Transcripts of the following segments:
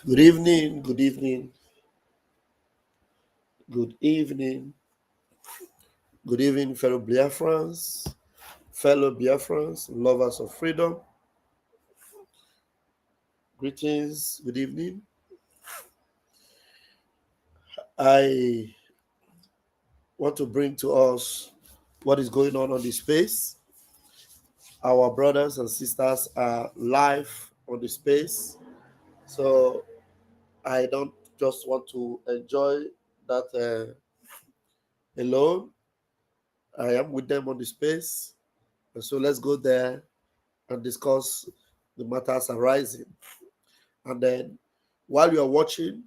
Good evening, good evening, good evening, good evening, fellow Biafrans, lovers of freedom. Greetings, good evening. I want to bring to us what is going on the space. Our brothers and sisters are live on the space. So I don't just want to enjoy that alone. I am with them on the space. And so let's go there and discuss the matters arising. And then while you are watching,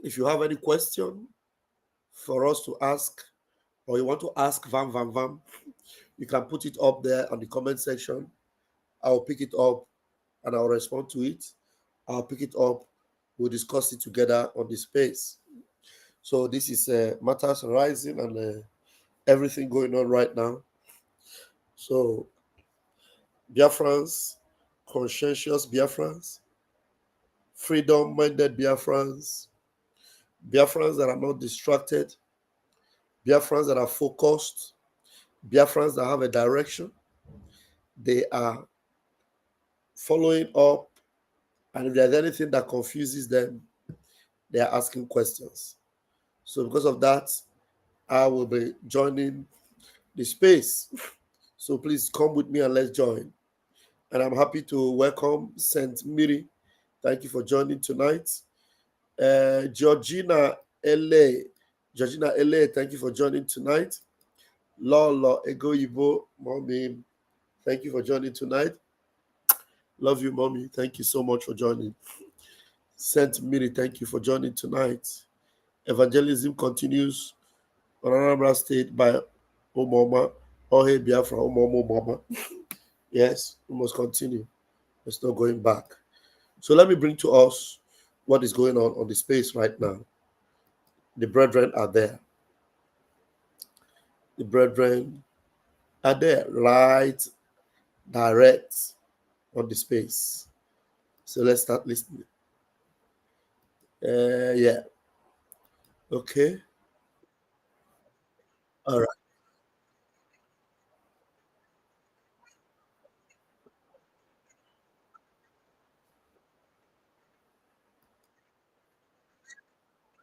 if you have any question for us to ask, or you want to ask Vam, you can put it up there on the comment section. I'll pick it up and I'll respond to it. I'll pick it up. We'll discuss it together on the space. So this is matters arising and everything going on right now. So Biafrans, conscientious Biafrans, freedom-minded Biafrans, Biafrans that are not distracted, Biafrans that are focused, Biafrans that have a direction. They are following up, and if there's anything that confuses them, they are asking questions. So because of that, I will be joining the space. So please come with me and let's join. And I'm happy to welcome Saint Miri. Thank you for joining tonight. Georgina L.A., thank you for joining tonight. Lolo Egoibo, mommy, thank you for joining tonight. Love you, mommy. Thank you so much for joining. Saint Miri, thank you for joining tonight. Evangelism continues on Anambra State by Omoma, Ohe Biafra, Omoma. Yes, we must continue. There's no going back. So let me bring to us what is going on the space right now. The brethren are there. The brethren are there, right, direct on the space. So let's start listening. Yeah. Okay. All right.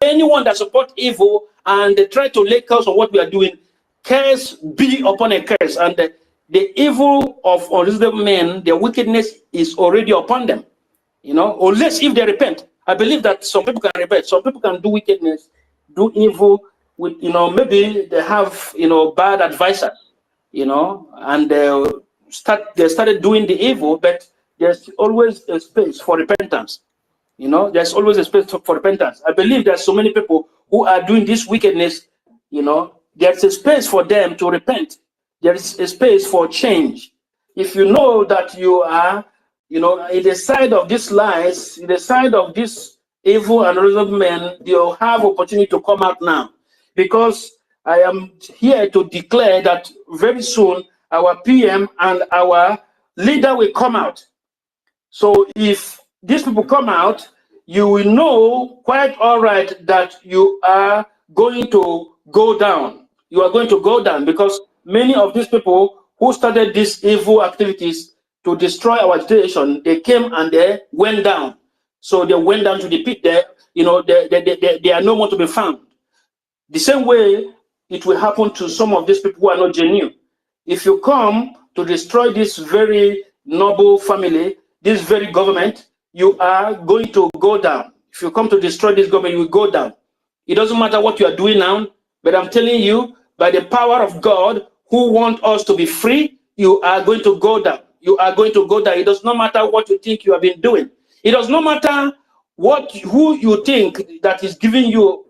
Anyone that supports evil and they try to lay curse on what we are doing, curse be upon a curse. And the evil of unreasonable men, their wickedness is already upon them. Unless if they repent. I believe that some people can repent. Some people can do wickedness, do evil with, maybe they have, bad advisors, and they started doing the evil, but there's always a space for repentance. There's always a space for repentance. I believe there's so many people who are doing this wickedness, there's a space for them to repent. There is a space for change. If you know that you are, in the side of these lies, in the side of this evil and unreasonable men, you'll have opportunity to come out now. Because I am here to declare that very soon our PM and our leader will come out. So if these people come out, you will know quite all right that you are going to go down. You are going to go down because many of these people who started these evil activities to destroy our generation, they came and they went down. So they went down to the pit there, they are no more to be found. The same way it will happen to some of these people who are not genuine. If you come to destroy this very noble family, this very government, you are going to go down. If you come to destroy this government, you will go down. It doesn't matter what you are doing now, but I'm telling you, by the power of God, who want us to be free, you are going to go down. You are going to go down. It does not matter what you think you have been doing. It does not matter who you think that is giving you,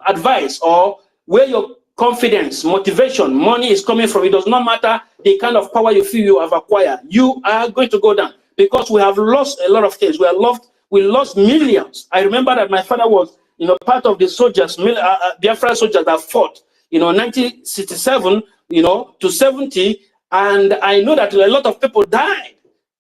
advice, or where your confidence, motivation, money is coming from. It does not matter the kind of power you feel you have acquired. You are going to go down because we have lost a lot of things. We lost millions. I remember that my father was, part of the soldiers, Biafra soldiers that fought, 1967, to 70, and I know that a lot of people died.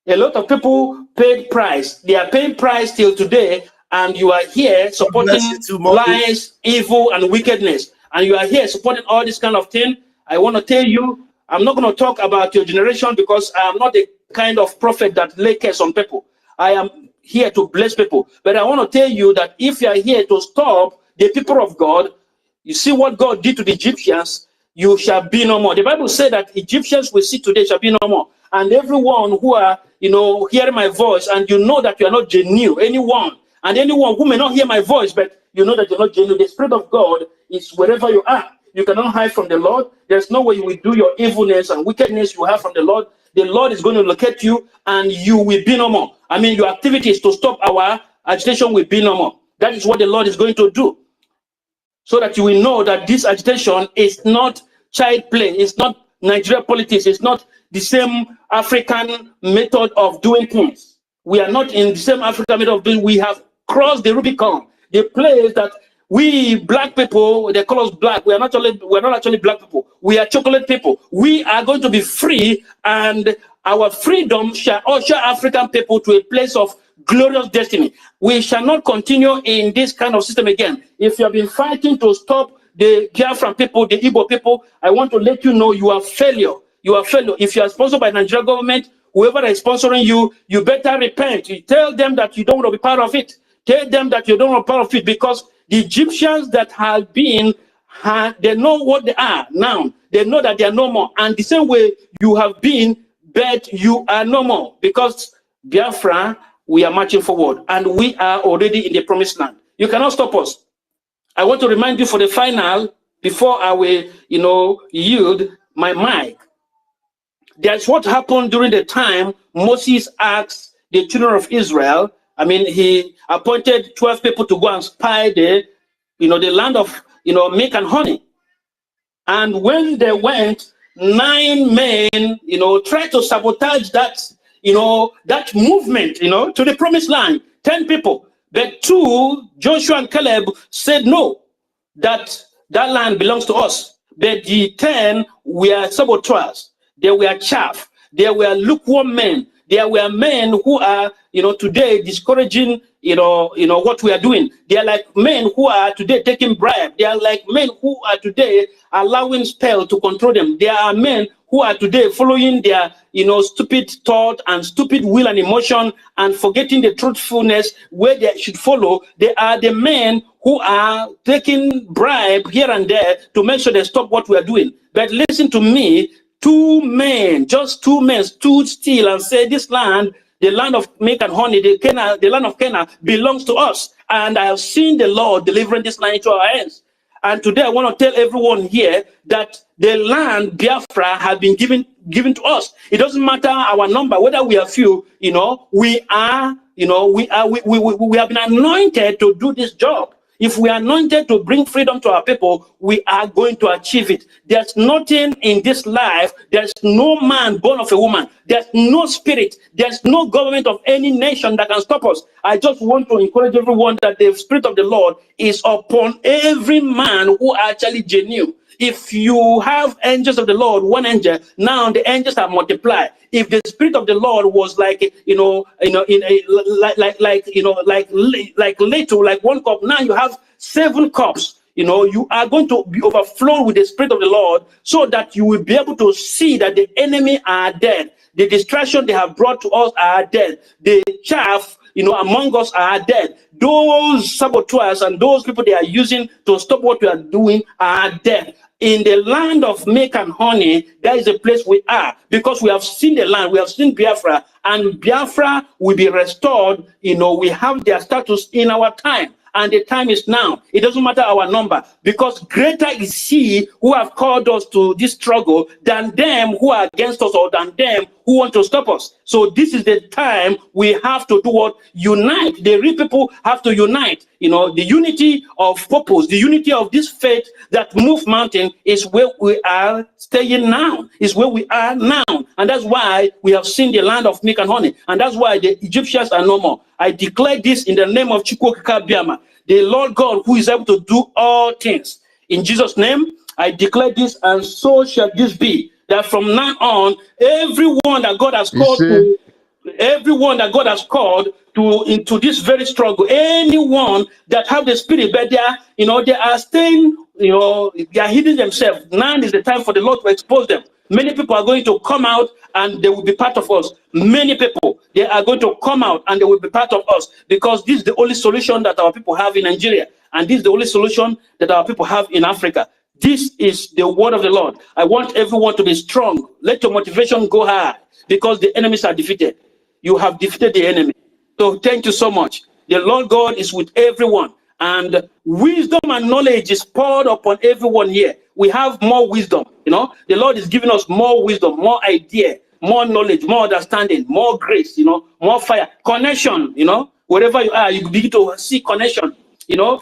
A lot of people paid price. They are paying price till today, and you are here supporting lies, evil, and wickedness, and you are here supporting all this kind of thing, I want to tell you, I'm not going to talk about your generation because I'm not the kind of prophet that lay curse on people. I am here to bless people. But I want to tell you that if you are here to stop the people of God, you see what God did to the Egyptians, you shall be no more. The Bible said that Egyptians we see today shall be no more. And everyone who are, hearing my voice, and you know that you are not genuine, anyone who may not hear my voice, but you know that you're not genuine, the Spirit of God is wherever you are. You cannot hide from the Lord. There's no way you will do your evilness and wickedness you have from the Lord. The Lord is going to locate you and you will be no more. I mean, your activities to stop our agitation will be no more. That is what the Lord is going to do. So that you will know that this agitation is not child play. It's not Nigeria politics. It's not the same African method of doing things. We are not in the same African method of doing. We have crossed the Rubicon. The place that we black people, they call us black. We're not actually black people. We are chocolate people. We are going to be free, and our freedom shall usher African people to a place of glorious destiny. We shall not continue in this kind of system again. If you have been fighting to stop the Biafran people, the Igbo people, I want to let you know you are failure. You are failure. If you are sponsored by the Nigerian government, whoever is sponsoring you, you better repent. You tell them that you don't want to be part of it. Tell them that you don't want to be part of it, because the Egyptians that have been, they know what they are now. They know that they are no more. And the same way you have been, but you are no more. Because Biafra, we are marching forward. And we are already in the promised land. You cannot stop us. I want to remind you for the final, before I will, yield my mic. That's what happened during the time Moses asked the children of Israel. I mean, he appointed 12 people to go and spy the land of, milk and honey. And when they went, 9 men, tried to sabotage that, that movement, to the promised land. 10 people. But 2, Joshua and Caleb, said no, that land belongs to us. But the 10 were saboteurs. They were chaff. They were lukewarm men. There were men who are, today discouraging, what we are doing. They are like men who are today taking bribe. They are like men who are today allowing spell to control them. There are men who are today following their, stupid thought and stupid will and emotion and forgetting the truthfulness where they should follow. They are the men who are taking bribe here and there to make sure they stop what we are doing. But listen to me. 2 men, just 2 men stood still and said, this land, the land of milk and honey, the land of Canaan belongs to us. And I have seen the Lord delivering this land into our hands. And today I want to tell everyone here that the land Biafra has been given to us. It doesn't matter our number, whether we are few, we have been anointed to do this job. If we are anointed to bring freedom to our people, we are going to achieve it. There's nothing in this life. There's no man born of a woman. There's no spirit. There's no government of any nation that can stop us. I just want to encourage everyone that the Spirit of the Lord is upon every man who actually genuine. If you have angels of the Lord, 1 angel, now the angels are multiplied. If the Spirit of the Lord was like little, like 1 cup, now you have 7 cups. You are going to be overflowed with the Spirit of the Lord, so that you will be able to see that the enemy are dead. The distraction they have brought to us are dead. The chaff, among us are dead. Those saboteurs and those people they are using to stop what we are doing are dead. In the land of milk and honey, that is the place we are, because we have seen the land, we have seen Biafra, and Biafra will be restored. We have their status in our time, and the time is now. It doesn't matter our number, because greater is he who have called us to this struggle than them who are against us, or than them who want to stop us. So this is the time we have to do what? Unite. The real people have to unite. The unity of purpose, the unity of this faith that move mountain is where we are staying now, is where we are now. And that's why we have seen the land of milk and honey. And that's why the Egyptians are no more. I declare this in the name of Chukwuka Biama, the Lord God who is able to do all things. In Jesus' name, I declare this, and so shall this be, that from now on, everyone that God has called to everyone that God has called to into this very struggle. Anyone that have the spirit, but they are, they are staying, they are hiding themselves. Now is the time for the Lord to expose them. Many people are going to come out and they will be part of us. Many people, they are going to come out and they will be part of us, because this is the only solution that our people have in Nigeria. And this is the only solution that our people have in Africa. This is the word of the Lord. I want everyone to be strong. Let your motivation go high, because the enemies are defeated. You have defeated the enemy. So thank you so much. The Lord God is with everyone, and wisdom and knowledge is poured upon everyone here. We have more wisdom. The Lord is giving us more wisdom, more idea, more knowledge, more understanding, more grace, more fire, connection. Wherever you are, you begin to see connection.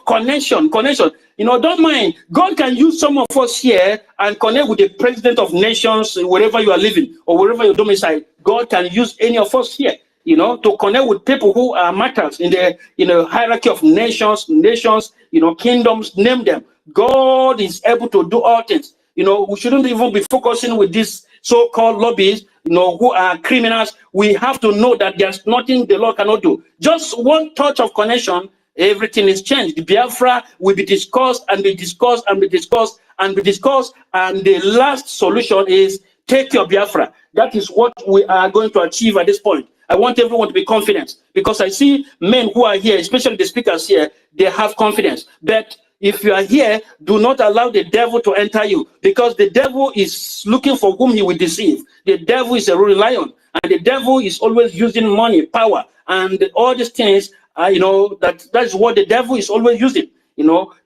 Connection. Don't mind. God can use some of us here and connect with the president of nations, wherever you are living or wherever you're domiciled. God can use any of us here, to connect with people who are matters in the hierarchy of nations, kingdoms, name them. God is able to do all things. We shouldn't even be focusing with these so-called lobbies, who are criminals. We have to know that there's nothing the Lord cannot do. Just one touch of connection, everything is changed. The Biafra will be discussed and be discussed and be discussed and be discussed. And the last solution is take your Biafra. That is what we are going to achieve at this point. I want everyone to be confident, because I see men who are here, especially the speakers here, they have confidence. But if you are here, do not allow the devil to enter you, because the devil is looking for whom he will deceive. The devil is a roaring lion, and the devil is always using money, power, and all these things. That's what the devil is always using.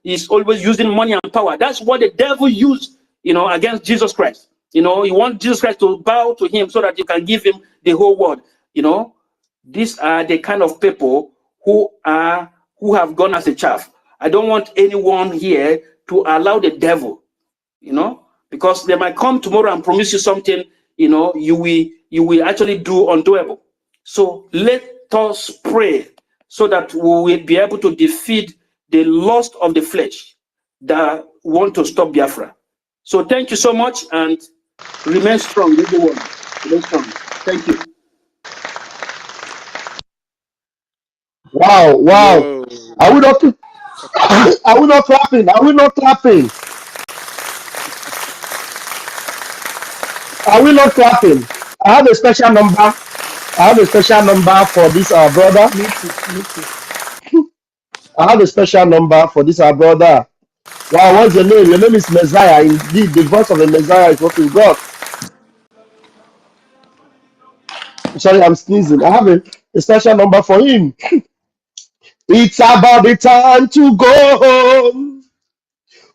He's always using money and power. That's what the devil used, against Jesus Christ. He wants Jesus Christ to bow to him so that you can give him the whole world. These are the kind of people who have gone as a chaff. I don't want anyone here to allow the devil, because they might come tomorrow and promise you something, you will actually do undoable. So let us pray so that we will be able to defeat the lust of the flesh that want to stop Biafra. So thank you so much, and remain strong, everyone. Remain strong. Thank you. Wow. Whoa. Are we not clapping? Are we not clapping? Are we not clapping? I have a special number. For this our brother. I have a special number for this our brother. Wow, what's your name? Your name is Messiah. Indeed, the voice of the Messiah is what we got. Sorry, I'm sneezing. I have a special number for him. It's about the time to go home.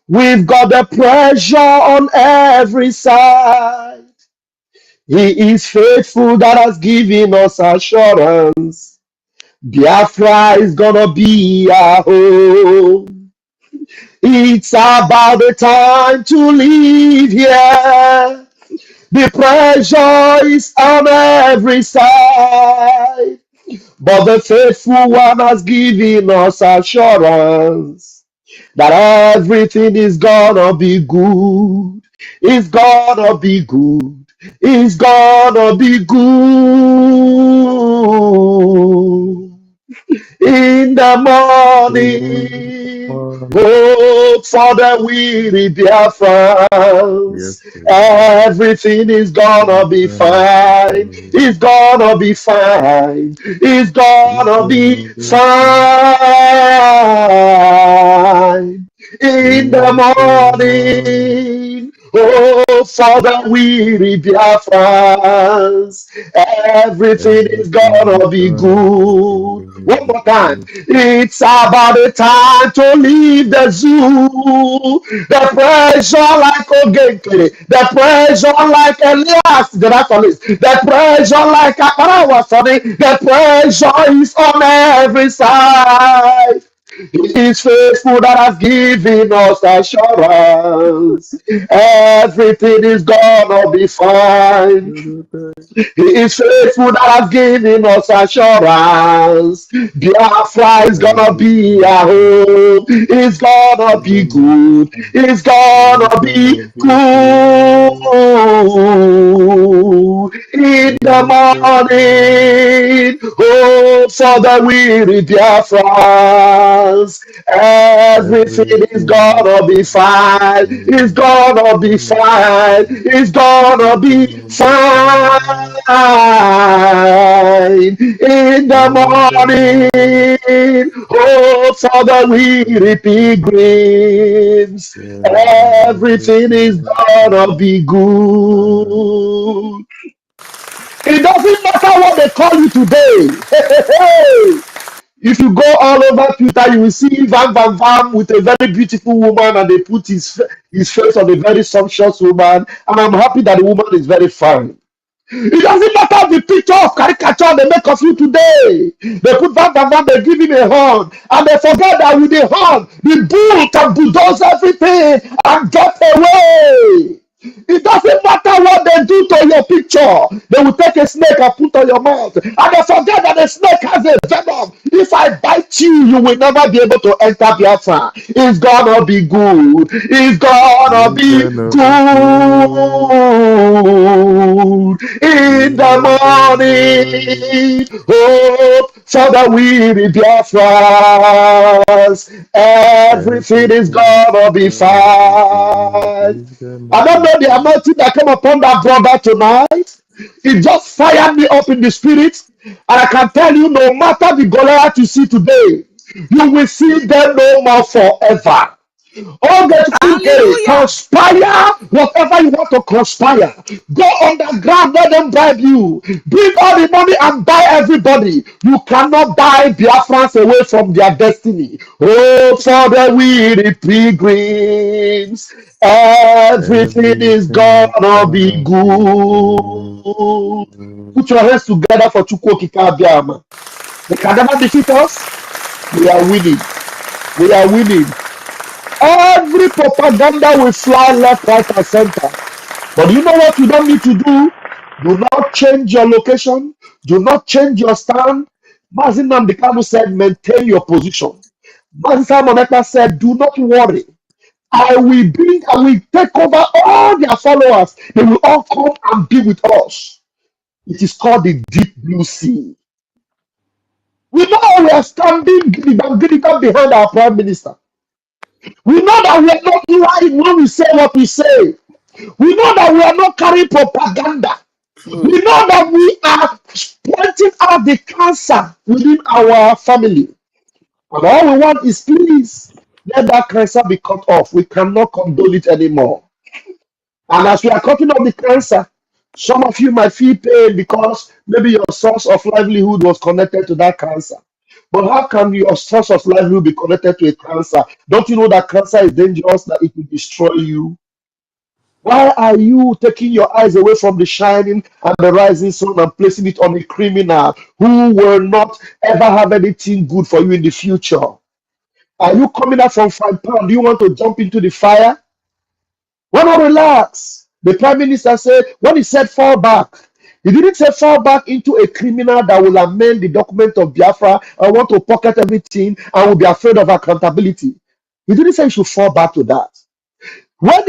We've got the pressure on every side. He is faithful that has given us assurance. Biafra is gonna be our home. It's about the time to leave here. The pressure is on every side, but the faithful one has given us assurance that everything is gonna be good. It's gonna be good. It's gonna be good. In the morning, hope for the weary Biafrans. Everything is gonna be fine. It's gonna be fine. It's gonna be fine. In the morning, hope for the weary Biafrans. Everything is gonna be good. One more time. It's about the time to leave the zoo. The pressure like Ogenkere. The pressure like Elias, the nationalist. The pressure like Akarawa, sorry. The pressure is on every side. He is faithful that has given us assurance. Everything is gonna be fine. He is faithful that has given us assurance. Biafra is gonna be a home. It's gonna be good. It's gonna be good. In the morning, oh, for the weary Biafrans. Everything is gonna be fine. It's gonna be fine. It's gonna be fine. In the morning, oh, for the weary pilgrims. Everything is gonna be good. It doesn't matter what they call you today. If you go all over Twitter, you will see Van Van Van with a very beautiful woman, and they put his face on a very sumptuous woman. And I'm happy that the woman is very fine. It doesn't matter the picture of caricature they make of you today. They put Van Van Van, they give him a horn, and they forget that with the horn, the bull can bulldoze everything and get away. It doesn't matter what they do to your picture. They will take a snake and put on your mouth. And they forget that the snake has a venom. If I bite you, you will never be able to enter Biafra. It's gonna be good. It's gonna be good. In the morning, hope for the weary Biafras. Everything is gonna be fine. I don't know the anointing that came upon that brother tonight. It just fired me up in the spirit. And I can tell you, no matter the Goliath you see today, you will see them no more forever. All the conspire whatever you want to conspire. Go underground, let them bribe you. Bring all the money and buy everybody. You cannot buy Biafrans away from their destiny. Oh, for the weary pilgrims, everything is gonna be good. Put your hands together for Chukwuokike Abiama. They can never defeat us. We are winning. We are winning. Every propaganda will fly left, right, and center. But you know what you don't need to do? Do not change your location. Do not change your stand. Mazin Nnamdi Kanu said, maintain your position. Mazin Simon Ekpa said, do not worry. I will take over all their followers. They will all come and be with us. It is called the deep blue sea. We know we are standing behind our prime minister. We know that we are not lying when we say what we say. We know that we are not carrying propaganda. We know that we are pointing out the cancer within our family. And all we want is, please, let that cancer be cut off. We cannot condone it anymore. And as we are cutting off the cancer, some of you might feel pain because maybe your source of livelihood was connected to that cancer. But how can your source of livelihood be connected to a cancer? Don't you know that cancer is dangerous, that it will destroy you? Why are you taking your eyes away from the shining and the rising sun and placing it on a criminal who will not ever have anything good for you in the future? Are you coming out from frying pan? Do you want to jump into the fire? Why not relax? The prime minister said, when he said fall back, he didn't say fall back into a criminal that will amend the document of Biafra and want to pocket everything and will be afraid of accountability. He didn't say you should fall back to that. When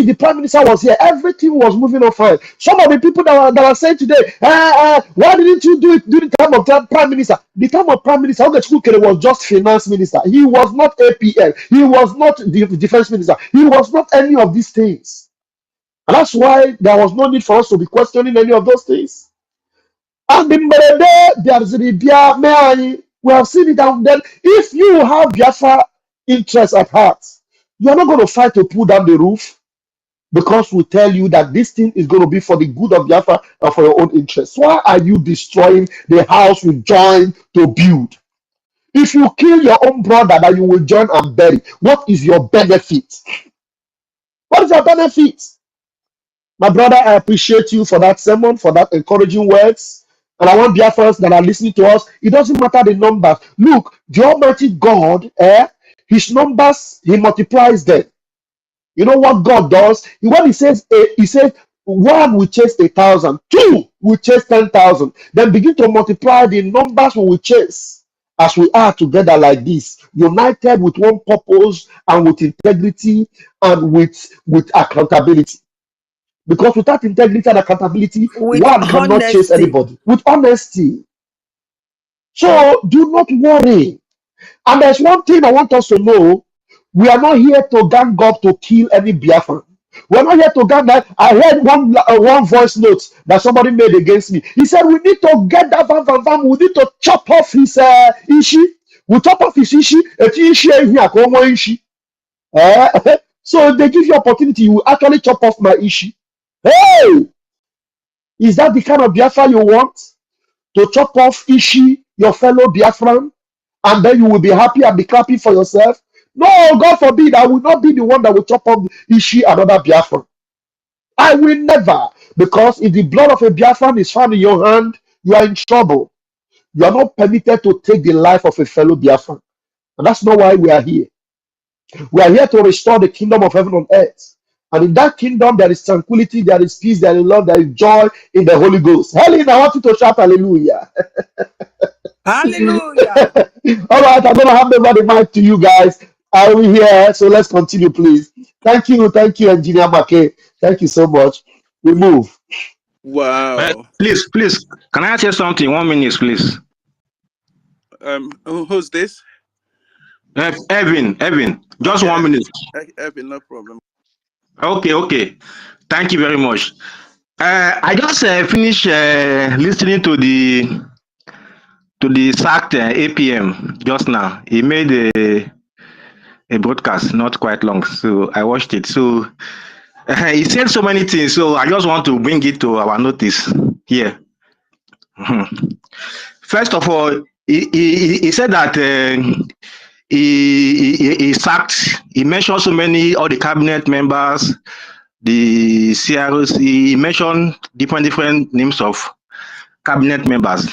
the prime minister was here, everything was moving on fine. Some of the people that were saying today, why didn't you do it during the time of prime minister? The time of prime minister, Oge Chukwukere was just finance minister. He was not APL. He was not the defense minister. He was not any of these things. And that's why there was no need for us to be questioning any of those things. And in Merede, we have seen it down there. If you have Biafra interest at heart, you are not going to fight to pull down the roof, because we tell you that this thing is going to be for the good of Biafra and for your own interest. Why are you destroying the house you joined to build? If you kill your own brother that you will join and bury, what is your benefit? What is your benefit? My brother, I appreciate you for that sermon, for that encouraging words. And I want Biafrans that are listening to us, it doesn't matter the numbers. Look, the Almighty God, his numbers, he multiplies them. You know what God does? When he says, one will chase 1,000, two will chase 10,000. Then begin to multiply the numbers we will chase as we are together like this, united with one purpose and with integrity and with accountability. Because without integrity and accountability, With one cannot chase honesty. anybody. With honesty. So do not worry. And there's one thing I want us to know. We are not here to gang up to kill any Biafran. We're not here to gang that. I heard one voice note that somebody made against me. He said, we need to get that van. We need to chop off his ishi. We chop off his ishi. So if they give you opportunity, you will actually chop off my ishi. Hey! Is that the kind of Biafra you want? To chop off ishi, your fellow Biafran? And then you will be happy and be clapping for yourself? No, God forbid, I will not be the one that will chop off Ishi another Biafran. I will never. Because if the blood of a Biafran is found in your hand, you are in trouble. You are not permitted to take the life of a fellow Biafran. And that's not why we are here. We are here to restore the kingdom of heaven on earth. And in that kingdom, there is tranquility, there is peace, there is love, there is joy in the Holy Ghost. Helen, I want you to shout hallelujah. Hallelujah. All right, I'm going to hand over the mic to you guys. Are we here? So let's continue, please. Thank you, Engineer Make. Thank you so much. We move. Wow. Please, can I say something? 1 minute, please. Who's this? Evan, just Okay. 1 minute. Evan, no problem. Okay. Thank you very much. I just finished listening to the sacked APM just now. He made a broadcast not quite long, so I watched it. So he said so many things, so I just want to bring it to our notice here. First of all, he said that he sacked. He mentioned so many all the cabinet members, the CROC. He mentioned different names of cabinet members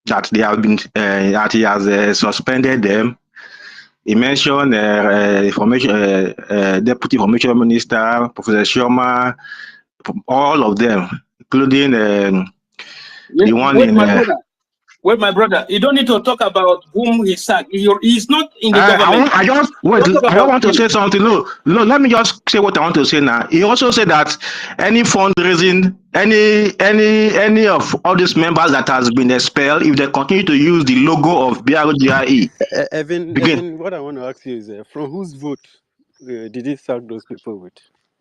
that they have been that he has suspended them. He mentioned Deputy Information Minister, Professor Shoma, all of them, including the one Wait, in. my brother. You don't need to talk about whom he sacked. He's not in the government. I don't want to say something. No, let me just say what I want to say now. He also said that any fundraising, any of all these members that has been expelled, if they continue to use the logo of BRGIE. Evan, what I want to ask you is, from whose vote did he sack those people with?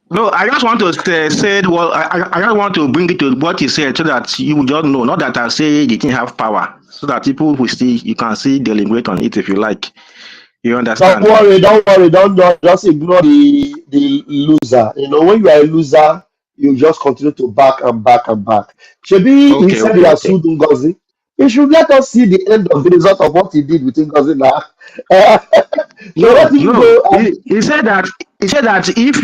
No, I just want to say, well, I just want to bring it to what he said so that you just know, not that I say they didn't have power, so that people will see, you can see, deliberate on it if you like. You understand? Don't worry, don't just ignore the loser. You know, when you are a loser, you just continue to back and back. Shebi, he said he has sued Ngozi. He should let us see the end of the result of what he did with Ngozi now. He said that if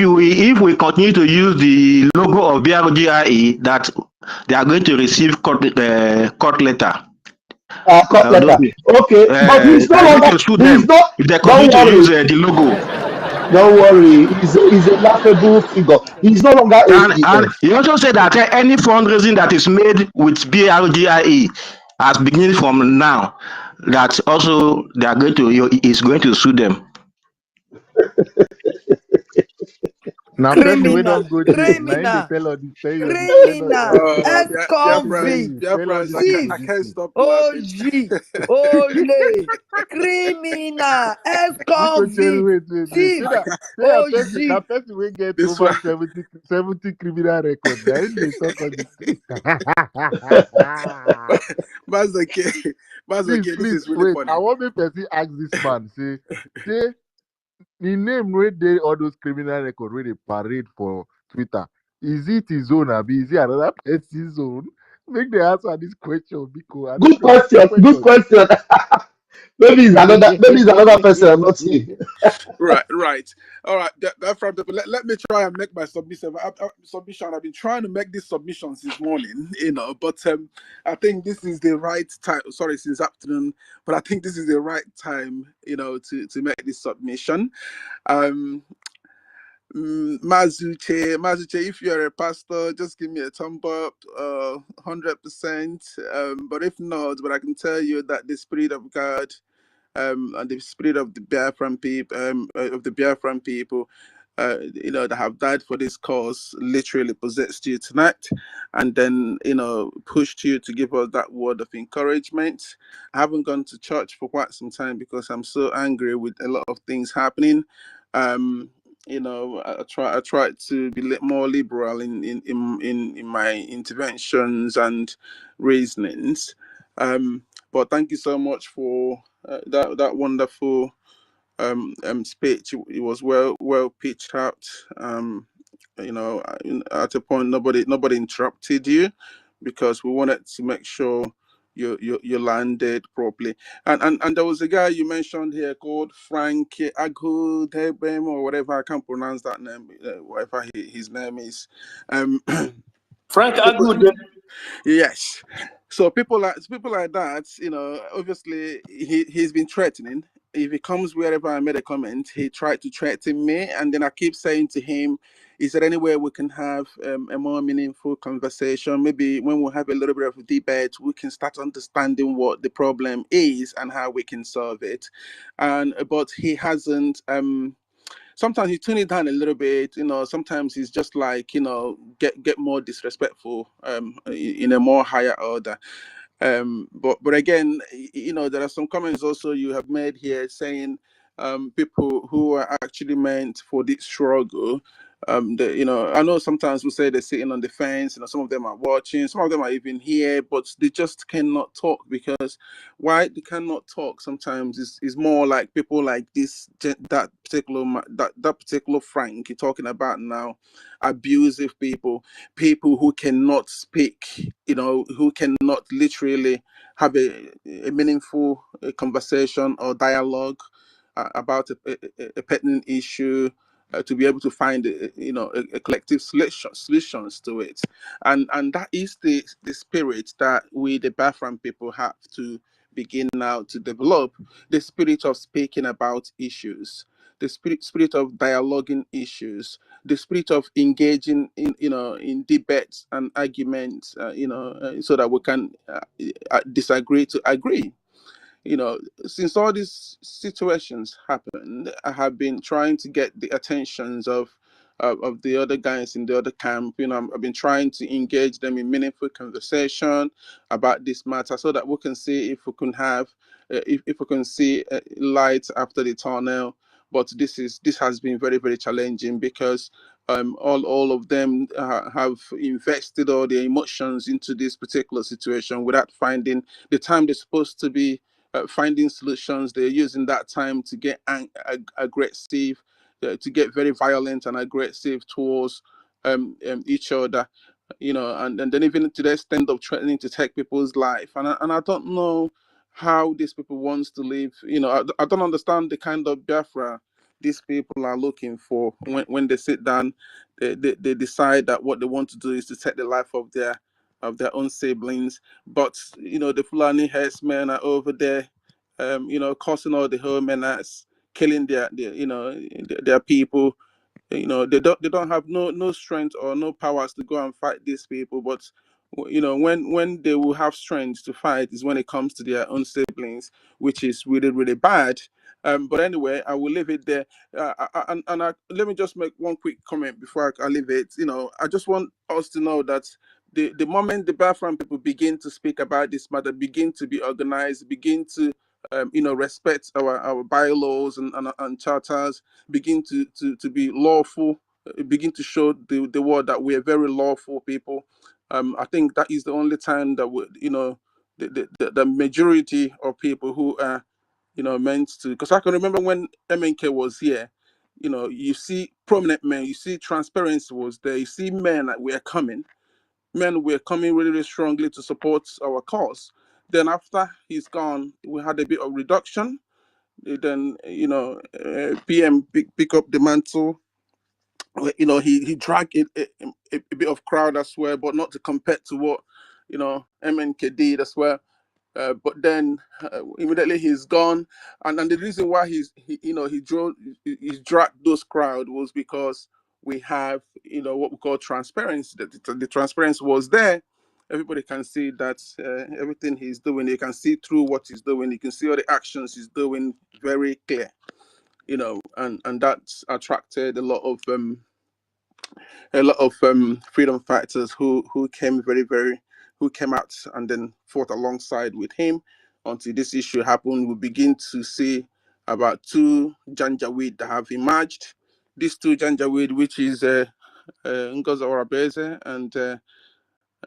we continue to use the logo of BRGIE, that they are going to receive court letter. Okay, but he's no longer. If they continue to use the logo. Don't worry, he's a laughable figure. He's no longer and he also said that any fundraising that is made with BRGIE as beginning from now, that also they are going to is going to sue them. Now, criminal, I can't stop laughing. Ole, criminal, ex-convict, thief, Now, person will get over 70 criminal records. Then they talk on the street. This is really funny. I want me to ask this man, say, the name where they all those criminal records where they parade for Twitter, is it his own or is it another person's own? Make the answer this question, Biko. Good question. Maybe it's another person I'm not seeing. Right. All right. That from the, let me try and make my submission. Submission. I've been trying to make these submissions this morning, but I think this is the right time. Sorry, since afternoon, but I think this is the right time, to make this submission. Mazuche, if you're a pastor, just give me a thumb up, 100%. But if not, but I can tell you that the Spirit of God, and the spirit of the Biafran people, that have died for this cause, literally possessed you tonight, and then pushed you to give us that word of encouragement. I haven't gone to church for quite some time because I'm so angry with a lot of things happening. I try to be more liberal in my interventions and reasonings. But thank you so much for that wonderful speech. It was well pitched out. At a point nobody interrupted you because we wanted to make sure you landed properly. And there was a guy you mentioned here called Frank Agudebem or whatever. I can't pronounce that name. Whatever his name is. Frank Agud. Yes. So people like that, obviously he's been threatening. If he comes wherever I made a comment, he tried to threaten me, and then I keep saying to him, is there any way we can have a more meaningful conversation? Maybe when we have a little bit of a debate, we can start understanding what the problem is and how we can solve it. But he hasn't. Sometimes he tune it down a little bit, sometimes he's just like, get more disrespectful in a more higher order. But again, there are some comments also you have made here saying people who are actually meant for this struggle. I know sometimes we say they're sitting on the fence, some of them are watching, some of them are even here, but they just cannot talk. Because why they cannot talk sometimes is more like people like this, that particular Frank you're talking about now, abusive people who cannot speak, who cannot literally have a meaningful conversation or dialogue about a pertinent issue, to be able to find a collective solutions to it. And that is the spirit that we, the Biafran people, have to begin now to develop, the spirit of speaking about issues, the spirit of dialoguing issues, the spirit of engaging in debates and arguments, so that we can disagree to agree. Since all these situations happened, I have been trying to get the attentions of the other guys in the other camp. I've been trying to engage them in meaningful conversation about this matter, so that we can see if we can have, if we can see light after the tunnel. But this has been very, very challenging, because all of them have invested all their emotions into this particular situation without finding the time they're supposed to be finding solutions. They're using that time to get aggressive, to get very violent and aggressive towards each other, and then even to the extent of threatening to take people's life. And I don't know how these people wants to live. I don't understand the kind of Biafra these people are looking for when they sit down. They decide that what they want to do is to take the life of their own siblings. But the Fulani herdsmen are over there, causing all the whole menace, killing their people. They don't have no strength or no powers to go and fight these people. But when they will have strength to fight is when it comes to their own siblings, which is really, really bad. But anyway, I will leave it there. Let me just make one quick comment before I leave it. I just want us to know that the moment the Biafran people begin to speak about this matter, begin to be organized, begin to respect our bylaws and charters, begin to be lawful, begin to show the world that we are very lawful people. I think that is the only time that the majority of people who are meant to, because I can remember when MNK was here, you see prominent men, you see transparency was there, you see men that were coming really, really strongly to support our cause. Then after he's gone, we had a bit of reduction. Then PM pick up the mantle. He dragged a bit of crowd as well, but not to compare to what MNK did as well. But then immediately he's gone, and the reason why he dragged those crowd was because we have what we call transparency. That the transparency was there. Everybody can see that everything he's doing. You can see through what he's doing. You can see all the actions he's doing very clear. And that's attracted a lot of freedom fighters who came who came out and then fought alongside with him until this issue happened. We begin to see about two Janjaweed that have emerged. These two Janjaweed, which is Ngozi Orebeze and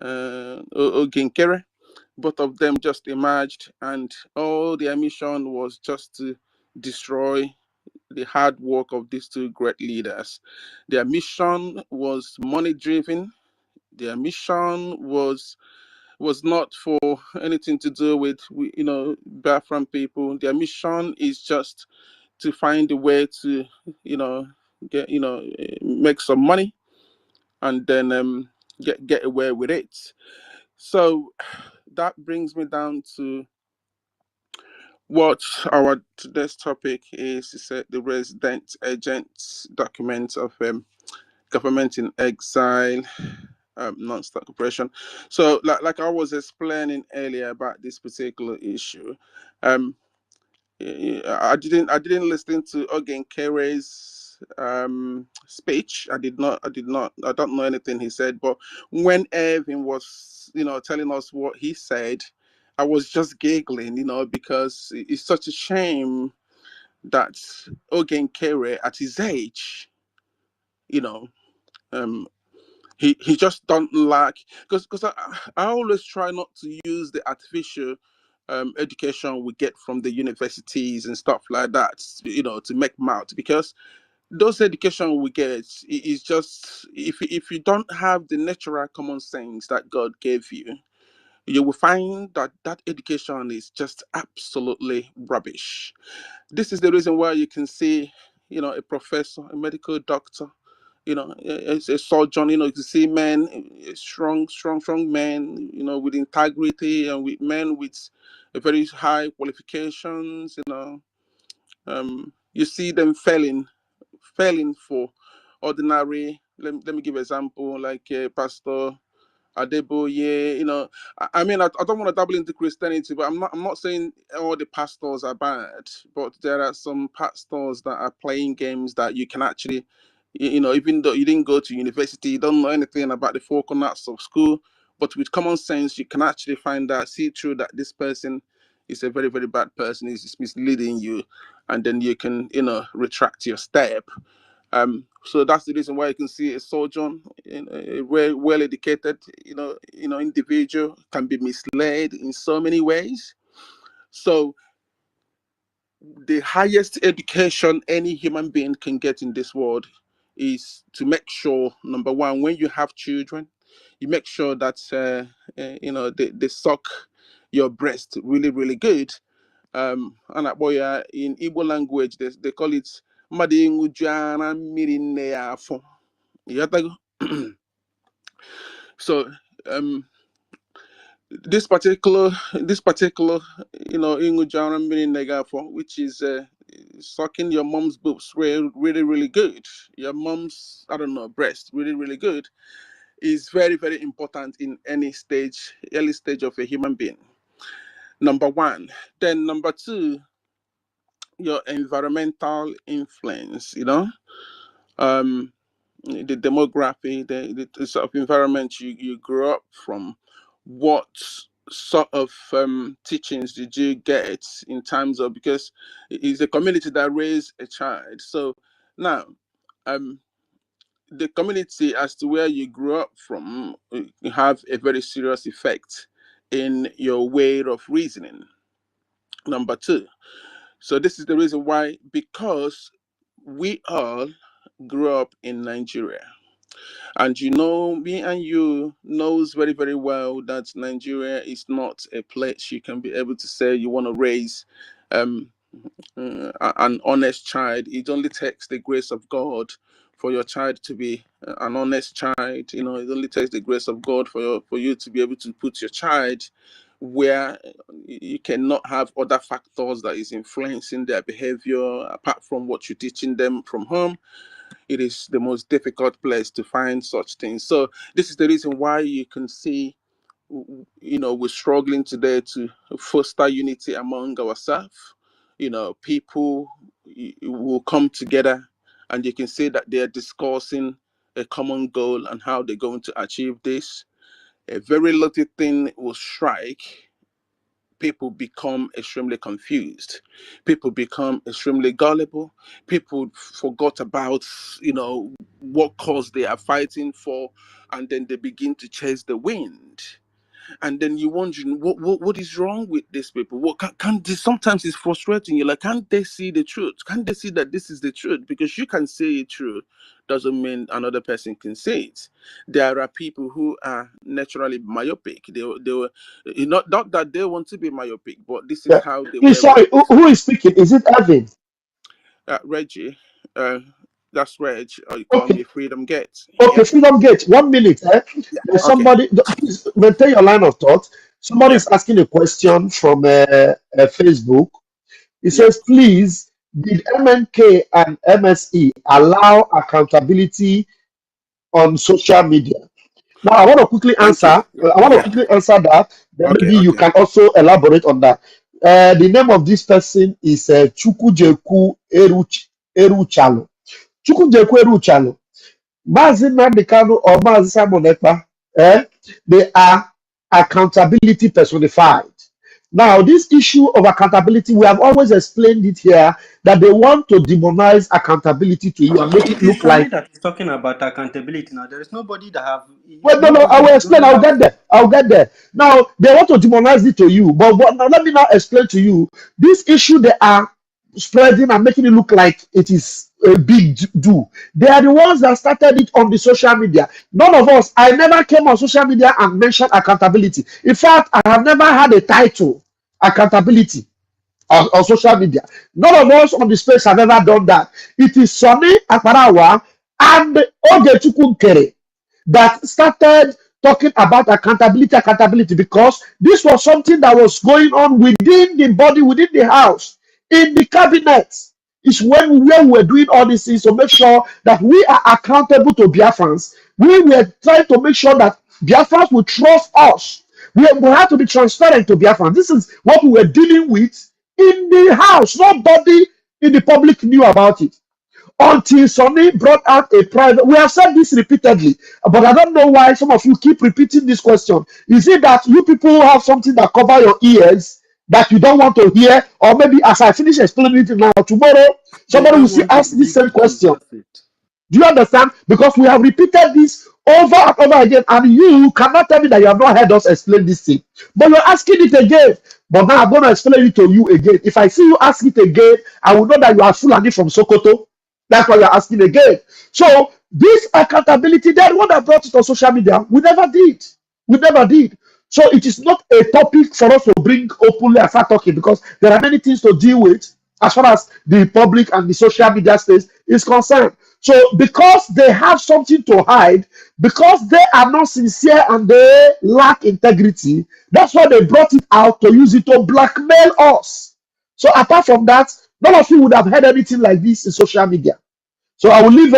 Oginkere, both of them just emerged, and all their mission was just to destroy the hard work of these two great leaders. Their mission was money driven. Their mission was not for anything to do with Biafran people. Their mission is just to find a way to get make some money and then get away with it. So that brings me down to what our today's topic is the resident agent document of government in exile, non-state operation. So like I was explaining earlier about this particular issue, I didn't listen to Ogenkere's speech. I don't know anything he said, but when Evan was telling us what he said, I was just giggling, because it's such a shame that Ogenkere at his age, he just don't like, because I always try not to use the artificial education we get from the universities and stuff like that, to make mouth, because those education we get is just, if you don't have the natural common sense that God gave you, you will find that that education is just absolutely rubbish. This is the reason why you can see, a professor, a medical doctor, a surgeon, you can see men, strong men, with integrity, and with men with a very high qualifications, you see them failing for ordinary. Let me give an example, like Pastor Adeboye, I mean, I don't want to dabble into Christianity, but I'm not saying all the pastors are bad, but there are some pastors that are playing games that you can actually, even though you didn't go to university, you don't know anything about the four corners of school, but with common sense, you can actually see through that this person is a very, very bad person, is misleading you, and then you can, retract your step. So that's the reason why you can see a surgeon, a well educated, individual can be misled in so many ways. So the highest education any human being can get in this world is to make sure, number one, when you have children, you make sure that they suck your breast really, really good. And in Igbo language, they call it "Mmadụ ịṅụju ara mmiri nne ya afọ." You got to go. So this particular ịṅụju ara mmiri nne gị afọ, which is sucking your mom's boobs really, really, really good, your mom's, I don't know, breast really, really good, is very, very important in any early stage of a human being. Number one. Then number two, your environmental influence, the demography, the sort of environment you grew up from. What sort of teachings did you get in terms of, because it's a community that raised a child. So now, the community as to where you grew up from have a very serious effect in your way of reasoning. Number two. So this is the reason why, because we all grew up in Nigeria. And me and you knows very, very well that Nigeria is not a place you can be able to say you want to raise um, an honest child. It only takes the grace of God for your child to be an honest child. It only takes the grace of God for you to be able to put your child where you cannot have other factors that is influencing their behavior apart from what you're teaching them from home. It is the most difficult place to find such things. So this is the reason why you can see, we're struggling today to foster unity among ourselves. People will come together and you can see that they're discussing a common goal and how they're going to achieve this. A very little thing will strike. People become extremely confused. People become extremely gullible. People forgot about, what cause they are fighting for, and then they begin to chase the wind. And then you're wondering what is wrong with these people. What can they, sometimes it's frustrating. You're like, can't they see the truth? Can't they see that this is the truth? Because you can say it true doesn't mean another person can say it. There are people who are naturally myopic. They were not that they want to be myopic, but this is Yeah. how they Please, were sorry, raised. who is speaking? Is it Evan? Reggie, that's Reg. Or you call Okay, me Freedom Gates. okay, Yep. Freedom Gate. 1 minute. Yeah. There's Okay. somebody, please maintain your line of thought. Somebody Yeah. is asking a question from Facebook. He Yeah. says, please, did MNK and MSE allow accountability on social media? Now, I want to quickly Thank you. answer. I want to Yeah. quickly answer that. Then Okay. maybe you Okay. can also elaborate on that. The name of this person is Chukwujeku Eruchalo. Chukwujeku Eruchalo. Mazi Nnamdi Kanu or Mazi Simon Ekpa, they are accountability personified. Now, this issue of accountability, we have always explained it here that they want to demonize accountability to you and make it It is look Sunny like. that is talking about accountability now. There is nobody that have Well, no, I nobody. will You explain. only I'll have get there. I'll get there. Now, they want to demonize it to you. But now, let me now explain to you this issue they are spreading and making it look like it is a big do. They are the ones that started it on the social media. None of us, I never came on social media and mentioned accountability. In fact, I have never had a title, accountability, on social media. None of us on the space have ever done that. It is Sonny Akparawa and Ogechukwu Nkere that started talking about accountability, because this was something that was going on within the body, within the house, in the cabinet. Is when we were doing all these things to make sure that we are accountable to Biafrans. We were trying to make sure that Biafrans will trust us. We have to be transparent to Biafrans. This is what we were dealing with in the house. Nobody in the public knew about it until Sonny brought out a private. We have said this repeatedly, but I don't know why some of you keep repeating this question. Is it that you people have something that cover your ears that you don't want to hear, or maybe as I finish explaining it now, tomorrow they somebody will don't still want to ask this believe same the truth. question? That's it. Do you understand? Because we have repeated this over and over again, and you cannot tell me that you have not heard us explain this thing. But you're asking it again. But now I'm going to explain it to you again. If I see you ask it again, I will know that you are Fulani from Sokoto. That's why you're asking again. So this accountability, they're the one that brought it on social media. We never did. We never did. So it is not a topic for us to bring openly and start talking, because there are many things to deal with as far as the public and the social media space is concerned. So because they have something to hide, because they are not sincere and they lack integrity, that's why they brought it out to use it to blackmail us. So apart from that, none of you would have heard anything like this in social media. So I will leave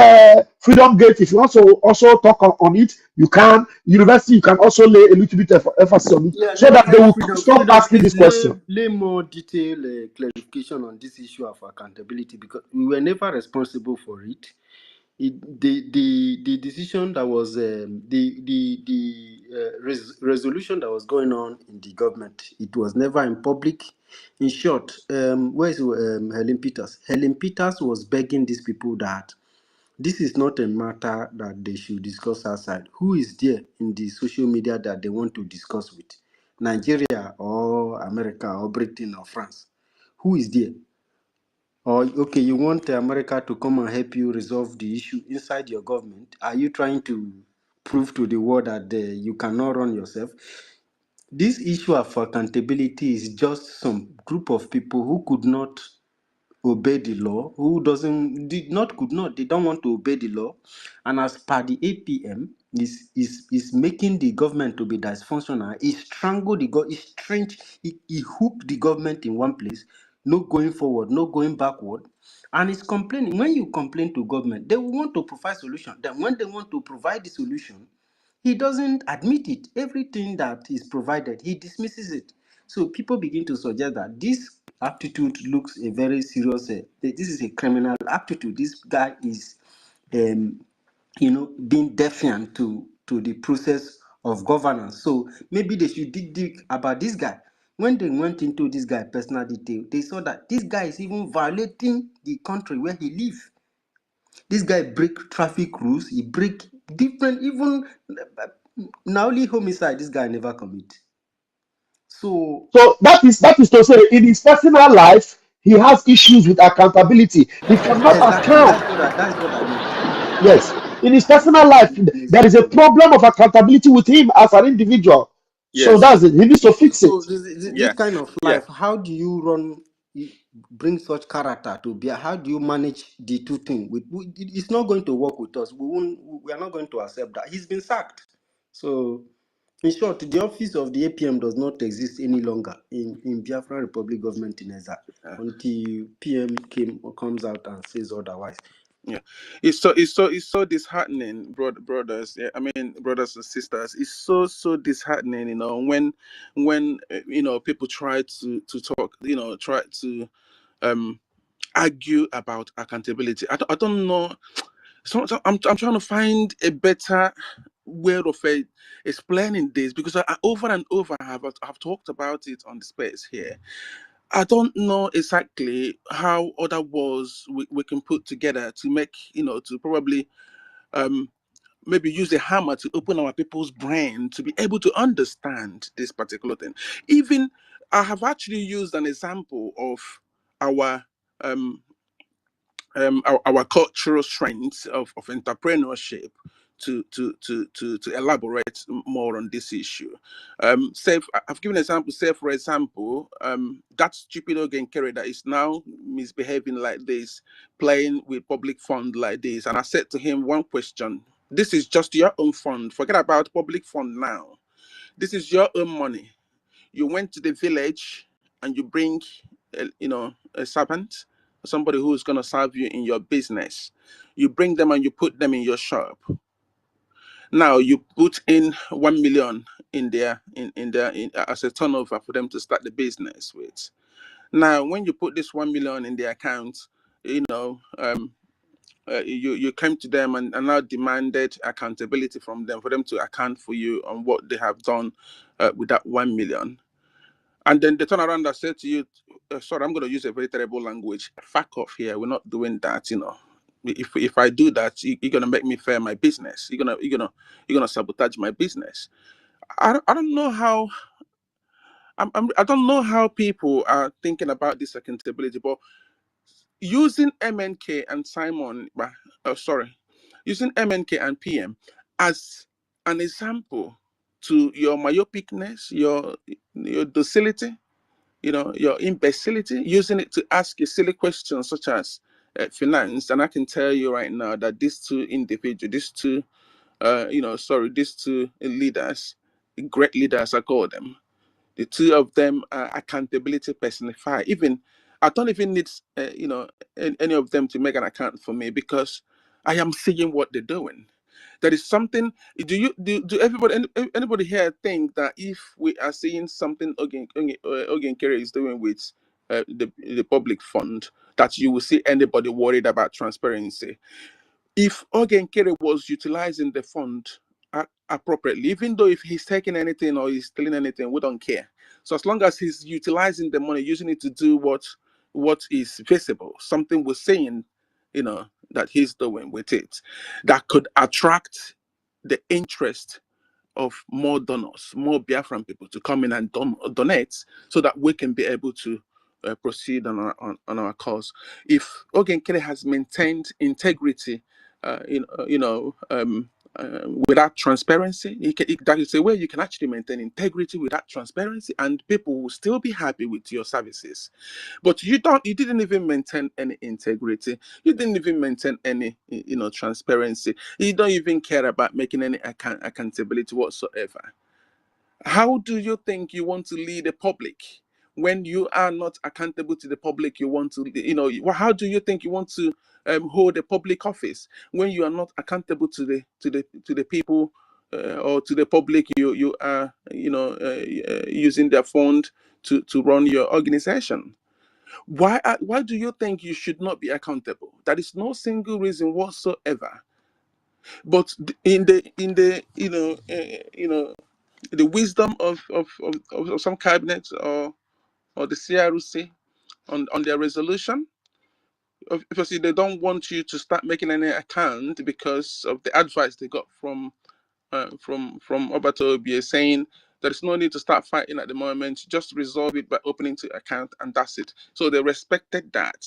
Freedom Gate. If you want to also talk on it, you can. University, you can also lay a little bit of emphasis on it, Yeah, so that they will stop Freedom, asking please this question. lay more detailed clarification on this issue of accountability, because we were never responsible for it. The decision that was resolution that was going on in the government, it was never in public. In short, where is Helen Peters? Helen Peters was begging these people that this is not a matter that they should discuss outside. Who is there in the social media that they want to discuss with? Nigeria or America or Britain or France? Who is there? Or okay, you want America to come and help you resolve the issue inside your government? Are you trying to prove to the world that you cannot run yourself? This issue of accountability is just some group of people who could not obey the law, who could not, they don't want to obey the law, and as per the APM is making the government to be dysfunctional. He strangled he strange, he hooked the government in one place, no going forward, no going backward, and he's complaining. When you complain to government, they will want to provide solution. Then when they want to provide the solution, he doesn't admit it. Everything that is provided, he dismisses it. So people begin to suggest that this aptitude looks a very serious. This is a criminal aptitude. This guy is, being defiant to the process of governance. So maybe they should dig about this guy. When they went into this guy's personal detail, they saw that this guy is even violating the country where he lives. This guy break traffic rules. He break different, even now only homicide. This guy never commit. So So that is to say, in his personal life, he has issues with accountability. He cannot exactly, account. that's what I mean. Yes, in his personal life, there is a problem of accountability with him as an individual. So Yes. that's it. He needs to fix So it. this kind of life, how do you bring such character to bear? How do you manage the two things? It's not going to work with us. We are not going to accept that. He's been sacked. So in short, the office of the APM does not exist any longer in Biafra Republic government in Eza until PM comes out and says otherwise. Yeah, it's so disheartening, brothers. Yeah, I mean, brothers and sisters. It's so disheartening. When people try to talk, try to argue about accountability. I don't know. So I'm trying to find a better way of explaining this, because I over and over have talked about it on the space here. I don't know exactly how other words we can put together to make, to probably maybe use a hammer to open our people's brain to be able to understand this particular thing. Even I have actually used an example of our our cultural strengths of entrepreneurship to elaborate more on this issue. I've given an example. Say, for example, that stupid Ogenkere that is now misbehaving like this, playing with public fund like this, and I said to him one question: "This is just your own fund. Forget about public fund now. This is your own money. You went to the village and you bring, a servant, somebody who is going to serve you in your business. You bring them and you put them in your shop. Now you put in 1 million in there as a turnover for them to start the business with. Now, when you put this 1 million in the account, you came to them and now demanded accountability from them for them to account for you on what they have done with that 1 million. And then they turn around and say to you, sorry, I'm going to use a very terrible language. Fuck off here. We're not doing that. If I do that, you're going to make me fail my business. You're gonna sabotage my business. I don't know how. I don't know how people are thinking about this accountability, but using MNK and Simon, using MNK and PM as an example to your myopicness, your docility, your imbecility, using it to ask a silly question such as finance. And I can tell you right now that these two individuals, these two leaders, great leaders, I call them, the two of them are accountability personified. Even I don't even need, any of them to make an account for me, because I am seeing what they're doing. There is something. Do anybody here think that if we are seeing something Ogenkere is doing with the public fund, that you will see anybody worried about transparency? If Ogenkere was utilizing the fund appropriately, even though if he's taking anything or he's stealing anything, we don't care. So as long as he's utilizing the money, using it to do what is visible, something we're saying, that he's doing with it, that could attract the interest of more donors, more Biafran people to come in and donate, so that we can be able to proceed on our cause. If Ogen Kele has maintained integrity, without transparency, that is a way you can actually maintain integrity without transparency, and people will still be happy with your services. But you didn't even maintain any integrity. You didn't even maintain any, transparency. You don't even care about making any accountability whatsoever. How do you think you want to lead the public when you are not accountable to the public? You want to, how do you think you want to hold a public office when you are not accountable to the people or to the public? You are, using their fund to run your organization. Why do you think you should not be accountable? That is no single reason whatsoever. But in the the wisdom of some cabinets or the CRC on their resolution, obviously they don't want you to start making any account because of the advice they got from Obato Obie, saying there's no need to start fighting at the moment, just resolve it by opening to account, and that's it. So they respected that.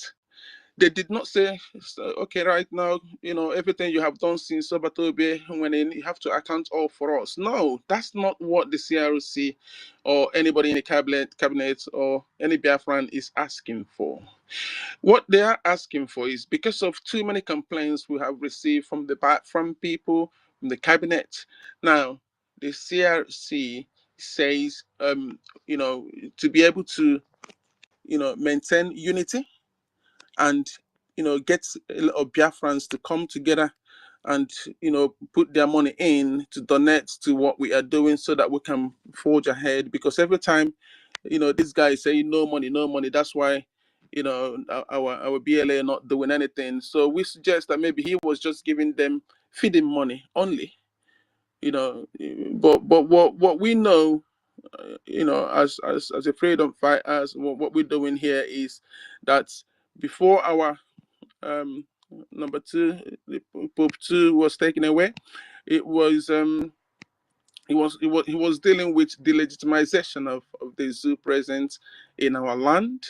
They did not say, okay, right now, everything you have done since Obatobe, when you have to account all for us. No, that's not what the CRC or anybody in the cabinet or any Biafran is asking for. What they are asking for is because of too many complaints we have received from people, from the cabinet. Now, the CRC says, to be able to, maintain unity and get a lot of Biafrans to come together and put their money in to donate to what we are doing so that we can forge ahead. Because every time this guy is saying no money, that's why our BLA not doing anything. So we suggest that maybe he was just giving them feeding money only, but what we know, as a freedom fighters, what we're doing here is that before our number 2, the Pope 2 was taken away, it was he was dealing with the legitimization of the zoo presence in our land,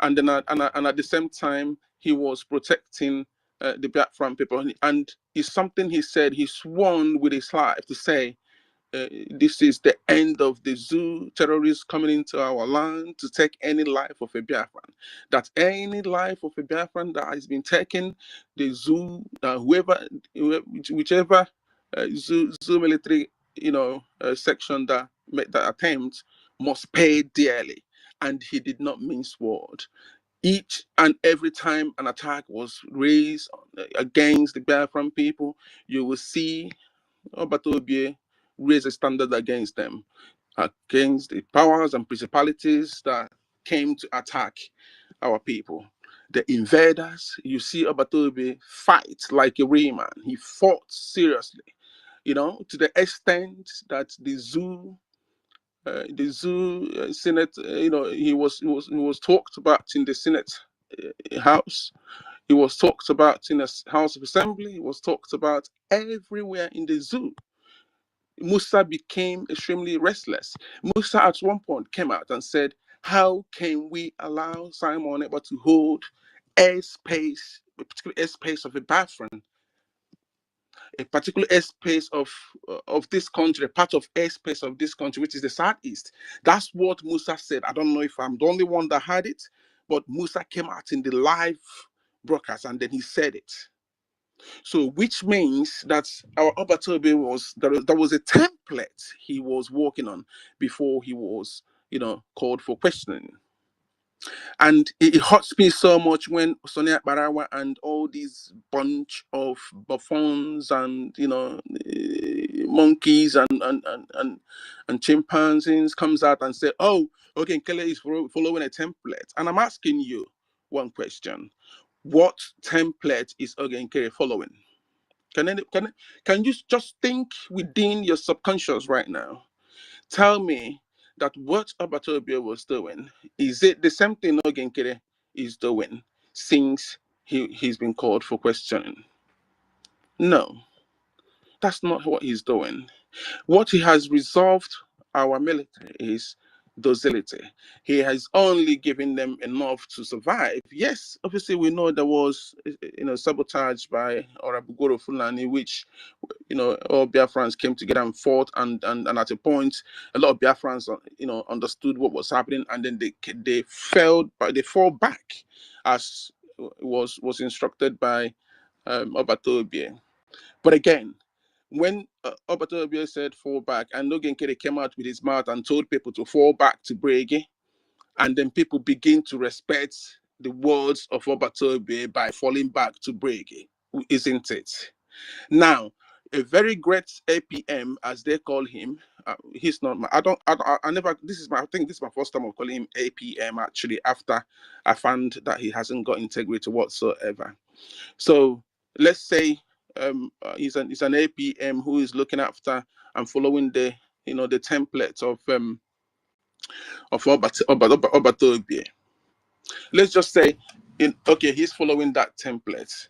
and then and at the same time he was protecting the Biafran people, and it's something he said. He sworn with his life to say, this is the end of the zoo terrorists coming into our land to take any life of a Biafran. That any life of a Biafran that has been taken, the zoo, whichever zoo military, section that made that attempt must pay dearly. And he did not mince word. Each and every time an attack was raised against the Biafran people, you will see Obatobie raise a standard against them, against the powers and principalities that came to attack our people. The invaders, you see Obatobie fight like a real man. He fought seriously, to the extent that the zoo Senate, he was talked about in the Senate House. He was talked about in the House of Assembly. He was talked about everywhere in the zoo. Musa became extremely restless. Musa at one point came out and said, how can we allow Simon Ekpa to hold airspace, a particular airspace of a bathroom, a particular airspace of this country, a part of airspace of this country, which is the Southeast? That's what Musa said. I don't know if I'm the only one that heard it, but Musa came out in the live broadcast and then he said it. So, which means that our Obatobe there was a template he was working on before he was, called for questioning. And it hurts me so much when Sonia Barawa and all these bunch of buffoons and monkeys and chimpanzees comes out and say, "Oh, okay, Nkele is following a template." And I'm asking you one question: what template is Ogenkere following? Can you just think within your subconscious right now? Tell me that what Obatobia was doing, is it the same thing Ogenkere is doing since he's been called for questioning? No, that's not what he's doing. What he has resolved our military is docility. He has only given them enough to survive. Yes, obviously we know there was, sabotage by Orabugoro Fulani, which, all Biafrans came together and fought, and at a point, a lot of Biafrans, understood what was happening, and then they fall back, as was instructed by Obatobie. But again, when Obatobie said fall back, and Nogenkere came out with his mouth and told people to fall back to Brege, and then people begin to respect the words of Obatobie by falling back to Brege, isn't it? Now, a very great APM, as they call him, he's not my, I never, I think this is my first time of calling him APM, actually, after I found that he hasn't got integrity whatsoever. So let's say he's an APM who is looking after and following the the template of Obatobie. Let's just say, okay, he's following that template.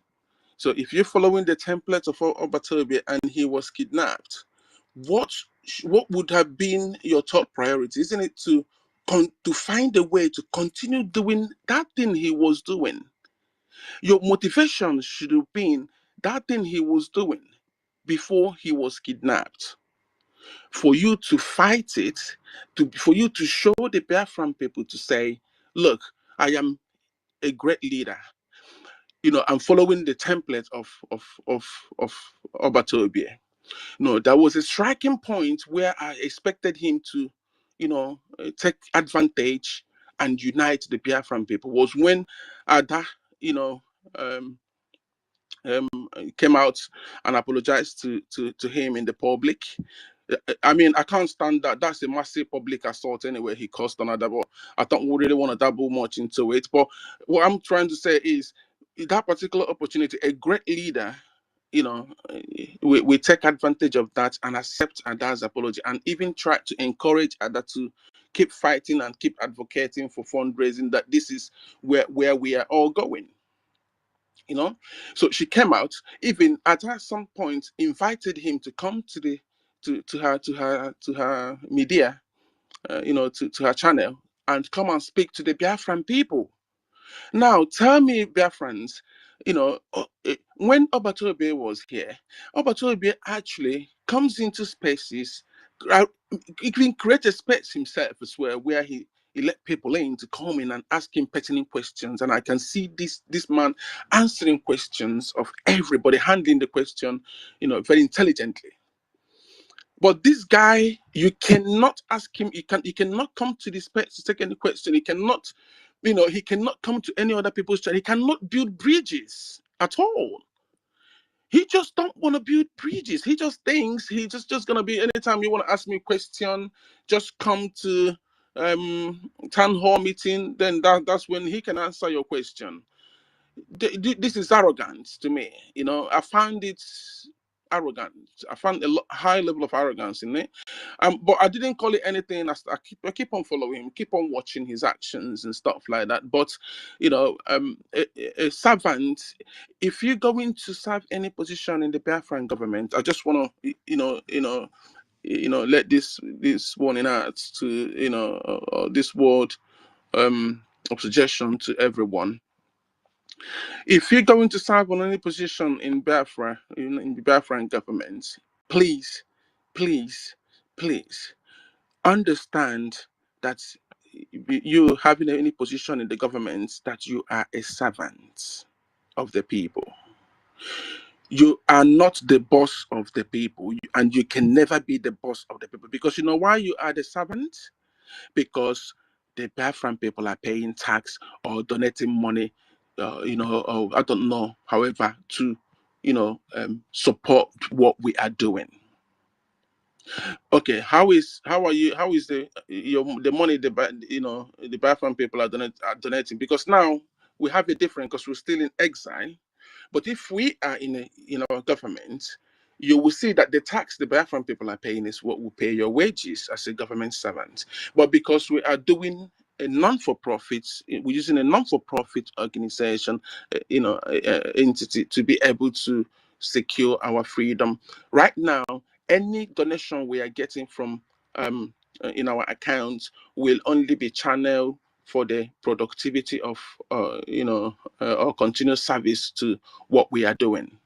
So if you're following the template of Obatobie and he was kidnapped, what would have been your top priority? Isn't it to find a way to continue doing that thing he was doing? Your motivation should have been that thing he was doing before he was kidnapped. For you to fight it, for you to show the Biafran people to say, look, I am a great leader. I'm following the template of Obatobie. No, there was a striking point where I expected him to, take advantage and unite the Biafran people. Was when Ada, came out and apologized to him in the public. I mean, I can't stand that. That's a massive public assault anyway. He caused another, but I don't really want to dabble much into it. But what I'm trying to say is, that particular opportunity, a great leader, we take advantage of that and accept Ada's apology, and even try to encourage Ada to keep fighting and keep advocating for fundraising, that this is where we are all going. So she came out, even at some point invited him to come to her media, to her channel, and come and speak to the Biafran people. Now tell me, Biafrans, when Obatobie was here, Obatobie actually comes into spaces, he can create a space himself as well, where he let people in to come in and ask him pertinent questions. And I can see this man answering questions of everybody, handling the question, very intelligently. But this guy, you cannot ask him, he cannot come to this space to take any question. He cannot, he cannot come to any other people's channel. He cannot build bridges at all. He just don't want to build bridges. He just thinks he's just gonna be, anytime you want to ask me a question, just come to town hall meeting, then that's when he can answer your question. This is arrogant to me. I find it arrogant. I found a high level of arrogance in it. But I didn't call it anything. I keep on following him, keep on watching his actions and stuff like that. But a servant, if you're going to serve any position in the Biafran government, I just want to let this warning out to this word of suggestion to everyone. If you're going to serve on any position in Biafra, in the Biafran government, please understand that you having any position in the government, that you are a servant of the people. You are not the boss of the people, and you can never be the boss of the people. Because you know why you are the servant? Because the Biafran people are paying tax or donating money, or I don't know, however, to support what we are doing. Okay, how is the money the Biafran people are donating? Because now we have a different, because we're still in exile. But if we are in our government, you will see that the tax the Biafran people are paying is what will pay your wages as a government servant. But because we are doing a non-for-profit, we're using a non-for-profit organization, entity to be able to secure our freedom. Right now, any donation we are getting from in our accounts will only be channeled for the productivity of our continuous service to what we are doing.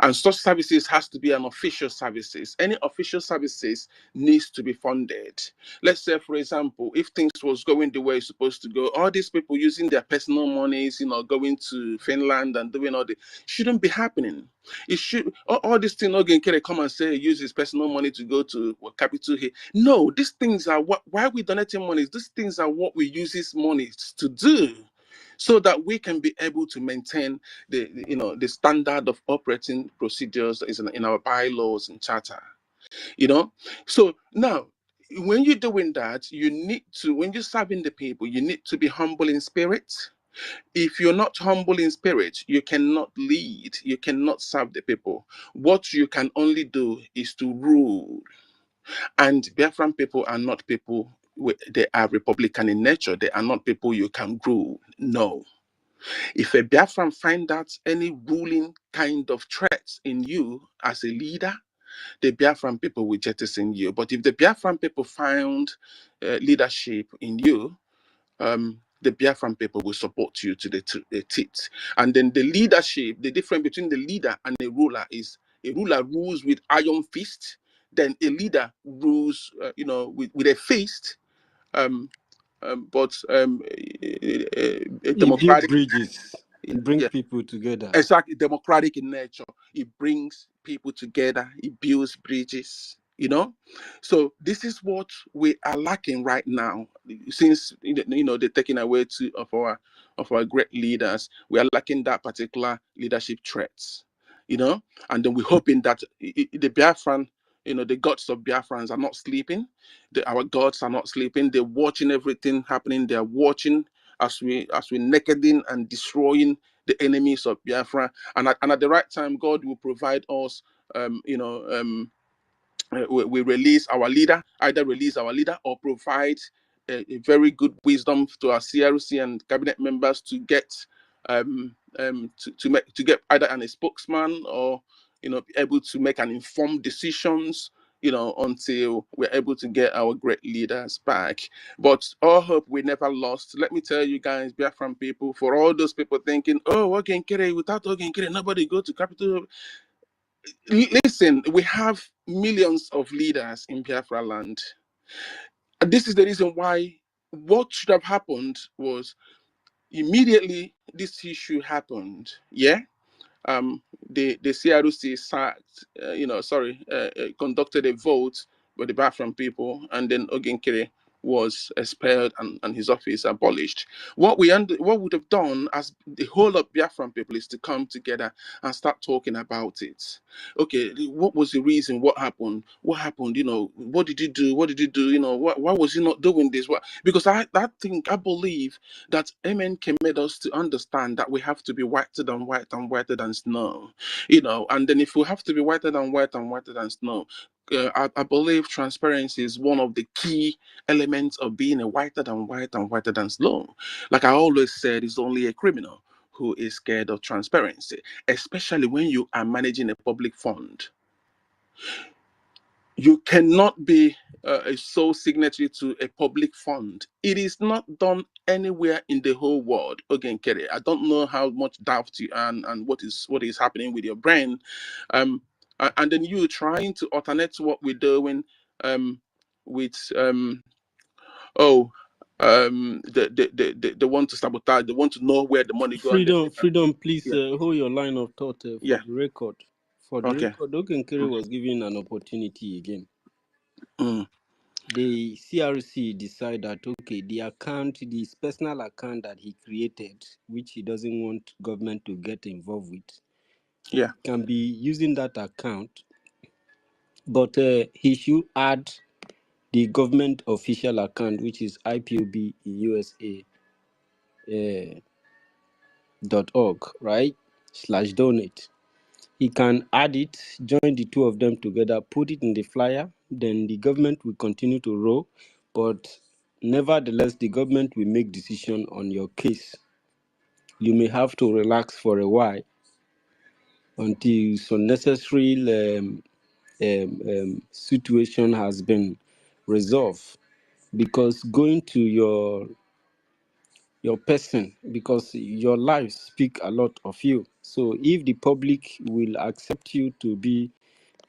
And such services has to be an official services. Any official services needs to be funded. Let's say, for example, if things was going the way it's supposed to go, all these people using their personal monies, going to Finland and doing all the shouldn't be happening. It should all these things not going to come and say use his personal money to go to capital here. No, these things are why we donating money. These things are what we use this money to do, so that we can be able to maintain the standard of operating procedures is in our bylaws and charter. So now when you're doing that, you need to, when you're serving the people, you need to be humble in spirit. If you're not humble in spirit, you cannot lead, you cannot serve the people. What you can only do is to rule. And Biafran people are not people, they are Republican in nature. They are not people you can rule. No. If a Biafran find out any ruling kind of threats in you as a leader, the Biafran people will jettison you. But if the Biafran people found leadership in you, the Biafran people will support you to the teeth. And then the leadership, the difference between the leader and a ruler is a ruler rules with iron fist, then a leader rules, with a fist. But It build democratic. bridges. It brings Yeah, people together. exactly. Democratic in nature. It brings people together. It builds bridges. So this is what we are lacking right now. Since they're taking away two of our great leaders, we are lacking that particular leadership traits. And then we're hoping that the Biafran, the gods of Biafrans are not sleeping. Our gods are not sleeping. They're watching everything happening. They're watching as we nakeding and destroying the enemies of Biafra. And at the right time, God will provide us, we release our leader, either release our leader or provide a very good wisdom to our CRC and cabinet members to get to get either a spokesman or be able to make an informed decisions until we're able to get our great leaders back. But all hope we never lost. Let me tell you guys, Biafran people, for all those people thinking, oh, Ogenkere, without Ogenkere, nobody go to capital. Listen, we have millions of leaders in Biafra land. And this is the reason why what should have happened was immediately this issue happened. Yeah. The CRC conducted a vote with the Biafran people, and then Ogenkere was expelled and his office abolished. What would have done as the whole of Biafran people is to come together and start talking about it. Okay, what was the reason? What happened? What happened? What did you do? What did you do? Why was he not doing this? Because I believe that MNK made us to understand that we have to be whiter than white and whiter than snow. And then if we have to be whiter than white and whiter than snow, I believe transparency is one of the key elements of being a whiter than white and whiter than snow. Like I always said, it's only a criminal who is scared of transparency, especially when you are managing a public fund. You cannot be a sole signatory to a public fund. It is not done anywhere in the whole world. Again, Kerry, I don't know how much doubt you and what is happening with your brain, and then you trying to alternate what we're doing with they want to sabotage. They want to know where the money goes. Freedom, please Yeah. hold your line of thought for Yeah. the record. For the Okay. record, Ogenkere was given an opportunity again. Mm. The CRC decided that this personal account that he created, which he doesn't want government to get involved with, Yeah. can be using that account, but he should add the government official account, which is IPOB in USA .org, right? /donate. He can add it, join the two of them together, put it in the flyer, then the government will continue to roll, but nevertheless, the government will make decision on your case. You may have to relax for a while until some necessary situation has been resolve, because going to your person, because your life speak a lot of you. So if the public will accept you to be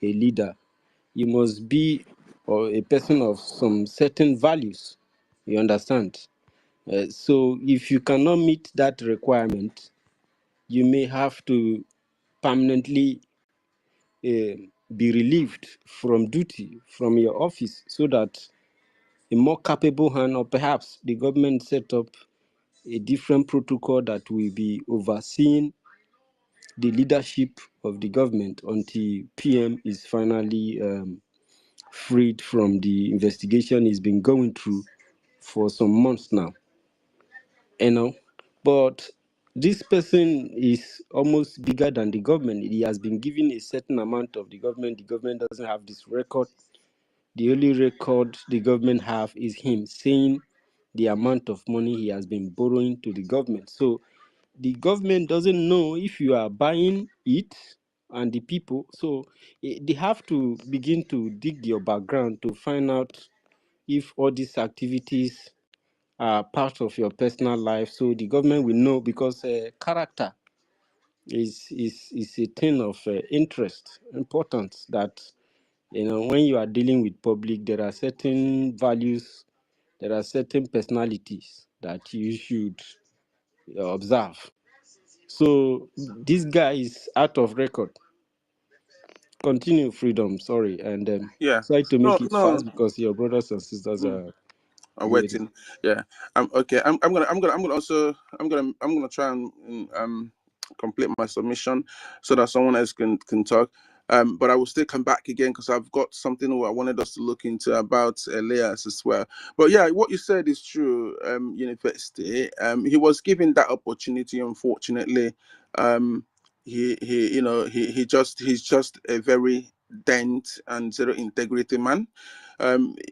a leader, you must be or a person of some certain values. You understand? So if you cannot meet that requirement, you may have to permanently be relieved from duty from your office, so that a more capable hand, or perhaps the government set up a different protocol that will be overseeing the leadership of the government until PM is finally freed from the investigation he's been going through for some months now. But this person is almost bigger than the government. He has been given a certain amount of the government. The government doesn't have this record. The only record the government have is him saying the amount of money he has been borrowing to the government. So the government doesn't know if you are buying it and the people. So they have to begin to dig your background to find out if all these activities are part of your personal life. So the government will know, because character is a thing of interest, importance, that when you are dealing with public, there are certain values, there are certain personalities that you should observe. So this guy is out of record. Continue, Freedom. Sorry, and Yeah. try to No, make it no. fast, because your brothers and sisters are I'm waiting. waiting. Yeah. Okay. I'm gonna try and complete my submission so that someone else can talk. But I will still come back again, because I've got something I wanted us to look into about Elias as well. But yeah, what you said is true. University. He was given that opportunity. Unfortunately, he's just a very dent and zero integrity man.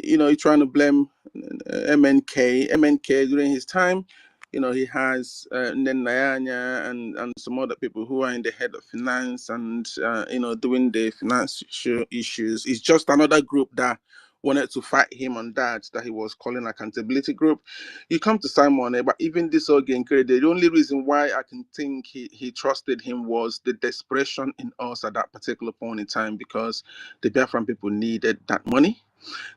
He's trying to blame MNK during his time. He has Nen Nayanya and some other people who are in the head of finance and doing the financial issues. It's just another group that wanted to fight him on that he was calling accountability group. You come to Simon, but even this again, the only reason why I can think he trusted him was the desperation in us at that particular point in time, because the Biafran people needed that money.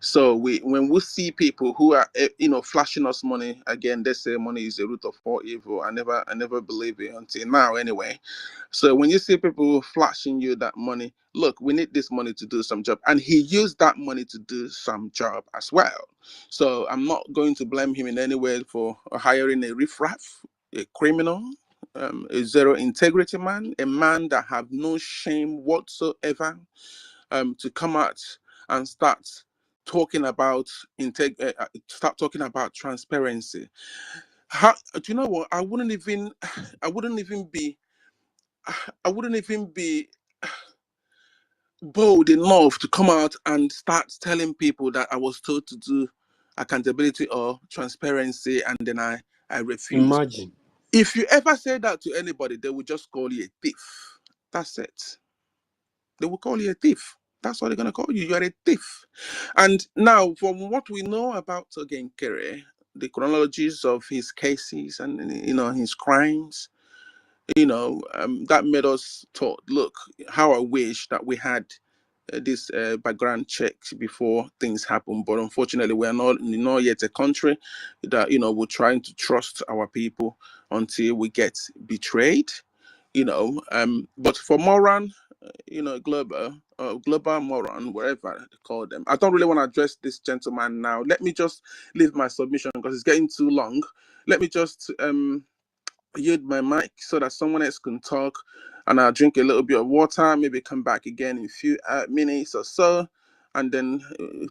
So when we see people who are flashing us money, again, they say money is the root of all evil. I never believe it until now anyway. So when you see people flashing you that money, look, we need this money to do some job, and he used that money to do some job as well. So I'm not going to blame him in any way for hiring a riffraff, a criminal, a zero integrity man, a man that have no shame whatsoever, to come out and start talking about transparency. Do you know what? I wouldn't even be bold enough to come out and start telling people that I was told to do accountability or transparency, and then I refused. Imagine. If you ever say that to anybody, they will just call you a thief. That's it. They will call you a thief. That's what they're going to call you. You are a thief. And now, from what we know about Ogenkere, the chronologies of his cases and his crimes, that made us thought, look, how I wish that we had this background checks before things happen. But unfortunately, we are not yet a country that we're trying to trust our people until we get betrayed. But for Moran, global Moran, wherever they call them, I don't really want to address this gentleman now. Let me just leave my submission because it's getting too long. Let me just yield my mic so that someone else can talk, and I'll drink a little bit of water, maybe come back again in a few minutes or so, and then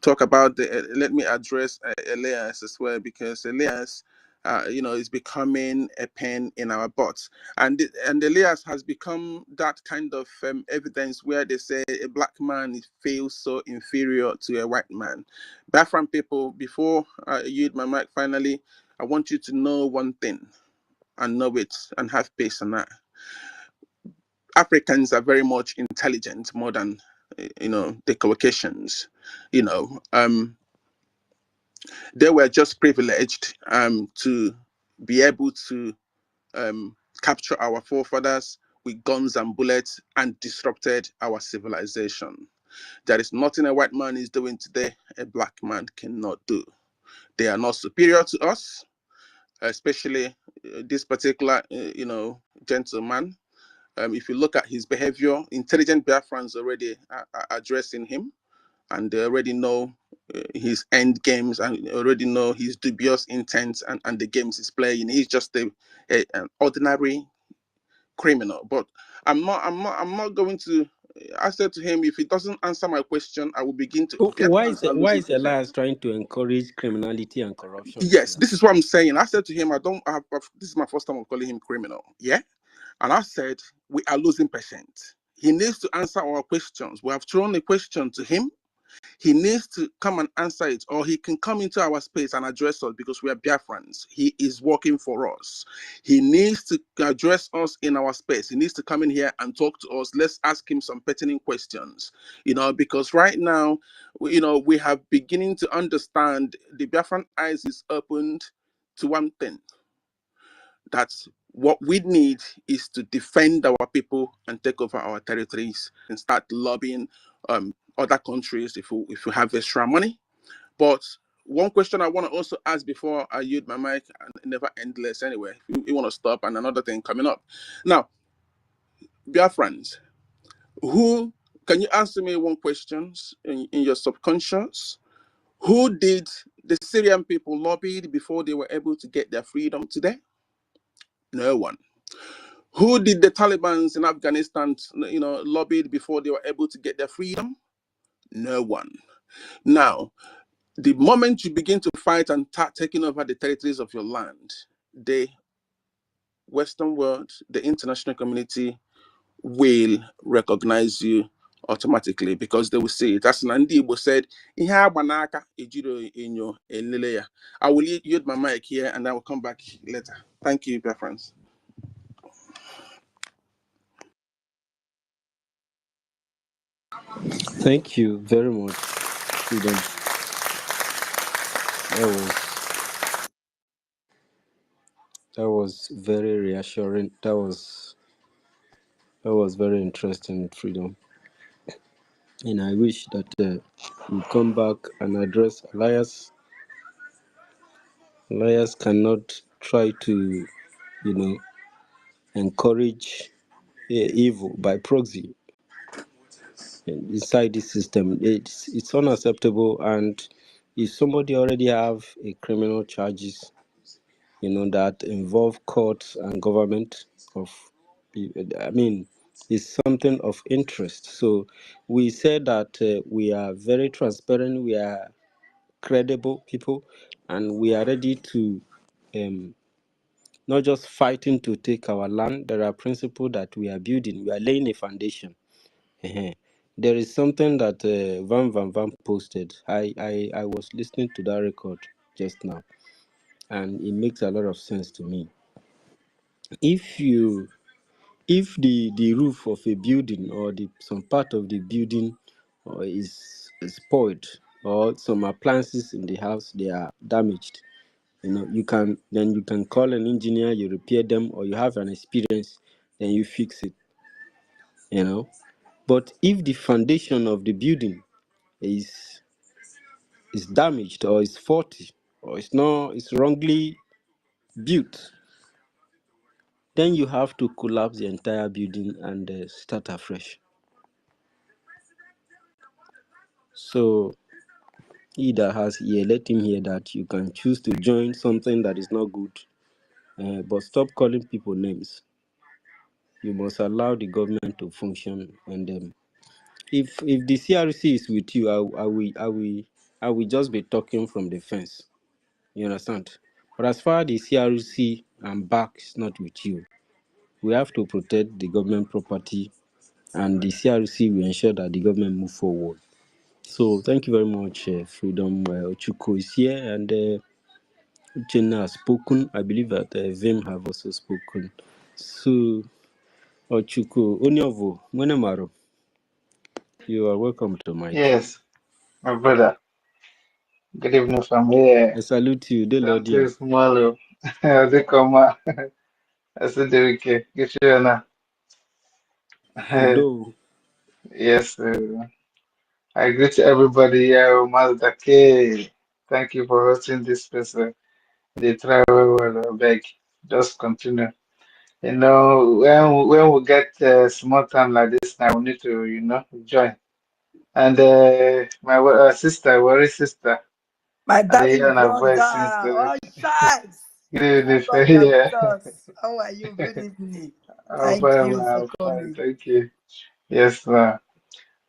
talk about let me address Elias as well, because Elias is becoming a pain in our butts, and Elias has become that kind of evidence where they say a black man feels so inferior to a white man. Biafran people, before I yield my mic finally, I want you to know one thing, and know it and have peace on that. Africans are very much intelligent, more than the Caucasians. They were just privileged to be able to capture our forefathers with guns and bullets and disrupted our civilization. There is nothing a white man is doing today a black man cannot do. They are not superior to us, especially this particular, gentleman. If you look at his behavior, intelligent Biafrans already are addressing him, and they already know his end games and already know his dubious intents and the games he's playing. He's just an ordinary criminal. But I'm not going to. I said to him, if he doesn't answer my question, I will begin to. Why Biafrans is are why losing is patience. Elias trying to encourage criminality and corruption? Yes, this is what I'm saying. I said to him, this is my first time of calling him criminal. Yeah. And I said, we are losing patience. He needs to answer our questions. We have thrown a question to him. He needs to come and answer it, or he can come into our space and address us because we are Biafrans. He is working for us. He needs to address us in our space. He needs to come in here and talk to us. Let's ask him some pertinent questions, because right now, we have beginning to understand the Biafran eyes is opened to one thing. That's what we need is to defend our people and take over our territories and start lobbying other countries if we have extra money. But one question I want to also ask before I yield my mic, and never endless anyway, if you want to stop, and another thing coming up. Now, Biafrans, can you answer me one question in your subconscious? Who did the Syrian people lobbied before they were able to get their freedom today? No one. Who did the Taliban in Afghanistan, lobbied before they were able to get their freedom? No one. Now, the moment you begin to fight and start taking over the territories of your land, the Western world, the international community will recognize you automatically because they will see it. As Nandi Igbo said, "Ihe agbanaka ejiro enyo elele ya." I will yield my mic here and I will come back later. Thank you, dear friends. Thank you very much, Freedom. That was very reassuring. That was very interesting, Freedom. And I wish that you come back and address Elias. Elias cannot try to, encourage evil by proxy inside this system. It's unacceptable. And if somebody already have a criminal charges, that involve courts and government it's something of interest. So we said that we are very transparent, we are credible people, and we are ready to not just fighting to take our land. There are principles that we are building. We are laying a foundation. There is something that Van posted. I was listening to that record just now, and it makes a lot of sense to me. If the roof of a building or some part of the building is spoiled, or some appliances in the house, they are damaged, you can call an engineer, you repair them, or you have an experience, then you fix it. But if the foundation of the building is damaged, or is faulty, or it's wrongly built, then you have to collapse the entire building and start afresh. So he that has ear, let him hear that you can choose to join something that is not good, but stop calling people names. You must allow the government to function, and if the CRC is with you, I will just be talking from the fence. You understand? But as far as the CRC and back is not with you, we have to protect the government property, and the CRC will ensure that the government move forward. So thank you very much, Freedom. Ochuko is here, and Uchenna has spoken. I believe that Vim have also spoken. So Ochuko, Onyovo, Mwenemaro, you are welcome to Mike. Yes, my brother. Good evening from here. I salute you, de Don't Lordia. take small. They come. I said, okay, get you now. Udo. Yes, I greet everybody here. Mazda K. Thank you for hosting this space. They try well, I beg. Just continue. You know, when we get small time like this now, we need to, join. And my sister, worry sister, My I dey darling hear her brother, voice since all shines. good evening, Brother yeah. Vitas, how are you? Good evening. I'm Thank fine, you man, for I'm fine, coming. thank you. Yes, ma'am.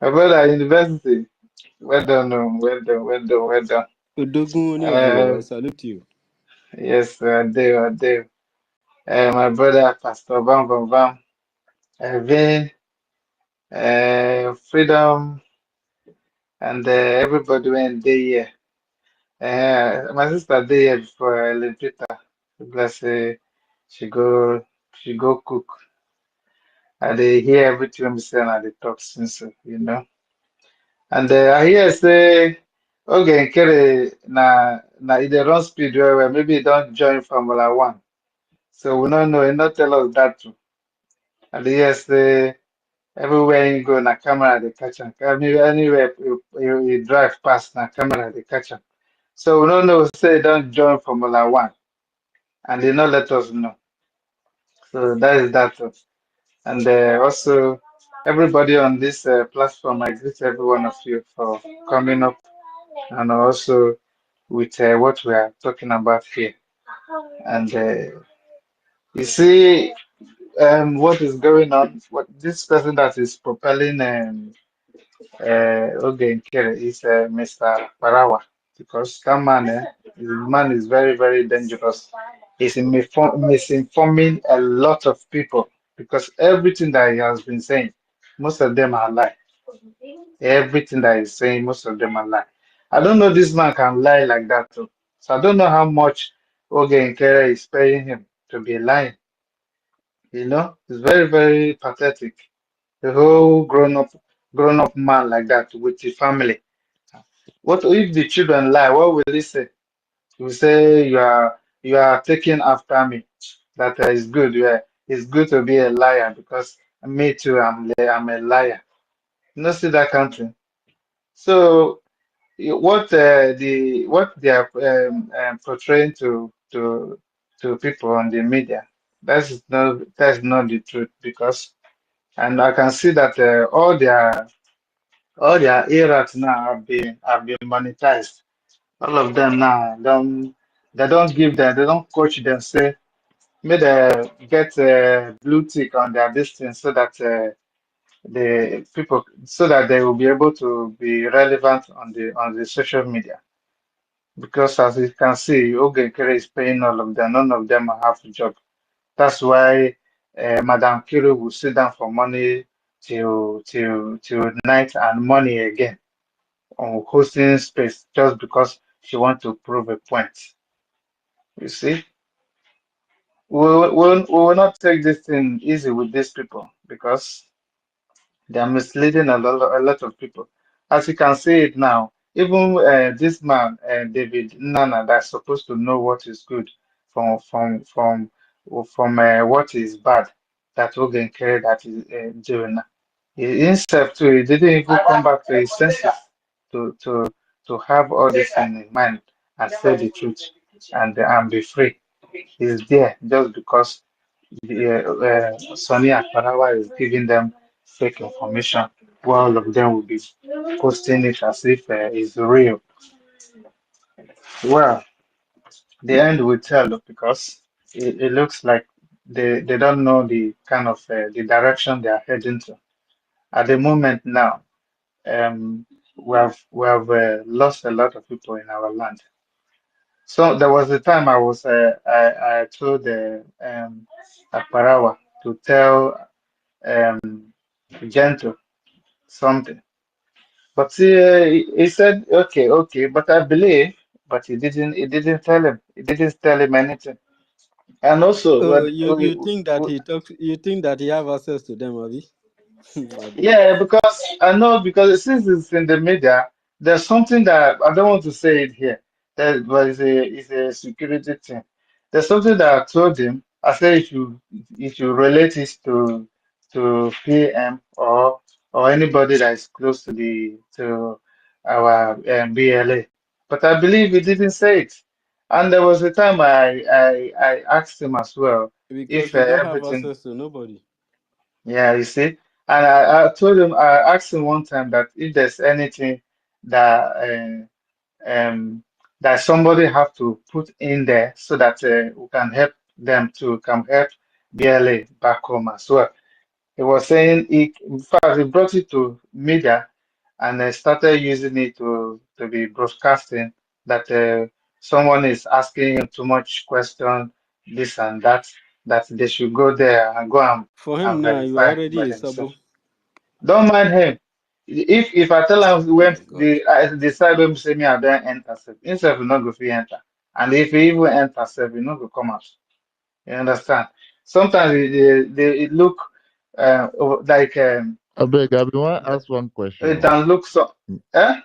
My brother, university. Well done, well done, well done, well done. Udogun Oniovo, I Uh, salute you. yes, I do, I do. My brother, Pastor Bam Bam Bam, Vin, Freedom, and everybody went there. Here. My sister there here before Ellen Peter. Bless her. She go, she go cook. I dey hear everything we say and I dey talk since, And I hear say, okay, Nkere na e dey run speed well well. Maybe e don join Formula One. So we don't know. He not tell us that too. And he hear say everywhere you go, na camera dey catch am. Anywhere you drive past, na camera dey catch am. So we don't know. Say he don join Formula One, and they not let us know. So that is that. And also, everybody on this platform, I greet every one of you for coming up and also with what we are talking about here. And you see what is going on, what this person that is propelling Oge Nkere is Mr. Parawa, because that man, the man is very, very dangerous. He's misinforming a lot of people because everything that he has been saying, most of them are lie. Everything that he's saying, most of them are lie. I don't know this man can lie like that too. So I don't know how much Oge Nkere is paying him to be lying. It's very, very pathetic. The whole grown up man like that with his family. What if the children lie? What will he say? He will say you are taking after me. That is good. Yeah, it's good to be a liar because me too. I'm a liar. See that country. So what they are portraying to people on the media, that's not the truth because and I can see that all their eras now have been monetized. All of them now they don't give them, they don't coach them, say may they get blue tick on their distance so that the people so that they will be able to be relevant on the social media. Because as you can see, Ogenkere is paying all of them, none of them have a job. That's why Madam Kiri will sit down for money till night and money again on hosting space just because she wants to prove a point. You see, we will not take this thing easy with these people because they are misleading a lot of people. As you can see it now, even this man, David Nana, that's supposed to know what is good from what is bad, that Ogen Kere that is doing. He himself too, he didn't even come back to his senses to to to have all this in mind and say the truth and be free. He's there just because Sonny Akparawa is giving them fake information, while all of them will be posting it as if it's real. Well, the end will tell because it looks like they don't know the kind of the direction they are heading to. At the moment now, we have lost a lot of people in our land. So there was a time I told Akparawa to tell Gentle something. But he said, okay, okay, but I believe, but he didn't tell him. He didn't tell him anything. And also, Oh, you think that he talks? You think that he have access to them, Abi? yeah, because I know because since it's in the media, there's something that I don't want to say it here, but it's a security thing. There's something that I told him. I said if you relate it to PM or anybody that is close to the to our BLA, but I believe he didn't say it. And there was a time I asked him as well Because if he don't have everything. access to nobody. Yeah, you see, and I told him, I asked him one time that if there's anything that that somebody have to put in there so that we can help them to come help BLA back home as well. He was saying, in fact, he brought it to media and started using it to be broadcasting that someone is asking him too much question, this and that they should go there and go For and him now, you are verify already by a themselves. sabo. Don't mind him. If I tell him Oh when my God. the side when say me I don't enter, himself will not go fit enter. And if he even enter, he not go come out. You understand? Sometimes it look like I beg, I be want ask one question. it can look so. Eh?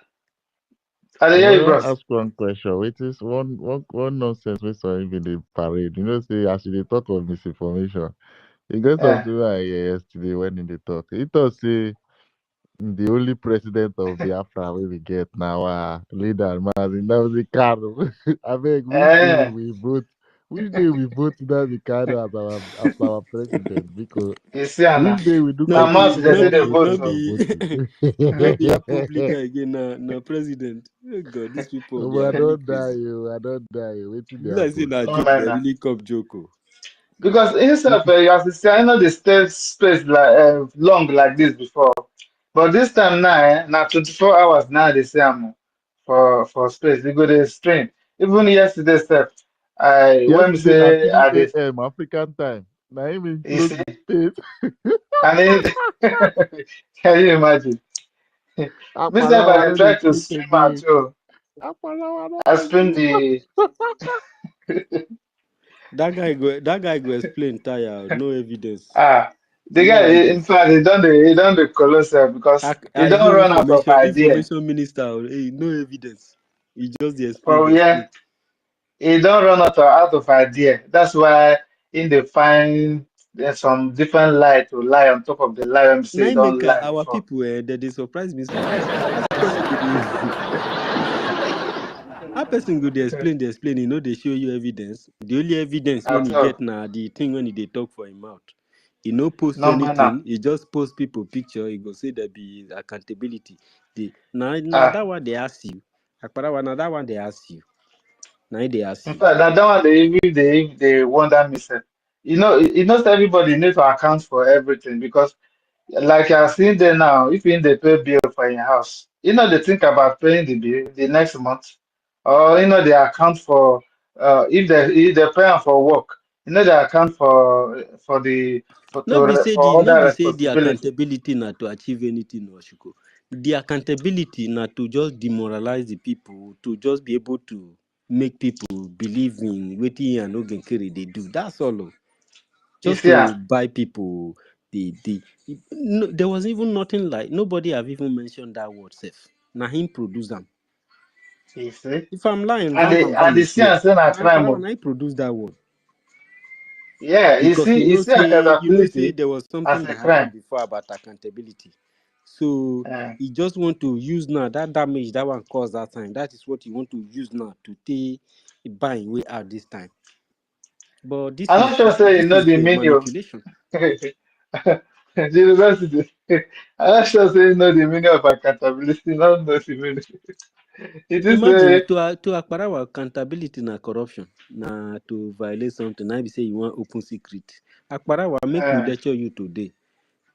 I dey I hear you, want bros. ask one question. Which is one nonsense we saw him in the parade. You know, say as they talk of misinformation. He got Eh. something I hear yesterday when in the talk. He thought say the only president of Biafra we will get now, leader, man, that was the Ricardo. I beg, which day Eh. we vote? Which day we vote that Ricardo as our president? Because You see, Anna. which day we do No Now, complete months be, they no say they government be, vote. no process So. of be, voting. no be Republican again. Na president. Oh God, these people they But are I really don't die, crazy. you. I don't die. Wait till they Be like say happen. na Don't joke. They mind that. really come joke. Oh. Because instead of you have to say, I know they stay space like long like this before, but this time now, now 24 hours now they say I'm for space. They go to stream. Even yesterday, Steph, I when we Yesterday, na say 3 I did, a.m. African time. Now him you include see, the state. and then can you imagine? Myself, Apalawa I no try dey to sleep stream out again. too. Apalawa no I dey stream sleep. the That guy go explain tire. No evidence. ah the No guy. In evidence. fact, he done the colossal because he don't Hey, run out of idea. information minister. Hey, no evidence. He just dey explain, For dey yeah. explain. He don't run out of idea. That's why in the find there's some different lie to lie on top of the lie when say he Now don't make lie our before. people they surprise me. Say, how person go dey how person go dey explain, you know, they show you evidence. The only evidence when At he all. get now the thing when he talk for him mouth. He no post No manner. anything. He just post people picture. He go say there be accountability. The now Ah. that one they ask you. Akparawa, now that one they ask you. Now they ask In you. fact, that one they wonder me say, not everybody need to account for everything because like I seen there now, if you they pay bill for your house, they think about paying the bill the next month, or they account for if they pay am for work, they account for the for No other be say the responsibility. accountability not to achieve anything, Oshuko. The accountability not to just demoralize the people, to just be able to make people believe in wetin and Ogenkere they do. That's all. Oh. You Just see, to buy people no, there was even nothing like nobody have even mentioned that word safe. Now him produce them. you see, If I'm lying, and Van the Van and Van the is see here. and say na Now crime. I produce that word. Yeah, Because you see accountability there was something as a that happened crime. before about accountability. So Uh, he just want to use now that damage that one caused that time. That is what he want to use now to take buying way out this time. But I'm not sure say you know the meaning of manipulation. the university. I'm not sure say you know the meaning of accountability. Not know the meaning. It is Imagine a to Akparawa accountability na corruption, na to violate something. Now be say you want open secret. Akparawa make we lecture you today.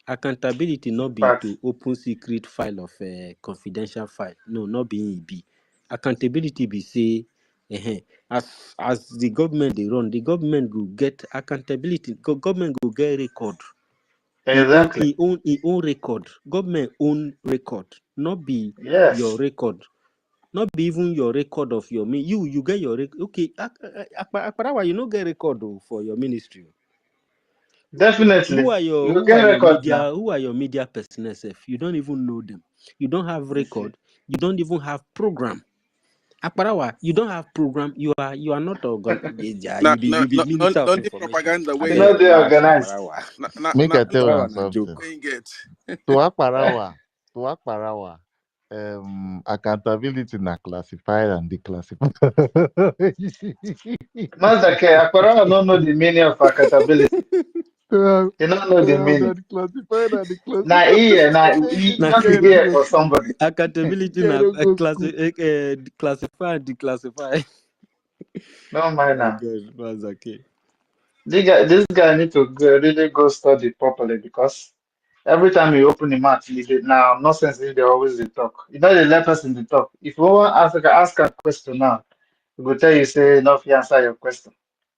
Accountability not be fact. to open secret file of a confidential file. No, not being it be. Accountability be say, as the government they run, the government go get accountability. Government go get record. Exactly. He own record. Government own record. Not be your Yes, record. Not be even your record of your you get your record. Okay, Akparawa, you no get record for your ministry. definitely. You get record now. Who are your media personnel? You don't even know them. You don't have record. You don't even have program. Akbarawa, you don't have program. You are not Now, you be minister of don't do information. propaganda I You where know beg, they relax, organized. Akbarawa. Make I tell Akbarawa you na joke. something. ain't get. To Akparawa, accountability na classified and declassified. Master K, Akparawa don't know the meaning of accountability. He don't know the meaning. The classified and declassified. Now he Nah. just hear for somebody. Accountability Yeah, na don't go school. classify and declassify. No mind Oh now. God, that's okay. This guy need to really go study properly because every time he open the mouth, now nonsense they always dey talk. You know the let person dey talk. If you want ask a question now, he go tell you say no fit answer your question.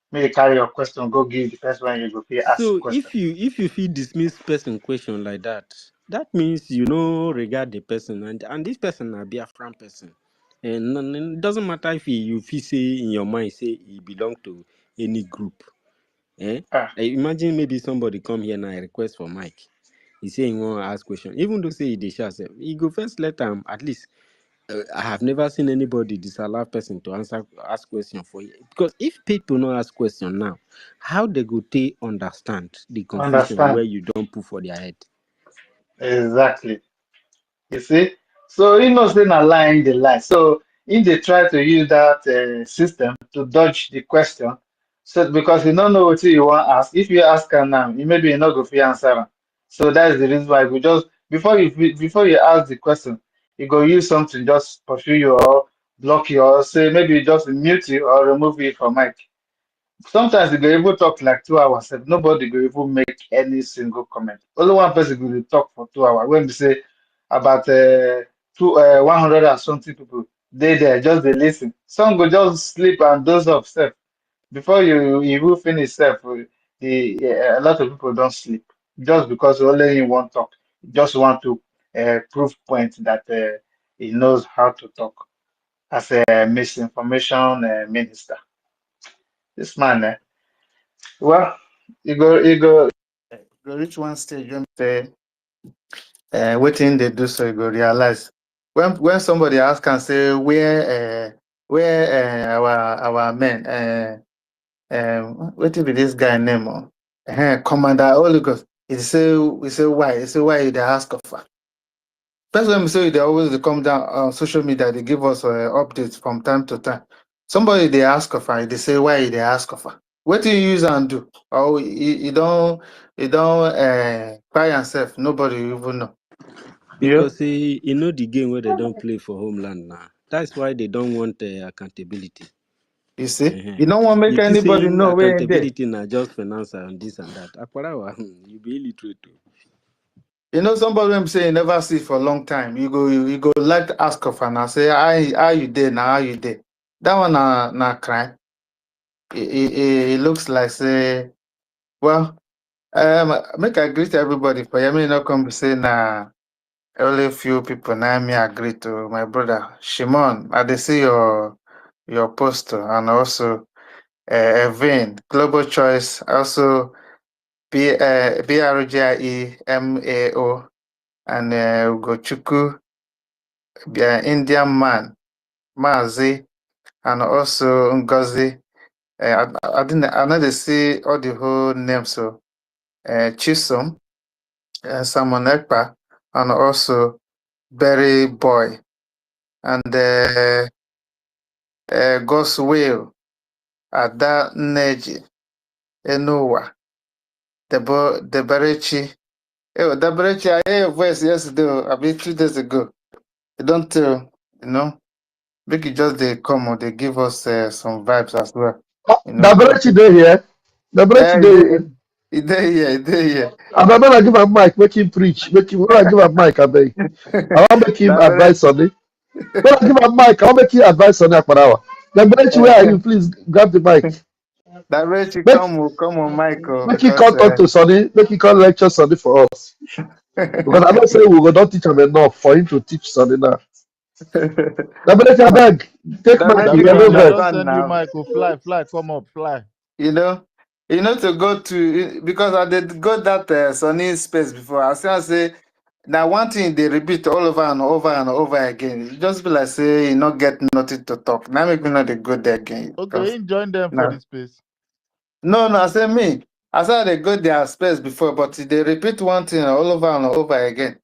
May you carry your question, go give the person when you go fit ask So question. if you feel dismiss person question like that means you know regard the person and this person na Biafran person. And it doesn't matter if you feel say in your mind say he belong to any group. Ah, Imagine maybe somebody come here now request for mic. He say he want to ask question. Even though say he dey sha sef, he go first let am at least. I have never seen anybody disallow person to ask question for you because if people not ask question now, how they go take understand the confusion where understand. you don't put for their head? Exactly. You see? So he knows they're not lying the lie. So if they try to use that system to dodge the question, so because you don't know what you want to ask, if you ask her now, you maybe you're not going to answer her. So that's the reason why we just before you ask the question, you go use something just pursue you or block you or say maybe just mute you or remove you from mic. Sometimes they go even talk like 2 hours. Sef. Nobody go even make any single comment. Only one person go dey talk for 2 hours. When we say about 100 and something people, they there just they listen. Some go just sleep and doze off. Sef. Before you even finish, a lot of people don't sleep just because only he want talk. Just want to prove point that he knows how to talk as a misinformation minister. This man, well, you go reach one stage when say waiting they do so you go realize when somebody ask and say where our men what be this guy name Commander Holy Ghost he say why they ask of her. First when we say they always dey come down on social media they give us updates from time to time. Somebody they ask of her they say why they ask of her. What do you use and do? Oh, you don't cry yourself. Nobody even know. Because you know the game where they don't play for homeland now. That's why they don't want accountability. You see, you don't want to make If you anybody saying know where they. accountability now just finance and this and that, Akbarawa, you be illiterate too. You know, somebody when say you never see for a long time. You go like to ask of her and say, how you did now? How you did? That one na crime. It looks like say, well, make I greet everybody for you. May not come to say na only a few people now me agree to my brother Shimon. I dey see your poster and also Evin Global Choice also BRGIEMAO and Ugochukwu Indian man Mazi and also Ngozi. I know they see all the whole names so Chisom, Simon Ekpa, and also Berry Boy and Goswill, Ada Neji, Enuwa, Deberechi. Oh, Deberechi, I heard your voice yesterday, about 2 days ago. You don't tell, you know. Make it just they come or they give us some vibes as well. You know, Daberechi dey here. Daberechi dey here. he there here. I better give am mic, make him preach. Make him when I give am mic, I beg. I want make him advice on it. When I give am mic, I want make him advice on it for hour. Daberechi, where are you? Please grab the mic. Daberechi, Make come on, Michael, make him because come talk to Sonny. Make him come lecture Sonny for us. Because I don't say we will not teach him enough for him to teach Sonny now. Daberechi, I beg. Take mic, you Daberechi get go no Davirechi, I vex. don't understand send you now. Michael. Fly, come up, fly. You know to go to because I did go that Sunny space before. I say now one thing they repeat all over and over and over again. You just be like say you not get nothing to talk. Now make me not go there again. Okay, join them for No. this space. No, I say me. I saw they go their space before, but they repeat one thing all over and over again.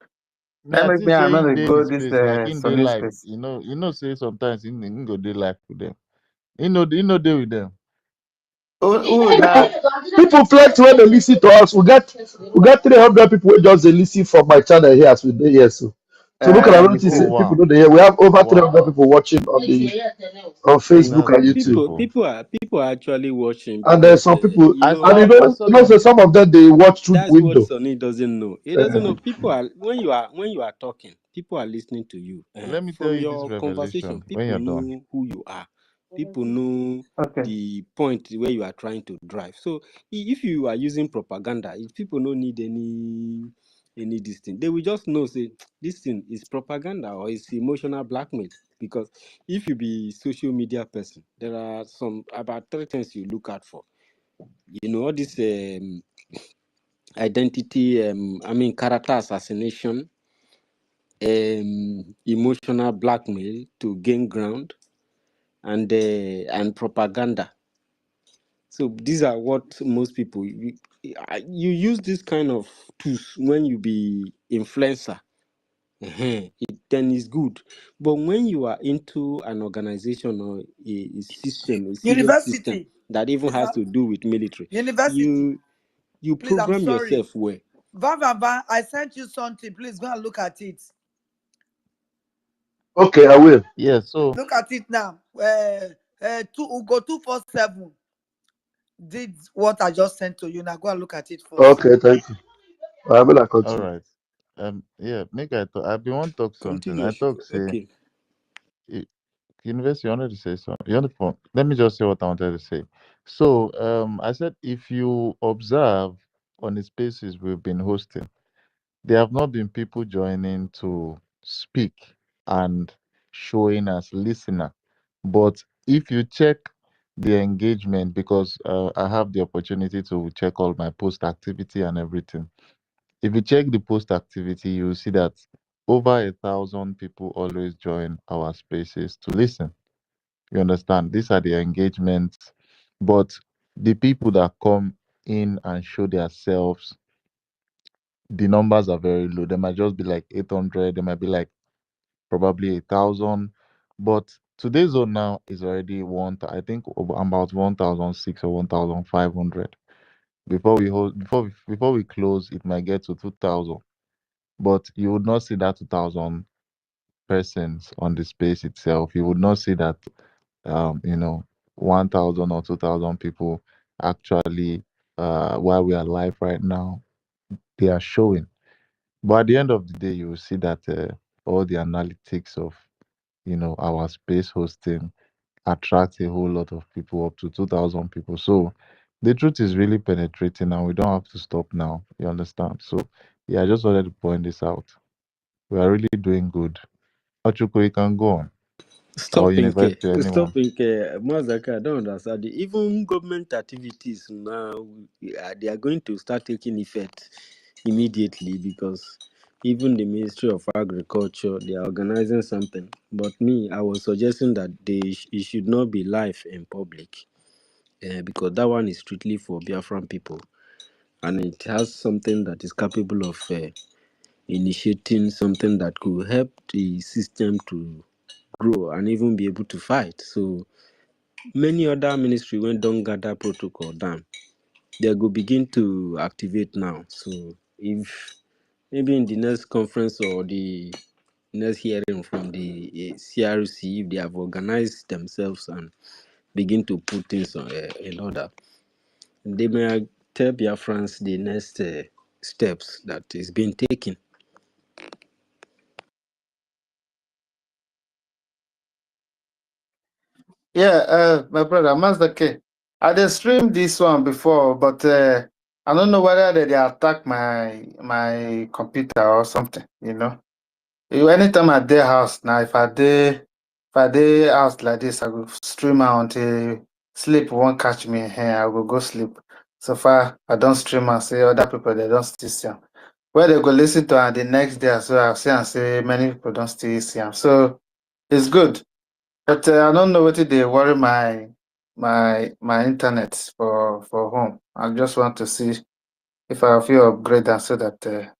Me, That I make think me I'm say not in dey go the this space, like in day Sunday life, space. say sometimes in go day life with them. He no day with them. Who now? People flex when they listen to us. We get 300 people who just they listen from my channel here as we dey here. So look at Me notice Oh too. people wow, know they here. We have over wow, 300 people watching on Facebook that's and YouTube. beautiful. People are actually watching And there's because some people I and saw I saw say some. some of them they watch through that's what window. Sonny doesn't know. He Uh, doesn't know people are when you are talking, people are listening to you. Let me tell From you this your conversation, revelation when people you're done. know who you are. People know Okay. the point where you are trying to drive. So if you are using propaganda, if people don't need any this thing, they will just know say this thing is propaganda or it's emotional blackmail. Because if you be social media person, there are some about 3 things you look out for. All this identity, character assassination, emotional blackmail to gain ground, and propaganda. So these are what most people you use this kind of tools when you be influencer. Then it's good. But when you are into an organization or a system, a serious system University. that even Please, has to do with military, University. you Please, I'm program sorry. yourself well. Va, I sent you something. Please go and look at it. okay, I will. Yeah, so Look at it now. Ugo 247 did what I just sent to you. Now go and look at it first. Okay, thank you. I will all continue. right. Yeah, make I talk. I been want talk something. Continue. I talk say Okay. eh, university. You wanted to say something. You want to phone? Let me just say what I wanted to say. So I said if you observe on the spaces we've been hosting, there have not been people joining to speak and showing as listener. But if you check the engagement, because I have the opportunity to check all my post activity and everything. If you check the post activity, you will see that over 1,000 people always join our spaces to listen. You understand? These are the engagements, but the people that come in and show themselves, the numbers are very low. They might just be like 800, they might be like probably 1,000. But today's zone now is already I think about 1,006 or 1,500. Before we close, it might get to 2,000. But you would not see that 2,000 persons on the space itself. You would not see that, 1,000 or 2,000 people actually, while we are live right now, they are showing. But at the end of the day, you will see that all the analytics of, our space hosting attracts a whole lot of people, up to 2,000 people. So the truth is really penetrating, and we don't have to stop now. You understand? So yeah, I just wanted to point this out. We are really doing good. Ochuko, you can go on. Or Stop Inke. university, anyone. Stop Inke. Mazaka, I don't understand. Even government activities now, they are going to start taking effect immediately because even the Ministry of Agriculture, they are organizing something. But me, I was suggesting that it should not be live in public because that one is strictly for Biafran people. And it has something that is capable of initiating something that could help the system to grow and even be able to fight. So many other ministry when don't gather protocol down, they go begin to activate now. So if maybe in the next conference or the next hearing from the CRC, if they have organized themselves and begin to put things in order, they may tell Biafrans the next steps that is being taken. Yeah, my brother, Master K. I did stream this one before, but I don't know whether they attack my computer or something. Anytime I dey house now, if I dey house like this, I go stream am until sleep won't catch me here. I will go sleep. So far, I don't stream and say other people they don't still see am. where they go listen to am the next day as well. I've seen and say many people don't still see am. So it's good. But I don't know what they worry my internet for home. I just want to see if I feel upgrade and so that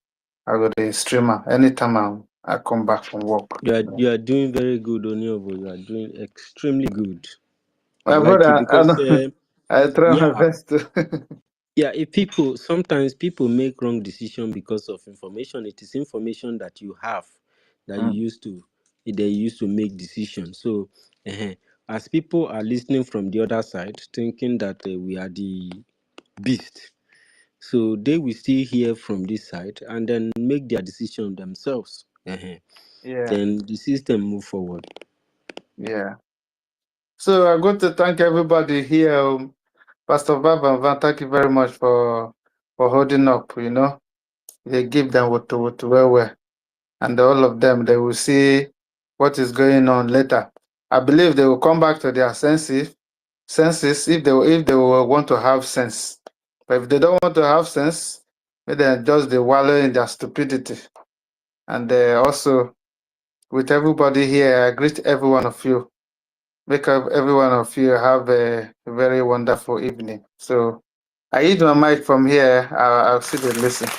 I go the streamer anytime I come back from work. You are doing very good, Onyobo. You are doing extremely good. I My like you brother, because I try my yeah, best to. yeah. If people sometimes people make wrong decision because of information. It is information that you have that Mm, they used to make decisions. So as people are listening from the other side, thinking that we are the beast, so they will still hear from this side and then make their decision themselves. yeah, Then the system move forward. yeah. So I'm going to thank everybody here. Pastor Baba Van, thank you very much for holding up. You know, they give them what to well, and all of them they will see what is going on later. I believe they will come back to their senses if they will want to have sense. But if they don't want to have sense, then just they wallow in their stupidity. And also with everybody here, I greet every one of you. Make up every one of you have a very wonderful evening. So I eat my mic from here. I'll sit and listen.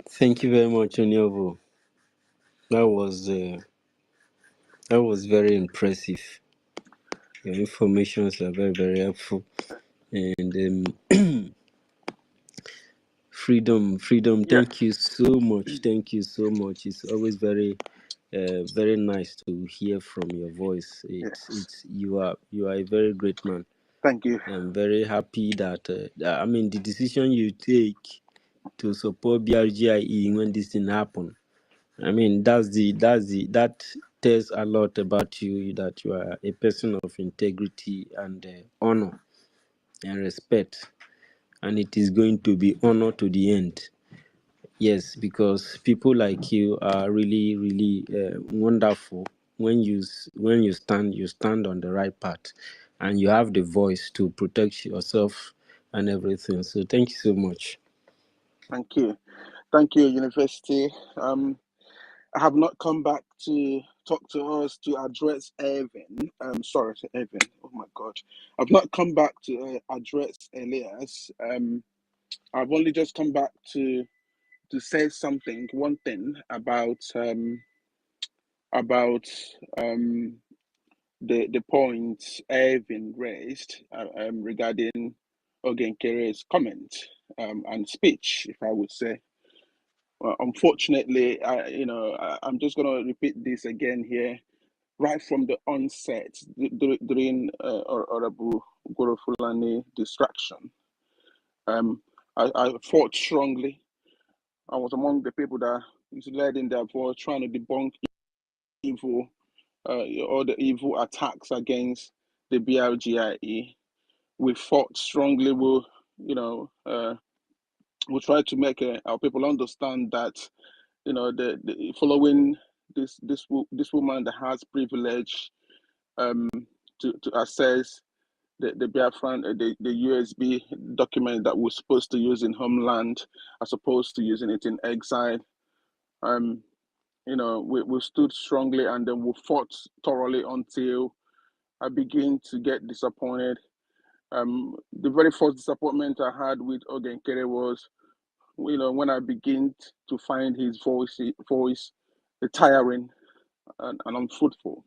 Thank you very much, Onyovo. That was very impressive. Your informations are very, very helpful. And freedom, Yeah, thank you so much. Thank you so much. It's always very nice to hear from your voice. yes. You are a very great man. Thank you. I'm very happy that the decision you take to support BRGIE when this thing happened. That tells a lot about you, that you are a person of integrity and honor and respect, and it is going to be honor to the end. Yes, because people like you are really, really wonderful. When you stand on the right path, and you have the voice to protect yourself and everything. So thank you so much. Thank you. Thank you, University. I have not come back to talk to us to address Evan. Sorry, Evan. Oh my God. I've not come back to address Elias. I've only just come back to say one thing about the points Evan raised regarding Ogenkere's comment and speech, if I would say. Unfortunately, I'm just going to repeat this again here. Right from the onset, during Honorable Gorofulani distraction, I fought strongly. I was among the people that led in their voice, trying to debunk evil, all the evil attacks against the BRGIE. We fought strongly. We tried to make our people understand that the following this woman that has privilege to access the Biafran the USB document that we're supposed to use in homeland as opposed to using it in exile. We stood strongly, and then we fought thoroughly until I begin to get disappointed. The very first disappointment I had with Ogenkere was, when I begin to find his voice tiring and unfruitful.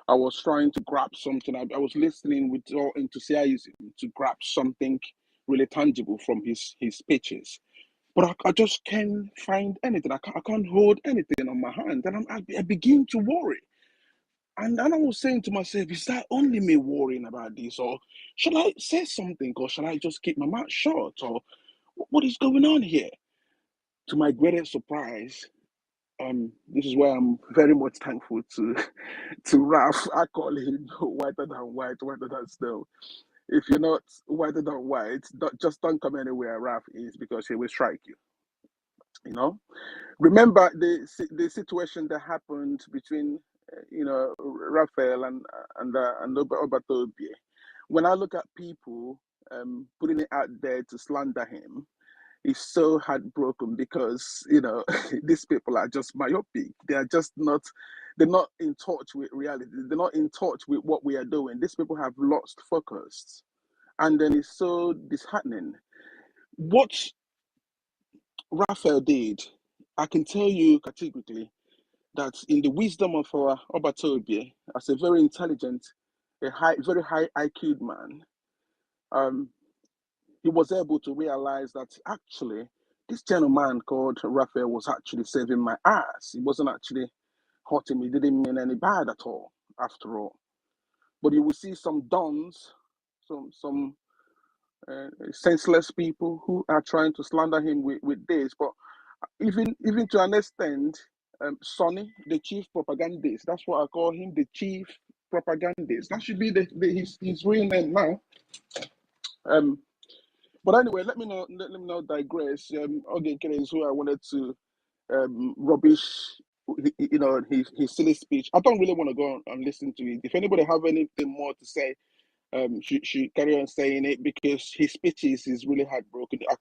I was trying to grab something. I was listening with all enthusiasm to grab something really tangible from his speeches. But I just can't find anything. I can't hold anything on my hand. And I begin to worry. And then I was saying to myself, is that only me worrying about this? Or should I say something? Or should I just keep my mouth shut? Or what is going on here? To my greatest surprise, this is where I'm very much thankful to Ralph. I call him whiter than white, whiter than snow. If you're not whiter than white, don't come anywhere Ralph is, because he will strike you. Remember the situation that happened between Raphael and Obatobie. when I look at people putting it out there to slander him, it's so heartbroken because, you know, these people are just myopic. They are just not, they're not in touch with reality. They're not in touch with what we are doing. These people have lost focus. And then it's so disheartening. What Raphael did, I can tell you categorically that in the wisdom of our Obatobie, as a very intelligent, very high IQ man, he was able to realize that actually this gentleman called Raphael was actually saving my ass. He wasn't actually hurting me. He didn't mean any bad at all, after all. But you will see some dons, some senseless people who are trying to slander him with this. But even to an extent, Sonny, the chief propagandist, that's what I call him, the chief propagandist. That should be his real name now. But anyway, let me not digress. Okay, is who I wanted to rubbish, you know, his silly speech. I don't really want to go and listen to it. If anybody have anything more to say, she carry on saying it, because his speeches is really heartbroken. I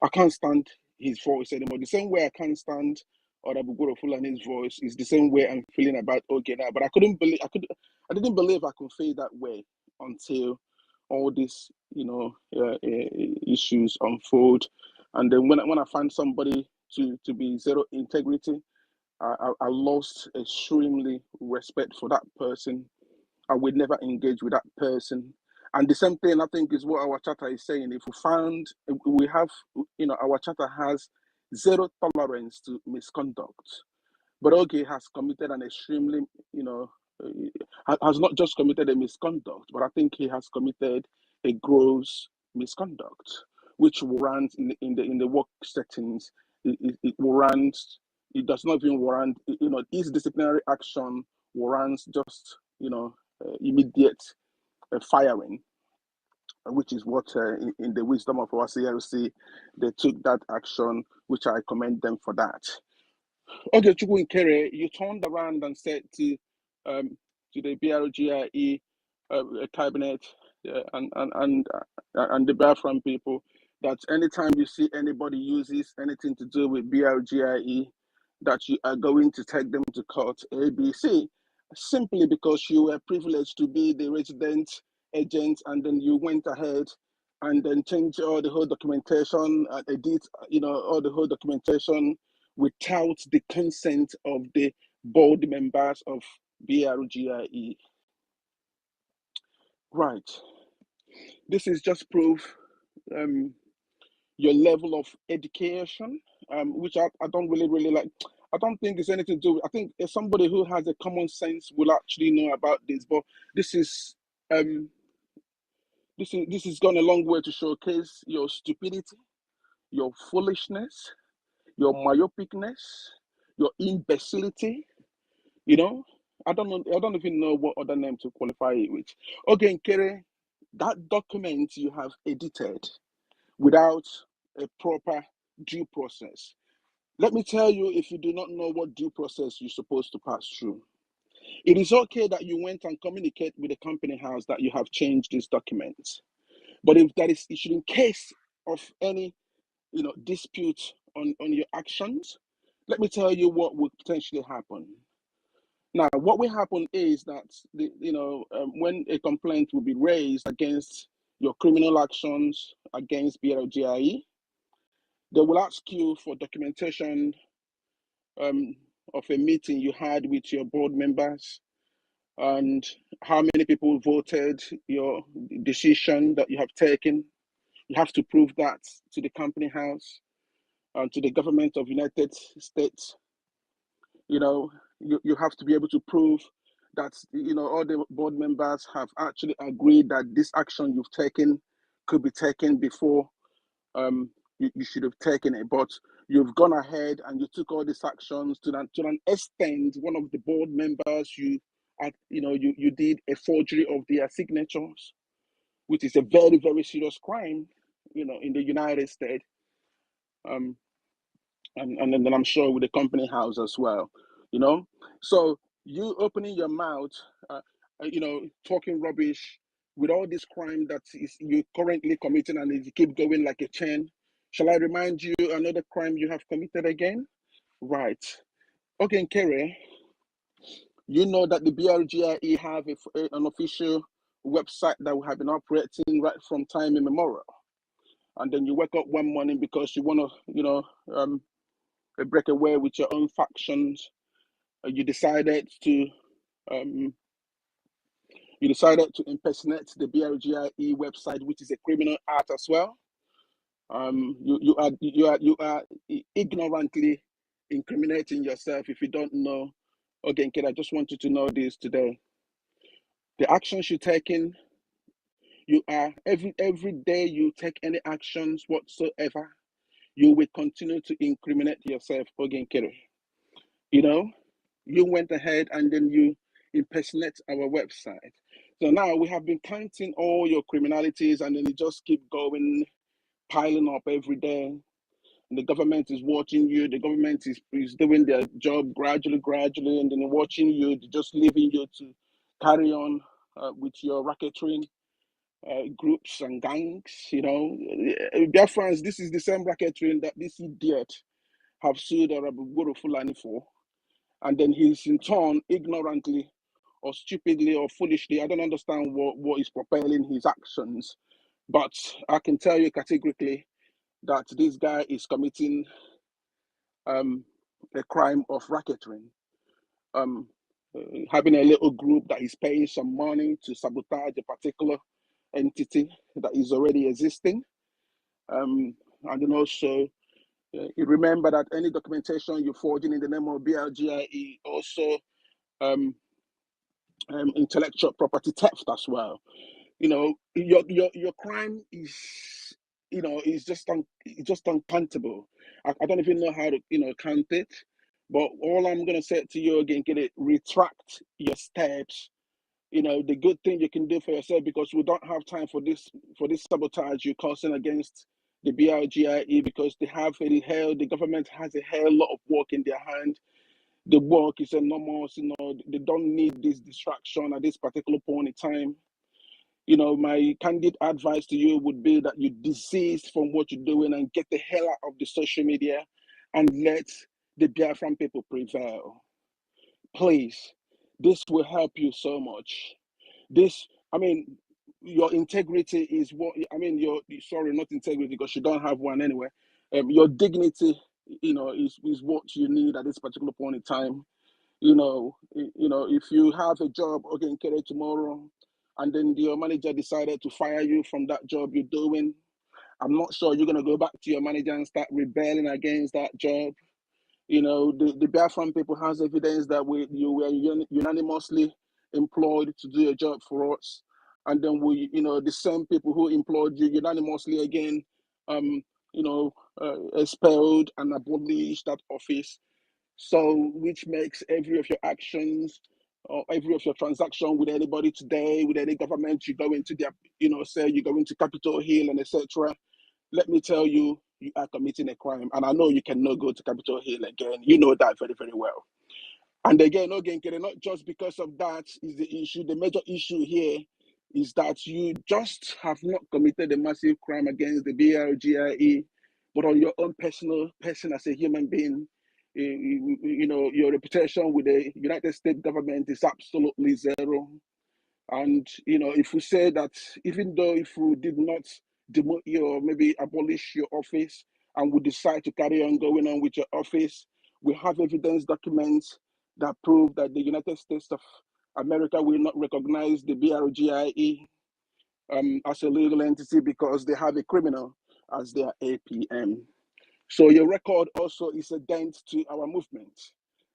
can't stand his voice anymore. The same way I can't stand Odabuguro Fulani's voice is the same way I'm feeling about Oge now. But I didn't believe I could feel that way until all these, you know, issues unfold. And then when I find somebody to be zero integrity, I lost extremely respect for that person. I would never engage with that person. And the same thing, I think, is what our charter is saying. If we have, you know, our charter has zero tolerance to misconduct. But Oge has committed an extremely, you know, has not just committed a misconduct, but I think he has committed a gross misconduct, which warrants in the work settings. It warrants. It does not even warrant. You know, his disciplinary action warrants just, you know, immediate firing, which is what in the wisdom of our CLC they took that action, which I commend them for that. Okay, Chukwu Nkere, you turned around and said to the BRGIE cabinet and the Biafran people that anytime you see anybody uses anything to do with BRGIE, that you are going to take them to court, ABC, simply because you were privileged to be the resident agent, and then you went ahead and then changed all the whole documentation, edit, you know, all the whole documentation without the consent of the board members of BRGIE. Right. This is just proof your level of education, which I don't really like. I don't think it's anything to do with, I think somebody who has a common sense will actually know about this, but this is gone a long way to showcase your stupidity, your foolishness, your myopicness, your imbecility. You know, I don't even know what other name to qualify it with. Okay, Nkere, that document you have edited without a proper due process. Let me tell you, if you do not know what due process you're supposed to pass through, it is okay that you went and communicate with the company house that you have changed these documents. But if that is issued in case of any, you know, dispute on your actions, let me tell you what would potentially happen. Now, what will happen is that when a complaint will be raised against your criminal actions against BRGIE, they will ask you for documentation of a meeting you had with your board members and how many people voted your decision that you have taken. You have to prove that to the company house and to the government of United States. You know, you have to be able to prove that, you know, all the board members have actually agreed that this action you've taken could be taken before you should have taken it. But you've gone ahead and you took all these actions to an extent. One of the board members, you did a forgery of their signatures, which is a very, very serious crime, you know, in the United States. And then I'm sure with the company house as well, you know. So you opening your mouth, talking rubbish with all this crime that is you're currently committing and if you keep going like a chain, shall I remind you another crime you have committed again? Right. Okay, Kere, you know that the BRGIE have an official website that we have been operating right from time immemorial. And then you wake up one morning because you want to, break away with your own factions. You decided to impersonate the BRGIE website, which is a criminal act as well. You are ignorantly incriminating yourself if you don't know. Okay, kid, I just want you to know this today. The actions you're taking, you are every day you take any actions whatsoever, you will continue to incriminate yourself. Again, kid. You know, you went ahead and then you impersonate our website. So now we have been counting all your criminalities and then you just keep going, piling up every day. And the government is watching you. The government is doing their job gradually, and then watching you, just leaving you to carry on with your racketeering groups and gangs. You know, dear friends, this is the same racketeering that this idiot have sued Arabuguru Fulani for. And then he's in turn ignorantly or stupidly or foolishly, I don't understand what is propelling his actions, but I can tell you categorically that this guy is committing a crime of racketeering, having a little group that is paying some money to sabotage a particular entity that is already existing. And then also, you remember that any documentation you're forging in the name of BLGIE also intellectual property theft as well. You know, your crime is, you know, is just uncountable. I don't even know how to, you know, count it. But all I'm gonna say to you again, get it, retract your steps. You know, the good thing you can do for yourself, because we don't have time for this sabotage you're causing against the BRGIE, because the government has a hell lot of work in their hand. The work is enormous, you know, they don't need this distraction at this particular point in time. You know, my candid advice to you would be that you desist from what you're doing and get the hell out of the social media and let the Biafran people prevail. Please, this will help you so much. Your integrity is what, sorry, not integrity, because you don't have one anyway. Your dignity, you know, is what you need at this particular point in time. You know, if you have a job, okay, in Kere tomorrow, and then your manager decided to fire you from that job you're doing, I'm not sure you're gonna go back to your manager and start rebelling against that job. You know, the Biafran people has evidence that you were unanimously employed to do a job for us, and then the same people who employed you unanimously again, expelled and abolished that office. So, which makes every of your actions or every of your transaction with anybody today, with any government, you go into their, say you go into Capitol Hill and etc. Let me tell you, you are committing a crime. And I know you cannot go to Capitol Hill again. You know that very, very well. And again, not just because of that is the issue. The major issue here is that you just have not committed a massive crime against the BRGIE, but on your own person as a human being. Your reputation with the United States government is absolutely zero. And, if we say that, even though if we did not demote you or maybe abolish your office and we decide to carry on going on with your office, we have evidence documents that prove that the United States of America will not recognize the BRGIE as a legal entity because they have a criminal as their APM. So your record also is a dent to our movement.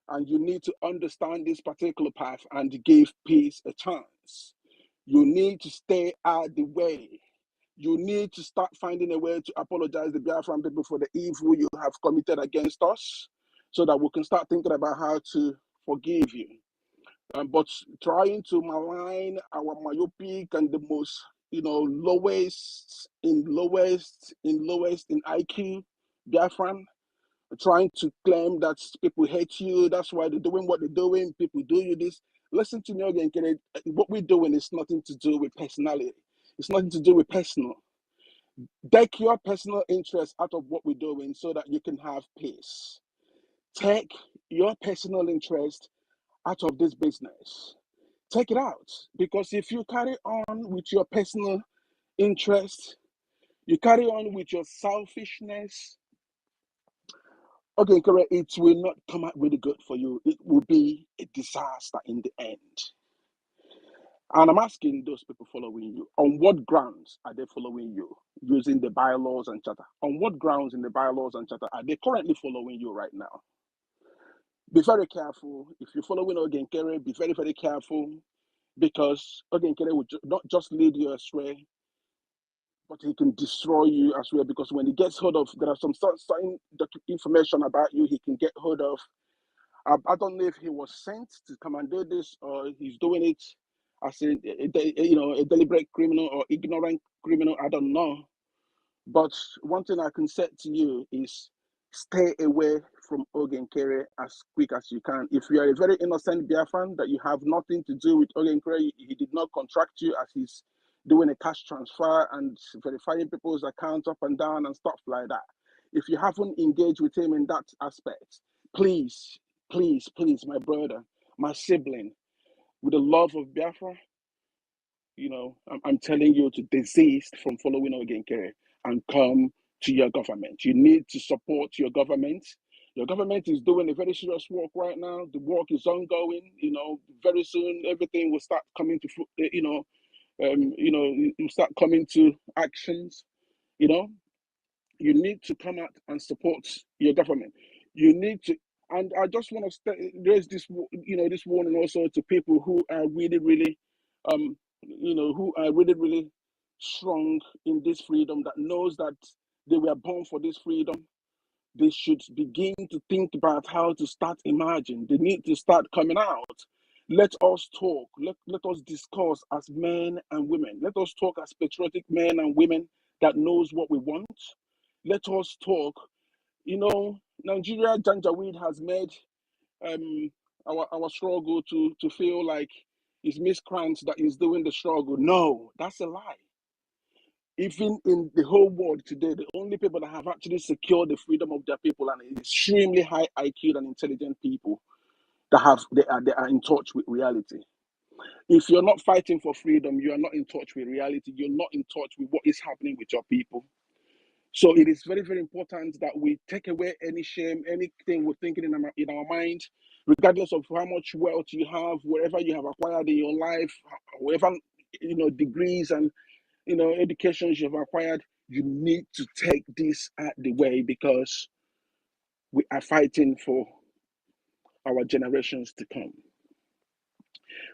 And you need to understand this particular path and give peace a chance. You need to stay out the way. You need to start finding a way to apologize to the Biafran people for the evil you have committed against us, so that we can start thinking about how to forgive you. But trying to malign our myopic and the most, lowest in IQ Biafran, trying to claim that people hate you, that's why they're doing what they're doing, people do you this. Listen to me again, Kenneth. What we're doing is nothing to do with personality. It's nothing to do with personal. Take your personal interest out of what we're doing so that you can have peace. Take your personal interest out of this business. Take it out. Because if you carry on with your personal interest, you carry on with your selfishness, okay, correct, it will not come out really good for you. It will be a disaster in the end. And I'm asking those people following you, on what grounds are they following you using the bylaws and charter? On what grounds in the bylaws and charter are they currently following you right now? Be very careful. If you're following Ogenkere, be very, very careful, because Ogenkere will not just lead you astray, but he can destroy you as well, because when he gets hold of, there are some certain information about you he can get hold of. I don't know if he was sent to come and do this, or he's doing it as a deliberate criminal or ignorant criminal. I don't know. But one thing I can say to you is stay away from Ogenkere as quick as you can. If you are a very innocent Biafran, that you have nothing to do with Ogenkere, he did not contract you as he's doing a cash transfer and verifying people's accounts up and down and stuff like that. If you haven't engaged with him in that aspect, please, please, please, my brother, my sibling, with the love of Biafra, I'm telling you to desist from following Ogenkere and come to your government. You need to support your government. Your government is doing a very serious work right now. The work is ongoing. Very soon everything will start coming to, you start coming to actions. You need to come out and support your government. You need to, and I just want to raise this warning also to people who are really, really, who are really, really strong in this freedom, that knows that they were born for this freedom. They should begin to think about how to start emerging. They need to start coming out. Let us talk. Let us discuss as men and women. Let us talk as patriotic men and women that knows what we want. Let us talk. Nigeria Janjaweed has made our struggle to feel like it's miscreants that is doing the struggle. No, that's a lie. Even in the whole world today, the only people that have actually secured the freedom of their people and extremely high IQ and intelligent people that they are in touch with reality. If you're not fighting for freedom, you are not in touch with reality. You're not in touch with what is happening with your people. So it is very, very important that we take away any shame, anything we're thinking in our mind, regardless of how much wealth you have, wherever you have acquired in your life, whatever degrees and educations you've acquired. You need to take this out the way, because we are fighting for our generations to come.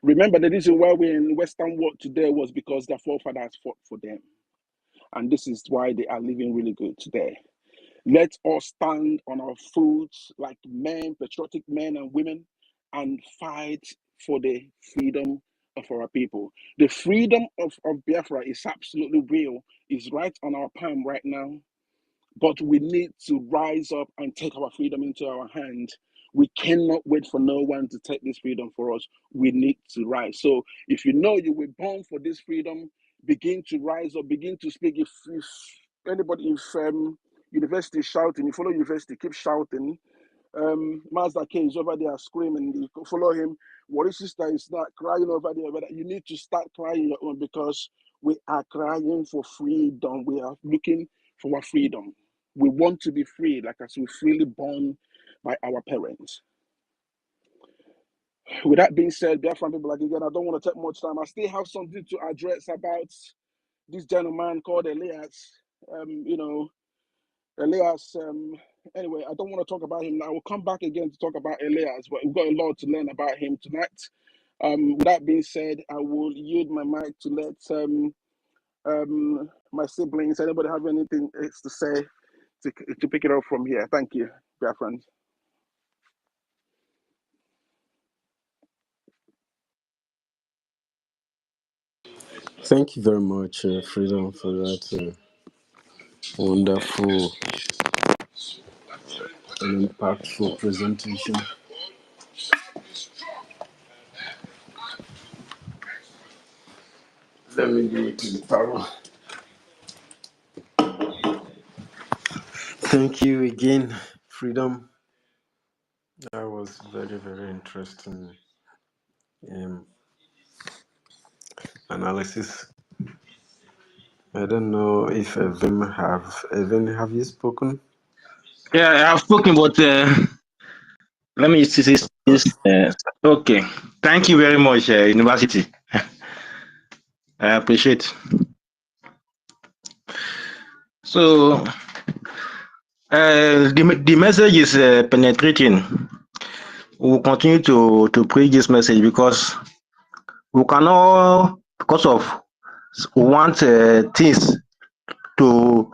Remember, the reason why we're in the Western world today was because their forefathers fought for them. And this is why they are living really good today. Let us stand on our feet like men, patriotic men and women, and fight for the freedom of our people. The freedom of Biafra is absolutely real. It's right on our palm right now. But we need to rise up and take our freedom into our hands. We cannot wait for no one to take this freedom for us. We need to rise. So if you know you were born for this freedom, begin to rise up, begin to speak. If anybody, if university is shouting, you follow university, keep shouting. Mazda K is over there screaming, you follow him. What sister is not crying over there, but you need to start crying your own, because we are crying for freedom. We are looking for our freedom. We want to be free, like as we're freely born by our parents. With that being said, Biafran people, like again, I don't want to take much time. I still have something to address about this gentleman called Elias. Elias, anyway, I don't want to talk about him now. I will come back again to talk about Elias, but we've got a lot to learn about him tonight. With that being said, I will yield my mic to let my siblings, anybody have anything else to say to pick it up from here. Thank you, dear friends. Thank you very much, Freedom, for that wonderful and impactful presentation. Let me do it in power. Thank you again, Freedom. That was very, very interesting um, analysis. I don't know if Evan, have you spoken? Yeah, I've spoken, but let me see this. Okay. Thank you very much, University. I appreciate. So the message is penetrating. We'll continue to preach this message because we cannot, because of want things to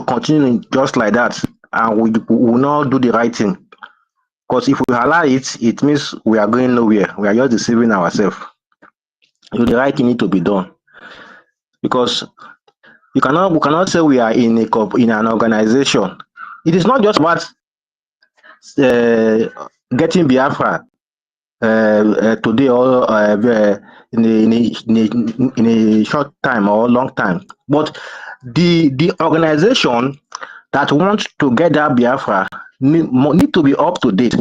continue just like that, and we will not do the right thing. Because if we allow it, it means we are going nowhere. We are just deceiving ourselves. So the right thing need to be done. Because we cannot say we are in an organization. It is not just about getting Biafra today or in a short time or long time, but the organization that wants to get that Biafra need to be up to date,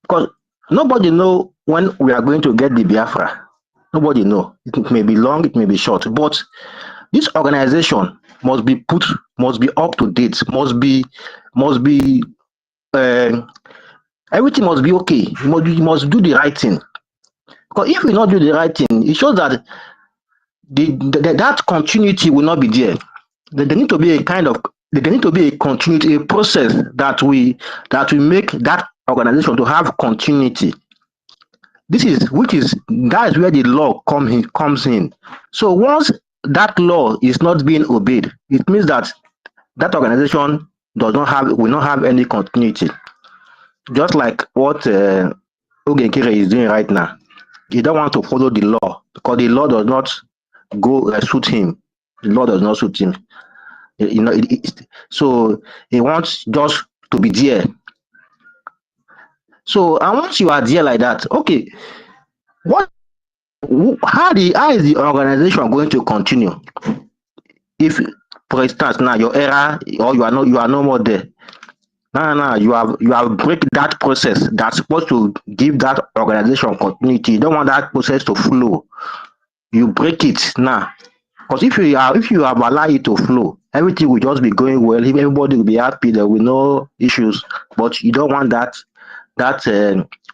because nobody know when we are going to get the Biafra. Nobody know. It may be long, it may be short, but this organization must be up to date, must be everything must be okay. You must do the right thing. Because if we not do the right thing, it shows that that continuity will not be there. There need to be a continuity, a process that we make that organization to have continuity. That is where the law comes in. So once that law is not being obeyed, it means that organization will not have any continuity. Just like what Ogenkere is doing right now. He don't want to follow the law because the law does not suit him. The law does not suit him. So he wants just to be there. So and once you are there like that, okay, how is the organization going to continue? If, for instance, now your era or you are no more there. No, you have break that process that's supposed to give that organization continuity. You don't want that process to flow. You break it now. Because if you have allowed it to flow, everything will just be going well. Everybody will be happy. There will be no issues. But you don't want that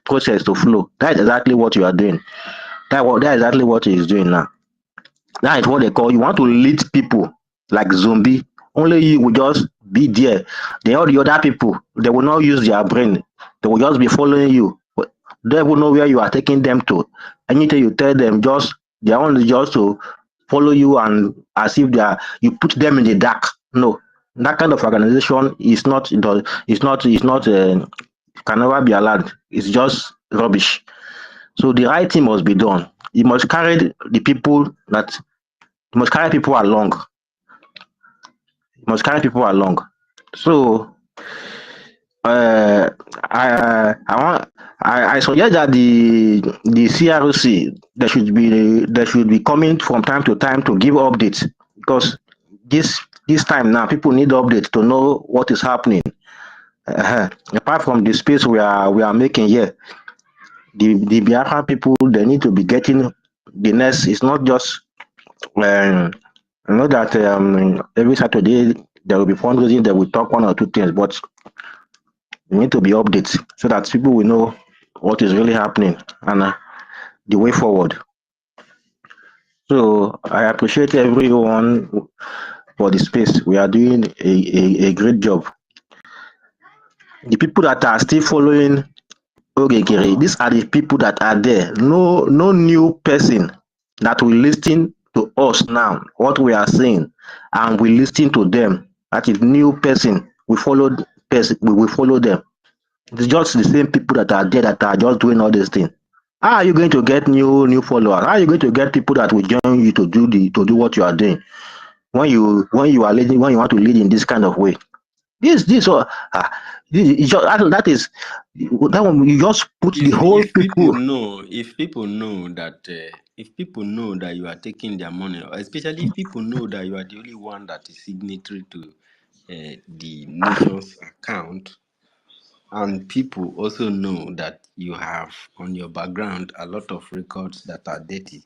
process to flow. That's exactly what you are doing. That's exactly what he is doing now. That is what they call, you want to lead people like zombie. Only you will just be there. All the other people, they will not use their brain. They will just be following you. They will know where you are taking them to. Anything you tell them, they are only just to follow you, and as if you put them in the dark. No, that kind of organization is not can never be allowed. It's just rubbish. So the right thing must be done. You must carry people along. You must carry people along. So I suggest that the CRC they should be coming from time to time to give updates, because this time now people need updates to know what is happening. Apart from the space we are making here, the Biafra people, they need to be getting the next. It's not just I know that every Saturday there will be fundraising. They will talk one or two things, but they need to be updates so that people will know what is really happening and the way forward. So I appreciate everyone for the space. We are doing a great job. The people that are still following Ogenkere, these are the people that are there. No new person that will listen to us now, what we are saying, and we listen to them. That is new person. We follow them. It's just the same people that are there that are just doing all these things. How are you going to get new followers? How are you going to get people that will join you to do what you are doing when you are leading, when you want to lead in this kind of way? That is That one, you just put the whole If people people. know, if people know that you are taking their money, especially if people know that you are the only one that is signatory to the nation's account, and people also know that you have on your background a lot of records that are dirty,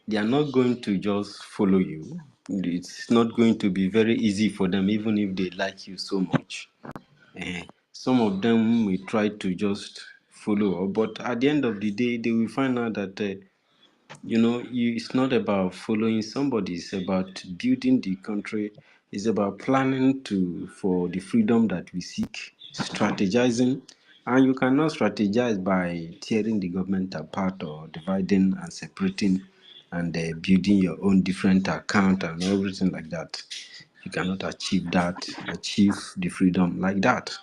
they are not going to just follow you. It's not going to be very easy for them, even if they like you so much. Some of them will try to just follow, but at the end of the day, they will find out that it's not about following somebody. It's about building the country. It's about planning for the freedom that we seek, strategizing, and you cannot strategize by tearing the government apart or dividing and separating and building your own different account and everything like that. You cannot achieve the freedom like that.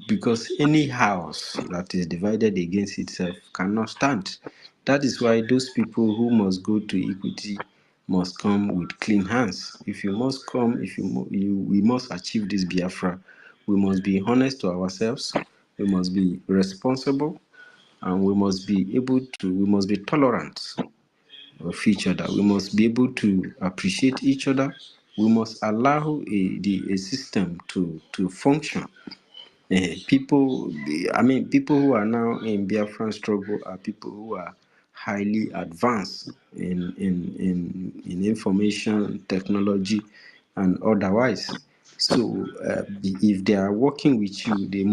Because any house that is divided against itself cannot stand. That is why those people who must go to equity must come with clean hands. If you must come, we must achieve this Biafra. We must be honest to ourselves. We must be responsible, and we must be tolerant of each other. We must be able to appreciate each other. We must allow a system to function. People who are now in Biafran struggle are people who are highly advanced in information technology and otherwise. So if they are working with you, they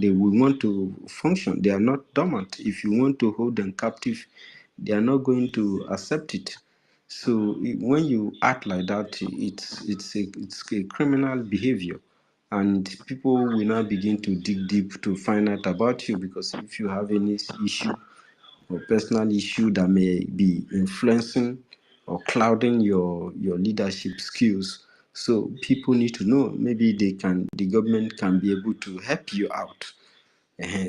will want to function. They are not dormant. If you want to hold them captive, they are not going to accept it. So when you act like that, it's a criminal behavior, and people will now begin to dig deep to find out about you, because if you have any issue or personal issue that may be influencing or clouding your leadership skills, so people need to know. Maybe the government can be able to help you out,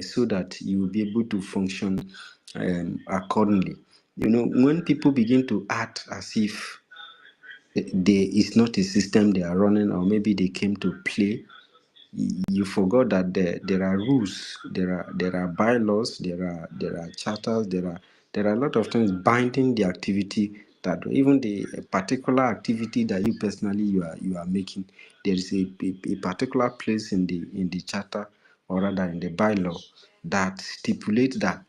so that you will be able to function accordingly. When people begin to act as if there is not a system they are running, or maybe they came to play, you forgot that there are rules, there are bylaws, there are charters, there are a lot of things binding the activity, that even the particular activity that you personally you are making, there is a particular place in the charter, or rather in the bylaw, that stipulates that.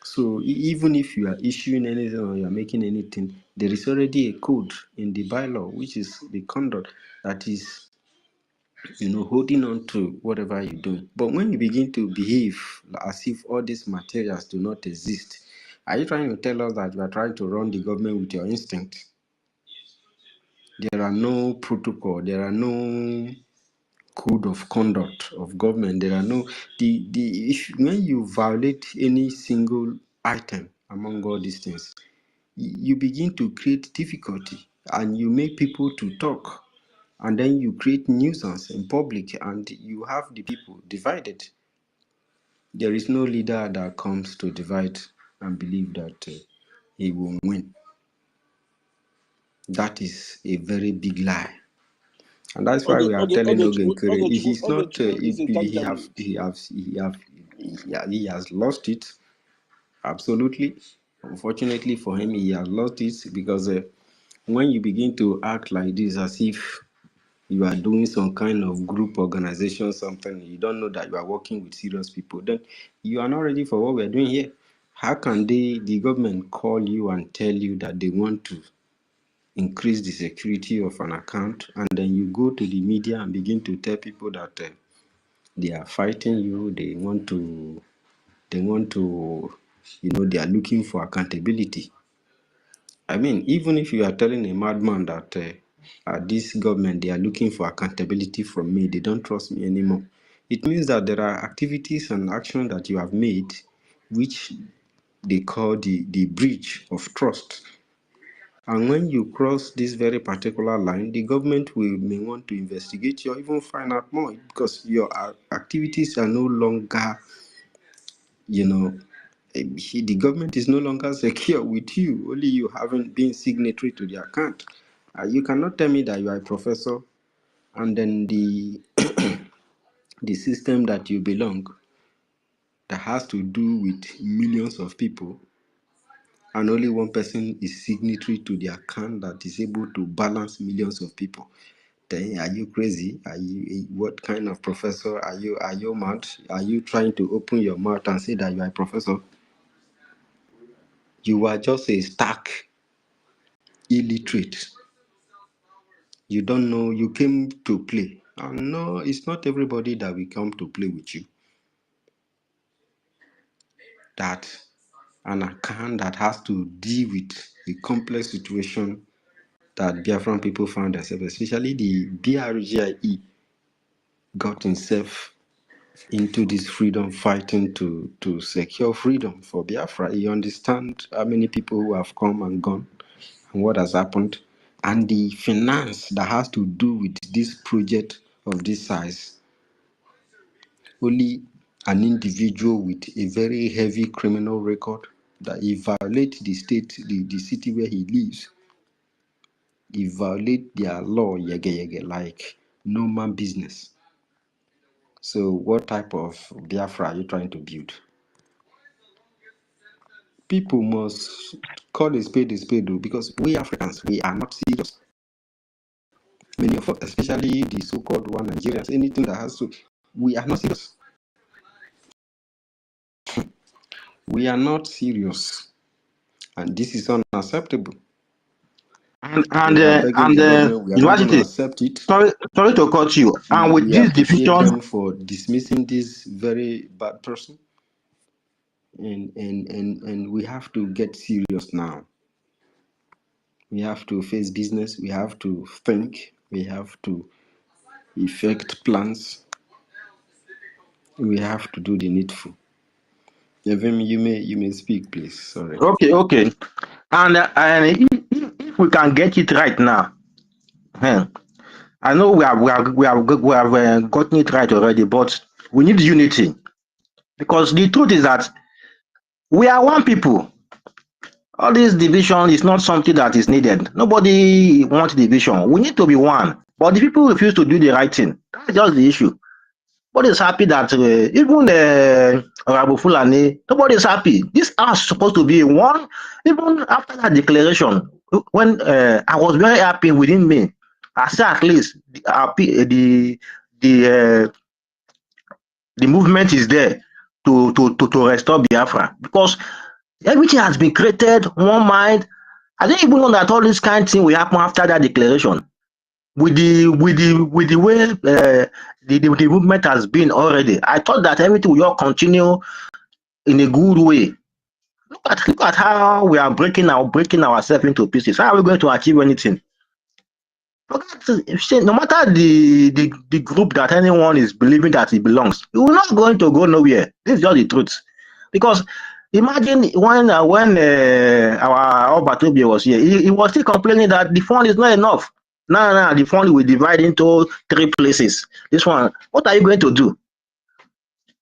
So even if you are issuing anything or you are making anything, there is already a code in the bylaw, which is the conduct that is holding on to whatever you do. But when you begin to behave as if all these materials do not exist, are you trying to tell us that you are trying to run the government with your instinct? There are no protocol, there are no code of conduct of government. There are no when you violate any single item among all these things, you begin to create difficulty, and you make people to talk, and then you create nuisance in public, and you have the people divided. There is no leader that comes to divide and believe that he will win. That is a very big lie, and that's why we are telling Ogenkere, if he's not, is he has lost it. Absolutely. Unfortunately for him, he has lost it, because when you begin to act like this, as if you are doing some kind of group organization, something, you don't know that you are working with serious people, then you are not ready for what we are doing here. How can the government call you and tell you that they want to increase the security of an account, and then you go to the media and begin to tell people that they are fighting you, they are looking for accountability? I mean, even if you are telling a madman that this government, they are looking for accountability from me, they don't trust me anymore, it means that there are activities and actions that you have made, which they call the breach of trust. And when you cross this very particular line, the government may want to investigate you or even find out more, because your activities are no longer, the government is no longer secure with you. Only you haven't been signatory to the account. You cannot tell me that you are a professor, and then the system that you belong, that has to do with millions of people, and only one person is signatory to the account that is able to balance millions of people, then are you crazy? Are you, what kind of professor are you? Are you mad? Are you trying to open your mouth and say that you are a professor? You are just a stark illiterate. You don't know, you came to play. And no, it's not everybody that will come to play with you. That an account that has to deal with a complex situation that Biafran people found themselves, especially the BRGIE, got himself into this freedom fighting to secure freedom for Biafra. You understand how many people who have come and gone and what has happened, and the finance that has to do with this project of this size. Only an individual with a very heavy criminal record that he violates the state, the city where he lives. He violates their law, like no man business. So what type of Biafra are you trying to build? People must call a spade though, because we Africans, we are not serious. Many of us, especially the so-called one Nigerians, anything that has to, we are not serious. We are not serious. And this is unacceptable. And We are begging the government, we are not going to university. accept it. Sorry to cut you. And with We this appreciate division, them for dismissing this very bad person. And we have to get serious now. We have to face business. We have to think. We have to effect plans. We have to do the needful. Even you may speak, please. Sorry. okay. And if we can get it right now, I know we have gotten it right already, but we need unity, because the truth is that we are one people. All this division is not something that is needed. Nobody wants division. We need to be one. But the people refuse to do the right thing. That's just the issue. Nobody is happy that even Rabu Fulani, nobody is happy. This house is supposed to be one. Even after that declaration, when I was very happy within me, I said at least the movement is there to restore Biafra, because everything has been created, one mind. I didn't even know that all this kind of thing will happen after that declaration. With the way the movement has been already, I thought that everything will all continue in a good way. Look at how we are breaking ourselves into pieces. How are we going to achieve anything? No matter the group that anyone is believing that it belongs, we're not going to go nowhere. This is just the truth. Because imagine when our Obatobia was here, he was still complaining that the fund is not enough. No, the fund will divide into 3 places. This one, what are you going to do?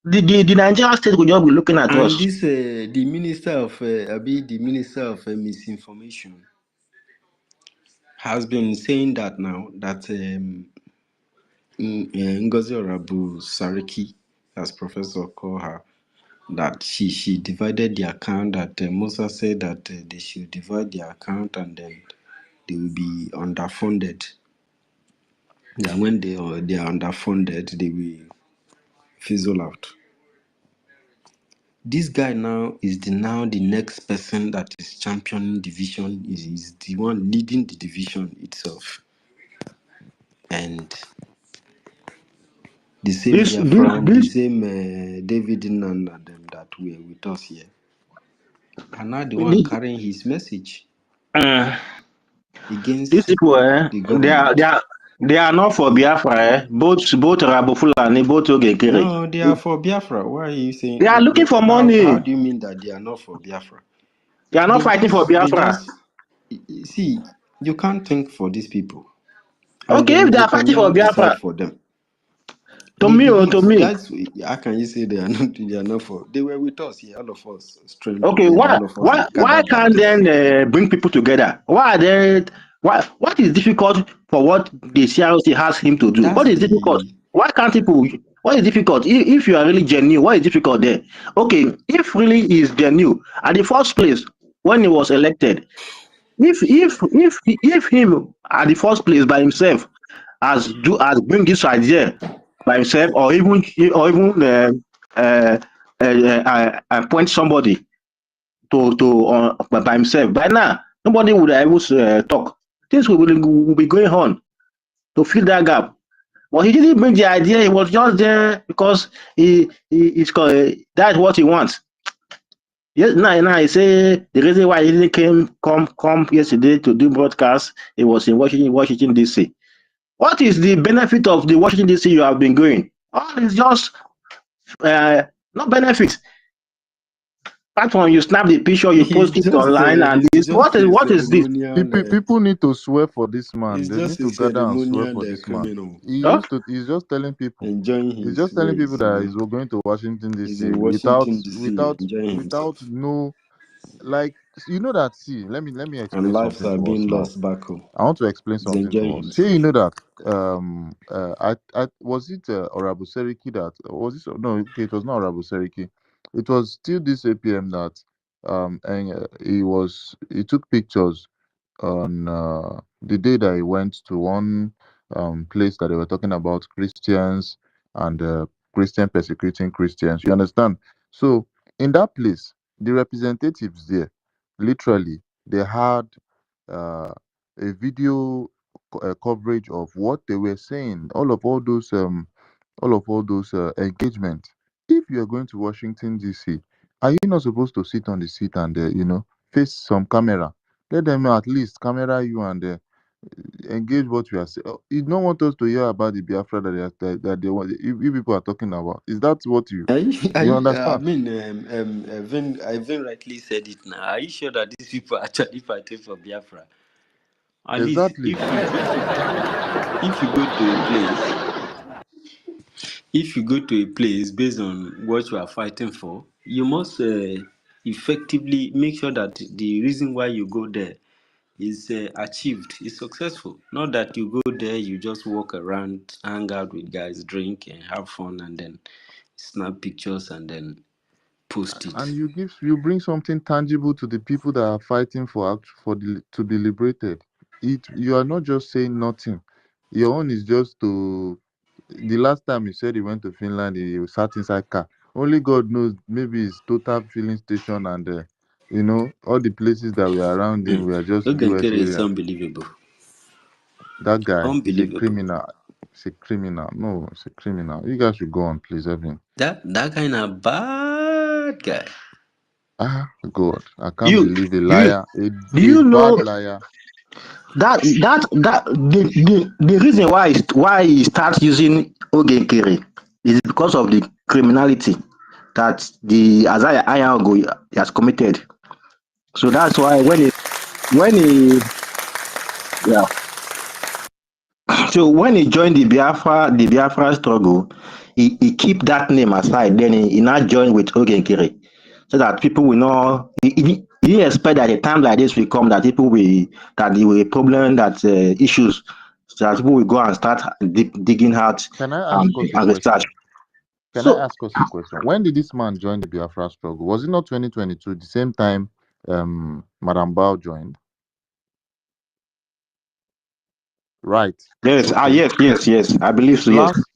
The Nigerian state will just be looking at us. And this, the minister of misinformation has been saying that now, that Ngozi Orabu Sariki, as Professor called her, that she divided the account, that Musa said that they should divide the account and then they will be underfunded. That when they are underfunded, they will fizzle out. This guy now is the next person that is championing division, is the one leading the division itself. And the same the same David Nnan and them that were with us here are now the one carrying his message against these people, the government. They are not for Biafra. Both Rabu Fulani, both Ogekere. No, they are for Biafra. Why are you saying they are looking for money? How do you mean that they are not for Biafra? They are not fighting for Biafra. See, you can't think for these people. Okay, if they are fighting for Biafra, for them. To me. That's how can you say they are not for? They were with us here, all of us. Okay, why can't then bring people together? Why are they? What is difficult for what the CRC has him to do? What is difficult? Why can't people What is difficult? If you are really genuine, what is difficult there? Okay, if really is genuine, at the first place when he was elected, if him at the first place by himself has bring this idea by himself, uh, appoint somebody by himself, by now nobody would have able to talk. Things will be going on to fill that gap. But he didn't bring the idea. He was just there because he's that's what he wants. Yes, now I say the reason why he didn't come yesterday to do broadcast, it was in Washington DC. What is the benefit of the Washington DC you have been going? All is just no benefit. Apart from you snap the picture, you post it online, and it's this. just What a is this? People need to swear for this man. it's They need just a to gather and swear ceremonial for this man. coming on, Huh? He's just telling people. enjoying He's his just telling people ways, you that know. he's going to Washington He's DC in Washington DC enjoying without himself. no, like, you know that. See, let me And explain lives something are to us being now. lost back home. I want to explain He's something to enjoying us. Here, himself. you know that I was it Honorable Seriki that was this? No, okay, it was not Honorable Seriki. It was still this APM that and he took pictures on the day that he went to one place that they were talking about Christians and Christian persecuting Christians. You understand? So in that place, the representatives there, literally, they had uh, a video coverage of what they were saying, all of all those engagement. If you are going to Washington D.C., are you not supposed to sit on the seat and face some camera? Let them at least camera you and engage what you are saying. You don't want us to hear about the Biafra that they want. You people are talking about. Is that what you I understand? mean, Evan rightly said it now. Are you sure that these people are actually fighting for Biafra? At least Exactly. if you go to a place, if you go to a place based on what you are fighting for, you must effectively make sure that the reason why you go there is achieved, is successful. Not that you go there, you just walk around, hang out with guys, drink and have fun, and then snap pictures and then post it. And you bring something tangible to the people that are fighting to be liberated. You are not just saying nothing. Your own is just to. The last time he said he went to Finland, he sat inside car. Only God knows. Maybe it's total filling station and all the places that were around him were just US Ogenkere is area. unbelievable. That guy is a Unbelievable. criminal. It's a criminal. No, it's a criminal. You guys should go on, please, Evan. That kind of bad guy. Ah, God, I can't You believe a you liar, do a you bad know liar. that the reason why he starts using Ogenkere is because of the criminality that the Isaiah Ayago has committed. So that's why when he yeah. So when he joined the Biafra struggle, he keep that name aside. Then he now joined with Ogenkere, so that people will know. He didn't expect that a time like this will come that people will that there will be problem that issues, so that people will go and start digging out Can I ask us a and research. question? Can I So ask us a question? When did this man join the Biafra struggle? Was it not 2022, the same time Madam Bao joined? Right. yes, Okay. yes, I believe His so. Yes, last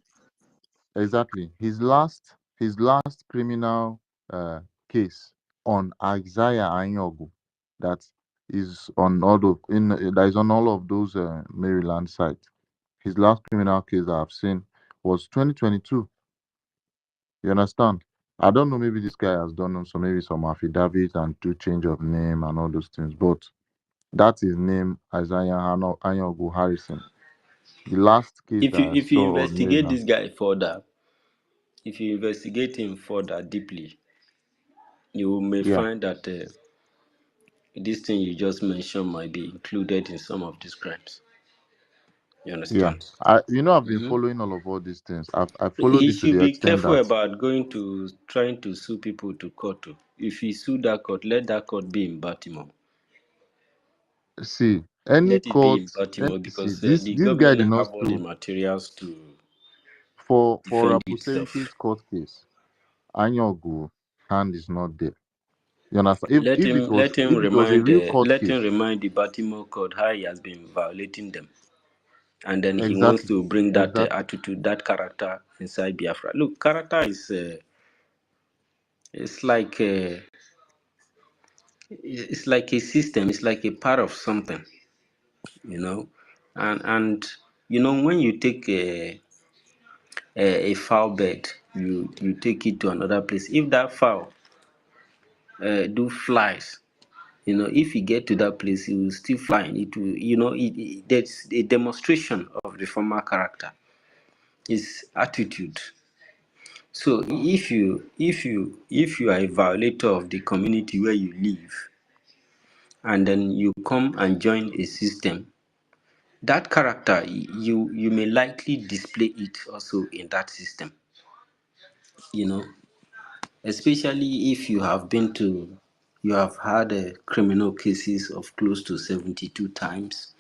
exactly. His last criminal case on Isaiah Anyogu that is on that is on all of those Maryland sites. His last criminal case that I've seen was 2022. You understand? I don't know, maybe this guy has done maybe some affidavit and do change of name and all those things, but that's his name, Isaiah Anyogu Harrison. The last case If that you I if you saw on investigate Maryland. this guy further, if you investigate him further deeply, you may Yeah, find that this thing you just mentioned might be included in some of these crimes. You yeah. understand? I've been Hmm. following all of these things. I followed He it to should the be extent careful that about trying to sue people to court. Too. If he sue that court, let that court be in Baltimore. see any Let it be court in Baltimore see because this the this guy government did not have all the sue materials to. for defend Rapuseriki's itself. court case, Anyogu hand is not there. You understand? If it was a real court Let him case, remind the Baltimore court how he has been violating them, and then he wants exactly, to bring that exactly. attitude, that character inside Biafra. Look, character is it's like it's like a system. It's like a part of something, you know, and you know when you take a foul bed, you take it to another place. If that foul do flies, you know, if you get to that place, it will still fly. It will, you know, there's a demonstration of the former character, his attitude. So if you are a violator of the community where you live, and then you come and join a system, that character you may likely display it also in that system. You know, especially if you have had criminal cases of close to 72 times,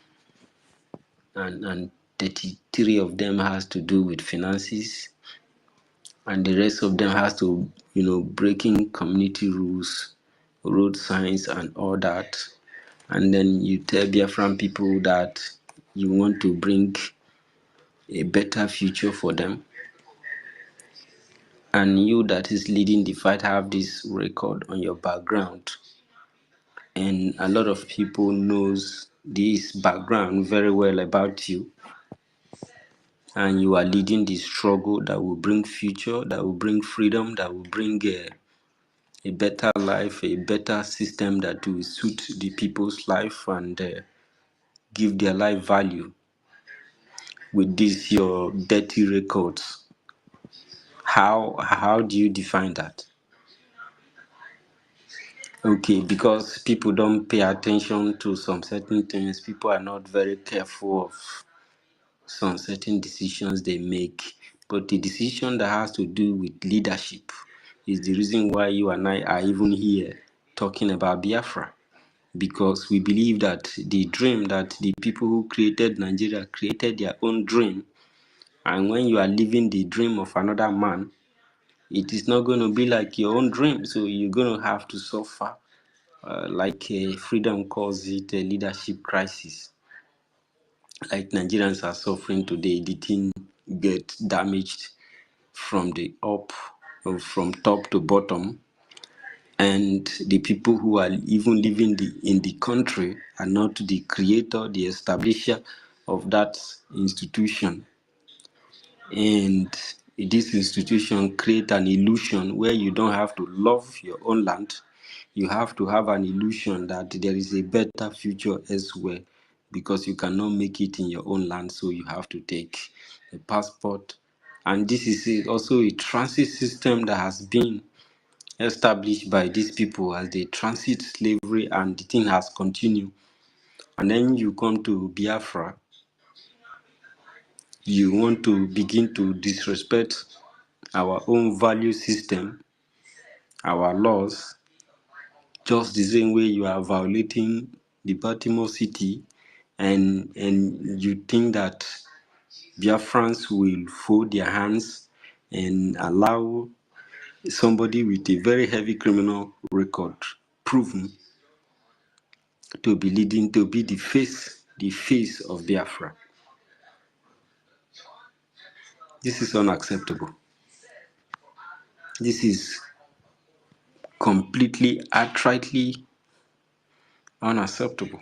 and 33 of them has to do with finances, and the rest of them has to, you know, breaking community rules, road signs and all that. And then you tell Biafran people that you want to bring a better future for them, and you that is leading the fight have this record on your background, and a lot of people knows this background very well about you, and you are leading the struggle that will bring future, that will bring freedom, that will bring a better life, a better system that will suit the people's life and give their life value. With this your dirty records, how do you define that? Okay, because people don't pay attention to some certain things, people are not very careful of some certain decisions they make. But the decision that has to do with leadership is the reason why you and I are even here talking about Biafra. Because we believe that the dream that the people who created Nigeria created their own dream. And when you are living the dream of another man, it is not going to be like your own dream. So you're going to have to suffer, like Freedom calls it, a leadership crisis. Like Nigerians are suffering today, the thing get damaged from the up, or from top to bottom, and the people who are even living in the country are not the creator, the establisher of that institution. And this institution create an illusion where you don't have to love your own land. You have to have an illusion that there is a better future elsewhere, because you cannot make it in your own land, so you have to take a passport. And this is also a transit system that has been established by these people as they transit slavery, and the thing has continued. And then you come to Biafra, you want to begin to disrespect our own value system, our laws, just the same way you are violating the Baltimore City, and you think that Biafrans will fold their hands and allow somebody with a very heavy criminal record proven to be leading, to be the face of Biafra. This is unacceptable. This is completely, outrightly unacceptable.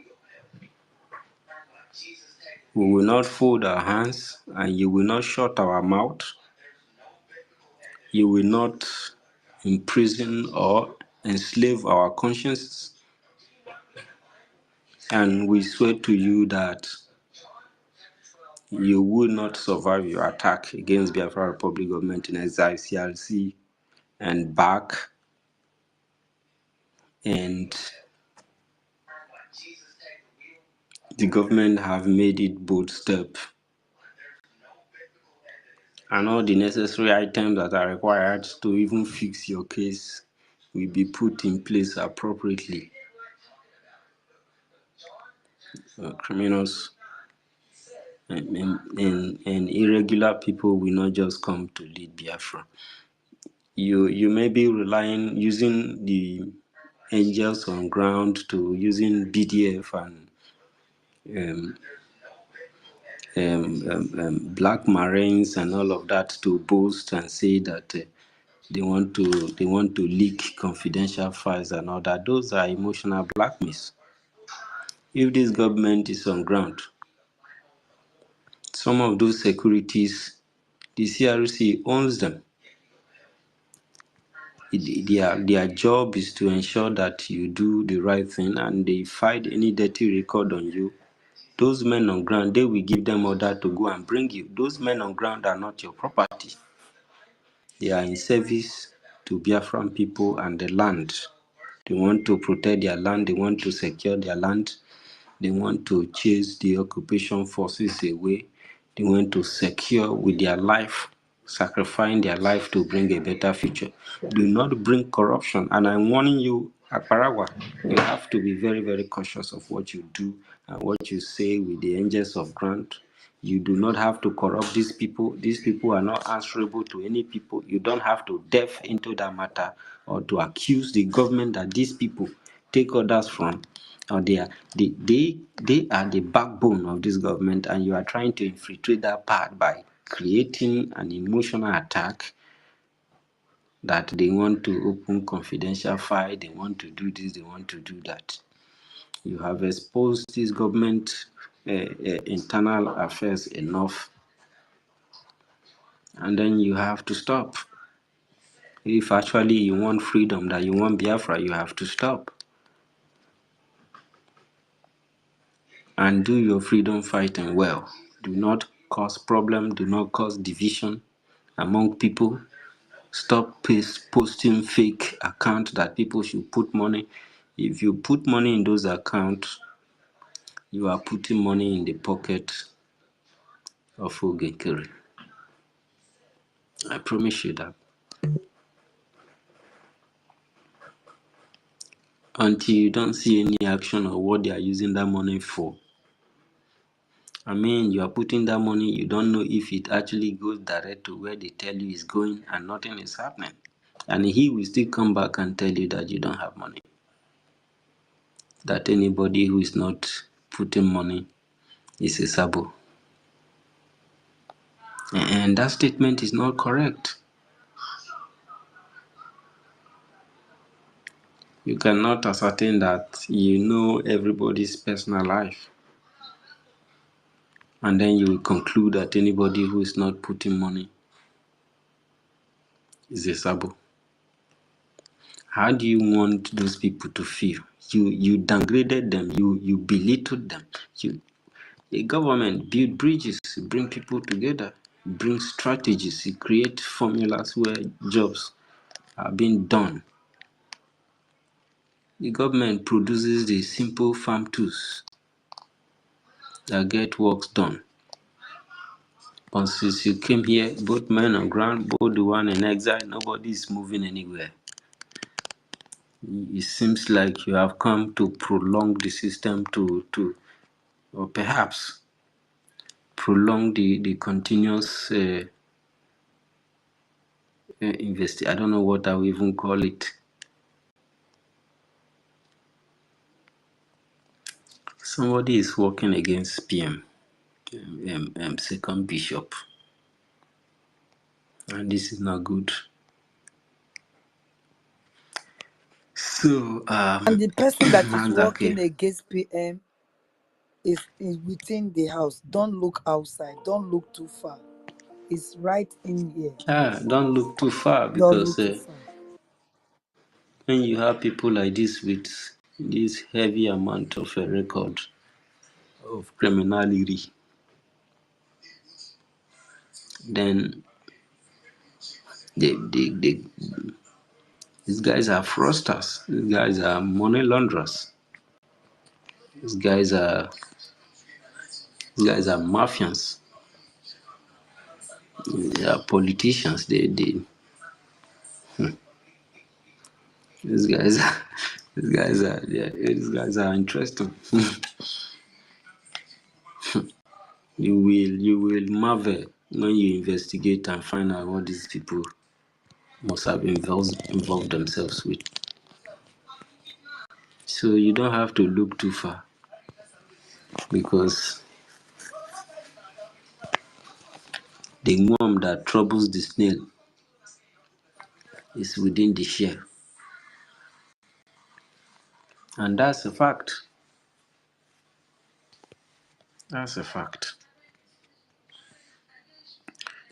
We will not fold our hands, and you will not shut our mouth. You will not imprison or enslave our conscience. And we swear to you that you will not survive your attack against Biafra Republic Government in Exile, CRC, and back. And the government have made it bold step, and all the necessary items that are required to even fix your case will be put in place appropriately. Criminals and irregular people will not just come to lead Biafra. You may be relying using the angels on ground to using BDF and black marines and all of that to boast and say that they want to leak confidential files and all that. Those are emotional blackmails. If this government is on ground, some of those securities, the CRC owns them. Their job is to ensure that you do the right thing, and they find any dirty record on you. Those men on ground, they will give them order to go and bring you. Those men on ground are not your property. They are in service to Biafran people and the land. They want to protect their land. They want to secure their land. They want to chase the occupation forces away. They want to secure with their life, sacrificing their life to bring a better future. Do not bring corruption. And I'm warning you, Akparawa, you have to be very, very cautious of what you do and what you say with the angels of grant. You do not have to corrupt these people. These people are not answerable to any people. You don't have to delve into that matter or to accuse the government that these people take orders from, or they are the backbone of this government, and you are trying to infiltrate that part by creating an emotional attack that they want to open confidential file, they want to do this, they want to do that. You have exposed this government internal affairs enough, and then you have to stop. If actually you want freedom, that you want Biafra, you have to stop and do your freedom fighting well. Do not cause problem, do not cause division among people. Stop posting fake accounts that people should put money. If you put money in those accounts, you are putting money in the pocket of Ogekere. I promise you that. Until you don't see any action of what they are using that money for. I mean, you are putting that money, you don't know if it actually goes direct to where they tell you it's going, and nothing is happening. And he will still come back and tell you that you don't have money. That anybody who is not putting money is a sabo. And that statement is not correct. You cannot ascertain that you know everybody's personal life, and then you will conclude that anybody who is not putting money is a sabo. How do you want those people to feel? You downgraded them, you belittled them. The government build bridges, bring people together, bring strategies, create formulas where jobs are being done. The government produces the simple farm tools that get works done. But since you came here, both men on ground, both the one in exile, nobody is moving anywhere. It seems like you have come to prolong the system or perhaps prolong the continuous I don't know what I will even call it. Somebody is working against PM, second bishop, and this is not good. So, And the person that is Zaki, working against PM is within the house. Don't look outside. Don't look too far. It's right in here. don't look too far, Don't because look too far. when you have people like this with this heavy amount of a record of criminality, then they these guys are fraudsters. These guys are money launderers. These guys are mafians. They are politicians. These guys are these guys are interesting. You will marvel when you investigate and find out what these people must have involved themselves with. So you don't have to look too far, because the worm that troubles the snail is within the shell. And that's a fact. That's a fact.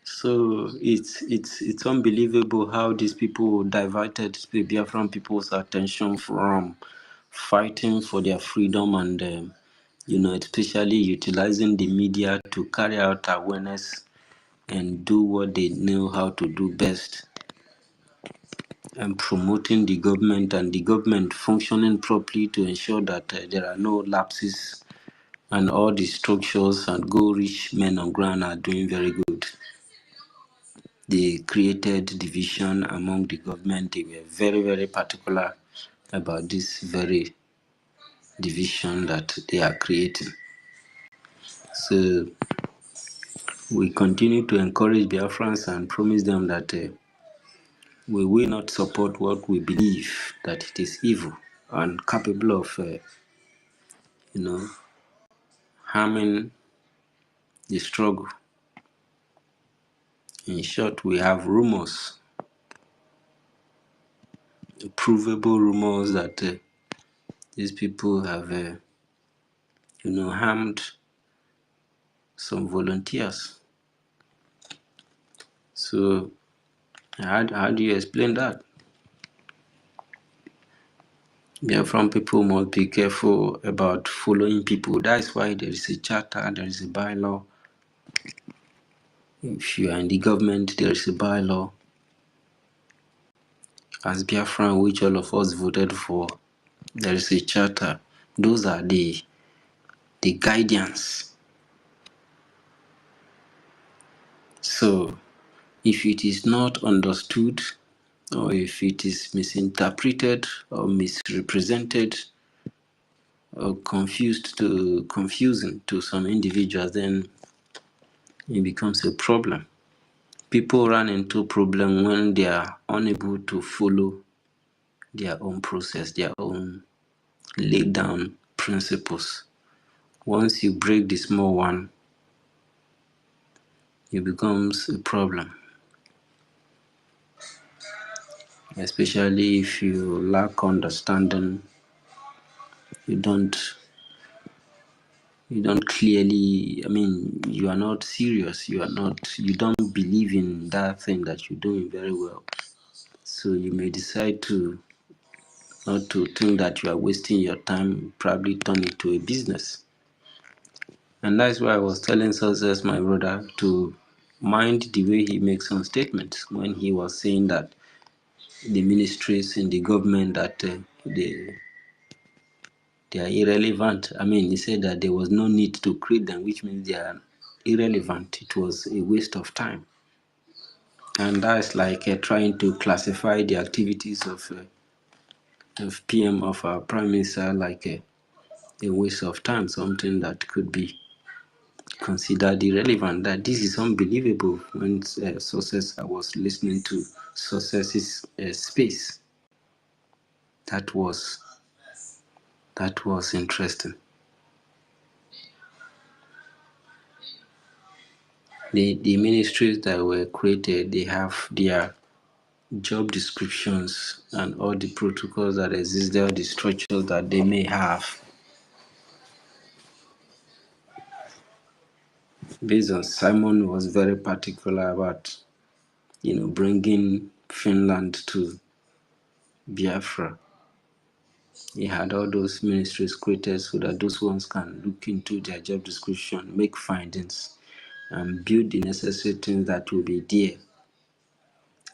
So it's unbelievable how these people diverted the Biafran people's attention from fighting for their freedom and especially utilizing the media to carry out awareness and do what they know how to do best, and promoting the government and the government functioning properly to ensure that there are no lapses, and all the structures and goal-rich men on ground are doing very good. They created division among the government. They were very, very particular about this very division that they are creating. So we continue to encourage Biafrans and promise them that we will not support what we believe that it is evil and capable of, harming the struggle. In short, we have rumors, provable rumors that these people have, harmed some volunteers. So how do you explain that? Biafran people must be careful about following people. That's why there is a charter, there is a bylaw. If you are in the government, there is a bylaw. As Biafran, which all of us voted for, there is a charter. Those are the guidance. So if it is not understood, or if it is misinterpreted or misrepresented or confusing to some individuals, then it becomes a problem. People run into problem when they are unable to follow their own process, their own laid down principles. Once you break the small one, it becomes a problem, especially if you lack understanding. You don't clearly, you are not serious, you don't believe in that thing that you're doing very well. So you may decide not to think that you are wasting your time, probably turn it to a business. And that's why I was telling Success, my brother, to mind the way he makes some statements when he was saying that the ministries in the government, that they are irrelevant. He said that there was no need to create them, which means they are irrelevant. It was a waste of time. And that's like trying to classify the activities of PM, of our Prime Minister, like a waste of time, something that could be considered irrelevant. That this is unbelievable. When Success, I was listening to Success's space, that was interesting. The ministries that were created, they have their job descriptions and all the protocols that exist there, the structures that they may have. Based on Simon was very particular about, bringing Finland to Biafra. He had all those ministries created so that those ones can look into their job description, make findings, and build the necessary things that will be there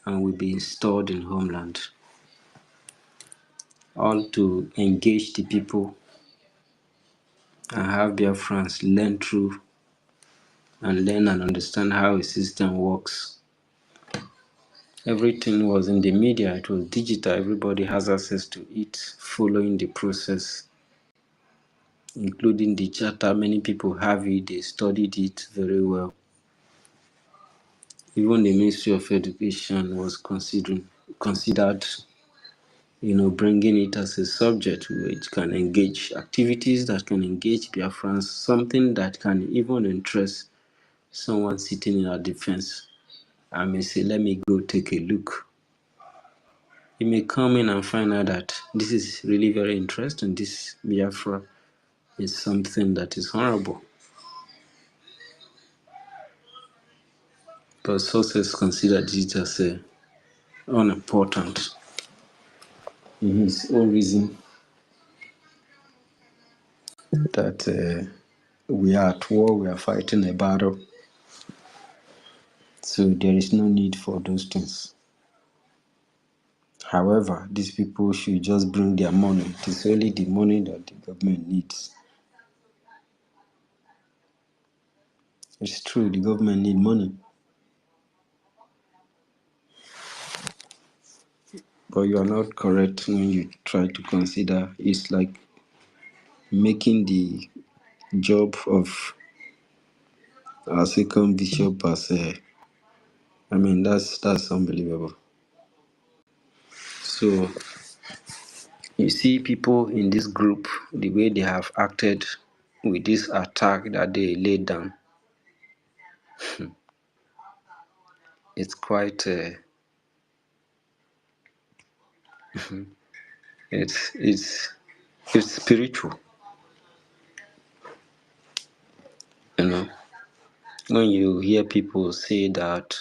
and will be installed in homeland. All to engage the people and have Biafrans learn through and learn and understand how a system works. Everything was in the media, it was digital, everybody has access to it, following the process including the charter. Many people have it, they studied it very well. Even the Ministry of Education was considered, bringing it as a subject which can engage activities that can engage Biafrans, something that can even interest someone sitting in our defense. I may say, let me go take a look. You may come in and find out that this is really very interesting. This Biafra is something that is honorable. But sources considered it as unimportant in his own reason that we are at war, we are fighting a battle. So there is no need for those things. However, these people should just bring their money. It is only the money that the government needs. It's true, the government need money. But you are not correct when you try to consider it's like making the job of our second bishop as that's unbelievable. So you see people in this group, the way they have acted with this attack that they laid down, it's quite it's spiritual, you know. When you hear people say that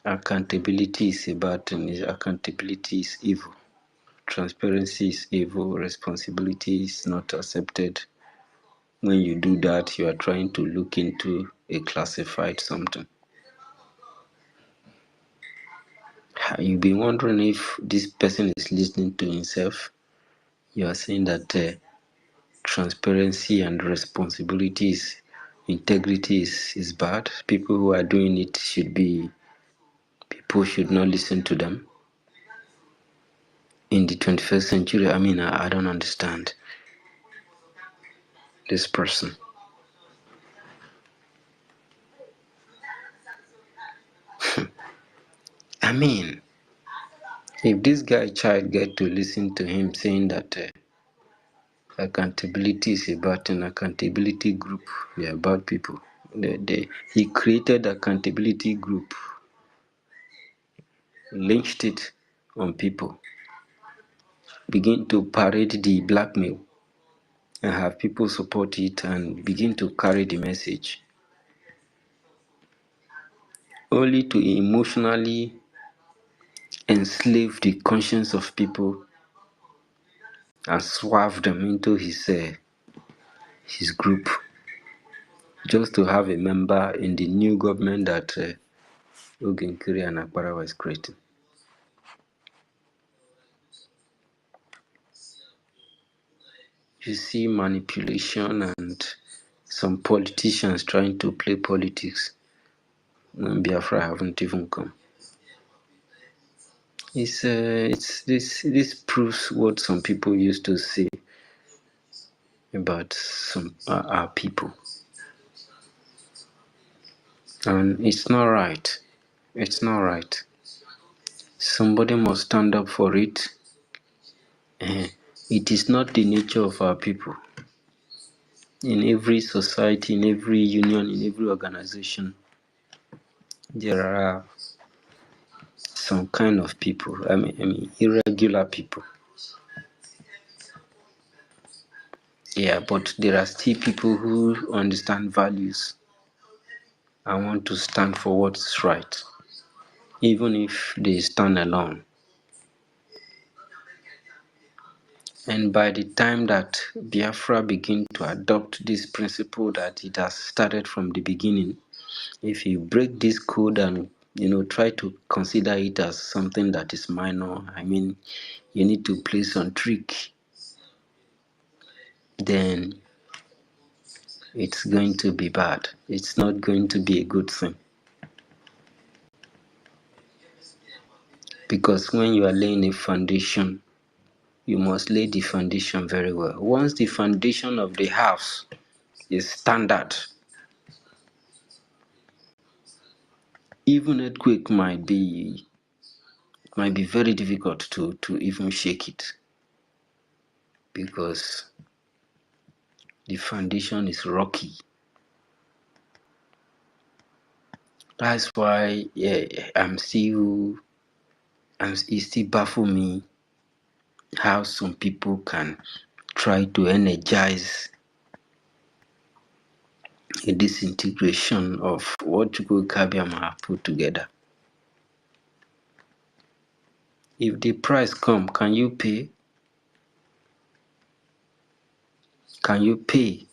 accountability is a bad thing, accountability is evil, transparency is evil, responsibility is not accepted. When you do that, you are trying to look into a classified something. You've been wondering if this person is listening to himself. You are saying that transparency and responsibilities, integrity is bad. People who are doing it people should not listen to them. In the 21st century, I don't understand this person. If this guy child get to listen to him saying that accountability is a bad thing, accountability group, they are bad people. He created accountability group, lynched it on people, begin to parade the blackmail and have people support it and begin to carry the message, only to emotionally enslave the conscience of people and swerve them into his group, just to have a member in the new government that Ogenkiri and Akbara was creating. You see manipulation and some politicians trying to play politics when Biafra haven't even come. This proves what some people used to say about some our people, and it's not right. It's not right. Somebody must stand up for it. It is not the nature of our people. In every society, in every union, in every organization, there are some kind of people. Irregular people. Yeah, but there are still people who understand values and want to stand for what's right, even if they stand alone. And by the time that Biafra begin to adopt this principle that it has started from the beginning, if you break this code and try to consider it as something that is minor, you need to play some trick, then it's going to be bad. It's not going to be a good thing. Because when you are laying a foundation you must lay the foundation very well. Once the foundation of the house is standard, even earthquake might be very difficult to even shake it, because the foundation is rocky. That's why it still baffle me how some people can try to energize a disintegration of what Chukwu Kabiama have put together. If the price come, can you pay? Can you pay?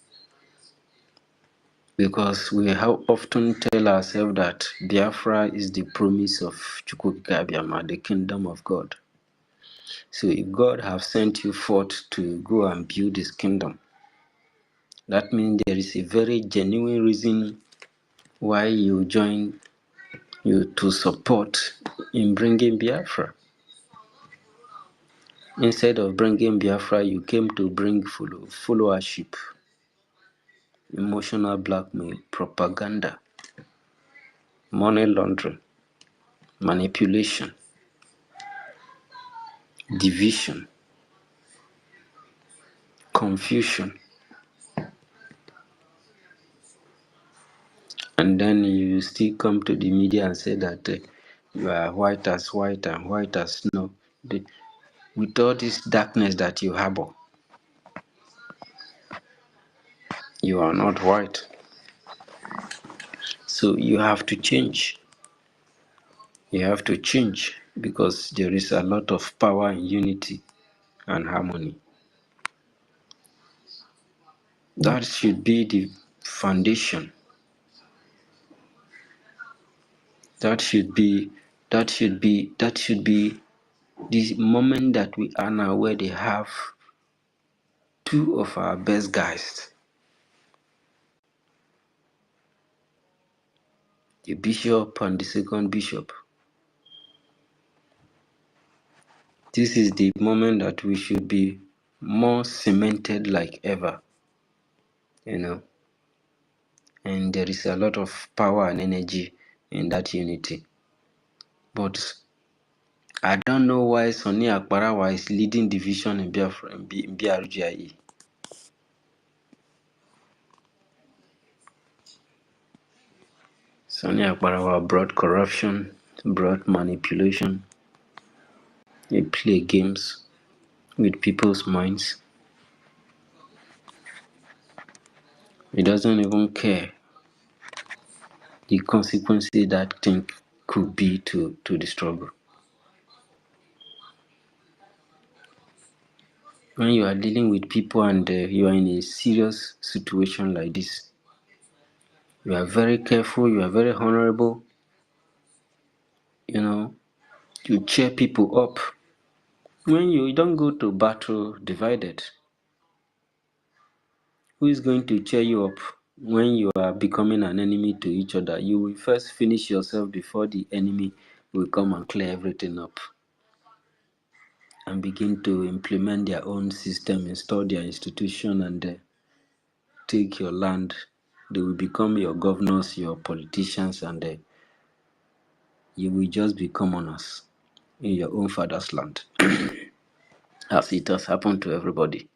Because we have often tell ourselves that Biafra is the promise of Chukwu Kabiama, the kingdom of God. So if God have sent you forth to go and build his kingdom, that means there is a very genuine reason why you join you to support in bringing Biafra. Instead of bringing Biafra, you came to bring followership, emotional blackmail, propaganda, money laundering, manipulation, division, confusion. And then you still come to the media and say that you are white as white and white as snow. With all this darkness that you harbor, you are not white. So you have to change. You have to change, because there is a lot of power in unity and harmony. That should be the foundation. That should be the moment that we are now, where they have two of our best guys, the bishop and the second bishop. This is the moment that we should be more cemented like ever, and there is a lot of power and energy in that unity. But I don't know why Sonny Akbarawa is leading division in BRGIE. Sonny Akbarawa brought corruption, brought manipulation. He play games with people's minds. He doesn't even care the consequences that thing could be to the struggle. When you are dealing with people and you are in a serious situation like this, you are very careful, you are very honorable, you cheer people up. When you don't go to battle divided, who is going to cheer you up when you are becoming an enemy to each other? You will first finish yourself before the enemy will come and clear everything up and begin to implement their own system, install their institution, and take your land. They will become your governors, your politicians, and you will just be commoners in your own father's land. As it has happened to everybody.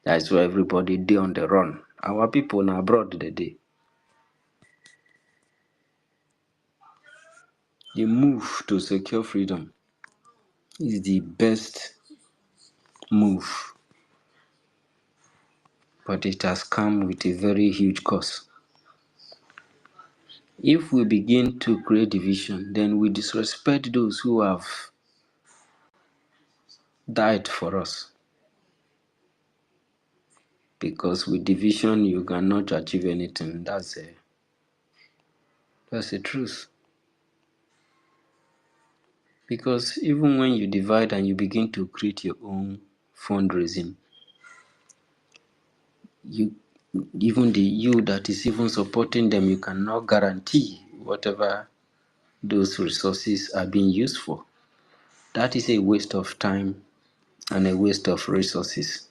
That's why everybody day on the run. Our people are abroad today. The move to secure freedom is the best move, but it has come with a very huge cost. If we begin to create division, then we disrespect those who have died for us. Because with division, you cannot achieve anything. That's the truth. Because even when you divide and you begin to create your own fundraising, even you that is even supporting them, you cannot guarantee whatever those resources are being used for. That is a waste of time and a waste of resources.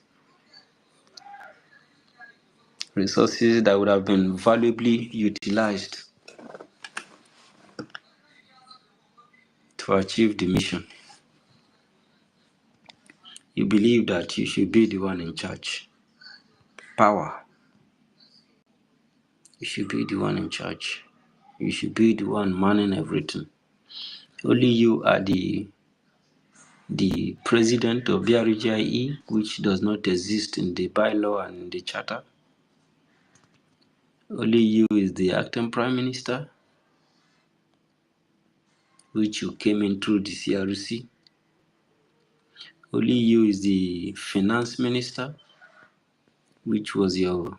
Resources that would have been valuably utilized to achieve the mission. You believe that you should be the one in charge. Power. You should be the one in charge. You should be the one manning everything. Only you are the president of BRGIE, which does not exist in the bylaw and in the charter. Only you is the acting prime minister, which you came in through the CRC. Only you is the finance minister, which was your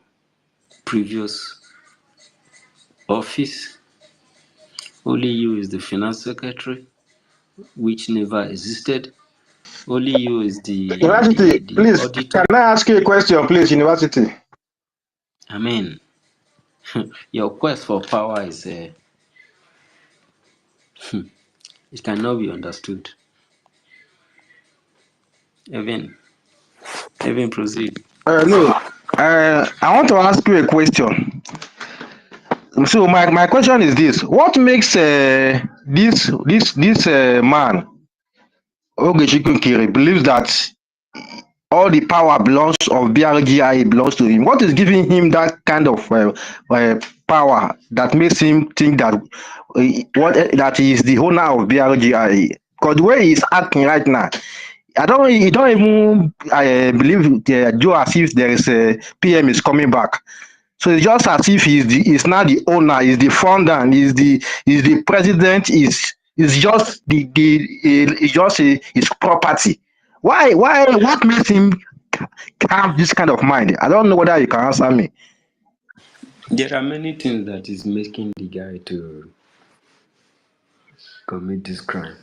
previous office. Only you is the finance secretary, which never existed. Only you is University, the please, auditor. can I ask you a question, please, University? I mean, your quest for power is it cannot be understood. Even proceed. No, I want to ask you a question. So my question is this: what makes this man Ogechukwu Kiri believes that all the power belongs of BRGI belongs to him? What is giving him that kind of power that makes him think that that he is the owner of BRGI? Because the way he's acting right now, he don't even believe Joe as if there is a PM is coming back. So it's just as if he's not the owner, he's the founder, and he's the president, is just it's just his property. Why what makes him have this kind of mind? I don't know whether you can answer me. There are many things that is making the guy to commit this crime.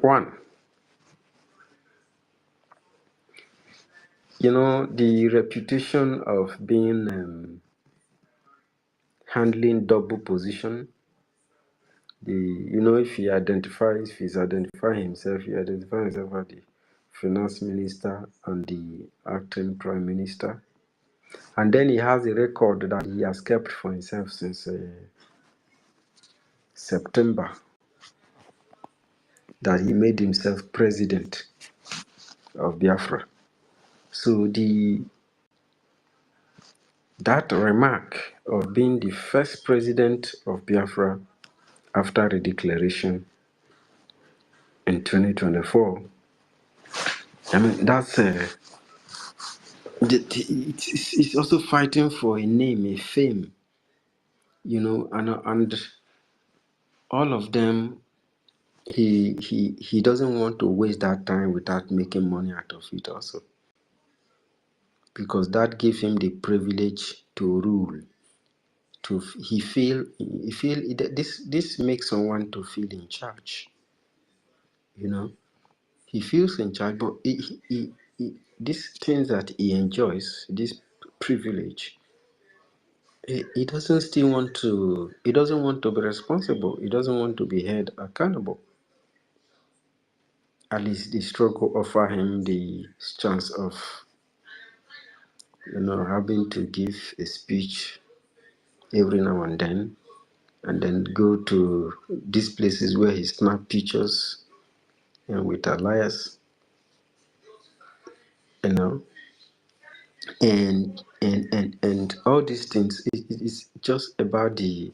One, the reputation of being handling double position. If he's identifying himself, he identifies himself as the finance minister and the acting prime minister. And then he has a record that he has kept for himself since September, that he made himself president of Biafra. So that remark of being the first president of Biafra after the declaration in 2024, I mean, that's it's also fighting for a name, a fame, and all of them. He doesn't want to waste that time without making money out of it also, because that gives him the privilege to rule. He feel this makes someone to feel in charge. He feels in charge, but these things that he enjoys, this privilege, he doesn't still want to. He doesn't want to be responsible. He doesn't want to be held accountable. At least the struggle offer him the chance of having to give a speech every now and then go to these places where he snap pictures with Elias, and all these things. It's just about the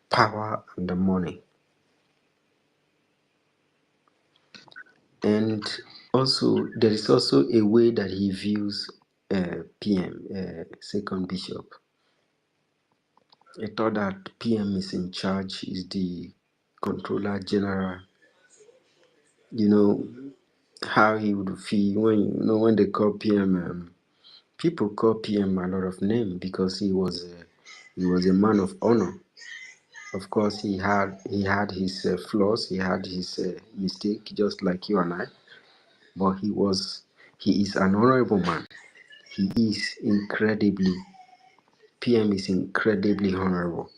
power and the money, and also there is also a way that he views PM, second bishop. I thought that PM is in charge, is the controller general. How he would feel when they call PM. People call PM a lot of names because he was a man of honor. Of course, he had his flaws, he had his mistake, just like you and I. But he is an honorable man. PM is incredibly honorable.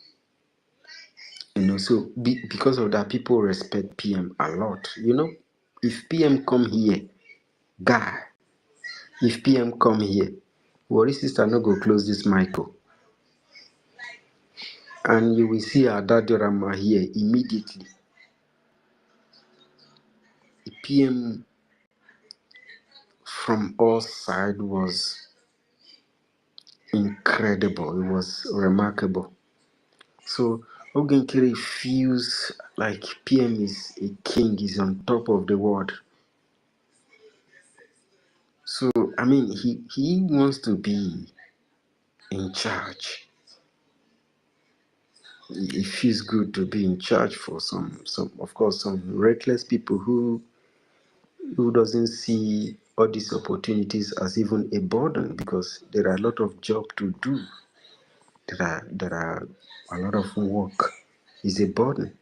So because of that, people respect PM a lot. If PM come here, guy, if PM come here, worry sister no go close this mic. And you will see Adadorama here immediately. The PM from all sides was incredible. It was remarkable. So Ogenkere feels like PM is a king, is on top of the world. So I mean, he wants to be in charge. It feels good to be in charge for some of course some reckless people who doesn't see all these opportunities as even a burden, because there are a lot of job to do. There are a lot of work is a burden.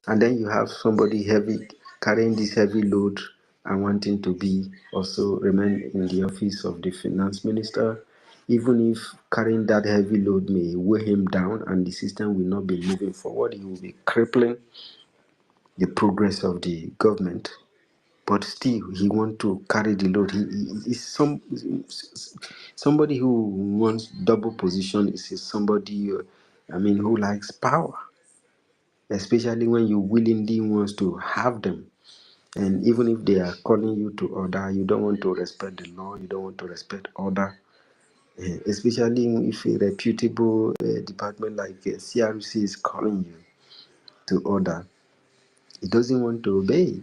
And then you have somebody heavy carrying this heavy load and wanting to be also remain in the office of the finance minister, even if carrying that heavy load may weigh him down and the system will not be moving forward, he will be crippling the progress of the government. But still, he want to carry the load. He is somebody who wants double position. Is somebody, who likes power, especially when you willingly wants to have them. And even if they are calling you to order, you don't want to respect the law. You don't want to respect order. Especially if a reputable department like CRC is calling you to order, he doesn't want to obey.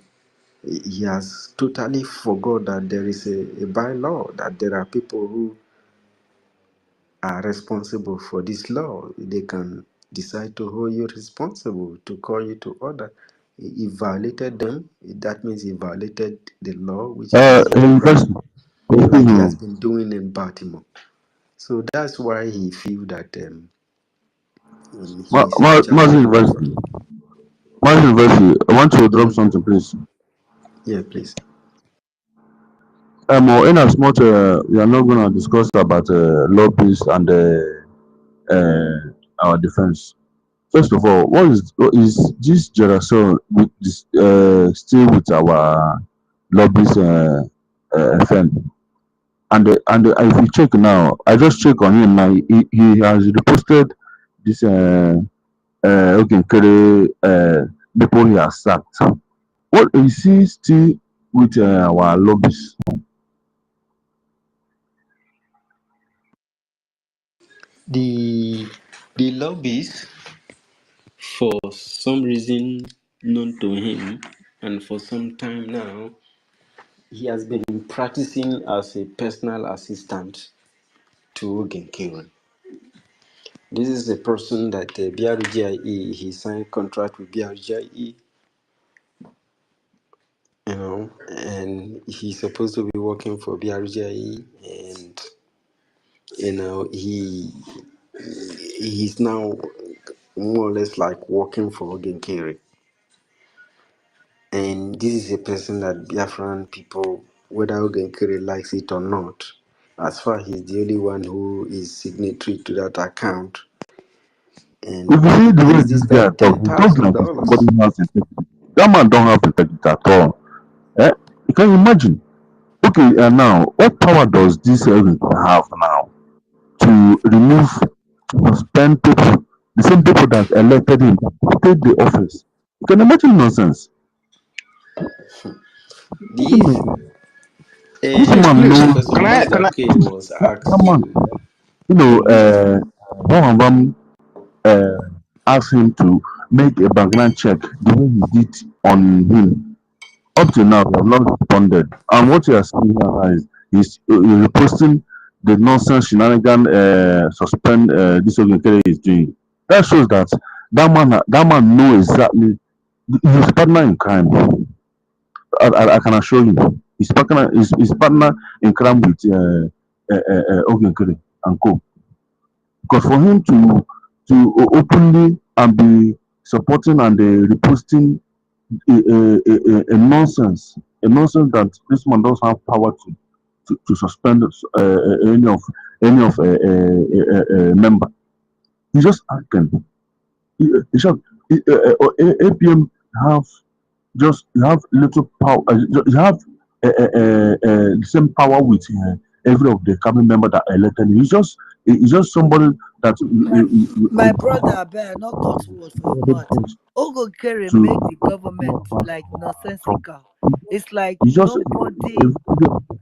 He has totally forgot that there is a bylaw, that there are people who are responsible for this law. They can decide to hold you responsible, to call you to order. He violated them. That means he violated the law, which is his own right, Investment. like he has been doing in Baltimore. So that's why he feel that he is in charge Mazin of University. everybody. Mazin University. I want to drop Mm. something, please. Yeah, please. In as much we are not going to discuss about lobbies and our defense. First of all, what is this Jerason with this still with our lobbies FM? And if you check now, I just check on him now. He has reposted this Ogenkere people he has sacked. What is he still with our lobbies? The lobbies, for some reason known to him, and for some time now, he has been practicing as a personal assistant to Ogenkere. This is a person that BRGIE, he signed contract with BRGIE, and he's supposed to be working for BRGIE, and he's now more or less like working for Ogenkere. And this is a person that Biafran people, whether Ogenkere likes it or not, as far he's the only one who is signatory to that account, and If you he see the way pays this this guy guy talk, ten he talks thousand like dollars. somebody has integrity. That man don't have integrity at all. You can imagine. Okay, now what power does this have now to remove, suspend people, the same people that elected him, take the office? You can imagine nonsense. This This Please, man please. knows Professor Can I? Mazdake was that man. asking One of them asked him to make a background check the way he did on him. Up to now, they have not responded. And what you are seeing here is reposting the nonsense shenanigan suspend this Ogenkere is doing. That shows that that man knows exactly his partner in crime. I can assure you, his partner in crime with Ogenkere and co. Because for him to openly and be supporting and reposting a nonsense, that this man doesn't have power to suspend any of a member. He's just acting. He should, APM have just you have little power. You have the same power with every of the cabinet member that elected. He's just somebody that My brother, I better not cut word for your mouth. Ogo Kere to make the government like nonsensical. It's like he's just nobody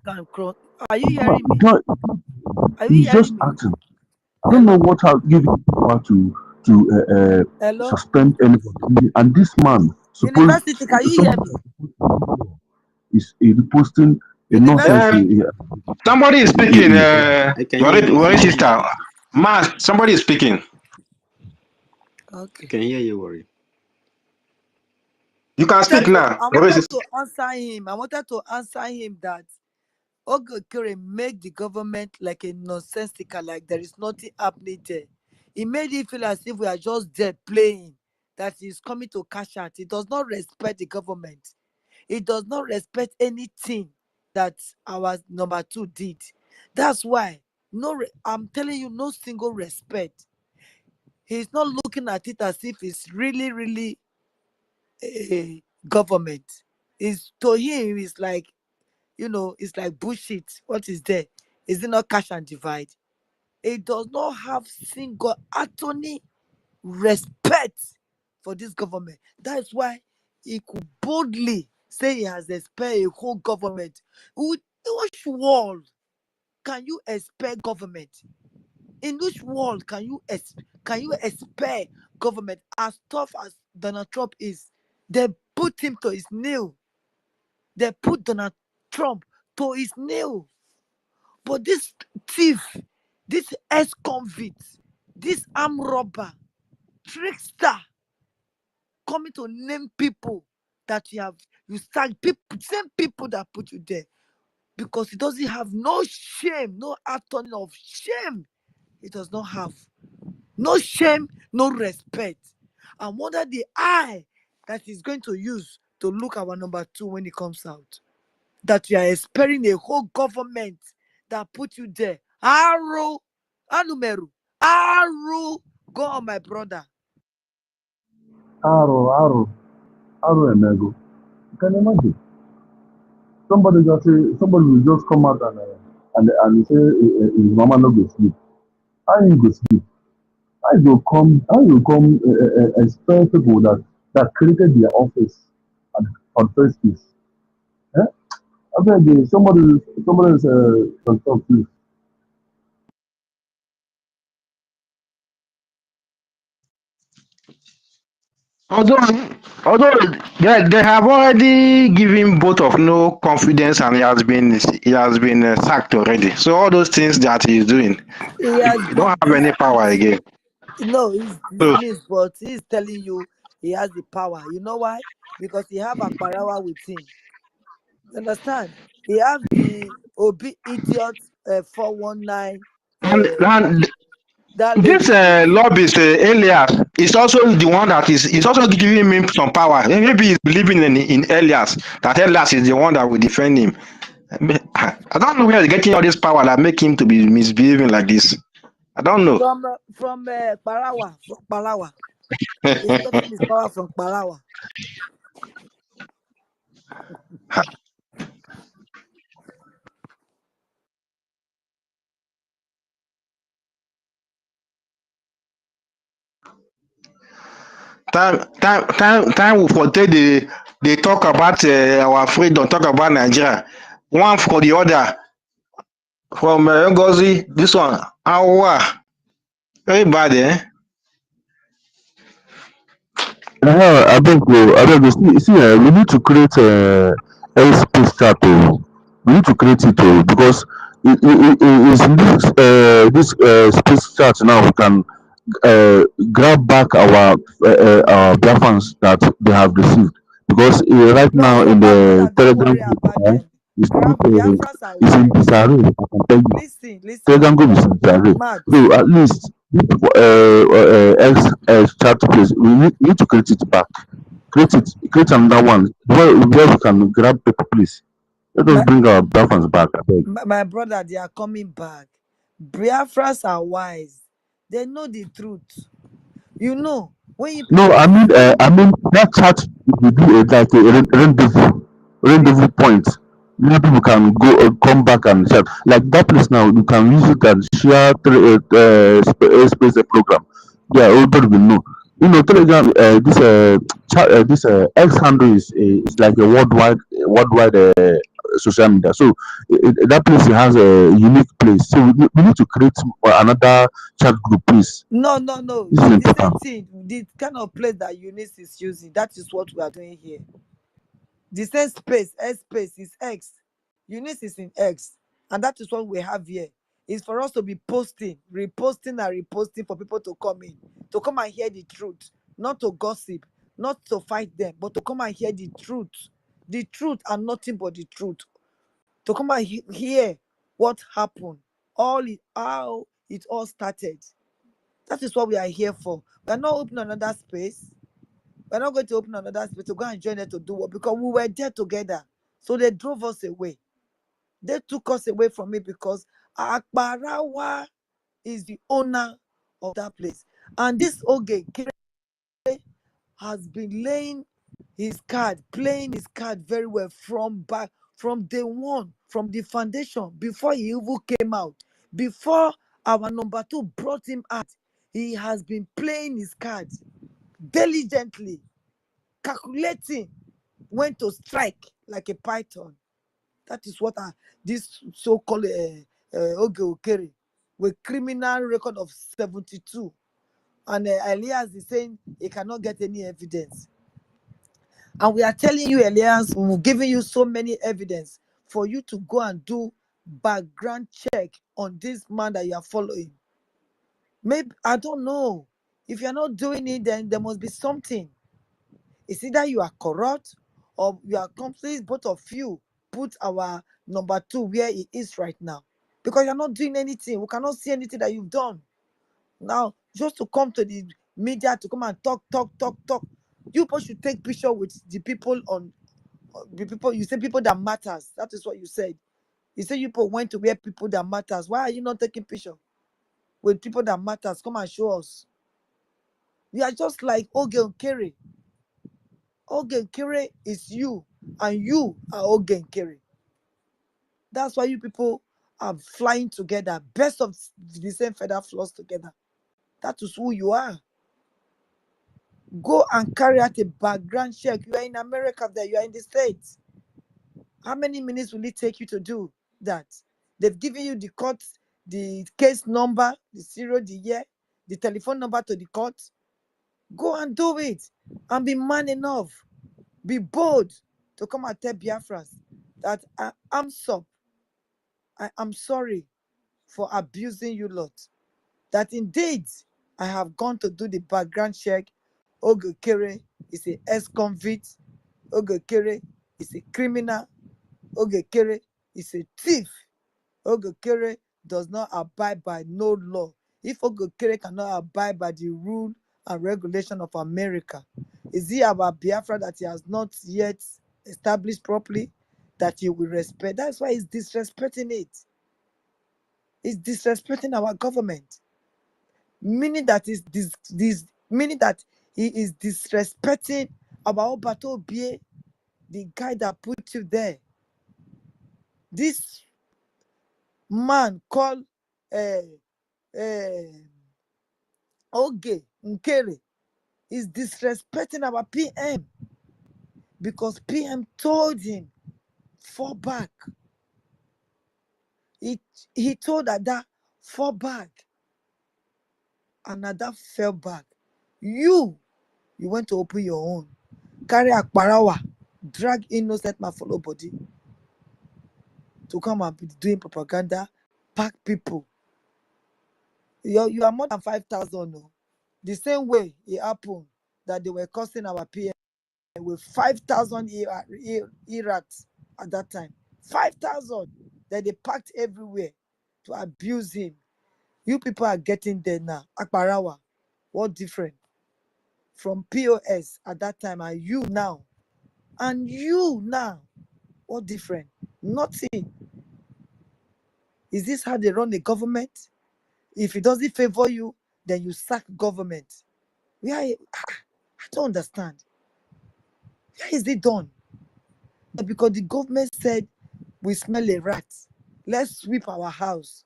can cross. Are you but hearing me? Are you he's just hearing me? acting. I don't know Hello? what has given him power to Hello? suspend anybody. And this man supposed University, can you hear somebody me? is reposting a nonsense. University. Somebody is speaking. I can hear you. Worry sister. Ma, somebody is speaking. I Okay. can hear you, worry. You can speak now. I Worry wanted sister. to answer him. I wanted to answer him that Ogo Kere make the government like a nonsensical, like there is nothing happening there. He made it feel as if we are just there playing, that he's coming to cash out. He does not respect the government. He does not respect anything that our number two did. That's why I'm telling you, no single respect. He's not looking at it as if it's really, really a government. Is to him, it's like, it's like bullshit. What is there? Is it not cash and divide? It does not have single attorney respect for this government. That's why he could boldly say he has expelled a whole government. In which world can you expel government? In which world can you expel government? As tough as Donald Trump is, they put him to his knee. They put Donald Trump to his knee. But this thief, this ex-convict, this armed robber, trickster, coming to name people that you start people, same people that put you there, because he doesn't have no shame, no attorney of shame. He does not have no shame, no respect. I wonder the eye that he's going to use to look our number two when he comes out. That you are expelling a whole government that put you there. Aru, Anumeru, Aru, go on, my brother. Aro Emego. You can imagine. Somebody will just come out and say his mama no go sleep. How you go sleep? How you come expel people that created their office on first place? Eh? I beg somebody is can talk please. Although, although they have already given both of no confidence, and he has been sacked already. So all those things that he's doing, He has he don't been have any power dismissed. again. No, he's So dismissed, but he's telling you he has the power. You know why? Because he have Akparawa with him. You understand? He have the Obi idiot 419 and that this lady with. lobbyist Elias is also the one that is also giving him some power. Maybe he's believing in Elias, that Elias is the one that will defend him. I don't know where he's getting all this power that make him to be misbehaving like this. I don't know. From Parawa, from Palawa. He's getting his power from Palawa. Time will forte they talk about our freedom, talk about Nigeria. One for the other. From Ngozi, this one, Awa. Very bad, eh? I beg you. See, we need to create airspace chat. We need to create it because it's in this space chat now we can grab back our Biafrans that they have received because right now No, in my the brother, don't Telegram worry group, about them. Biafras are it's in wise. disarray. I can tell you. Listen, Telegram group is in disarray. Matt. So at least X chat place we need to create it back. Create another one where we can grab people, please. Let us My, bring our Biafrans back. I beg. my brother, they are coming back. Biafras are wise. They know the truth. You know, when you No, people I mean that if you do it like a rendezvous point, many people can go come back and share. Like that place now, you can use it and share space program. Yeah, everybody will know. You know, Telegram. This X handle is like a worldwide social media. So that place has a unique place. So we need to create another chat group, please. No. This is The same important. thing, the kind of place that Eunice is using, that is what we are doing here. The same space, X space is X. Eunice is in X. And that is what we have here. It's for us to be posting, reposting and reposting for people to come and hear the truth, not to gossip, not to fight them, but to come and hear the truth and nothing but the truth. To come and hear what happened, how it all started. That is what we are here for. We are not opening another space. We're not going to open another space to go and join them to do what, because we were there together. So they drove us away. They took us away from it because Akbarawa is the owner of that place. And this Oge has been playing his card very well from day one, from the foundation, before he even came out, before our number 2 brought him out. He has been playing his cards diligently, calculating when to strike like a python. That is what this so-called Oge Okere, with criminal record of 72. And Elias is saying he cannot get any evidence. And we are telling you, Elias, we're giving you so many evidence for you to go and do background check on this man that you are following. Maybe, I don't know. If you're not doing it, then there must be something. It's either you are corrupt or you are completely, both of you put our number 2 where he is right now. Because you're not doing anything. We cannot see anything that you've done. Now, just to come to the media to come and talk. You people should take picture with the people you say people that matters. That is what you said. You say you people went to where people that matters. Why are you not taking picture with people that matters? Come and show us. We are just like Oge Okere. Oge Okere is you, and you are Oge Okere. That's why you people are flying together, best of the same feather flows together. That is who you are. Go and carry out a background check. You are in America there, you are in the States. How many minutes will it take you to do that? They've given you the court, the case number, the serial, the year, the telephone number to the court. Go and do it and be man enough. Be bold to come and tell Biafrans that I am sorry for abusing you lot. That indeed I have gone to do the background check. Oge Okere is a ex-convict. Oge Okere is a criminal. Oge Okere is a thief. Oge Okere does not abide by no law. If Oge Okere cannot abide by the rule and regulation of America, is he our Biafra that he has not yet established properly that he will respect? That's why he's disrespecting it. He's disrespecting our government. Meaning that meaning that he is disrespecting our Obato Obie, the guy that put you there. This man called Oge Nkere is disrespecting our PM because PM told him fall back. He told Ada fall back, and Ada fell back. You went to open your own, carry Akparawa, drag innocent man follow body to come and be doing propaganda, pack people. You are more than 5,000. No? The same way it happened that they were cursing our PM with 5,000 Iraqs at that time. 5,000 that they packed everywhere to abuse him. You people are getting there now. Akbarawa, what different from POS at that time and you now? And you now, what different? Nothing. Is this how they run the government? If it doesn't favor you, then you sack government. I don't understand. Where is it done? But because the government said we smell a rat, let's sweep our house.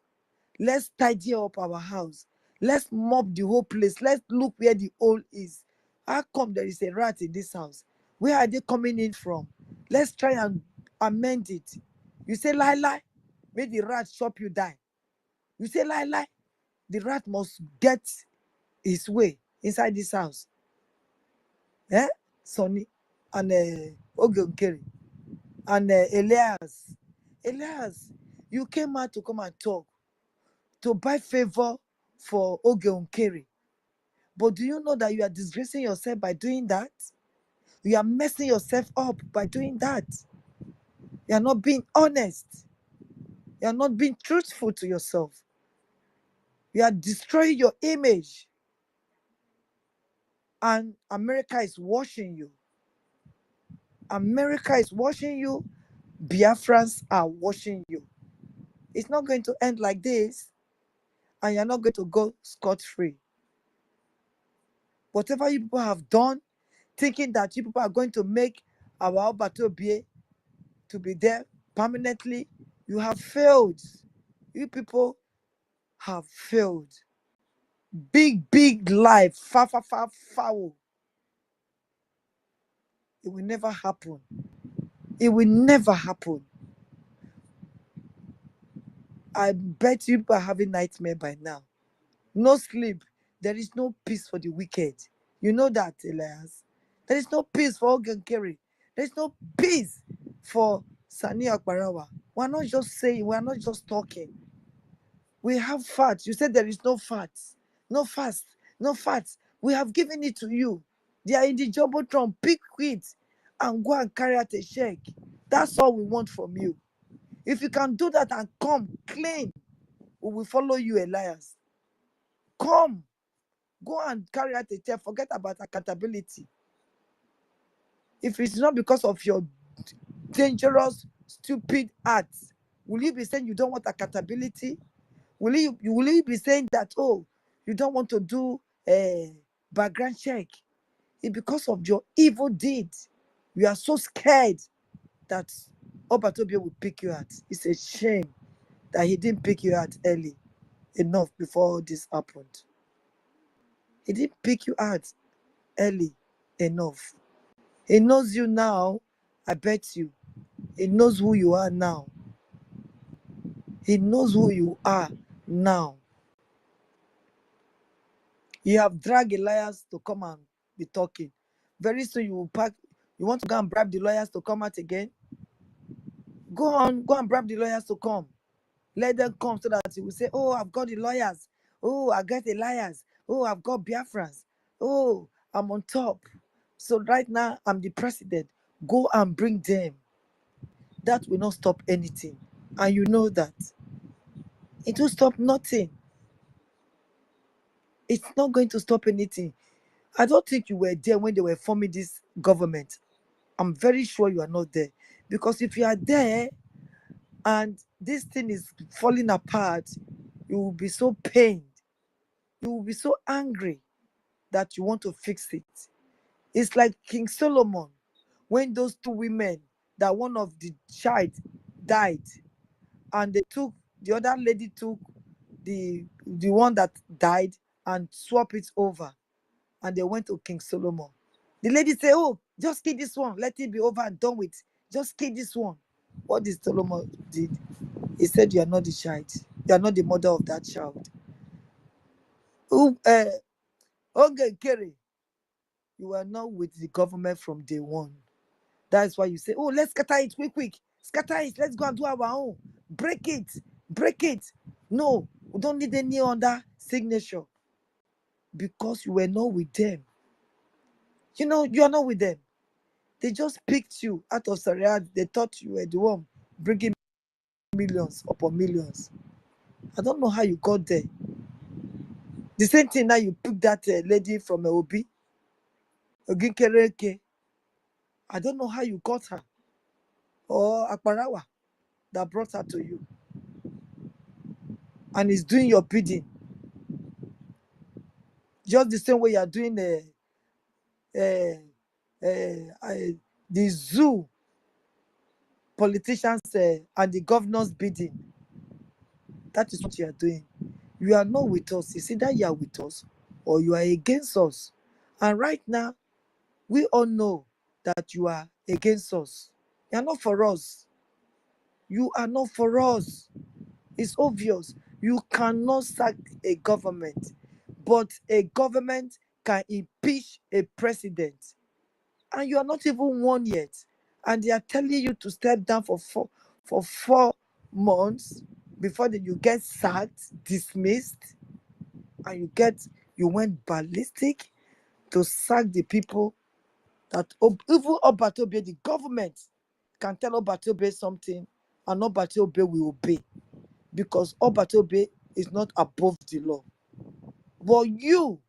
Let's tidy up our house. Let's mop the whole place. Let's look where the hole is. How come there is a rat in this house? Where are they coming in from? Let's try and amend it. You say lie, lie, may the rat chop you die. You say lie, lie, the rat must get his way inside this house. Eh? Sonny and Ogunkeri and Elias. Elias, you came out to come and talk, to buy favor for Ogunkeri. But do you know that you are disgracing yourself by doing that? You are messing yourself up by doing that. You are not being honest. You are not being truthful to yourself. You are destroying your image. And America is watching you. America is watching you. Biafrans are watching you. It's not going to end like this. And you're not going to go scot-free. Whatever you people have done, thinking that you people are going to make our Obatobie to be there permanently, you have failed. You people have failed. Big life, far. It will never happen. It will never happen. I bet you people are having nightmare by now. No sleep. There is no peace for the wicked. You know that, Elias. There is no peace for Ogunkeri. There is no peace for Sani Akbarawa. We're not just saying, we're not just talking. We have facts. You said there is no facts. No fast. No facts. We have given it to you. They are in the Jumbotron. Pick it and go and carry out a check. That's all we want from you. If you can do that and come clean, we will follow you, Elias. Come. Go and carry out a check. Forget about accountability. If it's not because of your dangerous, stupid acts, will you be saying you don't want accountability? Will you be saying that, oh, you don't want to do a background check? It's because of your evil deed. You are so scared that Obatobia will pick you out. It's a shame that he didn't pick you out early enough before this happened. He didn't pick you out early enough. He knows you now. I bet you. He knows who you are now. He knows who you are now. You have dragged Elias to come and be talking. Very soon you will pack. You want to go and bribe the lawyers to come out again? Go and bribe the lawyers to come. Let them come so that you will say, oh, I've got the lawyers. Oh, I got the liars. Oh, I've got Biafrans. Oh, I'm on top. So right now, I'm the president. Go and bring them. That will not stop anything. And you know that. It will stop nothing. It's not going to stop anything. I don't think you were there when they were forming this government. I'm very sure you are not there. Because if you are there and this thing is falling apart, you will be so pained. You will be so angry that you want to fix it. It's like King Solomon, when those two women, that one of the child died, and the other lady took the one that died and swap it over, and they went to King Solomon. The lady said, oh, just kill this one, let it be over and done with. Just kill this one. What did Solomon did? He said, you are not the child. You are not the mother of that child. Ogunkeri, you are not with the government from day one. That's why you say, oh, let's scatter it quick. Scatter it. Let's go and do our own. Break it. No, we don't need any other signature. Because you were not with them. You know, you are not with them. They just picked you out of Syria. They thought you were the one bringing millions upon millions. I don't know how you got there. The same thing now, you picked that lady from Obi, Ogunkereke. I don't know how you got her. Or Akbarawa that brought her to you. And is doing your bidding. Just the same way you are doing the zoo politicians and the governors bidding. That is what you are doing. You are not with us. It's either you are with us or you are against us. And right now, we all know that you are against us. You are not for us. You are not for us. It's obvious. You cannot sack a government, but a government can impeach a president. And you are not even one yet. And they are telling you to step down for 4 months before then you get sacked, dismissed, and you went ballistic to sack the people that even Obatobe, the government can tell Obatobe something, and Obatobe will obey because Obatobe is not above the law. But you,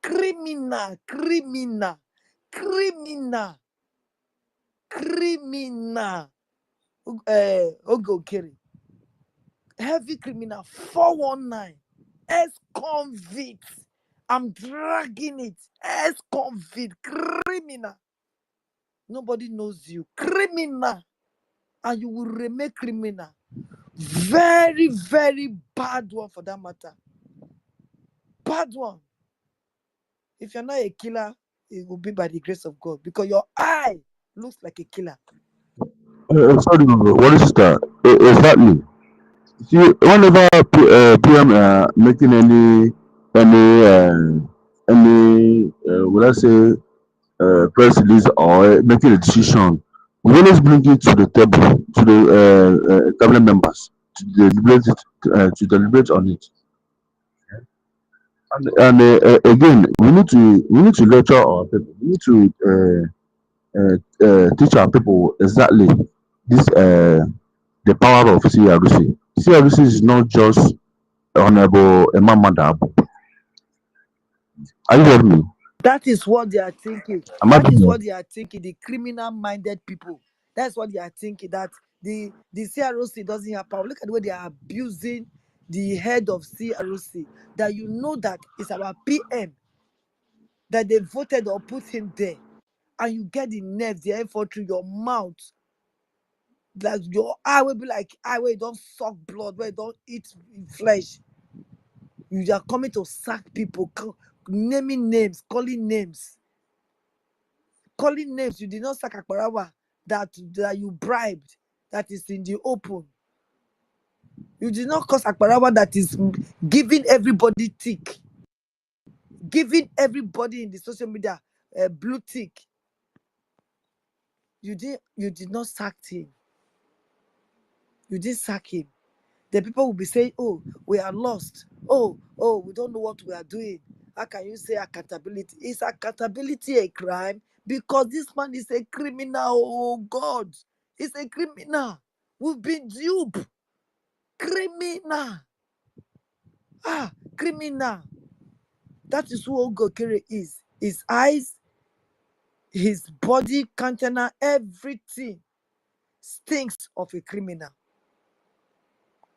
criminal, Ogokere, heavy criminal, 419, ex-convict. I'm dragging it, ex-convict, criminal. Nobody knows you, criminal, and you will remain criminal. Very, very bad one for that matter. Bad one. If you're not a killer, it will be by the grace of God because your eye looks like a killer. Sorry, what is that? Exactly. See, whenever PM making any would I say press release or making a decision, we always bring it to the table to the cabinet members to deliberate on it. And again, we need to lecture our people. We need to teach our people exactly this the power of CRC. CRC is not just Honorable Emma Madab. Are you hearing me? That is what they are thinking. Am I That is being what they are thinking. The criminal-minded people. That's what they are thinking. That the CROC doesn't have power. Look at the way they are abusing the head of CROC. That you know that it's our PM that they voted or put him there, and you get the nerve, the effort through your mouth, like your eye will be like eye where you don't suck blood, where you don't eat flesh. You are coming to sack people, naming names, calling names. Calling names. You did not sack Akbarawa that you bribed, that is in the open. You did not cause Akbarawa that is giving everybody tick, giving everybody in the social media blue tick. You did not sack him. You didn't sack him. The people will be saying, oh, we are lost. Oh, we don't know what we are doing. How can you say accountability? Is accountability a crime? Because this man is a criminal. Oh, God. He's a criminal. We've been duped. Criminal. Criminal. That is who Ogokere is. His eyes, his body, countenance, everything stinks of a criminal.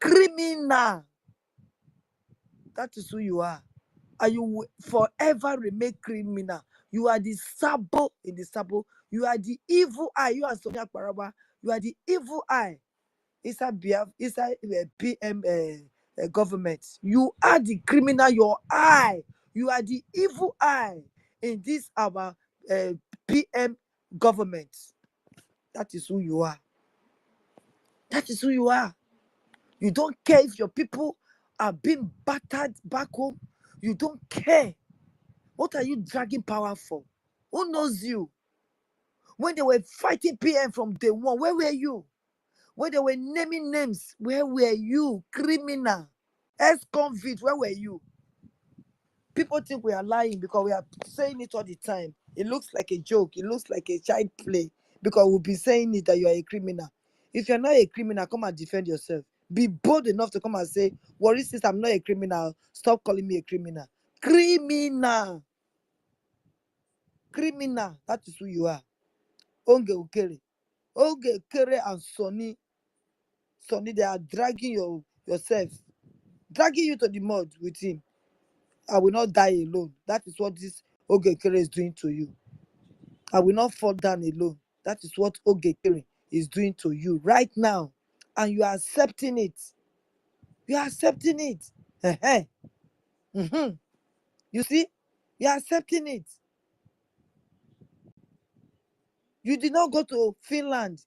Criminal. That is who you are. And you will forever remain criminal. You are the sabo in the sabo. You are the evil eye. You are Sonia Akbarawa. You are the evil eye. Inside PM government. You are the criminal. Your eye. You are the evil eye in this our PM government. That is who you are. That is who you are. You don't care if your people are being battered back home. You don't care. What are you dragging power for? Who knows you? When they were fighting PM from day one, where were you? When they were naming names, where were you? Criminal, ex-convict, where were you? People think we are lying because we are saying it all the time. It looks like a joke. It looks like a child play because we'll be saying it that you are a criminal. If you're not a criminal, come and defend yourself. Be bold enough to come and say, "Worry, sis, I'm not a criminal. Stop calling me a criminal." Criminal. Criminal. That is who you are. Ogokere and Sonny, they are dragging yourself, dragging you to the mud with him. I will not die alone. That is what this Ogokere is doing to you. I will not fall down alone. That is what Ogekere is doing to you right now. And you are accepting it. You are accepting it. Ehen. Mhm. You see? You are accepting it. You did not go to Finland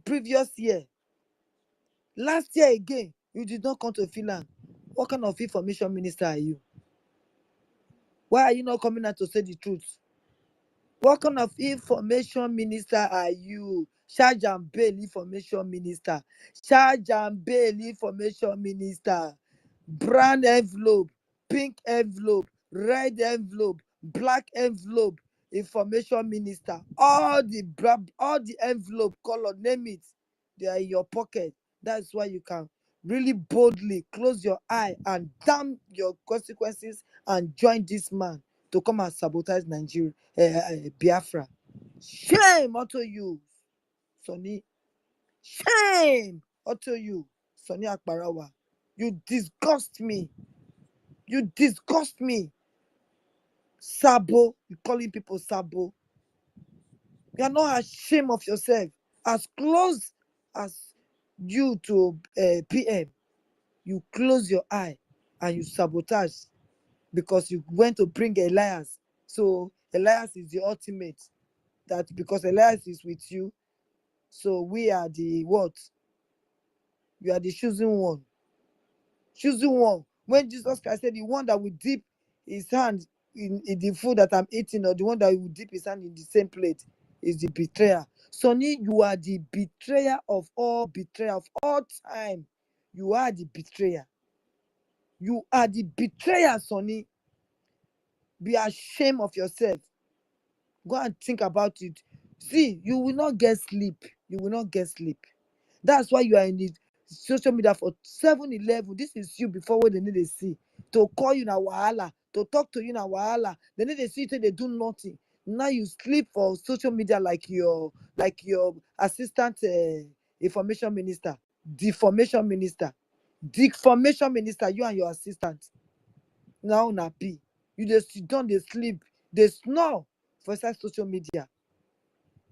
previous year. Last year again, you did not come to Finland. What kind of information minister are you? Why are you not coming out to say the truth? What kind of information minister are you? Charge and bail information minister. Charge and bail information minister. Brown envelope, pink envelope, red envelope, black envelope, information minister. All the envelope color, name it. They are in your pocket. That's why you can really boldly close your eye and damn your consequences and join this man to come and sabotage Nigeria, Biafra. Shame unto you, Sonny. Shame unto you, Sonny Akbarawa. You disgust me. You disgust me. Sabo, you calling people Sabo. You are not ashamed of yourself. As close as you to PM, you close your eye and you sabotage because you went to bring Elias. So Elias is the ultimate. That because Elias is with you, so we are the what? You are the chosen one. Choosing one. When Jesus Christ said, the one that will dip his hand in the food that I'm eating, or the one that will dip his hand in the same plate, is the betrayer. Sonny, you are the betrayer of all time. You are the betrayer. You are the betrayer, Sonny. Be ashamed of yourself. Go and think about it. See, you will not get sleep. You will not get sleep. That's why you are in the social media for 7-11. This is you before what they need to see. To call you na wahala, to talk to you na wahala. They need to see it, they do nothing. Now you sleep for social media like your assistant information minister, deformation minister, you and your assistant. Now na be. You just sit down, they sleep, they snore for inside social media.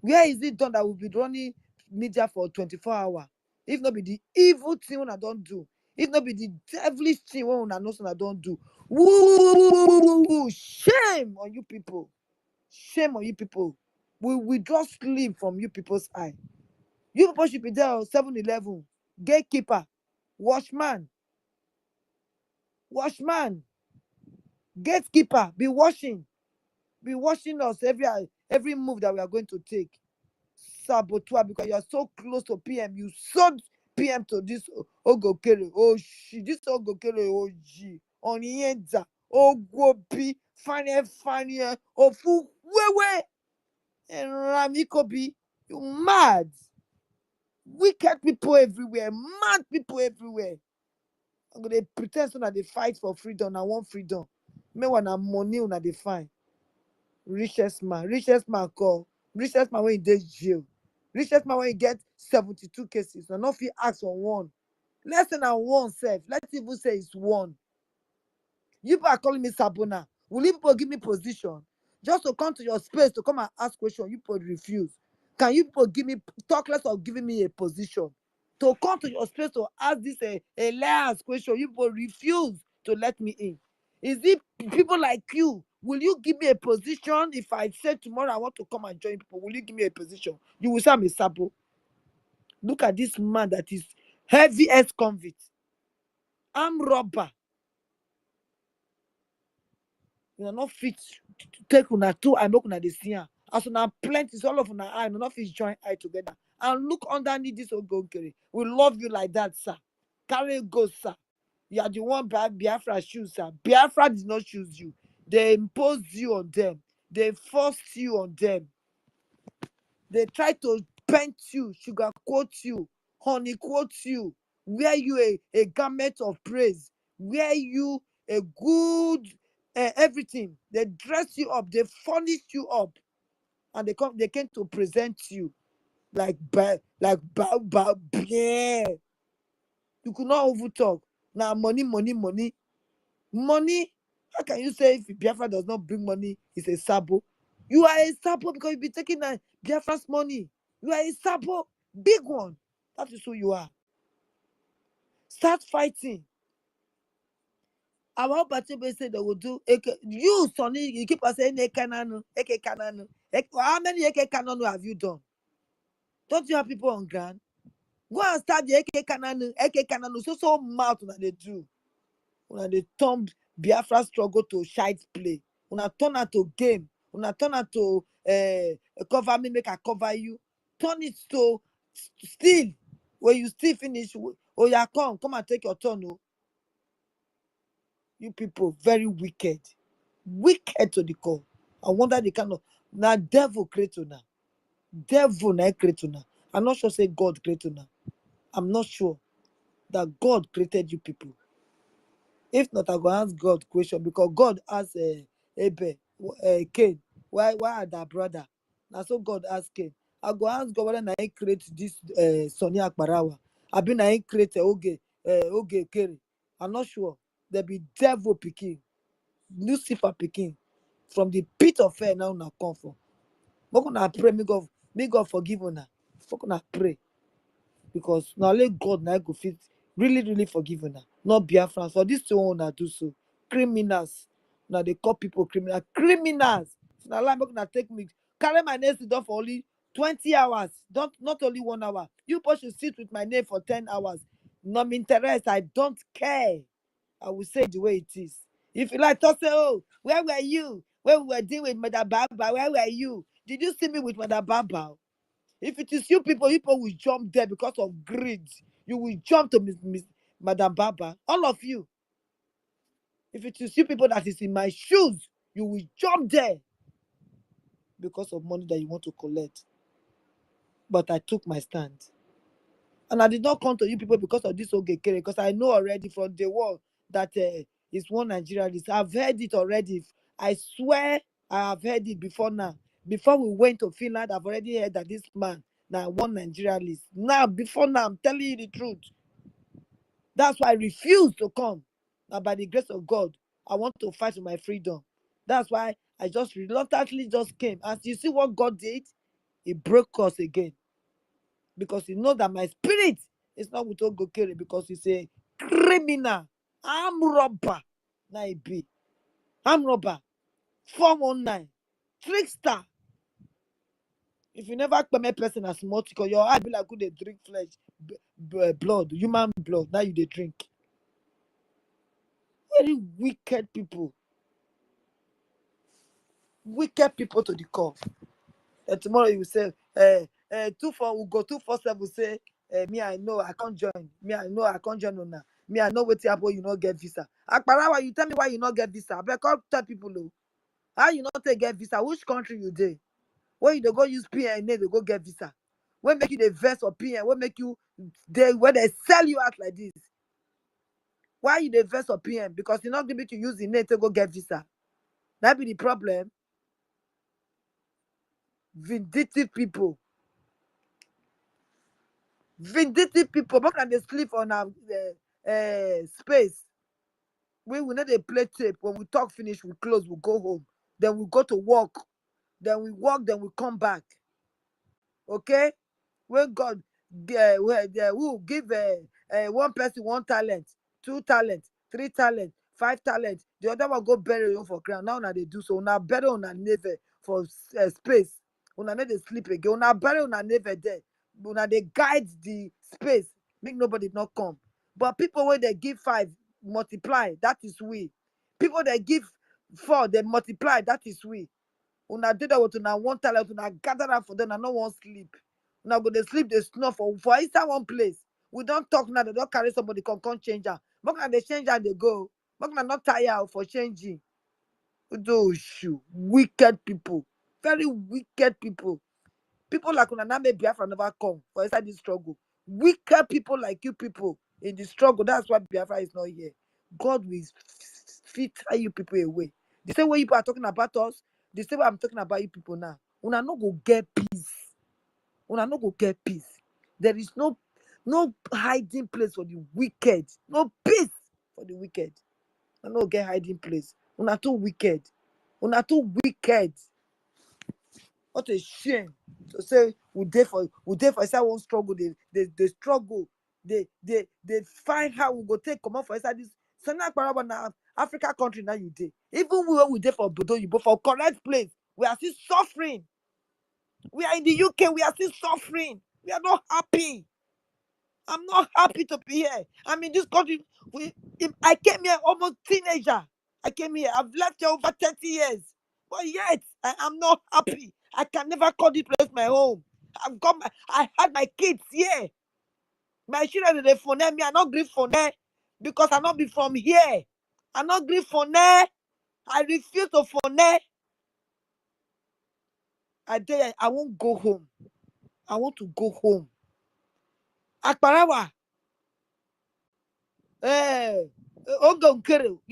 Where is it done that will be running media for 24 hours? If not be the evil thing when I don't do, if not be the devilish thing when I know I don't do. Woo! Shame on you people. Shame on you people. We withdraw sleep from you people's eye. You people should be there on 7-11. Gatekeeper, watchman, gatekeeper, be watching us every move that we are going to take. Saboteur, because you are so close to PM. You sold PM to this Ogokere. Oh, this Ogokere, oh, G. Onienza, Ogobi, Fania, Ofu, Wewe, and Ramikobi. You mad. Wicked people everywhere. Mad people everywhere. I'm going to pretend so that they fight for freedom. I want freedom. Meanwhile, na money una they find. Richest man call. Richest man when he dey jail. Richest man when he get 72 cases. And not if he ask on one. Less than one self. Let's even say it's one. You people are calling me Sabona. Will you people give me position? Just to come to your space to come and ask questions, you people refuse. Can you people give me talk less of giving me a position? To come to your space to ask this a last question, you people refuse to let me in. Is it people like you? Will you give me a position if I say tomorrow I want to come and join people? Will you give me a position? You will say I'm a sabo. Look at this man that is heavy ex-convict. I'm robber. You are not fit to take una two and make una dey see am. As una plenty, all of una eye, una not fit join eye together. And look underneath this Ogokere. We love you like that, sir. Carry go, sir. You are the one Biafra choose, sir. Biafra did not choose you. They imposed you on them. They forced you on them. They try to paint you, sugarcoat you, honey quote you, wear you a garment of praise, wear you a good everything. They dress you up, they furnish you up, and they came to present you like yeah. You could not even talk. Now money. How can you say if Biafra does not bring money, it's a sabo? You are a sapo because you be taking Biafra's money. You are a sapo, big one. That is who you are. Start fighting. Our Bachebe said they will do. You, Sonny, you keep on saying Eke Kananu, Eke Kananu. How many Eke Kananu have you done? Don't you have people on ground? Go and start the Eke Kananu. So mouth when they do. When they turn Biafra struggle to shite play. When I turn out to game. When I turn out to cover me, make I cover you. Turn it to still. When you still finish, oh yeah, come and take your turn. Oh. You people very wicked. Wicked to the core. I wonder the kind of now devil creator now. Devil na creator now. I'm not sure say God creator now. I'm not sure that God created you people. If not, I go ask God question because God asked Abel, Cain, why are that brother? Now so God asked Cain. I go ask God whether I create this Sonia Akbarawa. I been I create Oge Kere. I'm not sure. There be devil picking, Lucifer picking from the pit of hell now come from. We're gonna pray, may God forgive una. We're gonna pray because now let God now go fit really forgive una. Not Biafrans. For this two one do so. Criminals. Now they call people criminals. Criminals. So now I'm gonna take me carry my name down for only 20 hours. Not only 1 hour. You people should sit with my name for 10 hours. No me interest. I don't care. I will say it the way it is. If you like to say, oh, where were you? When we were dealing with Mother Baba, where were you? Did you see me with Mother Baba? If it is you people will jump there because of greed. You will jump to Miss Madam Baba. All of you. If it is you people that is in my shoes, you will jump there because of money that you want to collect. But I took my stand. And I did not come to you people because of this Ogekere, because I know already from the world that it's one Nigerianist. I've heard it already. I swear I have heard it before now. Before we went to Finland, I've already heard that this man now one Nigerianist. Now, before now, I'm telling you the truth. That's why I refuse to come. Now, by the grace of God, I want to fight for my freedom. That's why I just reluctantly just came. As you see what God did, He broke us again. Because He knows that my spirit is not with Ogokere because He's a criminal. I'm robber. Now he be. I'm robber. 419. Trickster. If you never come a person as much, because your eye be like good they drink flesh, blood, human blood. Now you they drink. Very wicked people. Wicked people to the core. Tomorrow you will say, 24 will go 247 say, me I know I can't join. Me I know I can't join now. Me I know what happen. You not get visa. Akbarawa, you tell me why you not get visa. But come tell people though. How you not take get visa? Which country you dey? When you dey go use PN, they go get visa. When make you the vest or PN? When make you when they sell you out like this? Why you the vest or PN? Because you're not going to use the name to go get visa. That be the problem. Vindictive people. Vindictive people. How can they sleep on our space? We will not play tape. When we talk finish, we close, we go home. Then we go to work. Then we work, then we come back. Okay? When God who give one person 1 talent, 2 talents, 3 talents, 5 talents, the other one go bury you for ground. Now they do so. Now bury on a never for space. Una need to sleep again. Una bury on a never there. Una they guide the space. Make nobody not come. But people when they give 5 multiply, that is we. People that give 4, they multiply, that is we. Una do that with una 1 talent, una gather am for them, and no one sleep. Now go they sleep, they snuff for inside one place. We don't talk now, they don't carry somebody come change her. But they change and they go. But not tired for changing. Those wicked people. Very wicked people. People like Unaname Biafra never come for inside this struggle. Wicked people like you people in the struggle. That's why Biafra is not here. God will filter you people away. The same way you people are talking about us, the same way I'm talking about you people now. Una no go get peace. Una no go get peace. There is no hiding place for the wicked. No peace for the wicked. Una no get hiding place. Una too wicked. Una too wicked. What a shame to say we there for inside one struggle. They struggle. They find how we go take come out for inside this. So now now Africa country now you dey. Even we there for Bodo, you for correct place. We are still suffering. We are in the UK. We are still suffering. We are not happy. I'm not happy to be here. I'm in this country. I came here almost teenager. I came here. I've left here over 30 years. But yet, I am not happy. I can never call this place my home. I had my kids here. My children, they phone me. I not grieve for them because I not be from here. I not grieve for them. I refuse to phone them. I won't go home. I want to go home. Akparawa. You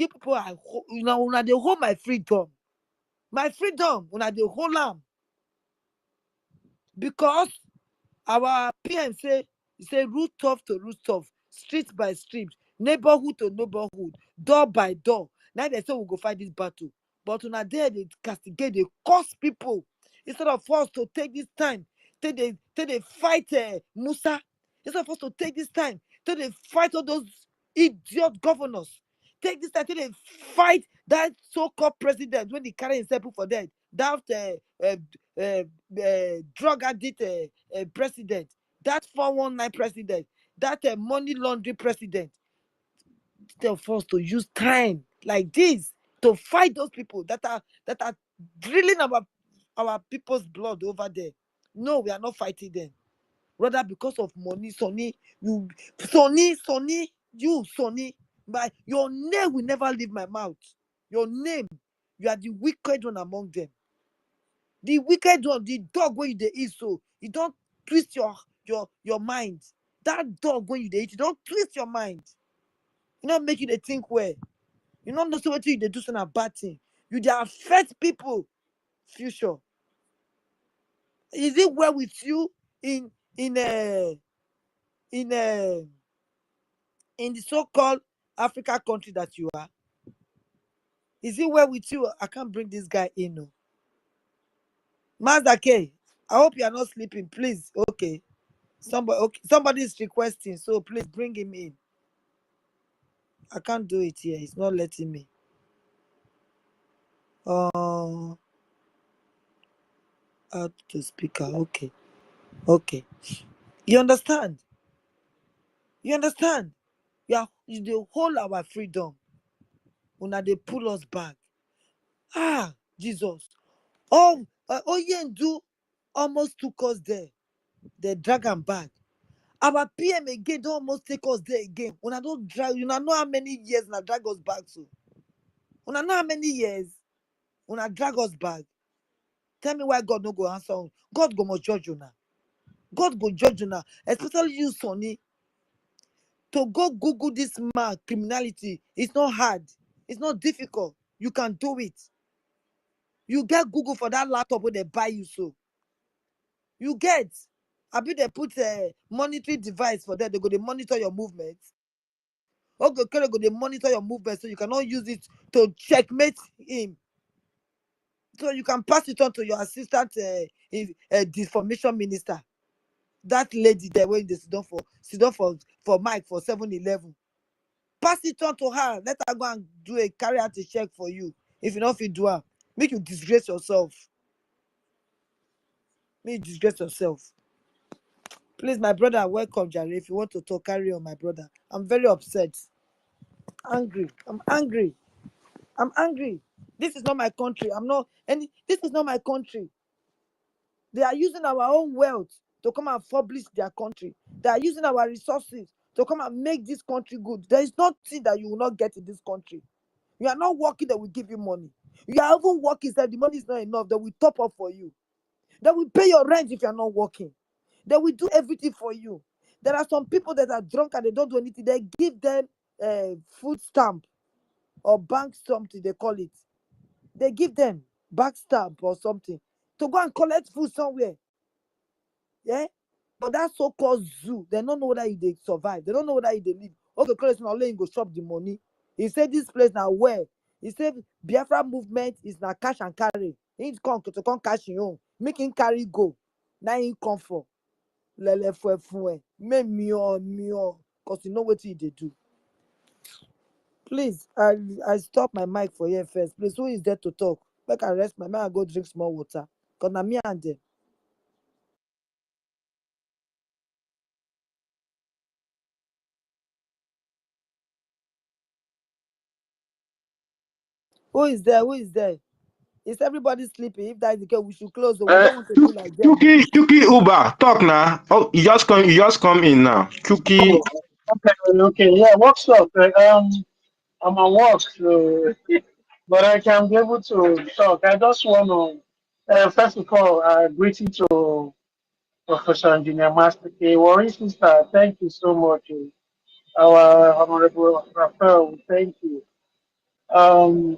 people, una dey hold my freedom. My freedom, una dey hold am. Because our PM say rooftop to rooftop, street by street, neighborhood to neighborhood, door by door. Now they say we go fight this battle. But una there they castigate, they curse people. Instead of us to take this time, they fight Musa. Instead of us to take this time, they fight all those idiot governors. Take this time, they fight that so-called president when they carry himself for dead. That drug addict president, that 419 president, that money laundering president. They're forced to use time like this to fight those people that are drilling our people's blood over there. No, we are not fighting them. Rather because of money, Sonny, but your name will never leave my mouth. Your name, you are the wicked one among them. The wicked one, the dog when you dey eat, so you don't twist your mind. That dog when you dey eat, you don't twist your mind. You not make you dey think well. You not know what you dey do some bad thing. You dey affect people future. Is it well with you in the so-called Africa country that you are? Is it well with you? I can't bring this guy in. No. Mazda K, I hope you are not sleeping. Please, okay. Somebody is requesting, so please bring him in. I can't do it here. It's not letting me. Add to speaker. Okay. You understand? You they hold our freedom. Una they pull us back. Jesus. Oyendu almost took us there. They drag them back. Our PM again don't almost take us there again. Una don't drag. You know how many years una drag us back so. Una know how many years una drag us back. Tell me why God no go answer. God go must judge you now. God go judge you now. Especially you, Sonny. To go Google this man criminality, it's not hard. It's not difficult. You can do it. You get Google for that laptop when they buy you so. You get. I bet they put a monitoring device for that. They go to monitor your movements. Okay, go to monitor your movements so you cannot use it to checkmate him. So you can pass it on to your assistant deformation minister. That lady there when they sit down for Mike for 7-Eleven. Pass it on to her. Let her go and do a carry out a check for you. If you don't fit do her, make you disgrace yourself. Make you disgrace yourself. Please, my brother, welcome, Jerry. If you want to talk, carry on, my brother. I'm very upset. Angry. I'm angry. This is not my country. This is not my country. They are using our own wealth to come and publish their country. They are using our resources to come and make this country good. There is nothing that you will not get in this country. You are not working, they will give you money. You are even working, so the money is not enough. They will top up for you. They will pay your rent if you are not working. They will do everything for you. There are some people that are drunk and they don't do anything. They give them food stamp or bank something, they call it. They give them bank stamp or something to go and collect food somewhere. Yeah? But that so-called zoo, they don't know whether they survive. They don't know whether they live. Okay, Chris, now let him go shop the money. He said this place now where? He said Biafra movement is now cash and carry. He come to come cash in home. make him carry go. Now him come for lele fue make me cause you know what he do. Please, I stop my mic for here first. Please, who is there to talk? Make I rest my mind and go drink small water. Cause na me and them. Who is there? Who is there? Is everybody sleeping? If that is the case, we should close. So we don't want to do like them. Chuki Uber, talk now. Oh, you just come in now. Chuki. Oh, okay, yeah, what's up? I'm at work, so, but I can be able to talk. I just want to, first of all, greeting to Professor Engineer Master K. Warren Sister, thank you so much. Our Honorable Raphael, thank you. Um,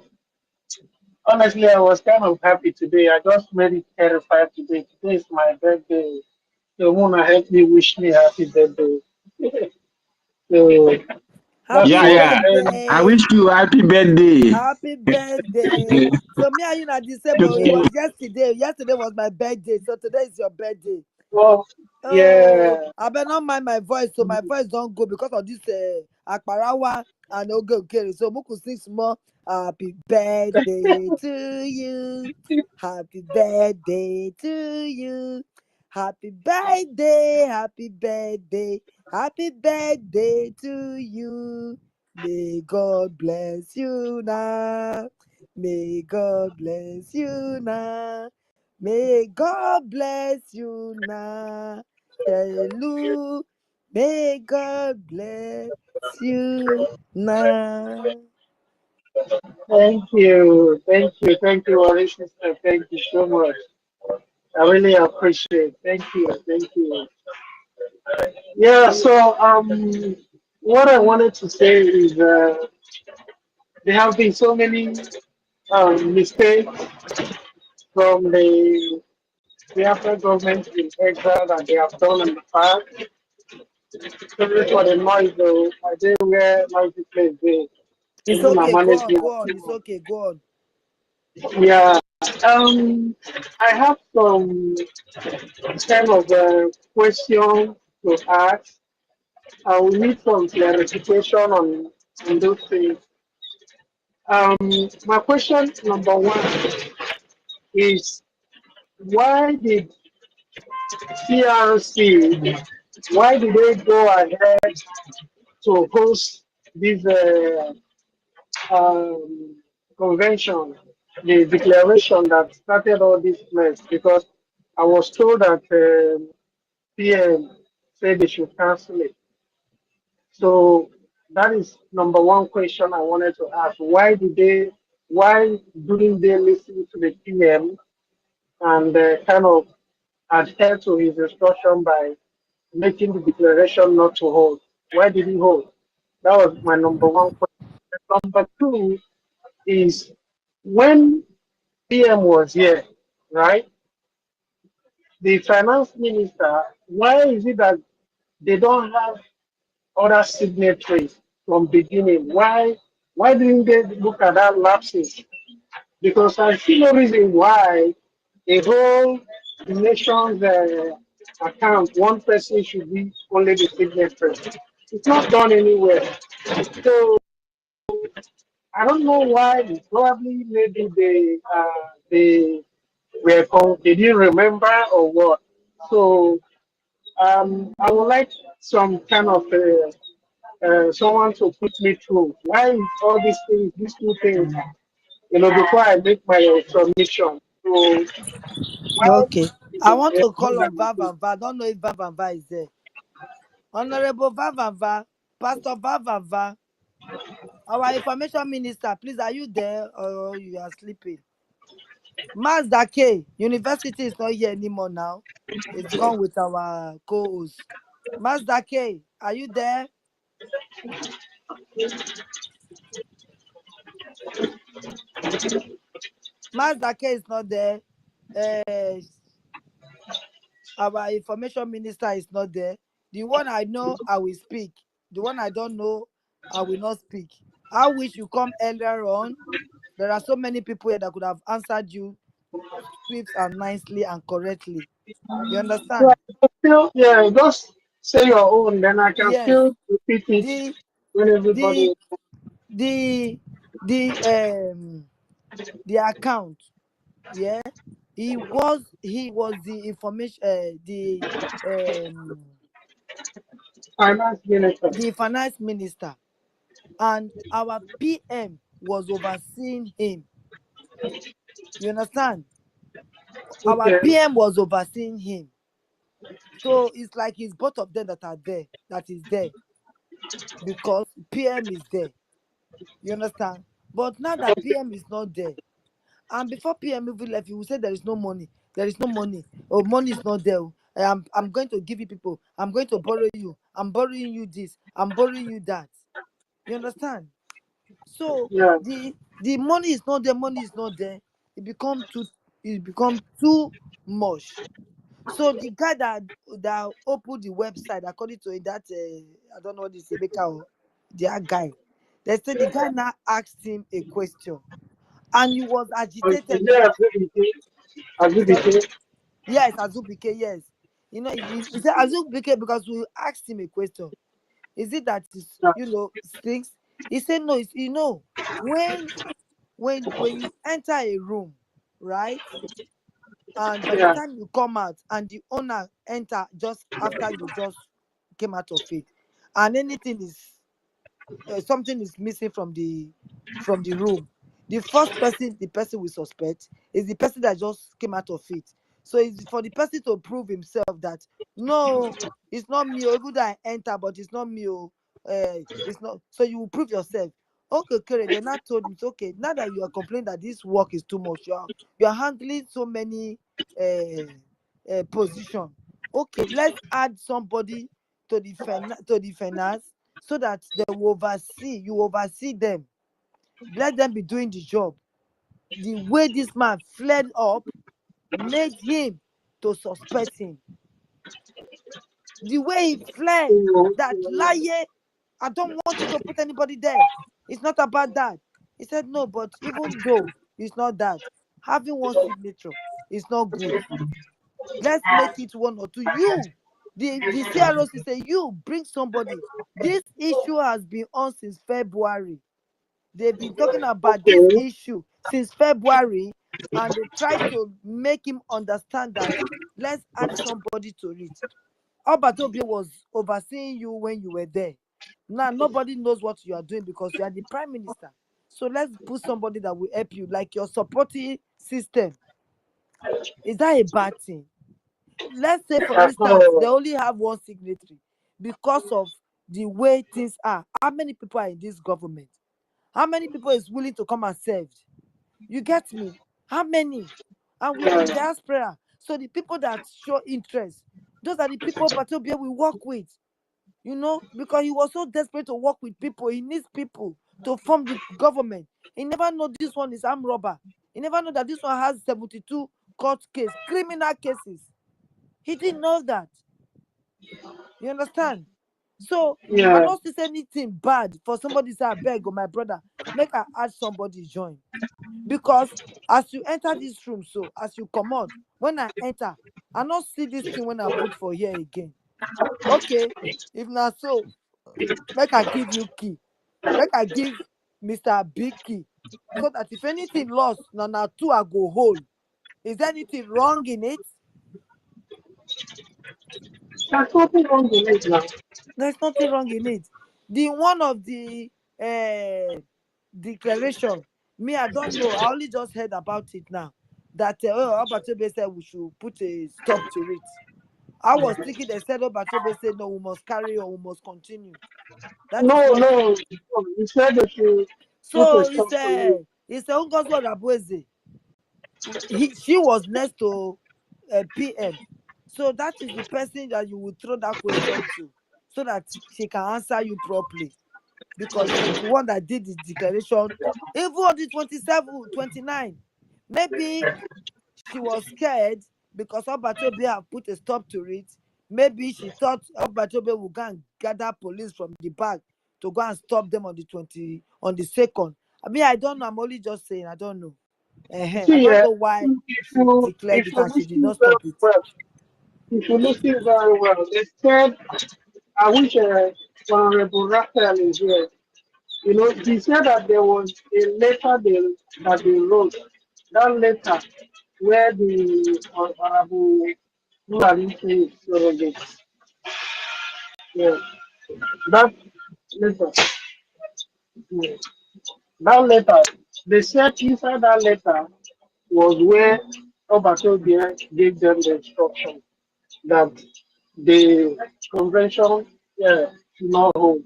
Honestly, I was kind of happy today. I just made it 35 today. Today is my birthday. So, Mona help me wish me happy birthday. So, that's Happy Yeah, one. yeah. And I birthday. wish you happy birthday. Happy birthday. So me and you are the same. Oh, it Chuki. was yesterday. Yesterday was my birthday. So today is your birthday. well, Oh, yeah. I better not mind my voice. So my voice don't go because of this Akparawa and okay. So Muku sing more. Happy birthday to you. Happy birthday to you. Happy birthday. Happy birthday. Happy birthday to you. May God bless you now. May God bless you now. May God bless you now. Hello. May God bless you now. Thank you, Warren Sister. Thank you so much. I really appreciate. Thank you, thank you. Yeah. So, what I wanted to say is, there have been so many mistakes from the Biafra government in exile that they have done in the past. Sorry for the noise, though. I didn't wear noisy place there. It's Even my okay. Go on. management. Go on. It's okay. Go on. Yeah. I have some kind of question to ask. I will need some clarification on those things. My question number one is, why did CRC, why did they go ahead to host this um, convention, the declaration that started all this mess? Because I was told that PM said they should cancel it. So that is number one question I wanted to ask. Why didn't they listen to the PM and kind of adhere to his instruction by making the declaration not to hold? Why did he hold? That was my number one question. Number two is, when PM was here, right? The finance minister, why is it that they don't have other signatories from beginning? Why didn't they look at that lapses? Because I see no reason why a whole nation's account, one person should be only the signatory. It's not done anywhere. So I don't know why. Probably maybe they didn't remember or what. So I would like some kind of someone to put me through. Why is all these things, these two things, before I make my submission? So why Okay. is I want it to call on Vavanva. I don't know if Vavanva is there. Honorable Vavanva, Pastor Vavanva, our information minister, please, are you there or you are sleeping? Mazda K, university is not here anymore now. It's gone with our co-host. Mazda K, are you there? Mazda K is not there. Uh, our information minister is not there. The one I know, I will speak. The one I don't know, I will not speak. I wish you come earlier on. There are so many people here that could have answered you swift and nicely and correctly. You Yeah, understand? just say your own, then I can Yes. still repeat it The when everybody. the the the the account, yeah, he was the information um Finance minister. the finance minister, and our PM was overseeing him. You understand? Our Okay. PM was overseeing him. So it's like it's both of them that are there, that is there, because PM is there. You understand? But now that PM is not there, and before PM even left, he will say there is no money. There is no money. Oh, money is not there. I'm going to give you people. I'm going to borrow you. I'm borrowing you this. I'm borrowing you that. You understand? So Yeah. the money is not there. Money is not there. It become too much. So the guy that opened the website, according to that I don't know what this Emeka or that guy, they said the guy now asked him a question, and he was agitated. Yeah, Sorry, Azubike. yes, Azubike, yes. You know, he said Azubike because we asked him a question. Is it that is, things? He said no. It's, when you enter a room, right? And by the Yeah. time you come out and the owner enter just after you just came out of it, and anything is something is missing from the room, the first person the person will suspect is the person that just came out of it. So it's for the person to prove himself that no, it's not me, or even though I enter, but it's not me. It's not. So you will prove yourself. Okay, Kere, they now told me, it's okay. Now that you are complaining that this work is too much, you are handling so many position. Okay, let's add somebody to the finance, so that you oversee them. Let them be doing the job. The way this man fled up made him to suspect him. The way he fled, that lie, I don't want you to put anybody there. It's not about that. He said no, but even though it's not that, having one signature is not good. Let's make it one or two. The CROC say you bring somebody. This issue has been on since February. They've been talking about this Okay. issue since February, and they try to make him understand that let's add somebody to it. Albert Obie was overseeing you when you were there. Now nobody knows what you are doing because you are the prime minister. So let's put somebody that will help you, like your supporting system. Is that a bad thing? Let's say, for instance, they only have one signatory because of the way things are. How many people are in this government? How many people is willing to come and serve? You get me? How many? And we are the diaspora. So the people that show interest, those are the people Batobia will work with. Because he was so desperate to work with people. He needs people to form the government. He never know this one is armed robber. He never know that this one has 72 court case, criminal cases. He didn't know that. You understand? So I Yeah. don't see anything bad for somebody to say, I beg, my brother, make I add somebody join. Because as you enter this room, so as you come out, when I enter, I not see this thing when I put for here again. Okay, if not so, make I give you key. Make I give Mr. Big key. So that if anything lost, now two I go hold. Is there anything wrong in it? There's nothing wrong with it now. There's nothing wrong in it. The one of the declaration, me, I don't know. I only just heard about it now. That Obatobe said we should put a stop to it. I was thinking they said Obatobe said no, we must carry on, we must continue. That is No, what. no. You said that you put a So stop to it. it's a Ungozwa Rabweze. She was next to PM. So that is the person that you would throw that question to, so that she can answer you properly. Because she's the one that did the declaration. Even on the 27, 29, maybe she was scared because Obatobe have put a stop to it. Maybe she thought Obatobe would go and gather police from the back to go and stop them on the 2nd. I mean, I don't know. I'm only just saying, I don't know. I See, don't know why she declared if it you and she did listen not very stop it. well, if you listen very well, they said, I wish Honorable Raphael is here. You know, he said that there was a letter that they wrote. That letter where the Honorable Fulani is surrogate. Yeah, that letter. Yeah. That letter, they said inside that letter was where Obasanjo gave them the instruction that the convention should not hold,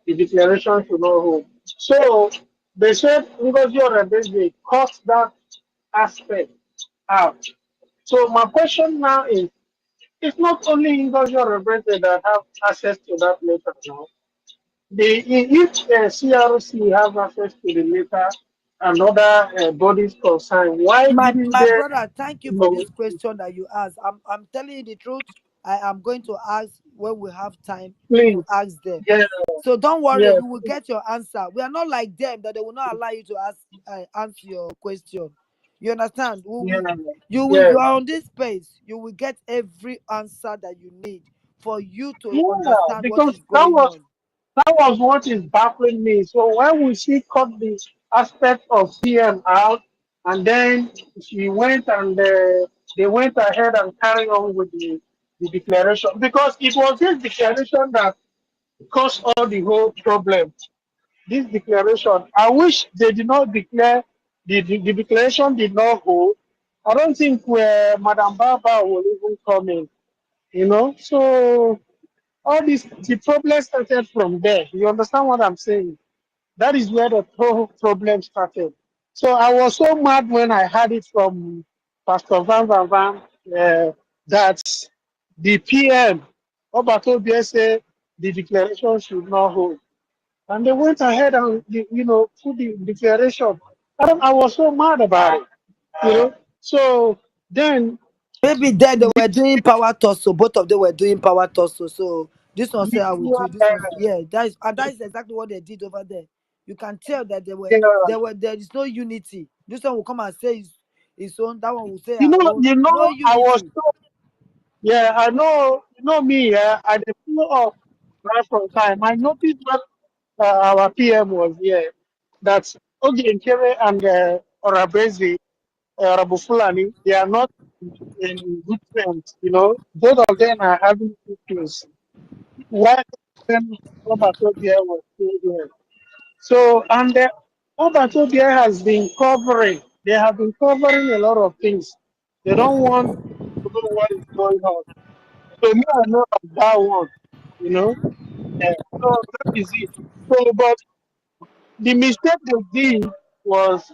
the declaration should not hold. So they said Ngozi Orebeze cut that aspect out. So my question now is, it's not only Ngozi Orebeze that have access to that letter now. If CRC have access to the letter and other bodies concerned, why didn't My they? brother, thank you for No, this question that you asked. I'm telling you the truth. I am going to ask when we have time please, to ask them. yeah, So don't worry, yeah, you will get your answer. We are not like them that they will not allow you to answer your question. You understand? yeah, You yeah, are on this space. You will get every answer that you need for you to yeah, understand what because is going on. that was what is baffling me. So when we see cut the aspect of PM out, and then she went and they went ahead and carry on with the declaration, because it was this declaration that caused all the whole problem. This declaration, I wish they did not declare the declaration did not hold. I don't think where Madam Baba will even come in, you know. So all this the problem started from there. You understand what I'm saying? That is where the whole problem started. So I was so mad when I heard it from Pastor Van Van Van that the PM Obatobie said the declaration should not hold. And they went ahead and put the declaration. I was so mad about it, you know. So then, Maybe then they the, were doing power tussle. Both of them were doing power tussle. So this one say I will do it. This one, yeah, that is exactly what they did over there. You can tell that there is no unity. This one will come and say his own. That one will say our own. No I was unity. so, yeah, I know, me, yeah, I the follow up right from time. I noticed what our PM was here, that Ogi Nkere and Orabezi, Rabufulani, they are not in good terms, you know. Both of them are having issues. Why then Obatobia was still there? So, and Obatobia has been covering, they have been covering a lot of things. They don't want to know what is going on. So, me, I know of that one, you know. Yeah. So, that is it. So, but the mistake they did was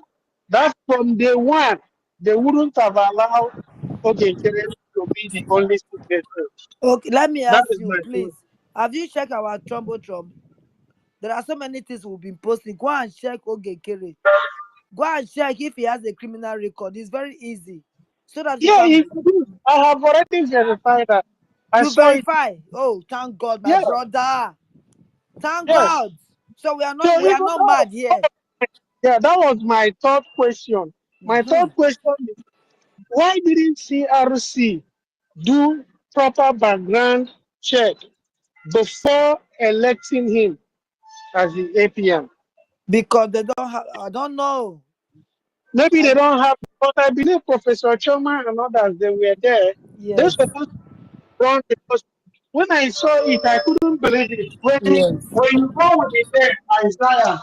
that from day one, they wouldn't have allowed Ogenkere to be the only secretary. Okay, let me That ask is you, my point. please. Have you checked our Trumbotron? There are so many things we've been posting. Go and check Ogekere. Go and check if he has a criminal record. It's very easy. So that you Yeah, can I have already verified that. I you saw it. verify. Oh, thank God, my Yeah, brother. Thank yes. God. So we are So not even mad here. that was my third question. My Mhm. third question is, why didn't CRC do proper background check before electing him as the APM? Because they don't have. I don't know. Maybe I they don't have, but I believe Professor Choma and others, they were there. They're yes, supposed to run, because when I saw it, I couldn't believe it. yes. When you go with the name Isaiah,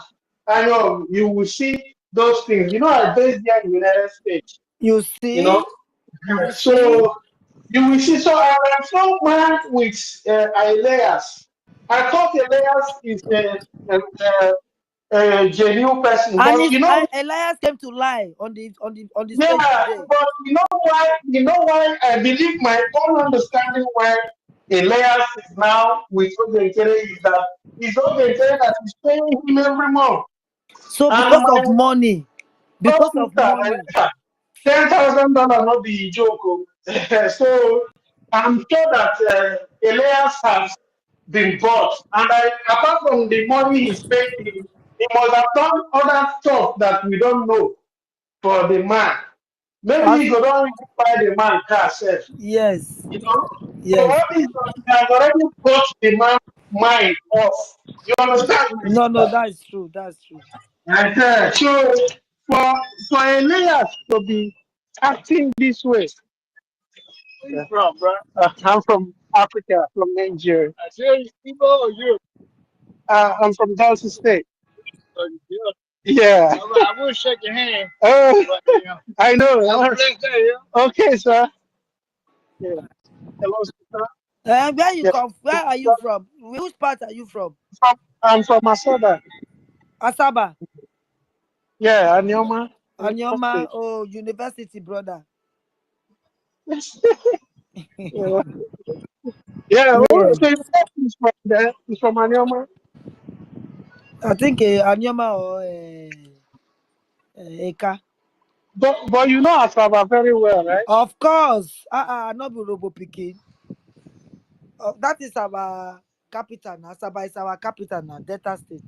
I know you will see those things. You know, I based there in the United States, You you know. see, you see. So you will see. So I am so mad with Elias. I thought Elias is a genuine person, And but it's, you know, Elias came to lie on the stage yeah, today. but you know why? You know why? I believe my own understanding where Elias is now with Ogenkere is that it's Ogenkere that is paying him every month. So And because my of money, first because of sister, money. $10,000 not be joke. Oh. So I'm sure that Elias has been bought, and apart from the money he's paying, he must have done other stuff that we don't know. for the man. Maybe As, you go down buy the man car self. yes, You know? So yes. all these have already put the man's mind off. You understand my No, sister? that's true. That's true. So for Elias to be acting this way, where you from, bro? I'm from Africa, from Nigeria. I say Igbo or you? I'm from Delta State. Oh, you yeah. I will shake your hand. I know. Have a blessed day, yeah. Okay, sir. Yeah. Hello, sister. Where you Yeah. come? Where are you from? Which part are you from? I'm from Masada. Asaba, Yeah, Anyoma. Anyoma. Oh, university, brother. Yeah. Yeah, Yeah, so your person is from there. He's from Anyoma. I think Anyoma or Eka. But you know Asaba very well, right? Of course. Not Robo Pikin. That is our capital now. Asaba is our capital now. Delta State.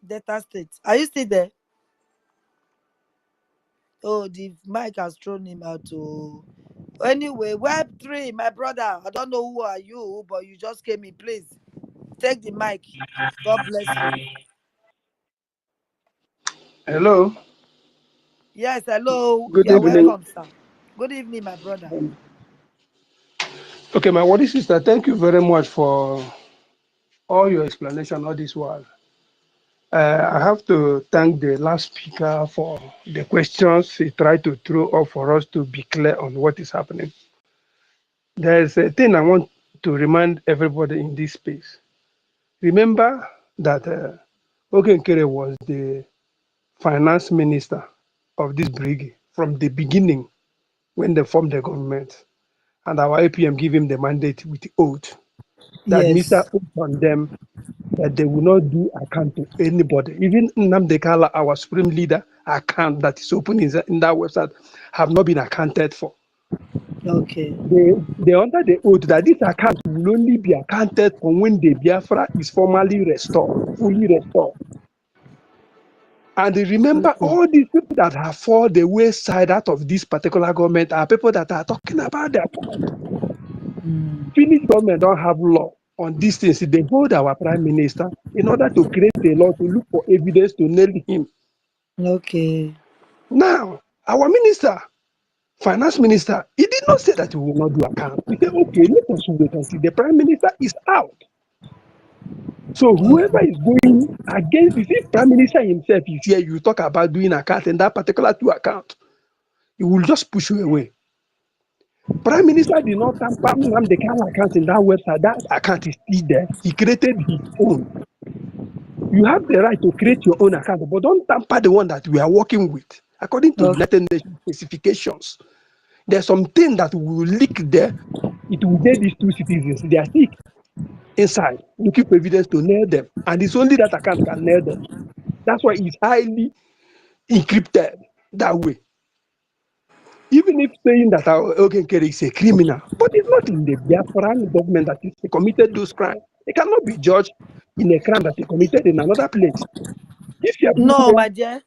Delta State. Are you still there? Oh, the mic has thrown him out. Anyway, Web3, my brother. I don't know who are you, but you just came in. Please take the mic. God bless you. Hello. Yes, hello. Good You're evening. welcome, sir. Good evening, my brother. Okay, my worthy sister, thank you very much for all your explanation all this while. I have to thank the last speaker for the questions he tried to throw up for us to be clear on what is happening. There's a thing I want to remind everybody in this space. Remember that Ogenkere was the finance minister of this brigade from the beginning when they formed the government. And our APM give him the mandate with oath that Mr. Yes. Oath on them that they will not do account to anybody. Even Nnamdi Kala, our supreme leader, account that is open in that website have not been accounted for. Okay. They under the oath that this account will only be accounted for when the Biafra is formally restored, fully restored. And remember, Okay. all these people that have fallen the wayside out of this particular government are people that are talking about the account. Finnish government don't have law on these things. They hold our prime minister in order to create a law to look for evidence to nail him. Okay. Now, our minister, finance minister, he did not say that he will not do account. He said, okay, let us wait and see. The prime minister is out. So whoever is going against this, if prime minister himself is here, you talk about doing account in that particular two account, he will just push you away. Prime Minister did not tamper the kind of account in that website. That account is still there. He created his own. You have the right to create your own account, but don't tamper the one that we are working with. According to United Nations specifications, there's something that will leak there. It will get these two citizens. They are sick inside, looking for evidence to nail them. And it's only that account can nail them. That's why it's highly encrypted that way. Even if saying that Ogenkere is a criminal, but it's not in the Biafran government that he committed those crimes. He cannot be judged in a crime that he committed in another place. If you No, my dear.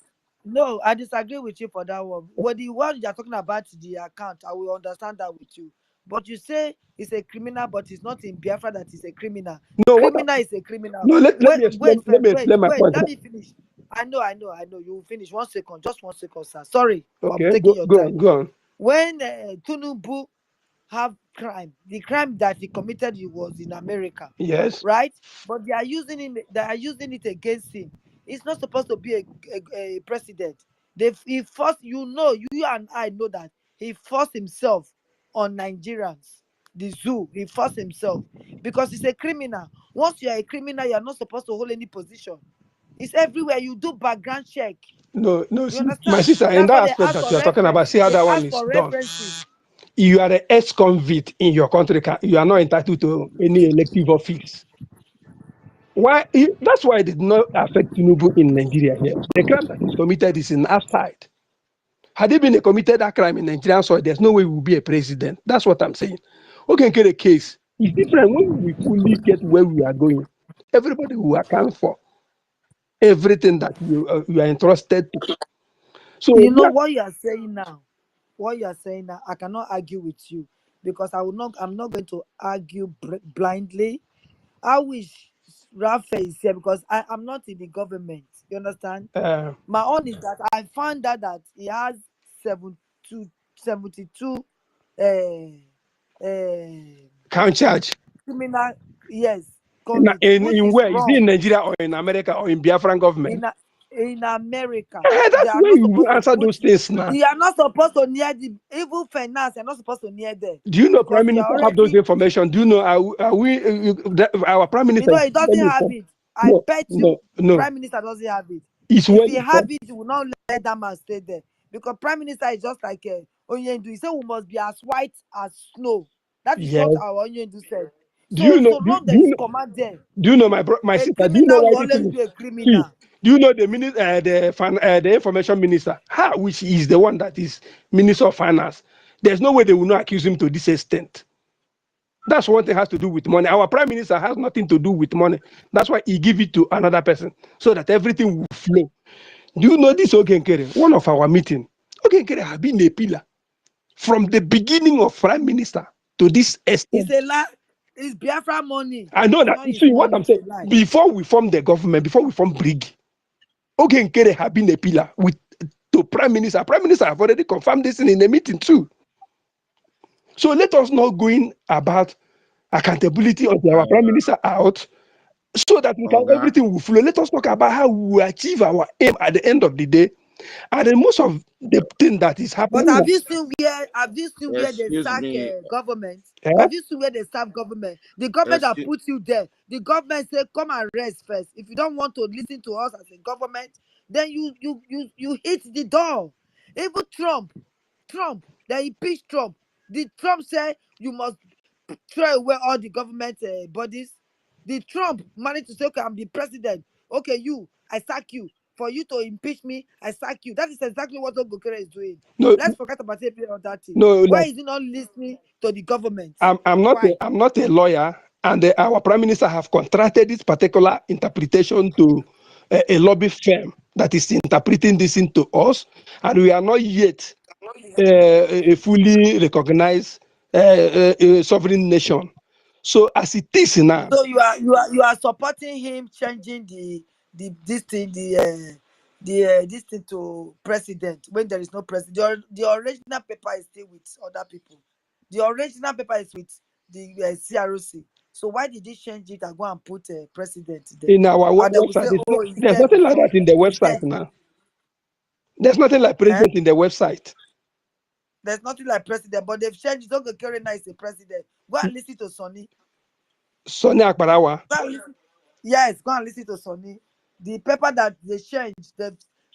No, I disagree with you for that one. What the one you're talking about the account, I will understand that with you. But you say it's a criminal, but it's not in Biafra that is a criminal. No, Criminal is a criminal. no, let me explain. Let me explain my point. Let me finish. I know. You will finish. 1 second, just 1 second, sir. Sorry, Okay, I'm taking your time. go on. When Tinubu have crime, the crime that he committed was in America. Yes. Right? But they are using it against him. It's not supposed to be a president. He forced, you and I know that he forced himself on Nigerians. The zoo, he forced himself because he's a criminal. Once you are a criminal, you are not supposed to hold any position. It's everywhere. You do background check. No, You understand? my sister, in that aspect that you are talking about, see how that one is done. You are an ex-convict in your country. You are not entitled to any elective office. Why? That's why it did not affect Tinubu in Nigeria here. The crime that is committed is in outside. Had he been committed that crime in Nigerian soil, there's no way he will be a president. That's what I'm saying. Okay, get a case. It's different when we fully get where we are going. Everybody will account for. everything that you are entrusted to. So You know that, what you are saying now. What you are saying now, I cannot argue with you because I will not. I'm not going to argue blindly. I wish Raphael is here because I'm not in the government. You understand? My own is that I found out that he has 72 count charge. criminal, yes, In, convict, which in is where? Is it in wrong. Nigeria or in America or in Biafran government? In America, they That's are where not you supposed to answer put. those things now. You are not supposed to near the evil finance. You're not supposed to near there Do you know because Prime you are Minister have those already. information? Do you know our Prime You Minister know, is he doesn't have informed? it. I bet you, No. Prime Minister doesn't have it. It's If well he have informed. it, he will not let that man stay there because Prime Minister is just like Onyendu. He said we must be as white as snow. That is Yes. what our Onyendu said. Do you know? So long there is command there, Do you know my a sister? Do you know criminal why will this always thing is? be a See, criminal. do you know the information minister? Which is the one that is Minister of Finance. There's no way they will not accuse him to this extent. That's one thing has to do with money. Our Prime Minister has nothing to do with money. That's why he give it to another person so that everything will flow. Do you know this Ogenkere? One of our meeting, Ogenkere has been a pillar from the beginning of Prime Minister to this extent. It's a lie. It's Biafra money. I know It's that. not his See what money. I'm It's saying? a lie. Before we formed the government, before we formed Brig, Ogenkere have been a pillar to Prime Minister. Prime Minister have already confirmed this in the meeting too. So let us not going about accountability until our Prime Minister out, so that everything will flow. Let us talk about how we achieve our aim at the end of the day. And then most of the thing that is happening. But have you seen where they Excuse sack me. government? Eh? Have you seen where they sack government? The government that Excuse, puts you there. The government say come and rest first. If you don't want to listen to us as a government, then you hit the door. Even Trump, they impeach Trump. Did Trump say you must throw away all the government bodies? The Trump managed to say, okay, I'm the president. Okay, I sack you. For you to impeach me, I sack you. That is exactly what Ogokere is doing. No, Let's forget about every other thing. no, Why like, is he not listening to the government? I'm not a lawyer, and our Prime Minister have contracted this particular interpretation to a lobby firm that is interpreting this into us, and we are not yet a fully recognized sovereign nation. So as it is now, So you are supporting him changing this thing this thing to president when there is no president. The original paper is still with other people. The original paper is with the CROC. So why did he change it and go and put president there? in our And they will say, website, oh, he's there's there nothing like before. that in the He's website there. now. There's nothing like president in the website. There's nothing like president, but they've changed it. Ogokere now is a president. Go and listen to Sonny. Sonny Akbarawa. Yes, go and listen to Sonny. The paper that they changed, they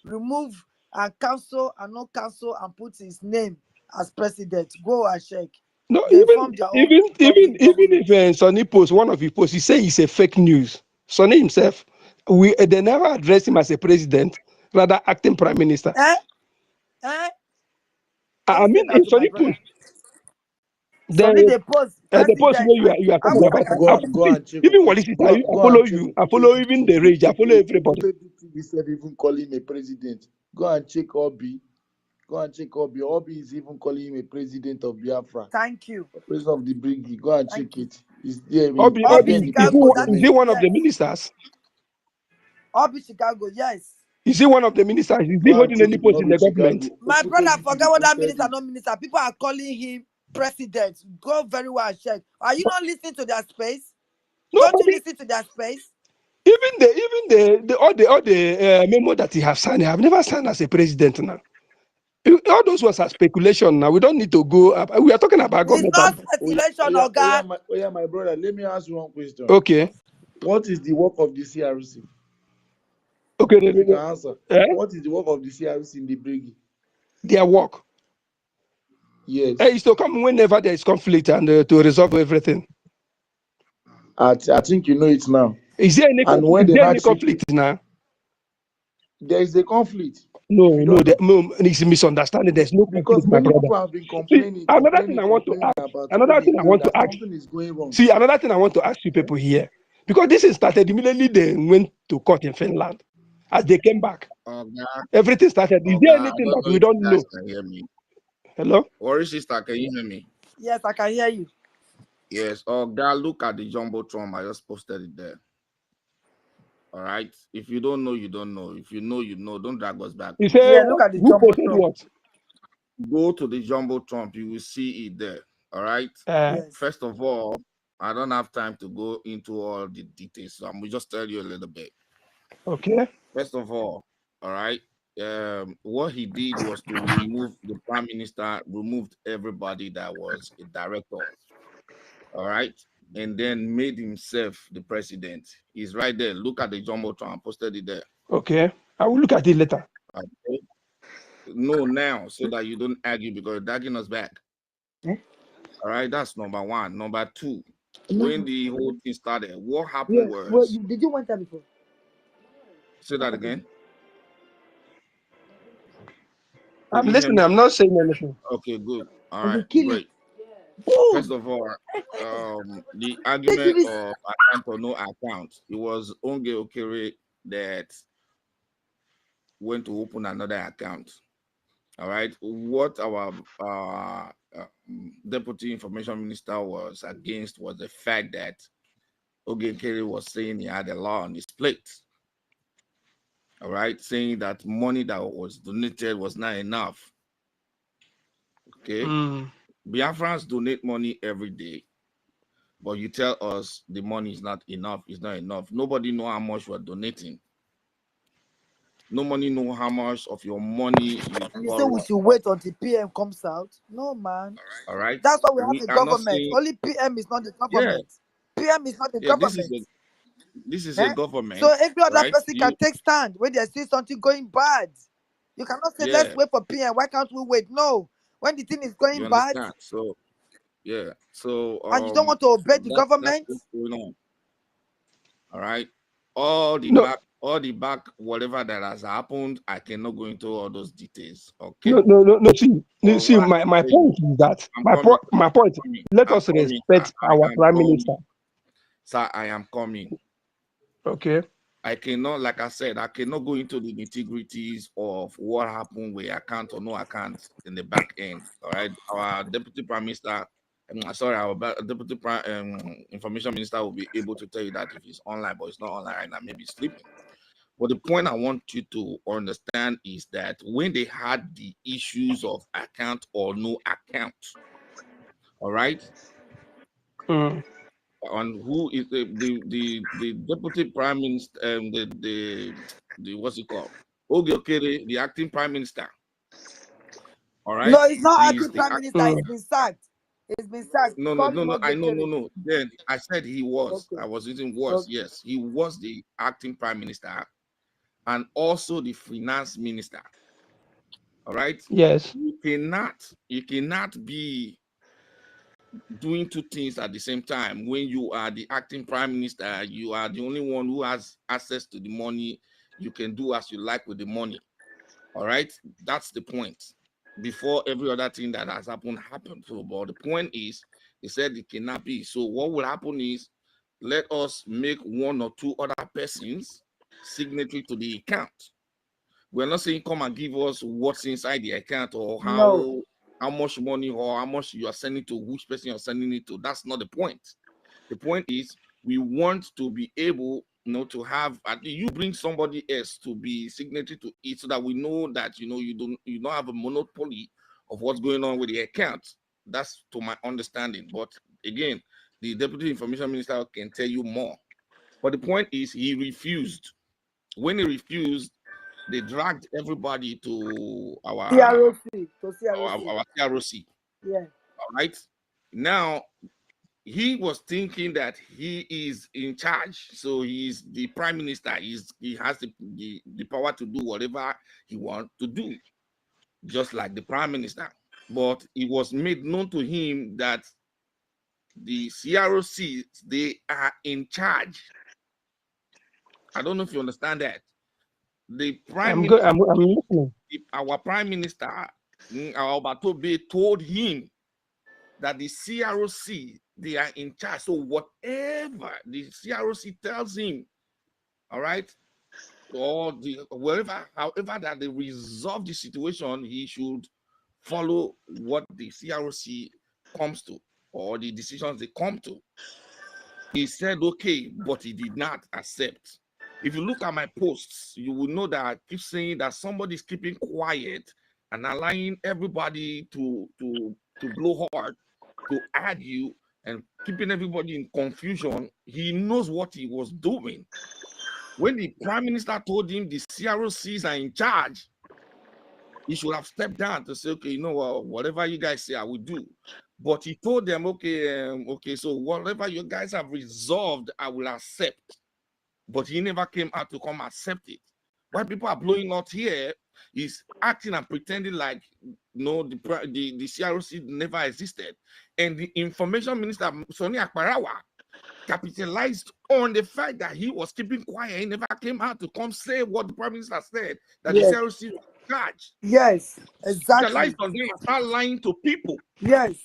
remove and cancel and not cancel and put his name as president. Go and check. No, They formed their own even government. if Sonny posts one of his posts, he say it's a fake news. Sonny himself, they never address him as a president, rather acting prime minister. I mean, if Sonny post, Sonny they post the post president. where you are talking about, go and check. even Wally sister, I Go follow and check. you, I follow even the rage, I follow everybody. We said even call him a president. Go and check Obi. Go and check Obi. Obi is even calling him a president of Biafra. Thank you. President of the Brigade. Go and check it. It's there. Obi, in the Chicago, is he one of the ministers? Obi Chicago, yes. Is he one of the ministers? Is he holding any post in the government? My brother, forget what that minister, no minister. People are calling him president. Go very well and check. Are you not listening to their space? Don't you listen to their space? Even all the memo that he have signed, he have never signed as a president now. All those was a speculation. Now we don't need to go up. We are talking about government. It's not speculation, Oga. My brother, let me ask you one question. Okay. What is the work of the CRC? Okay, you can answer. What is the work of the CRC in the Brigade? Their work. Yes. It's to come whenever there is conflict and to resolve everything. I think you know it now. Is there any conflict now? There is a conflict. No, it's a misunderstanding. There's no because conflict, many my brother. people have been complaining. Another thing I want to ask. Something is going wrong. See, another thing I want to ask you people here, because this is started immediately. They went to court in Finland. as they came back. Oga, Everything started. Is there Oga, I anything don't that know we if don't you guys know? can hear me. Hello? Worry sister, can you hear me? Yes, I can hear you. Yes. Oga, look at the Jumbotron. I just posted it there. All right. If you don't know, you don't know. If you know, you know. Don't drag us back, You please. say Yeah, look at the who posted Jumbotron. what? Go to the Jumbotron. You will see it there. All right. Yes. First of all, I don't have time to go into all the details, so I'm gonna just tell you a little bit. Okay. First of all right, what he did was to remove the prime minister, removed everybody that was a director, all right, and then made himself the president. He's right there. Look at the Jumbotron, posted it there. Okay. I will look at it later. Okay. No, now, so that you don't argue because you're dragging us back. All right, that's number one. Number two, when the whole thing started, what happened was, Did you want that before? say that again. I'm Can you hear listening. me? I'm not saying anything. Okay, good. All And they right, kill great. Boom. First of all, the argument of account or no account, it was Onge Okere that went to open another account. All right, what our deputy information minister was against was the fact that Onge Okere was saying he had a law on his plate. All right, saying that money that was donated was not enough. Okay, Biafrans donate money every day. But you tell us the money is not enough. It's not enough. Nobody know how much we're donating. Nobody know how much of your money you And you say borrow. we should wait until PM comes out? No, man. All right. That's why we have We the are not government. saying, Only PM is not the yeah, government. PM is not the yeah. This is government. a So government, every other right? person can take stand when they see something going bad. You cannot say let's Yeah, wait for PM. Why can't we wait? No. When the thing is you going bad understand. So yeah. So and you don't want to obey the that's government, what's going on. All right. All the No, back, whatever that has happened, I cannot go into all those details. Okay. no. But See, what my I'm saying point is that I'm coming. my point. Let I'm us coming, sir. respect I our am prime coming. minister. Sir, I am coming. Okay. I cannot, like I said, I cannot go into the nitty-gritties of what happened with account or no account in the back end. All right. Our deputy prime minister, our deputy information minister will be able to tell you that if he's online, but it's not online right now, maybe he's sleeping. But the point I want you to understand is that when they had the issues of account or no account, all right, on who is the deputy prime minister, the what's it called? Oge Okere, the acting prime minister. All right. no, it's not He's acting prime minister. It's been sacked. It's been sacked. no. Call him I know, Ogekere. no. Then I said he was. Okay. I was using was. Okay. Yes, he was the acting prime minister and also the finance minister. All right. Yes. You cannot be doing two things at the same time. When you are the acting prime minister, you are the only one who has access to the money. You can do as you like with the money. All right, that's the point. Before every other thing that has happened. So, but the point is, they said it cannot be. So what will happen is, let us make one or two other persons signatory to the account. We're not saying come and give us what's inside the account or No. how much money or how much you are sending to which person you're sending it to. That's not the point. The point is we want to be able, to have you bring somebody else to be signatory to it so that we know that you don't have a monopoly of what's going on with the account. That's to my understanding. But again, the deputy information minister can tell you more. But the point is he refused. When he refused, they dragged everybody to our CROC. CROC. Yeah. All right. Now he was thinking that he is in charge, so he's the prime minister. He has the power to do whatever he wants to do, just like the prime minister. But it was made known to him that the CROC, they are in charge. I don't know if you understand that. The prime minister, I'm listening. our prime minister, our Batobe, told him that the CROC, they are in charge. So whatever the CROC tells him, all right, or the wherever, however that they resolve the situation, he should follow what the CRC comes to or the decisions they come to. He said okay, but he did not accept. If you look at my posts, you will know that I keep saying that somebody is keeping quiet and allowing everybody to blow hard, to argue, and keeping everybody in confusion. He knows what he was doing. When the prime minister told him the CROCs are in charge, he should have stepped down to say, okay, you know what, whatever you guys say, I will do. But he told them, okay, so whatever you guys have resolved, I will accept. But he never came out to come accept it. Why people are blowing out here is acting and pretending like no, the CROC never existed. And the information minister, Sonny Akparawa, capitalized on the fact that he was keeping quiet. He never came out to come say what the prime minister said, that Yes. the CROC was in charge. Yes, exactly. Capitalized on them and start lying to people. Yes.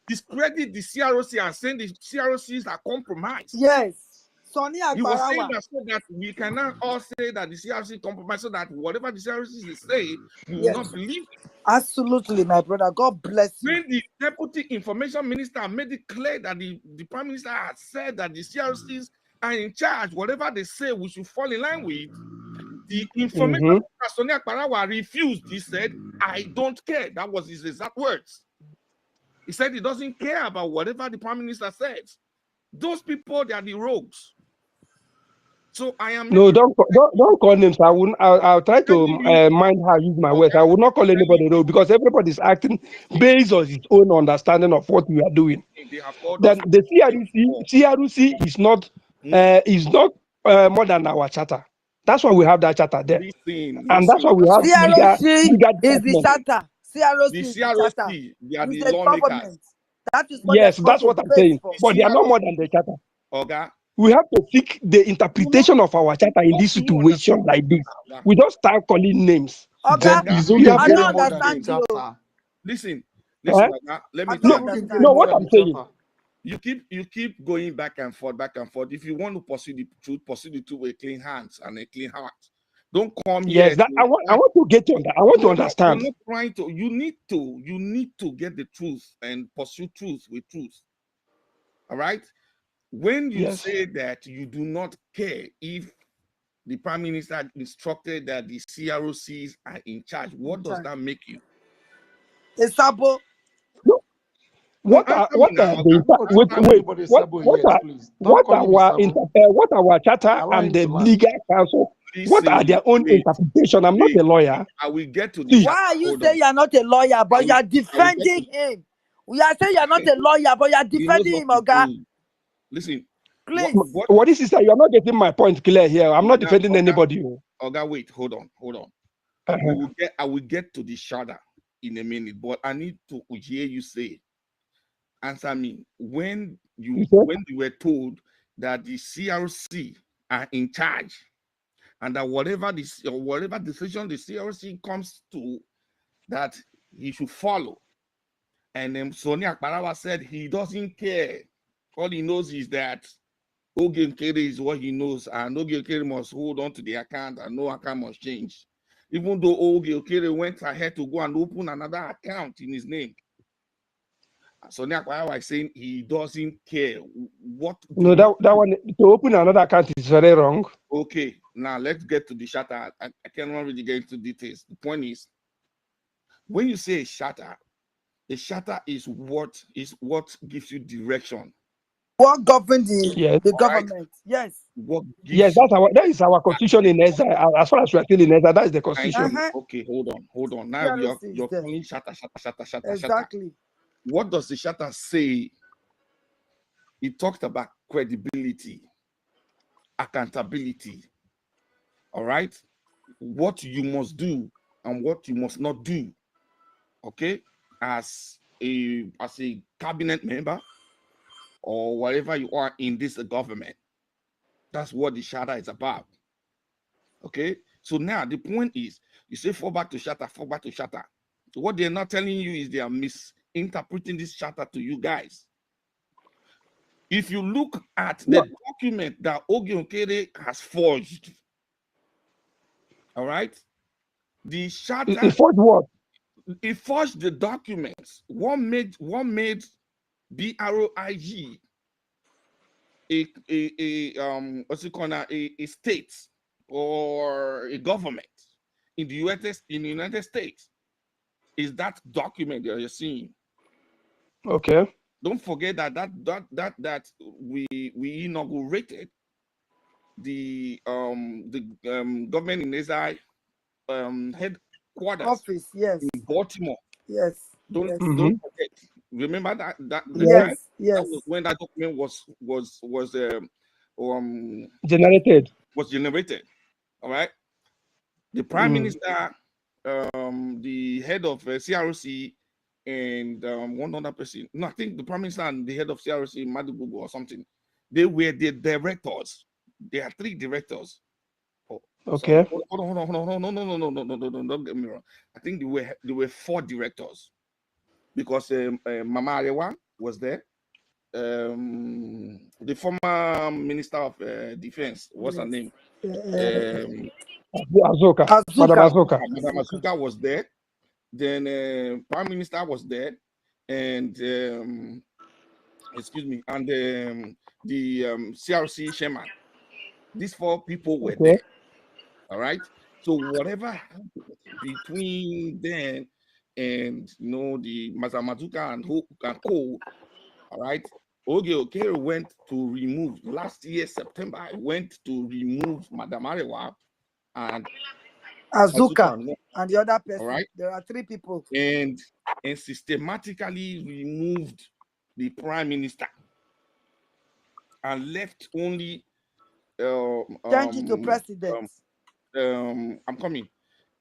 Discredit the CROC and saying the CROCs are compromised. Yes. Sonny He was saying Akparawa. that so that we cannot all say that the CRC compromised, so that whatever the CRC is saying, we will Yes. not believe it. Absolutely, my brother. God bless you. When the deputy information minister made it clear that the prime minister had said that the CRCs are in charge, whatever they say we should fall in line with, the information minister Sonny Akparawa refused. He said, I don't care. That was his exact words. He said he doesn't care about whatever the prime minister says. Those people, they are the rogues. So I am No, don't call names. I'll try to mind how I use my words. I will not call anybody though, because everybody is acting based on his own understanding of what we are doing. Then the CRC is not more than our charter. That's why we have that charter there, and that's why we have CRC bigger is the charter. CRC the is the charter. CRC, they are It's the the lawmakers. government. That is what yes, they're that's supposed what to I'm saying. base for. But they are not more than the charter. Okay. We have to seek the interpretation of our charter in this situation like this. We don't start calling names. Okay. Is You Oge have I getting don't more than the understand you. chapter? Listen, Eh? Oga, let me I tell don't you. understand. No, what I'm saying. You keep going back and forth. If you want to pursue the truth with clean hands and a clean heart. Don't come Yes, here. that I want to get on that. I want to understand. You're not trying to. You need to get the truth and pursue truth with truth. All right. When you Yes. say that you do not care if the prime minister instructed that the CROCs are in charge, what does that make you? A sabo. What our charter and the legal counsel? What are their own interpretation? I'm not a lawyer. I will get to the. Why are you saying you're not a lawyer, but you're defending him? We are saying you're not a lawyer, but you're defending him, Oga. Listen, please. What is sister? You are not getting my point clear here. I'm not defending anybody. Oga, wait, hold on. I will get to the shadow in a minute, but I need to hear you say. Answer me. When you were told that the CRC are in charge, and that whatever decision the CRC comes to, that he should follow. And then Sonny Akparawa said he doesn't care. All he knows is that Oge Nkere is what he knows, and Oge Nkere must hold on to the account, and no account must change. Even though Oge Nkere went ahead to go and open another account in his name. Sonny Akparawa is saying he doesn't care what. No, that one to open another account is very wrong. Okay, now let's get to the shatter. I cannot really get into details. The point is, when you say a shatter is what gives you direction. What governs the government? Yes. Yes, that is our constitution in Ezra. As far as we are still in Ezra, that is the constitution. Okay, hold on. Now you're calling shatter. Exactly. What does the shatter say? It talked about credibility, accountability. All right, what you must do and what you must not do. Okay, as a cabinet member or whatever you are in this government. That's what the shatter is about. Okay, so now the point is, you say fall back to shatter. What they're not telling you is they are misinterpreting this shatter to you guys. If you look at the document that Oge Nkere has forged, All right. The It charter, forged what? it forged the documents. One made BROIG what's it called now? A state or a government in the United States. Is that document that you're seeing? Okay. Don't forget that we inaugurated the government in Israel headquarters Office, yes, in Baltimore. yes, Don't yes, Mm-hmm. don't forget. Remember that the Yeah. time yes, that was yes. when that document Generated. was generated. All right. The prime minister, the head of CRC, and one other person. No, I think the prime minister and the head of CRC, Madubugu or something. They were the directors. There are 3 directors. Oh, sorry. Okay. Hold on. No, don't get me wrong. I think there were 4 directors because Mama Arewa was there. The former minister of defense, what's her name? Azuka. Madam Azuka. Azuka. Madam Asuka was there. Then prime minister was there, and excuse me, and the CRC chairman. These 4 people were Okay. there. All right. So whatever happened between then and the Mazamazuka and Co. All right. Oge Okere went to remove last year September. I went to remove Madam Arewa and Azuka Azuka. and the other All person. right. There are 3 people. And systematically removed the prime minister and left only Change it to president. I'm coming,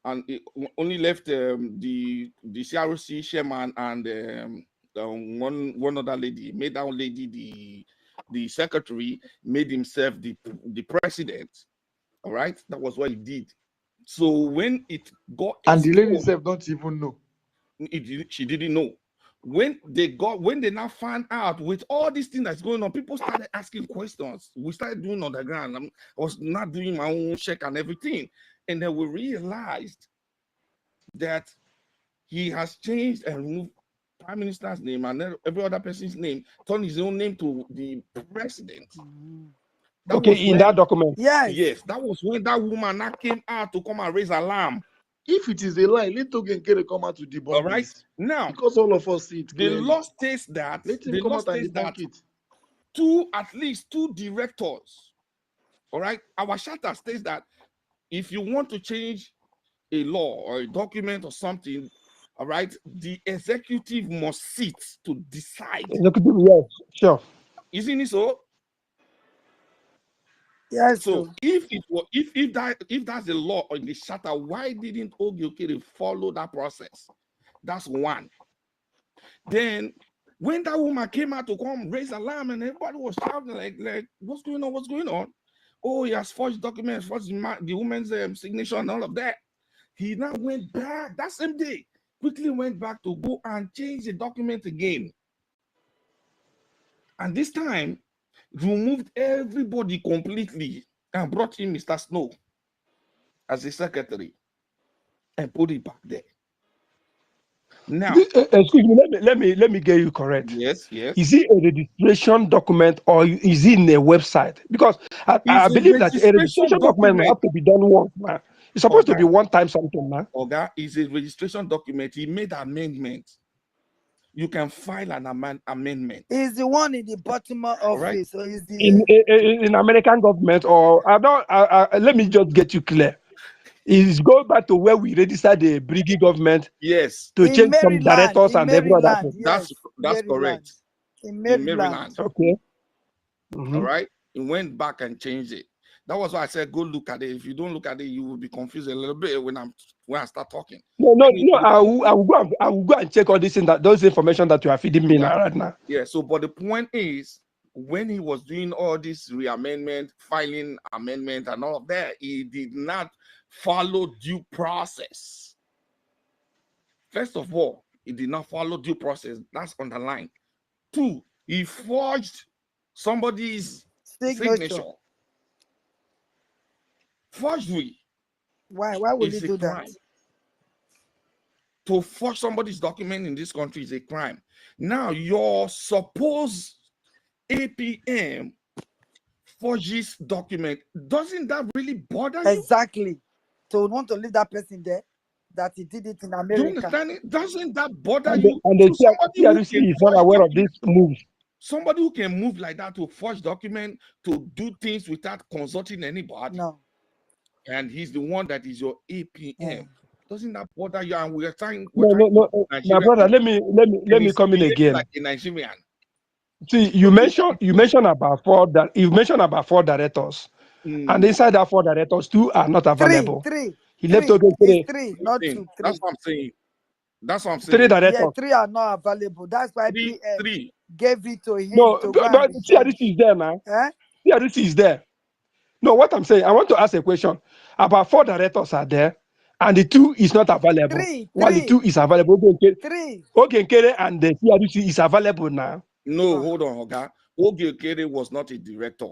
and it only left the CRC chairman and one other lady. Made that lady the secretary, made himself the president. All right, that was what he did. So when it got And the lady exposed, herself don't even know. she didn't know. When they now found out with all these things that's going on, people started asking questions. We started doing on the ground. I was not doing my own check and everything. And then we realized that he has changed and removed prime minister's name and every other person's name, turned his own name to the president. That was Okay, in when, that document. yes, that was when that woman now came out to come and raise alarm. If it is a lie, let Oge Nkere come out to debunk All right. this. Now, Because all of us see it the clearly. law states that Let him come out and debunk it. at least two directors. All right. Our charter states that if you want to change a law or a document or something, all right, the executive must sit to decide. Executive, yes, sure. Isn't it so? Yes. So if that's the law or the charter, why didn't Oge Okere follow that process? That's one. Then when that woman came out to come raise alarm and everybody was shouting like what's going on? What's going on? Oh, he has forged documents, forged the woman's signature and all of that. He now went back that same day, quickly went back to go and change the document again. And this time, removed everybody completely and brought in Mr. Snow as the secretary and put it back there. Now, Excuse me, let me get you correct. yes. Is it a registration document or is it in a website? Because I believe that a registration document have to be done once, man. It's supposed to be one time something, man. Oga, is a registration document. He made amendments. You can file an amendment. Is the one in the Baltimore office, right? or is the in American government, or let me just get you clear. Is go back to where we registered the Briggy government. Yes. To in change some Maryland, directors and every other thing. yes, that's correct. In Maryland. Okay. All right. He went back and changed it. That was why I said go look at it. If you don't look at it, you will be confused a little bit when I start talking. No. I will go and check all these things, those information that you are feeding me right now. Yeah. So, but the point is, when he was doing all this reamendment, filing amendment, and all of that, he did not follow due process. First of all, he did not follow due process. That's underlined. 2, he forged somebody's signature. Forgery. Why will he It's a do that? crime. To forge somebody's document in this country is a crime. Now, your supposed APM forges document, doesn't that really bother you? Exactly. So we want to leave that person there, that he did it in Do you America. understand it? Doesn't that bother And you? the So somebody who CRC can is not forge aware of document, this move. somebody who can move like that to forge document, to do things without consulting anybody, No. and he's the one that is your APM. Yeah. Doesn't that bother you? And we're trying No, to my Nigeria, brother, let me and he's come in behaving again. like a Nigerian. See, you mentioned about four directors, and inside that 4 directors, 2 are not available. He left Three. okay. It's 3, not 2. 3. That's what I'm saying. That's what I'm 3 saying. directors. Yeah, 3 are not available. That's why Three. PM gave it to him No, to go but and CRC refurbish. is there now. Eh? CRC is there. No, what I'm saying, I want to ask a question. About 4 directors are there, and the 2 is not available. While the 2 is available, 3. Ogenkere and the CRC is available now. No, hold on, Oga. Ogenkere was not a director.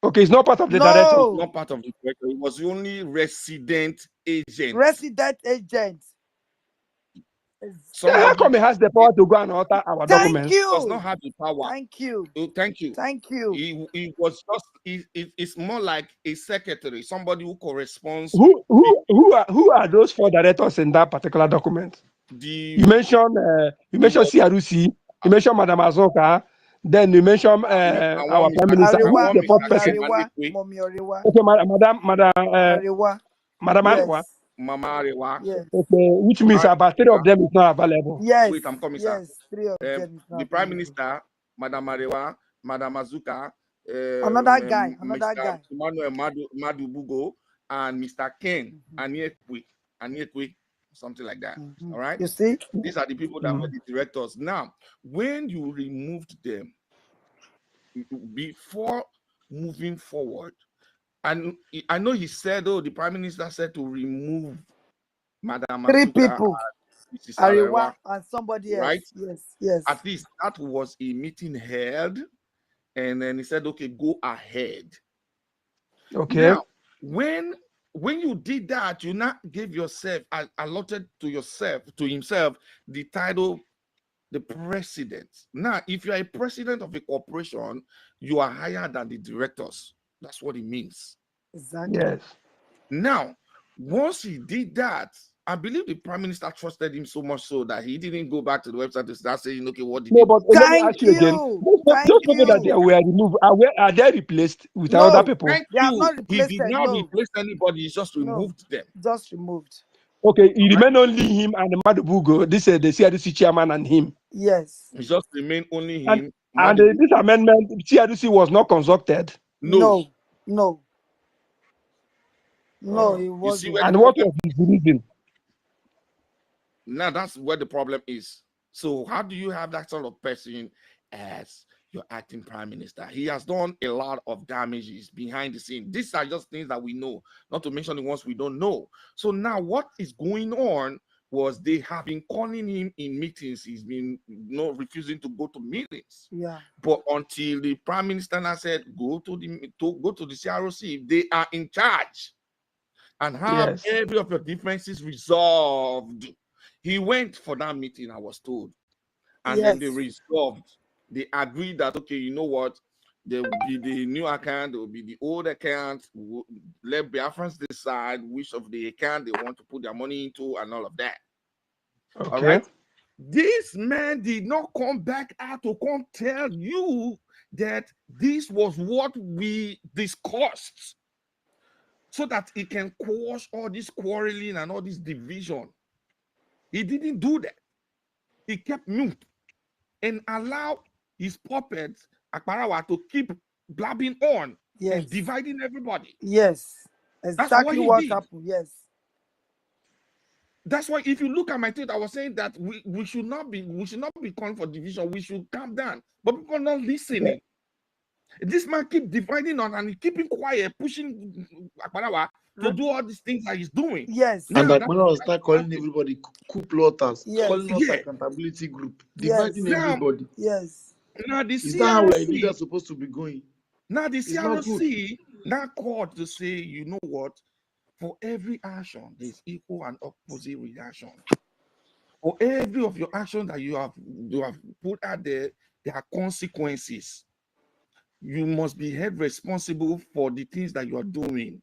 Okay, it's not part of the director. It's not part of the director. It was the only resident agent. Resident agent. How come he has the power to go and alter our documents? He does not have the power. Thank you. Thank you. Thank you. He was just. It's more like a secretary, somebody who corresponds. Who are those 4 directors in that particular document? You mentioned CRC. You mentioned Madam Azoka. Then you mentioned our Prime Minister. Who is the 4th person? Okay, Madam Arewa. Mama Arewa. Yes. Okay, which means about 3 of them is not available. Yes. Wait, I'm coming, sir. 3 of them is not the Prime available. Minister, Madam Arewa, Madam Azuka, another guy, Emmanuel Madubugo, and Mr. Ken Aniekwe, something like that. All right. You see, these are the people that were the directors. Now, when you removed them, before moving forward, and I know he said, the Prime Minister said to remove Madam 3 Azuka, people, Mrs. Arewa and somebody else. Right? Yes. At least that was a meeting held, and then he said, okay, go ahead. Okay. Now, when you did that, you not gave yourself, allotted to himself the title, the president. Now, if you are a president of a corporation, you are higher than the directors. That's what it means. Exactly. Yes. Now, once he did that, I believe the Prime Minister trusted him so much so that he didn't go back to the website to start saying, okay, what did No, but let me ask you again. Those people that they were removed, are they replaced with other people? Thank you. He did not replace anybody, he just removed them. Just removed. Okay, it remained only him and Madubugo. This is the CRC chairman and him. Yes. It just remained only him. And this amendment, CRC was not consulted. No, it wasn't. And what was his reason? Now that's where the problem is. So how do you have that sort of person as your acting prime minister? He has done a lot of damages behind the scene. These are just things that we know, not to mention the ones we don't know. So now what is going on was they have been calling him in meetings. He's been refusing to go to meetings. Yeah. But until the prime minister now said, go to the CROC, they are in charge and have every of your differences resolved. He went for that meeting, I was told. And then they resolved. They agreed that, okay, you know what? There will be the new account, there will be the old account. Let Biafrans decide which of the account they want to put their money into and all of that. Okay. All right. This man did not come back out to come tell you that this was what we discussed, so that it can quash all this quarreling and all this division. He didn't do that. He kept mute and allowed his puppets, Akbarawa, to keep blabbing on and dividing everybody. Yes, exactly what happened. Yes. That's why if you look at my tweet, I was saying that we should not be calling for division. We should calm down. But people are not listening. This man keep dividing on and keeping quiet, pushing Akbarawa to do all these things that he's doing. Yes. And like when I was start calling everybody coup plotters, calling us Yeah. accountability group, dividing Yes. everybody. Yes. Now the Is that how a CRC leader supposed to be going? now the It's not good. CRC now called to say, you know what? For every action, there's equal and opposite reaction. For every of your action that you have put out there are consequences. You must be held responsible for the things that you are doing.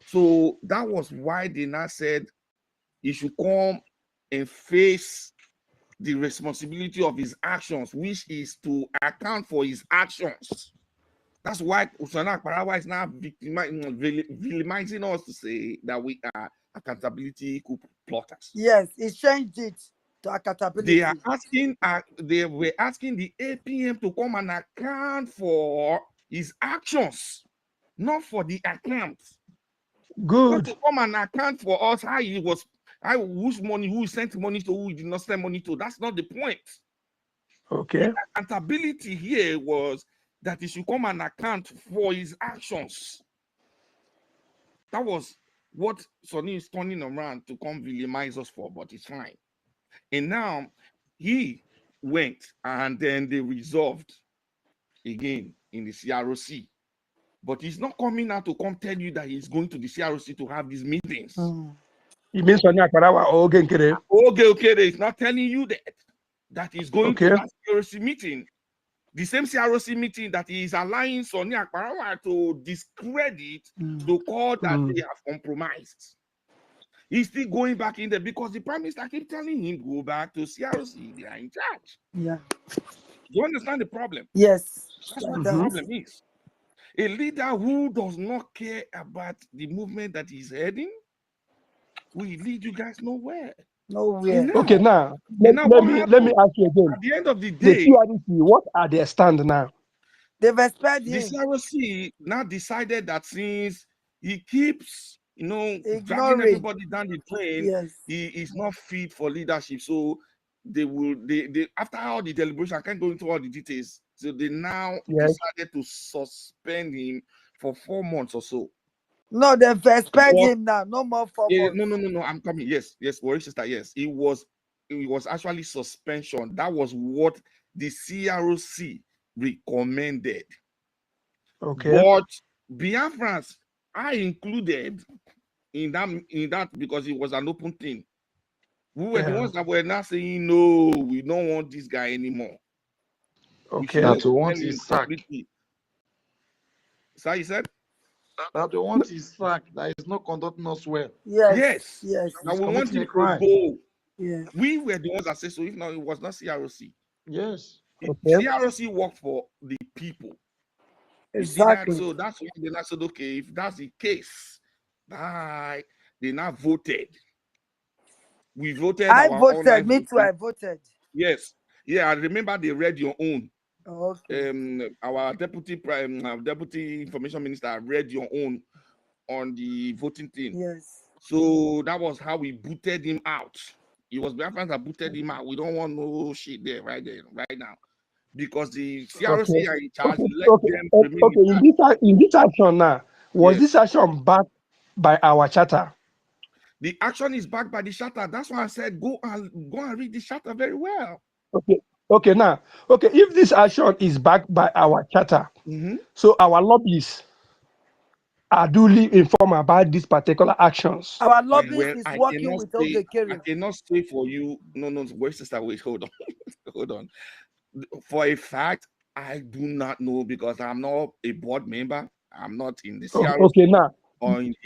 So that was why they now said he should come and face the responsibility of his actions, which is to account for his actions. That's why Usana Parawa is now villainizing us to say that we are accountability coup plotters. Yes, he changed it to accountability. They are asking, they were asking the APM to come and account for his actions, not for the account. Good. Not to come and account for us how he was, whose money, who sent money to, who did not send money to. That's not the point. Okay. The accountability here was that he should come and account for his actions. That was what Sonny is turning around to come villainize us for, but it's fine. And now he went and then they resolved again in the CROC. But he's not coming out to come tell you that he's going to the CROC to have these meetings. You mean Sonia Parawa or Ogenkere? Okay, he's not telling you that he's going to that CROC meeting. The same CROC meeting that he is allowing Sonia Parawa to discredit the call that they have compromised. He's still going back in there because the Prime Minister keeps telling him, go back to CRC, they are in charge. Yeah. Do you understand the problem? Yes. That's what the problem is. A leader who does not care about the movement that he's heading will lead you guys nowhere. Nowhere. Okay, now let me ask you again. At the end of the day, the CRC, what are their stand now? They've expelled him. The CRC now decided that since he keeps dragging everybody down the train, he is not fit for leadership. So they after all the deliberation, I can't go into all the details. So they now decided to suspend him for 4 months or so. No, they've expelled him now. No more 4 months. No. I'm coming. Yes, worry sister. Yes, it was actually suspension. That was what the CRC recommended. Okay. But Biafrans are included in that because it was an open thing. We were the ones that were not saying no, we don't want this guy anymore. Okay. That we want his sack. So you said? That we want his sack. That is not conducting us well. Yes. Now we want him to go. Yeah. We were the ones that said so. If not, it was not CRC. Yes. CRC worked for the people. Exactly. So that's why they now said, okay, if that's the case, they now voted. We voted. I voted. Me too. I voted. Yes. Yeah, I remember they read your own. Okay. Our deputy information minister read your own on the voting thing. Yes. So that was how we booted him out. It was Biafrans that booted him out. We don't want no shit there, right now. Because the CRC are in charge. In this action now, was this action backed by our charter? The action is backed by the charter. That's why I said go and read the charter very well. Okay. Now, if this action is backed by our charter, so our lobbyists are duly informed about these particular actions. Our lobbyist is working with Ogekere. I cannot say for you. No, wait, sister, wait, hold on. For a fact, I do not know because I'm not a board member. I'm not in the CRC.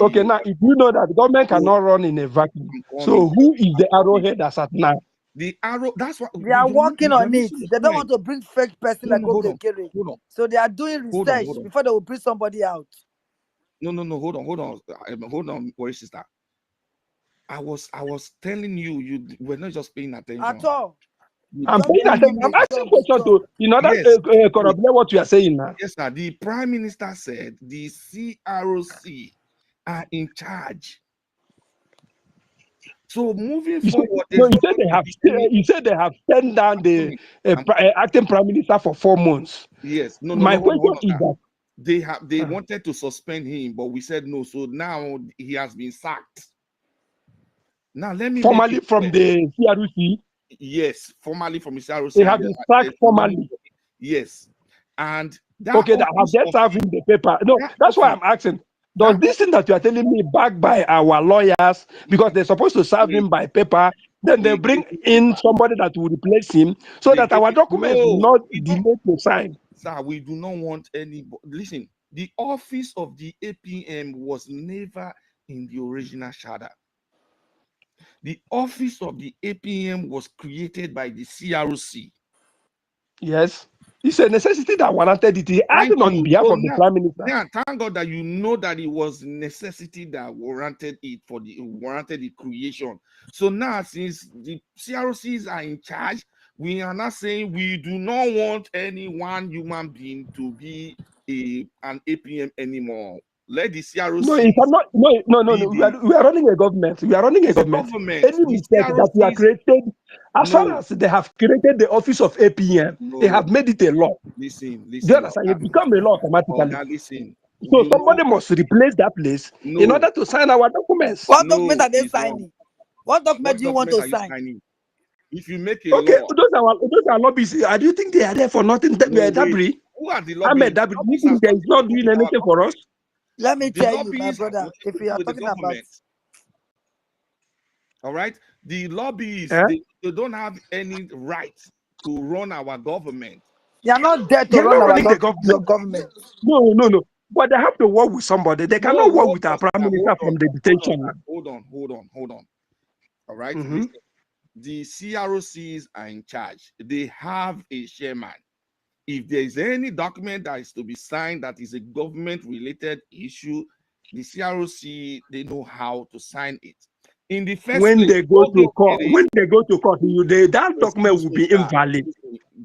Okay, now, if you know that the government cannot run in a vacuum, so who is the arrowhead as at now? The arrow, that's what they are working on it. They don't want to bring fake person like Ogekere. So they are doing research before they will bring somebody out. No, hold on, boy, sister. I was telling you were not just paying attention. At all. I'm paying attention. I'm asking questions to in order to corroborate what you are saying now. Yes, sir. The Prime Minister said the CRC are in charge. So moving forward, you said they have sent down the acting Prime Minister for 4 months. Yes. My question is that they wanted to suspend him, but we said no. So now he has been sacked. Now let me formally from the CRC. Yes, formally from the CRC. They have been sacked formally. Yes, and that have just served in the paper. No, that's why I'm asking. Does this thing that you are telling me backed by our lawyers because they're supposed to serve him by paper, then they bring in somebody that will replace him so that our documents will not delay to sign? Sir, we do not want any. Listen, the office of the APM was never in the original charter. The office of the APM was created by the CRC. Yes. It's a necessity that warranted it. He acted on behalf of the Prime Minister. Yeah, thank God that you know that it was necessity that warranted the creation. So now, since the CRCs are in charge, we are not saying we do not want any one human being to be an APM anymore. Let the CRC. No, it cannot. No. We are running a government. We are running a government. Any mistake that we are created, as far as they have created the office of APM, they have made it a law. Listen. Do you understand? It become a law automatically. Listen. So somebody must replace that place in order to sign our documents. What document are they signing? What document do you want to sign? If you make a law, those are lobbies. Do you think they are there for nothing? Dabri, who are the lobbyists? Dabri, do you think they is not doing anything for us? Let me tell you, my brother, if you are talking about, all right, the lobbyists, they don't have any right to run our government. They are not there to run our government. No. But they have to work with somebody. They cannot work with our Prime Minister from the detention. Hold on. All right. The CROCs are in charge. They have a chairman. If there is any document that is to be signed that is a government-related issue, the CROC, they know how to sign it. In the first when place, they go to court, that document will be invalid.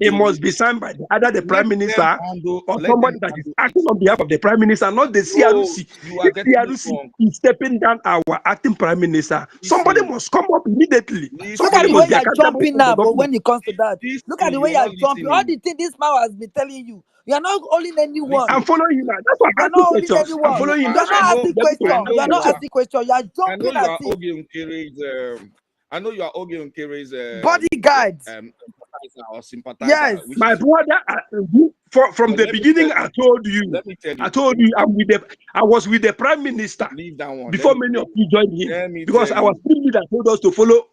It must be signed by either the Prime Minister or somebody that is acting on behalf of the Prime Minister, not the CRC. If CRC is stepping down our acting Prime Minister, somebody must come up immediately. Look at the way you're jumping now, but when it comes to that, look at the way you're jumping. All the things this man has been telling you, you are not holding anyone. I'm following you now. That's why I'm asking questions. I'm following you. You're not asking questions. You're not asking questions. You're jumping at it. I know you are Oge Nkere's bodyguard or sympathizer. Yes, my brother. From the beginning, I told you. I was with the Prime Minister before many of you joined him because our Supreme Leader told us to follow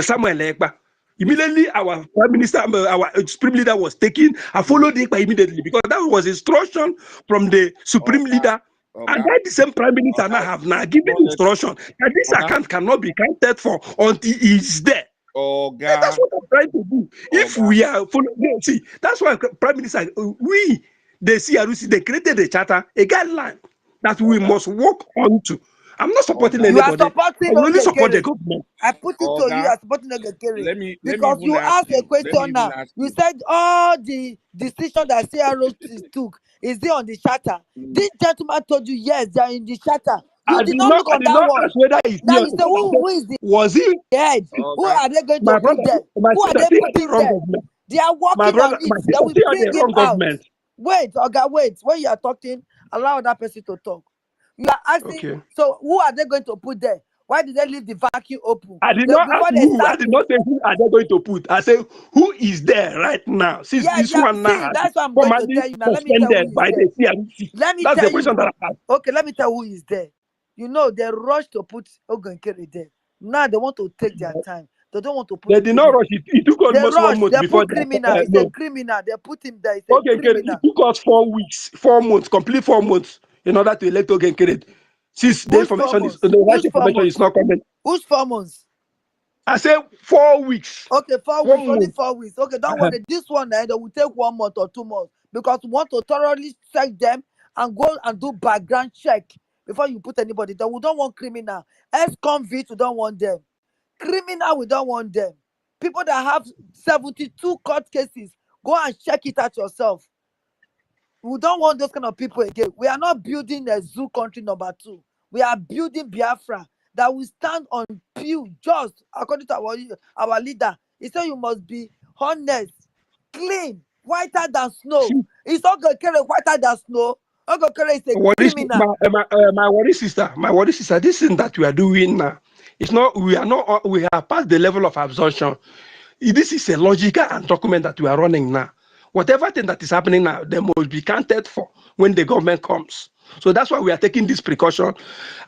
Samuel Ekpa. Immediately, our Prime Minister, our Supreme Leader was taken. I followed Ekpa immediately because that was instruction from the Supreme Leader. And that the same Prime Minister now have given instruction that this account cannot be counted for until he is there. That's what I'm trying to do. If we are following, see, that's why Prime Minister, the CRC, they created a charter, a guideline that we must work on to. I'm not supporting anybody. You are supporting I only support the government. I put it to you are supporting Ogekere. Because you asked a question now. You said all the decision that CRC took, is it on the charter? This gentleman told you, yes, they are in the charter. You did not look on that one. Now you say, who is the was he head? Who are they going to put there? Who are they putting there? They are working on it. They will bring it out. Wait, Oga, wait. When you are talking, allow that person to talk. You are asking, so who are they going to put there? Why did they leave the vacuum open? I did not ask who. I did not say who are they going to put. I say who is there right now? Since this one now, that's what I'm going to tell you now. Let me tell you by the CRC. Let me that's tell the question you. That I asked. Okay, let me tell who is there. You know, they rushed to put Ogenkere there. Now they want to take their time. They don't want to put. They did not rush it. It took almost 1 month before. They put criminal. It's a criminal. They put him there. It's a criminal. It took us 4 weeks, 4 months, complete 4 months in order to elect Ogenkere. Since the information is not coming. Who's 4 months? I say 4 weeks. Okay, 4 weeks, only 4 weeks. Okay, don't worry. This one they will take 1 month or 2 months because we want to thoroughly check them and go and do background check before you put anybody there. We don't want criminal. Ex-convict, we don't want them. Criminal, we don't want them. People that have 72 court cases, go and check it out yourself. We don't want those kind of people again. We are not building a zoo country number 2. We are building Biafra that will stand on pew just according to our leader. He said you must be honest, clean, whiter than snow. It's Ogekere whiter than snow. Ogekere is a criminal. My worry sister, this thing that we are doing now, it's not. We are past the level of absorption. This is a logical and document that we are running now. Whatever thing that is happening now, they must be counted for when the government comes. So that's why we are taking this precaution.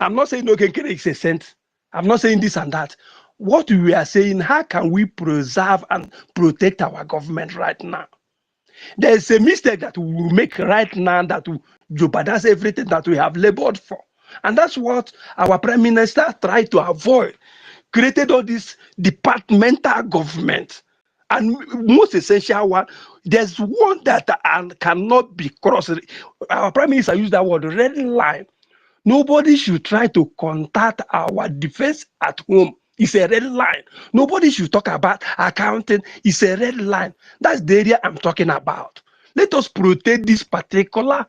I'm not saying Ogekere is a saint. I'm not saying this and that. What we are saying, how can we preserve and protect our government right now? There's a mistake that we will make right now that will jeopardize everything that we have labored for. And that's what our prime minister tried to avoid. Created all this departmental government. And most essential one, there's one that cannot be crossed. Our prime minister used that word, red line. Nobody should try to contact our defense at home. It's a red line. Nobody should talk about accounting. It's a red line. That's the area I'm talking about. Let us protect this particular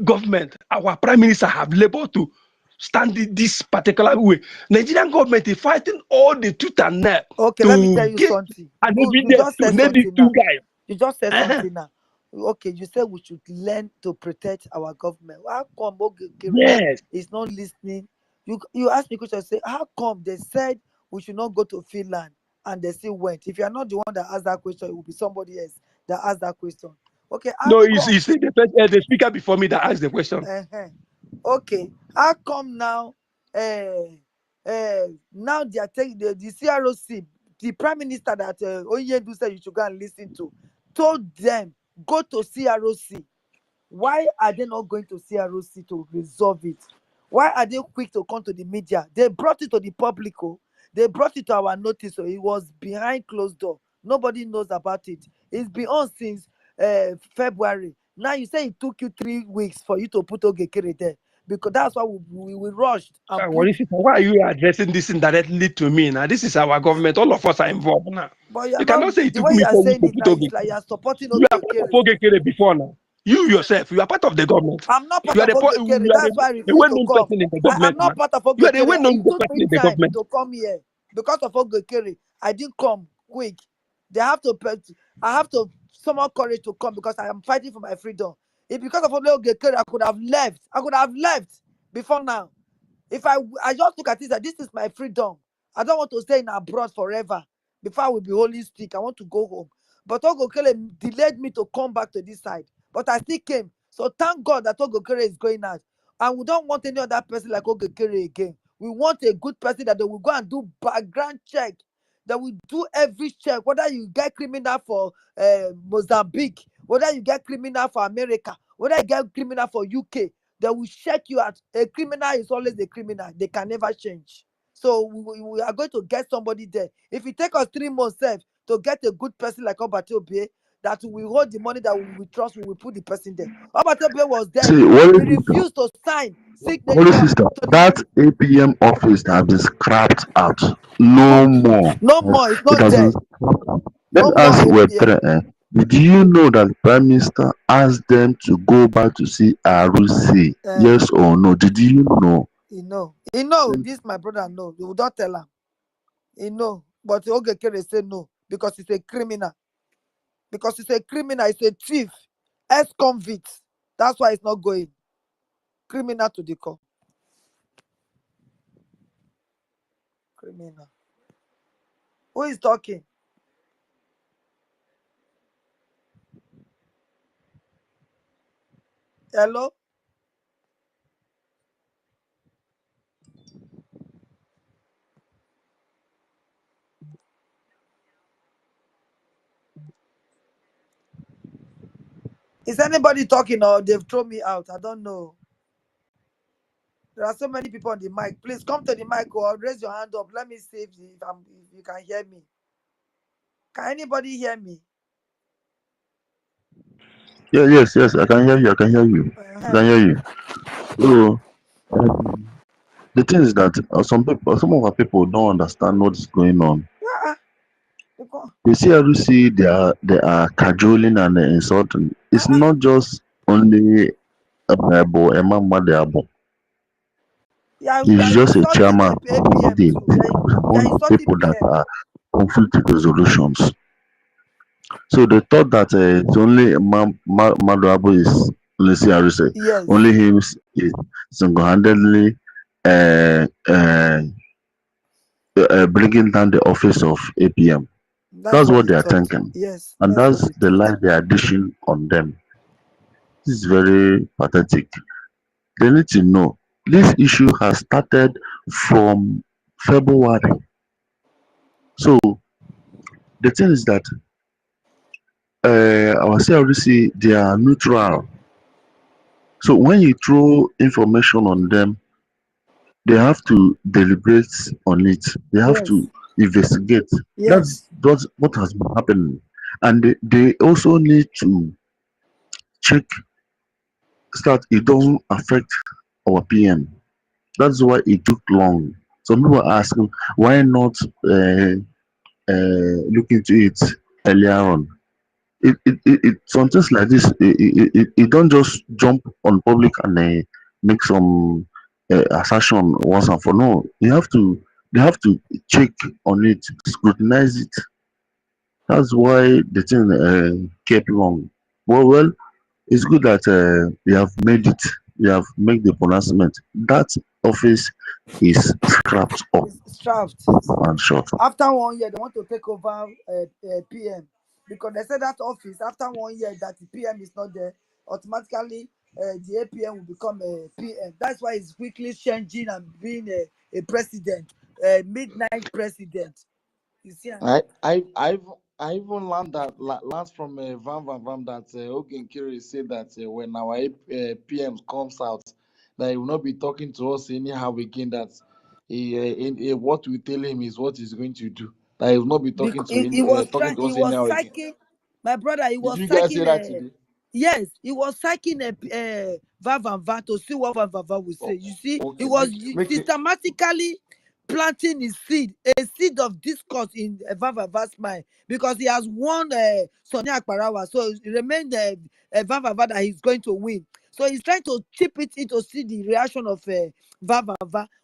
government. Our prime minister have labored to stand this particular way. Nigerian government is fighting all the tooth and nail Okay, let me tell to you get something. an You evidence just to said name these something two now. guys. You just said something now. Okay, you said we should learn to protect our government. How come Ogekere Yes. is not listening? You asked me a question, say, how come they said we should not go to Finland and they still went? If you are not the one that asked that question, it will be somebody else that asked that question. Okay, how No, come? it's the speaker before me that asked the question. Okay, how come now? Now they are taking the CROC, the prime minister that Onyedu said you should go and listen to, told them go to CROC. Why are they not going to CROC to resolve it? Why are they quick to come to the media? They brought it to the public. Oh, they brought it to our notice. So it was behind closed door. Nobody knows about it. It's been on since February. Now you say it took you 3 weeks for you to put Ogekere there, because that's why we rushed and put. Why are you addressing this indirectly to me now? This is our government. All of us are involved now. But You cannot say it the took way me you are 4 weeks saying to it put now, it's Ogekere. like you are supporting You are part of Ogekere. Ogekere before now. You yourself, you are part of the government. I'm not part You are of Ogekere. That's why I a refuse to well-known come. person in the I'm government not now. part of You are a Ogekere. well-known It took person me in the time government. to come here because of Ogekere. I didn't come quick. They have to. I have to summon courage to come because I am fighting for my freedom. If because of Ogekere, I could have left. I could have left before now. If I just look at it that this is my freedom. I don't want to stay in abroad forever. Before I will be holding stick, I want to go home. But Ogekere delayed me to come back to this side. But I still came. So thank God that Ogekere is going out. And we don't want any other person like Ogekere again. We want a good person that they will go and do background check. That will do every check, whether you get criminal for Mozambique, whether you get criminal for America, whether you get criminal for UK. They will check you out. A criminal is always a criminal. They can never change. So we are going to get somebody there. If it take us 3 months to get a good person like Obate Obie, that we hold the money that we trust, we will put the person there. Obate Obie was there. See, He Holy refused to sign Holy signature Sister, to the that APM office has been scrapped out. No more. no more. It's It not has been there. scrapped out. No Let's more ask APM. Web3. Did you know that the Prime Minister asked them to go back to see Arusi? Yes or no? Did you know? He know. This my brother know. You don't tell him. He know. But Ogekere say no because he's a criminal. Because he's a criminal, he's a thief, ex-convict. That's why he's not going. Criminal to the core. Criminal. Who is talking? Hello? Is anybody talking or they've thrown me out? I don't know. There are so many people on the mic. Please come to the mic or raise your hand up. Let me see if you can hear me. Can anybody hear me? Yeah, yes, I can hear you. I can hear you. I can hear you. So, the thing is that some of our people don't understand what is going on. Yeah. You see, Arusi, they are cajoling and insulting. It's not just only a Bible, a man, Yeah, He's just a chairman of APM the too. one of people that are conflict resolutions. So they thought that it's only Maduabu is Lisi Arise. Yes. Only him is single-handedly bringing down the office of APM. That's what they are thinking. Yes. And that's the lie they are dishing on them. This is very pathetic. They need to know this issue has started from February. So the thing is that our CRDC, they are neutral. So when you throw information on them, they have to deliberate on it. They have Yes. to investigate. Yes. That's what has been happening. And they also need to check so that it doesn't affect our PM. That's why it took long. Some people are asking why not look into it earlier on. Some things like this, it don't just jump on public and make some assertion once and for no. They have to check on it, scrutinize it. That's why the thing kept long. Well, it's good that you have made it. You have made the pronouncement. That office is scrapped up It's strapped. and shut. After 1 year, they want to take over PM because they said that office after 1 year that the PM is not there, automatically the APM will become a PM. That's why it's quickly changing and being a president, a midnight president. You see, I even learned that learned from Van that Ogen Kiri said that when our PM comes out, that he will not be talking to us anyhow again. That what we tell him is what he's going to do. That he will not be talking because to he was talking trying, to he us was anyhow again. psyching my brother. He Did was you guys say psyching. that today? Yes, he was psyching Van to see what Van will say. You see, he Okay, was make it. systematically planting his seed, a seed of discourse in Van's mind because he has won Sonia Akparawa, so it remained Van that he's going to win. So he's trying to chip it in to see the reaction of Van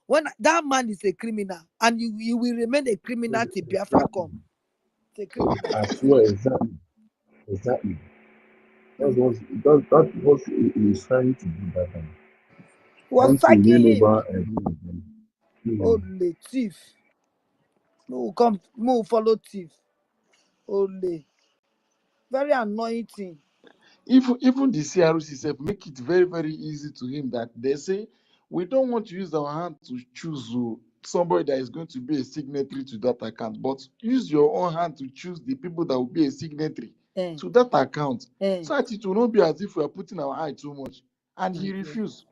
when that man is a criminal and you will remain a criminal till Biafra come. It's a criminal. I swear, exactly. That's what he was trying to do that time. Was Trying to psyching win him. over everyone. Only thief. No, come, no follow thief. Only. Very annoying thing. Even the CRC self make it very, very easy to him that they say we don't want to use our hand to choose somebody that is going to be a signatory to that account, but use your own hand to choose the people that will be a signatory to that account. So that it will not be as if we are putting our eye too much. And he refused.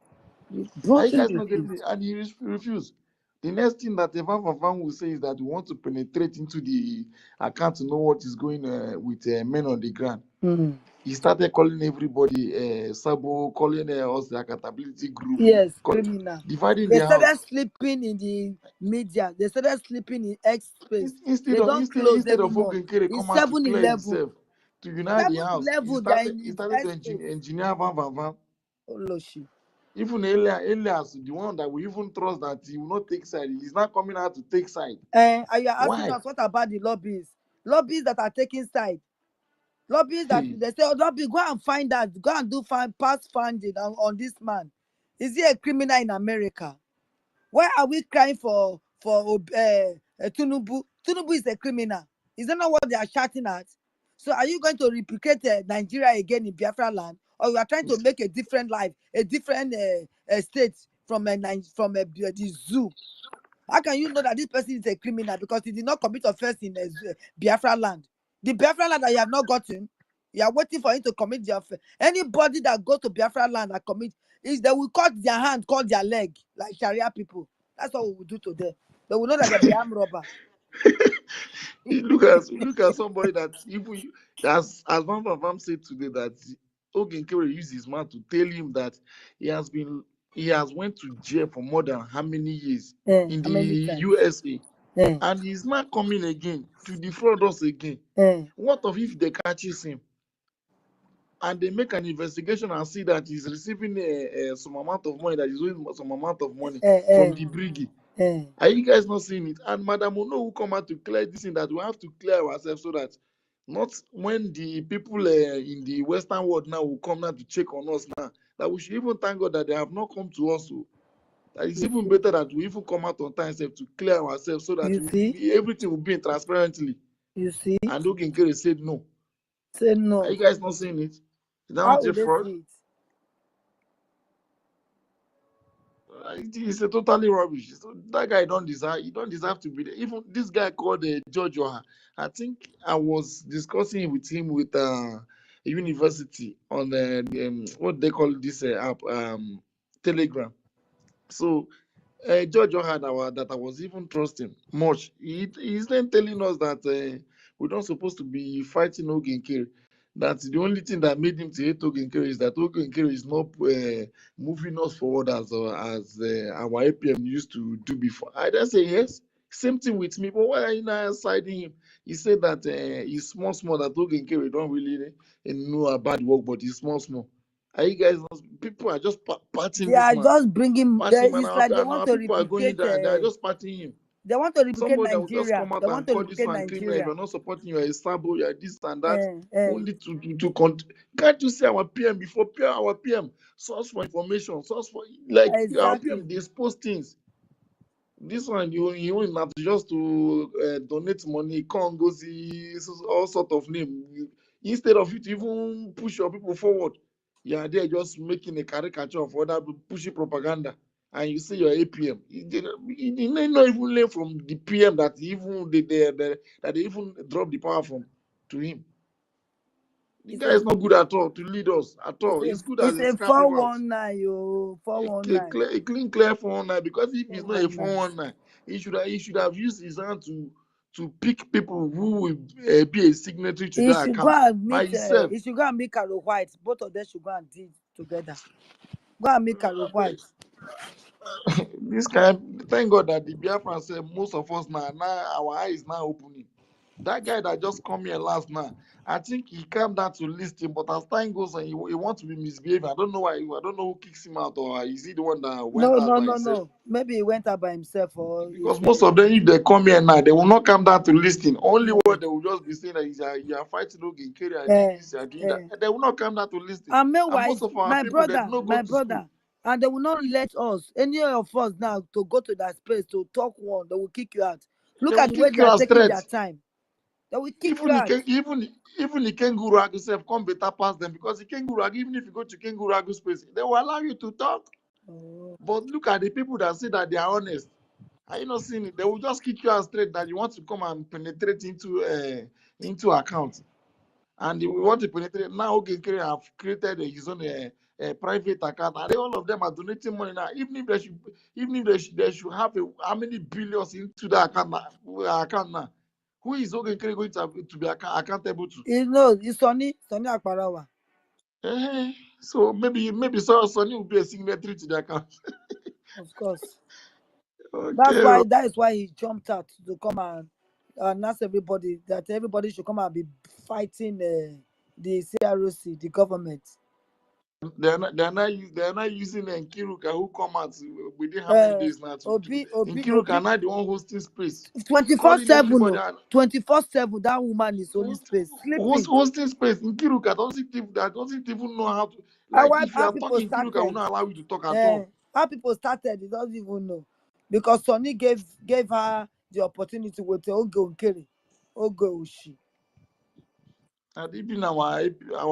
Are you guys not getting it? And he refused. The next thing that Evan will say is that we want to penetrate into the account to know what is going with men on the ground. He started calling everybody Sabo, calling us the accountability group. Yes, criminal. Dividing They the started house. sleeping in the media. They started sleeping in X space. Instead They don't close of anymore. Ogenkere It's come out to clear 7-11. himself, to unite the house, 7-11, they are in he the started to X space. engineer Van. Oh, Loshi. Even Elias, the one that we even trust that he will not take side, he's not coming out to take side. And you are asking Why? us what about the lobbies? Lobbies that are taking side. Lobbies that they say, oh, lobby, go and find that, go and do past funding on this man. Is he a criminal in America? Why are we crying for Tinubu? Tinubu is a criminal. Is that not what they are shouting at? So are you going to replicate Nigeria again in Biafra land, or you are trying to make a different life, a different state from the zoo? How can you know that this person is a criminal because he did not commit offense in Biafra land? The Biafra land that you have not gotten, you are waiting for him to commit the offense. Anybody that goes to Biafra land and commit, they will cut their hand, cut their leg, like Sharia people. That's what we will do to them. They will know that they're armed robber. look at somebody that even as Van said today that Ogenkere used his mouth to tell him that he has went to jail for more than how many years in the USA, and he's not coming again to defraud us again. What if they catches him and they make an investigation and see that he's receiving some amount of money, that he's owing some amount of money from the brigade? Are you guys not seeing it? And Madam Ono will come out to clear this thing, that we have to clear ourselves so that not when the people in the Western world now will come now to check on us now, that we should even thank God that they have not come to us. So that it's even better that we even come out on time to clear ourselves so that everything will be transparently. You see? And Ogenkere said no. Say no. Are you guys not seeing it? Is that How not a will they fraud? see it? It's a totally rubbish. So that guy don't deserve. He don't deserve to be there. Even this guy called George Oha. I think I was discussing with him with a university on what they call this app, Telegram. So George had that I was even trusting much. He's then telling us that we're not supposed to be fighting Ogenkere. That the only thing that made him to hate Ogenkere is that Ogenkere is not moving us forward as our APM used to do before. I then say yes. Same thing with me, but why are you now siding him? He said that he's small, that Ogenkere don't really know about work, but he's small. Are you guys not? People are just patting They this are man. just bringing. Party man, It's like they and want our to people are going replicate. there and they are just partying him. They want to replicate Somebody that will just Nigeria. come out They and want to call this replicate one criminal if Nigeria. you're not supporting, you're a sabo, you're this and that. Only to can't you see our PM before our PM source for information, source for like our PM, Exactly. they expose things. This one you only have just to donate money, can't go see all sort of name. Instead of you to even push your people forward, you are there just making a caricature of other people, pushing propaganda, and you say your APM. You may not even learn from the PM that even that they even drop the power from to him. The guy is not good at all to lead us at all. He's good as a It's a scrappy route. 419, yo. A 419. clean, clear 419. Because if he's not a 419. 419, he should have used his hand to pick people who will be a signatory to He that should go account and by meet. himself. He should go and meet Carol White. Both of them should go and deal together. Go and meet Carol White. This guy, thank God that the Biafran said most of us now our eyes now opening. That guy that just come here last now, I think he came down to list him, but as time goes on, he wants to be misbehaving. I don't know why. I don't know who kicks him out, or is he the one that went out by himself? No. Maybe he went out by himself, or Because most of them, if they come here now, they will not come down to listing. Only what they will just be saying that you are fighting Ogenkere, and this, you are doing that. And they will not come down to listing. And meanwhile, And most of our people, they don't go to school. and they will not let us, any of us now, to go to that space to talk one. They will kick you out. Look at the way they are taking their time. They will kick you out. Even the Kenguru yourself come better past them, because the Kenguru, even if you go to Kenguru space, they will allow you to talk. But look at the people that say that they are honest. Are you not seeing it? They will just kick you out straight that you want to come and penetrate into account, and we want to penetrate. Now Ogenkere have created his own private account, and all of them are donating money now. Even if they should have how many billions into the account now. Who is Ogenkere going to be accountable to? It's Sonny Akparawa. So maybe Sonny will be a signatory to the account. Of course. Okay. That is why he jumped out to come and ask everybody that everybody should come and be fighting the CROC, the government. They are not using Nkiruka, who come out within how many days now? Nkiruka now the one hosting space. 24/7. 24/7. That woman is only space. Hosting space. Nkiruka doesn't even know how to. Like, if you are talking, Nkiruka will not allow you to talk at all. How people started, he doesn't even know, because Sonny gave her the opportunity with Ogenkere, Ogeoshi. And even our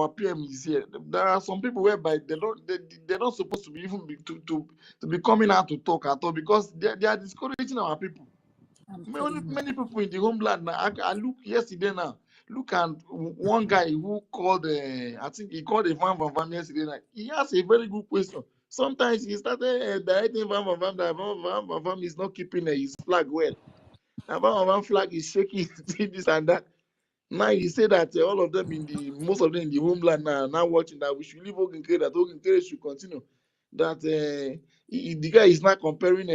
PM is here. There are some people whereby they're not supposed to be even to be coming out to talk at all, because they are discouraging our people. Many people in the homeland now. I look yesterday now. Look at one guy who called. I think he called a Van yesterday night. He asked a very good question. Sometimes he started directing Van that Van is not keeping his flag well. Van flag is shaking, this and that. Now he said that all of them most of them in the homeland now watching that we should leave Ogenkere, that Ogenkere should continue. That the guy is not comparing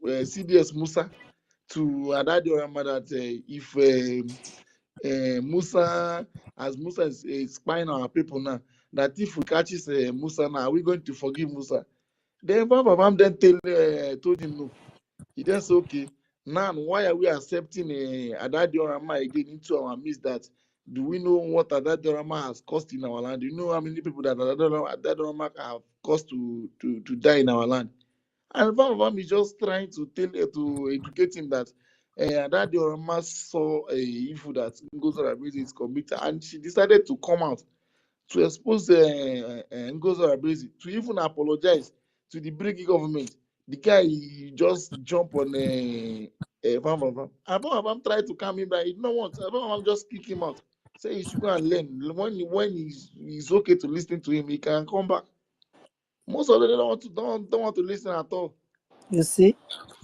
CDS Musa to Adadi Orama, that if Musa is spying on our people now, that if we catches Musa now, are we going to forgive Musa? Then Bam then told him no. He then said, okay, now why are we accepting Adadi Orama again into our midst? That do we know what Adadi Orama has cost in our land? Do you know how many people that Adadi Orama have cost to die in our land? And Bam is just trying to educate him that Adadi Orama saw a evil that Ngozi Oronigwe is committed, and she decided to come out to expose Ngozi Oronigwe, to even apologize to the Briggy government. The guy he just jump on a Bam tried to calm him down. He don't want. Bam just kick him out. Say he should go and learn. When he's okay to listen to him, he can come back. Most of them don't want to listen at all. You see?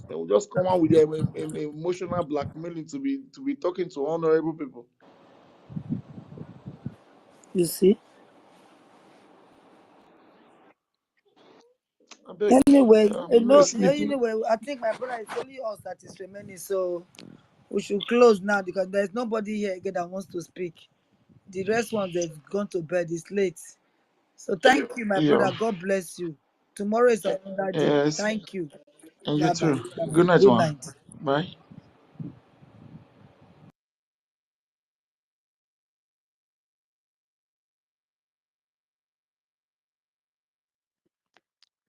They will just come out with their emotional blackmailing to be talking to honorable people. You see? I beg. Anyway, Sleep. anyway, I think my brother is only us that is remaining, so we should close now because there's nobody here again that wants to speak. The rest ones they've gone to bed. It's late. So thank you, my Yeah. brother. God bless you. Tomorrow is another day. Yes. Thank you. And you Bye too. bye. Good night, Good man. night. Bye.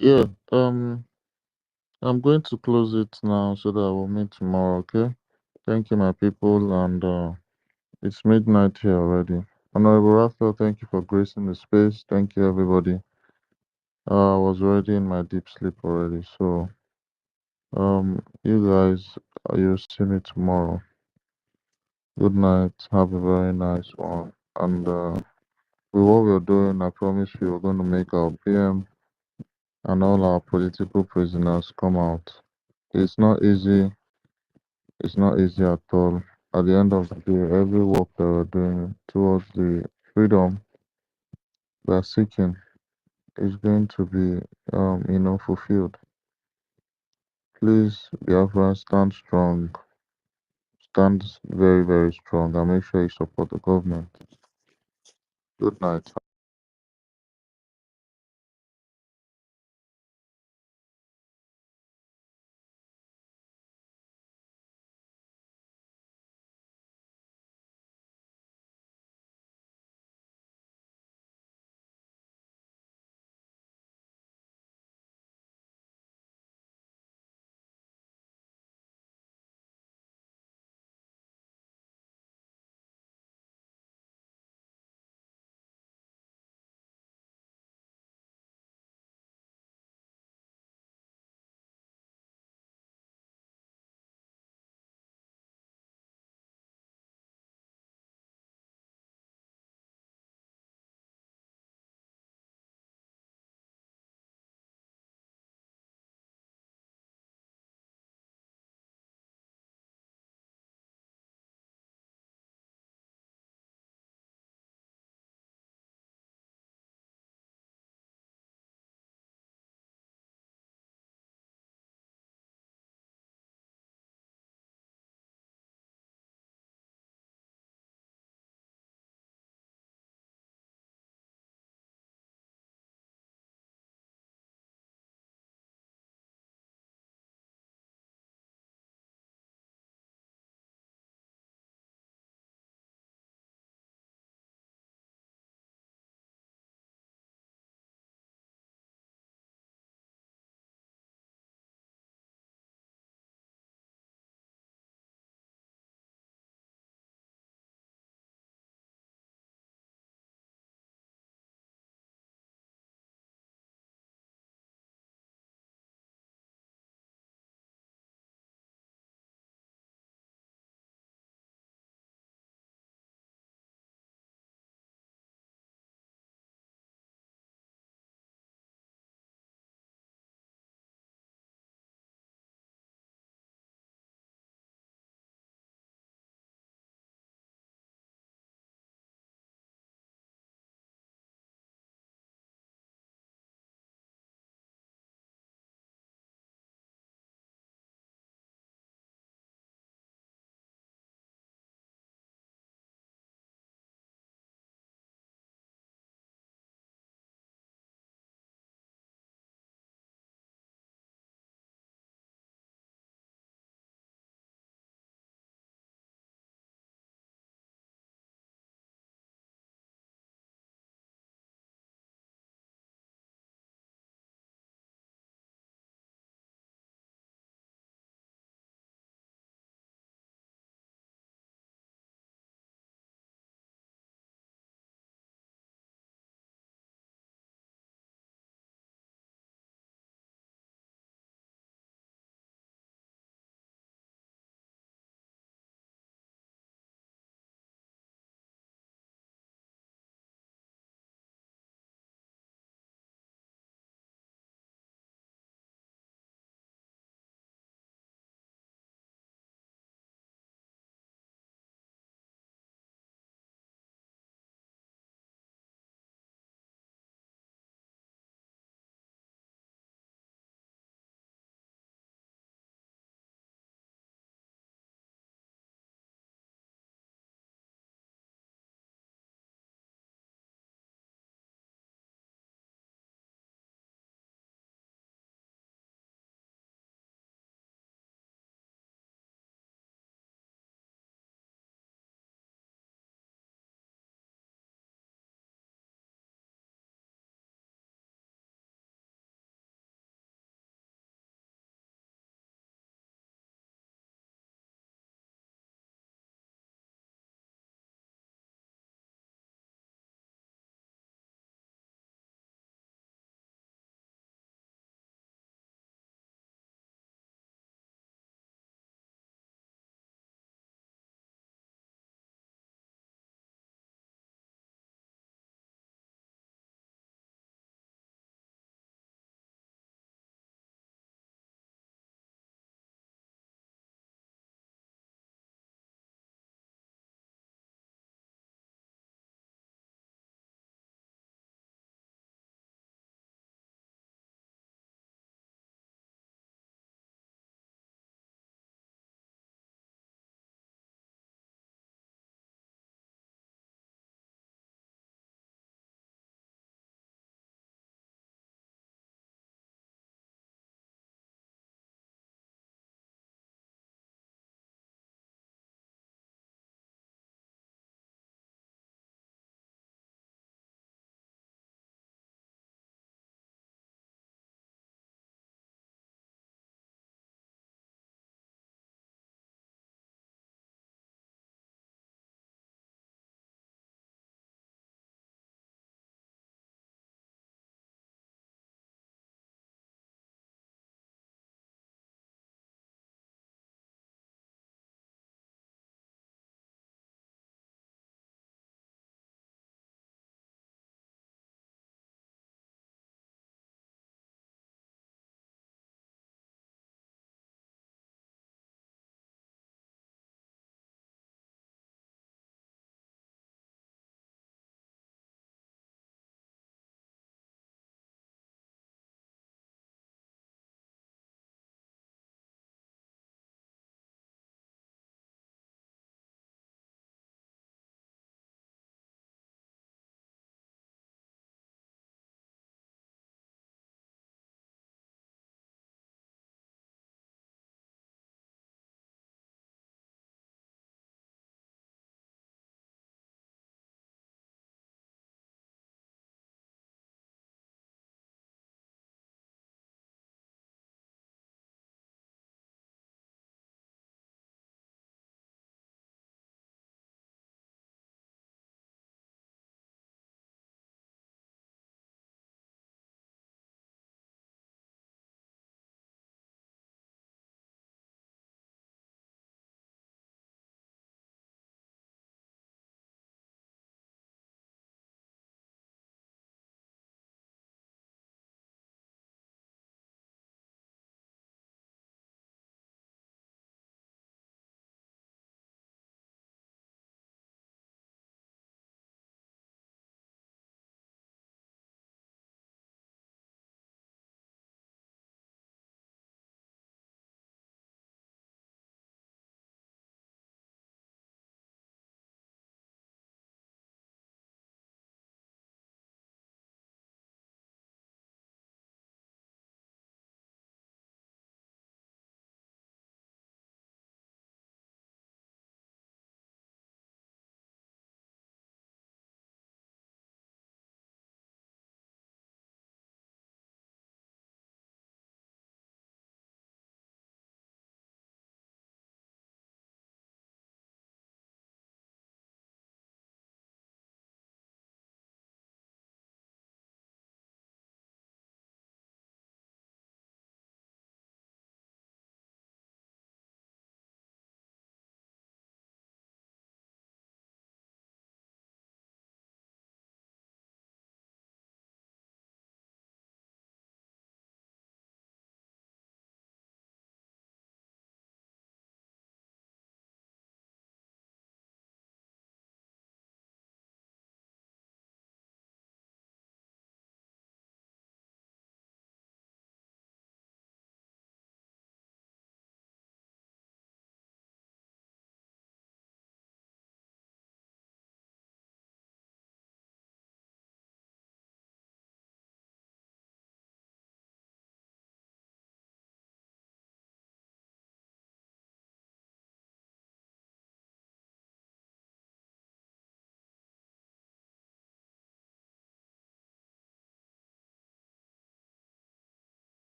Yeah. I'm going to close it now so that we'll meet tomorrow. Okay. Thank you, my people, and it's midnight here already. Honorable Raphael, thank you for gracing the space. Thank you, everybody. I was already in my deep sleep already, so you guys, you'll see me tomorrow. Good night. Have a very nice one. And with what we're doing, I promise you, we're going to make our PM and all our political prisoners come out. It's not easy. It's not easy at all. At the end of the day, every work that we're doing towards the freedom we're seeking is going to be, fulfilled. Please, Biafra, stand strong. Stand very, very strong, and make sure you support the government. Good night.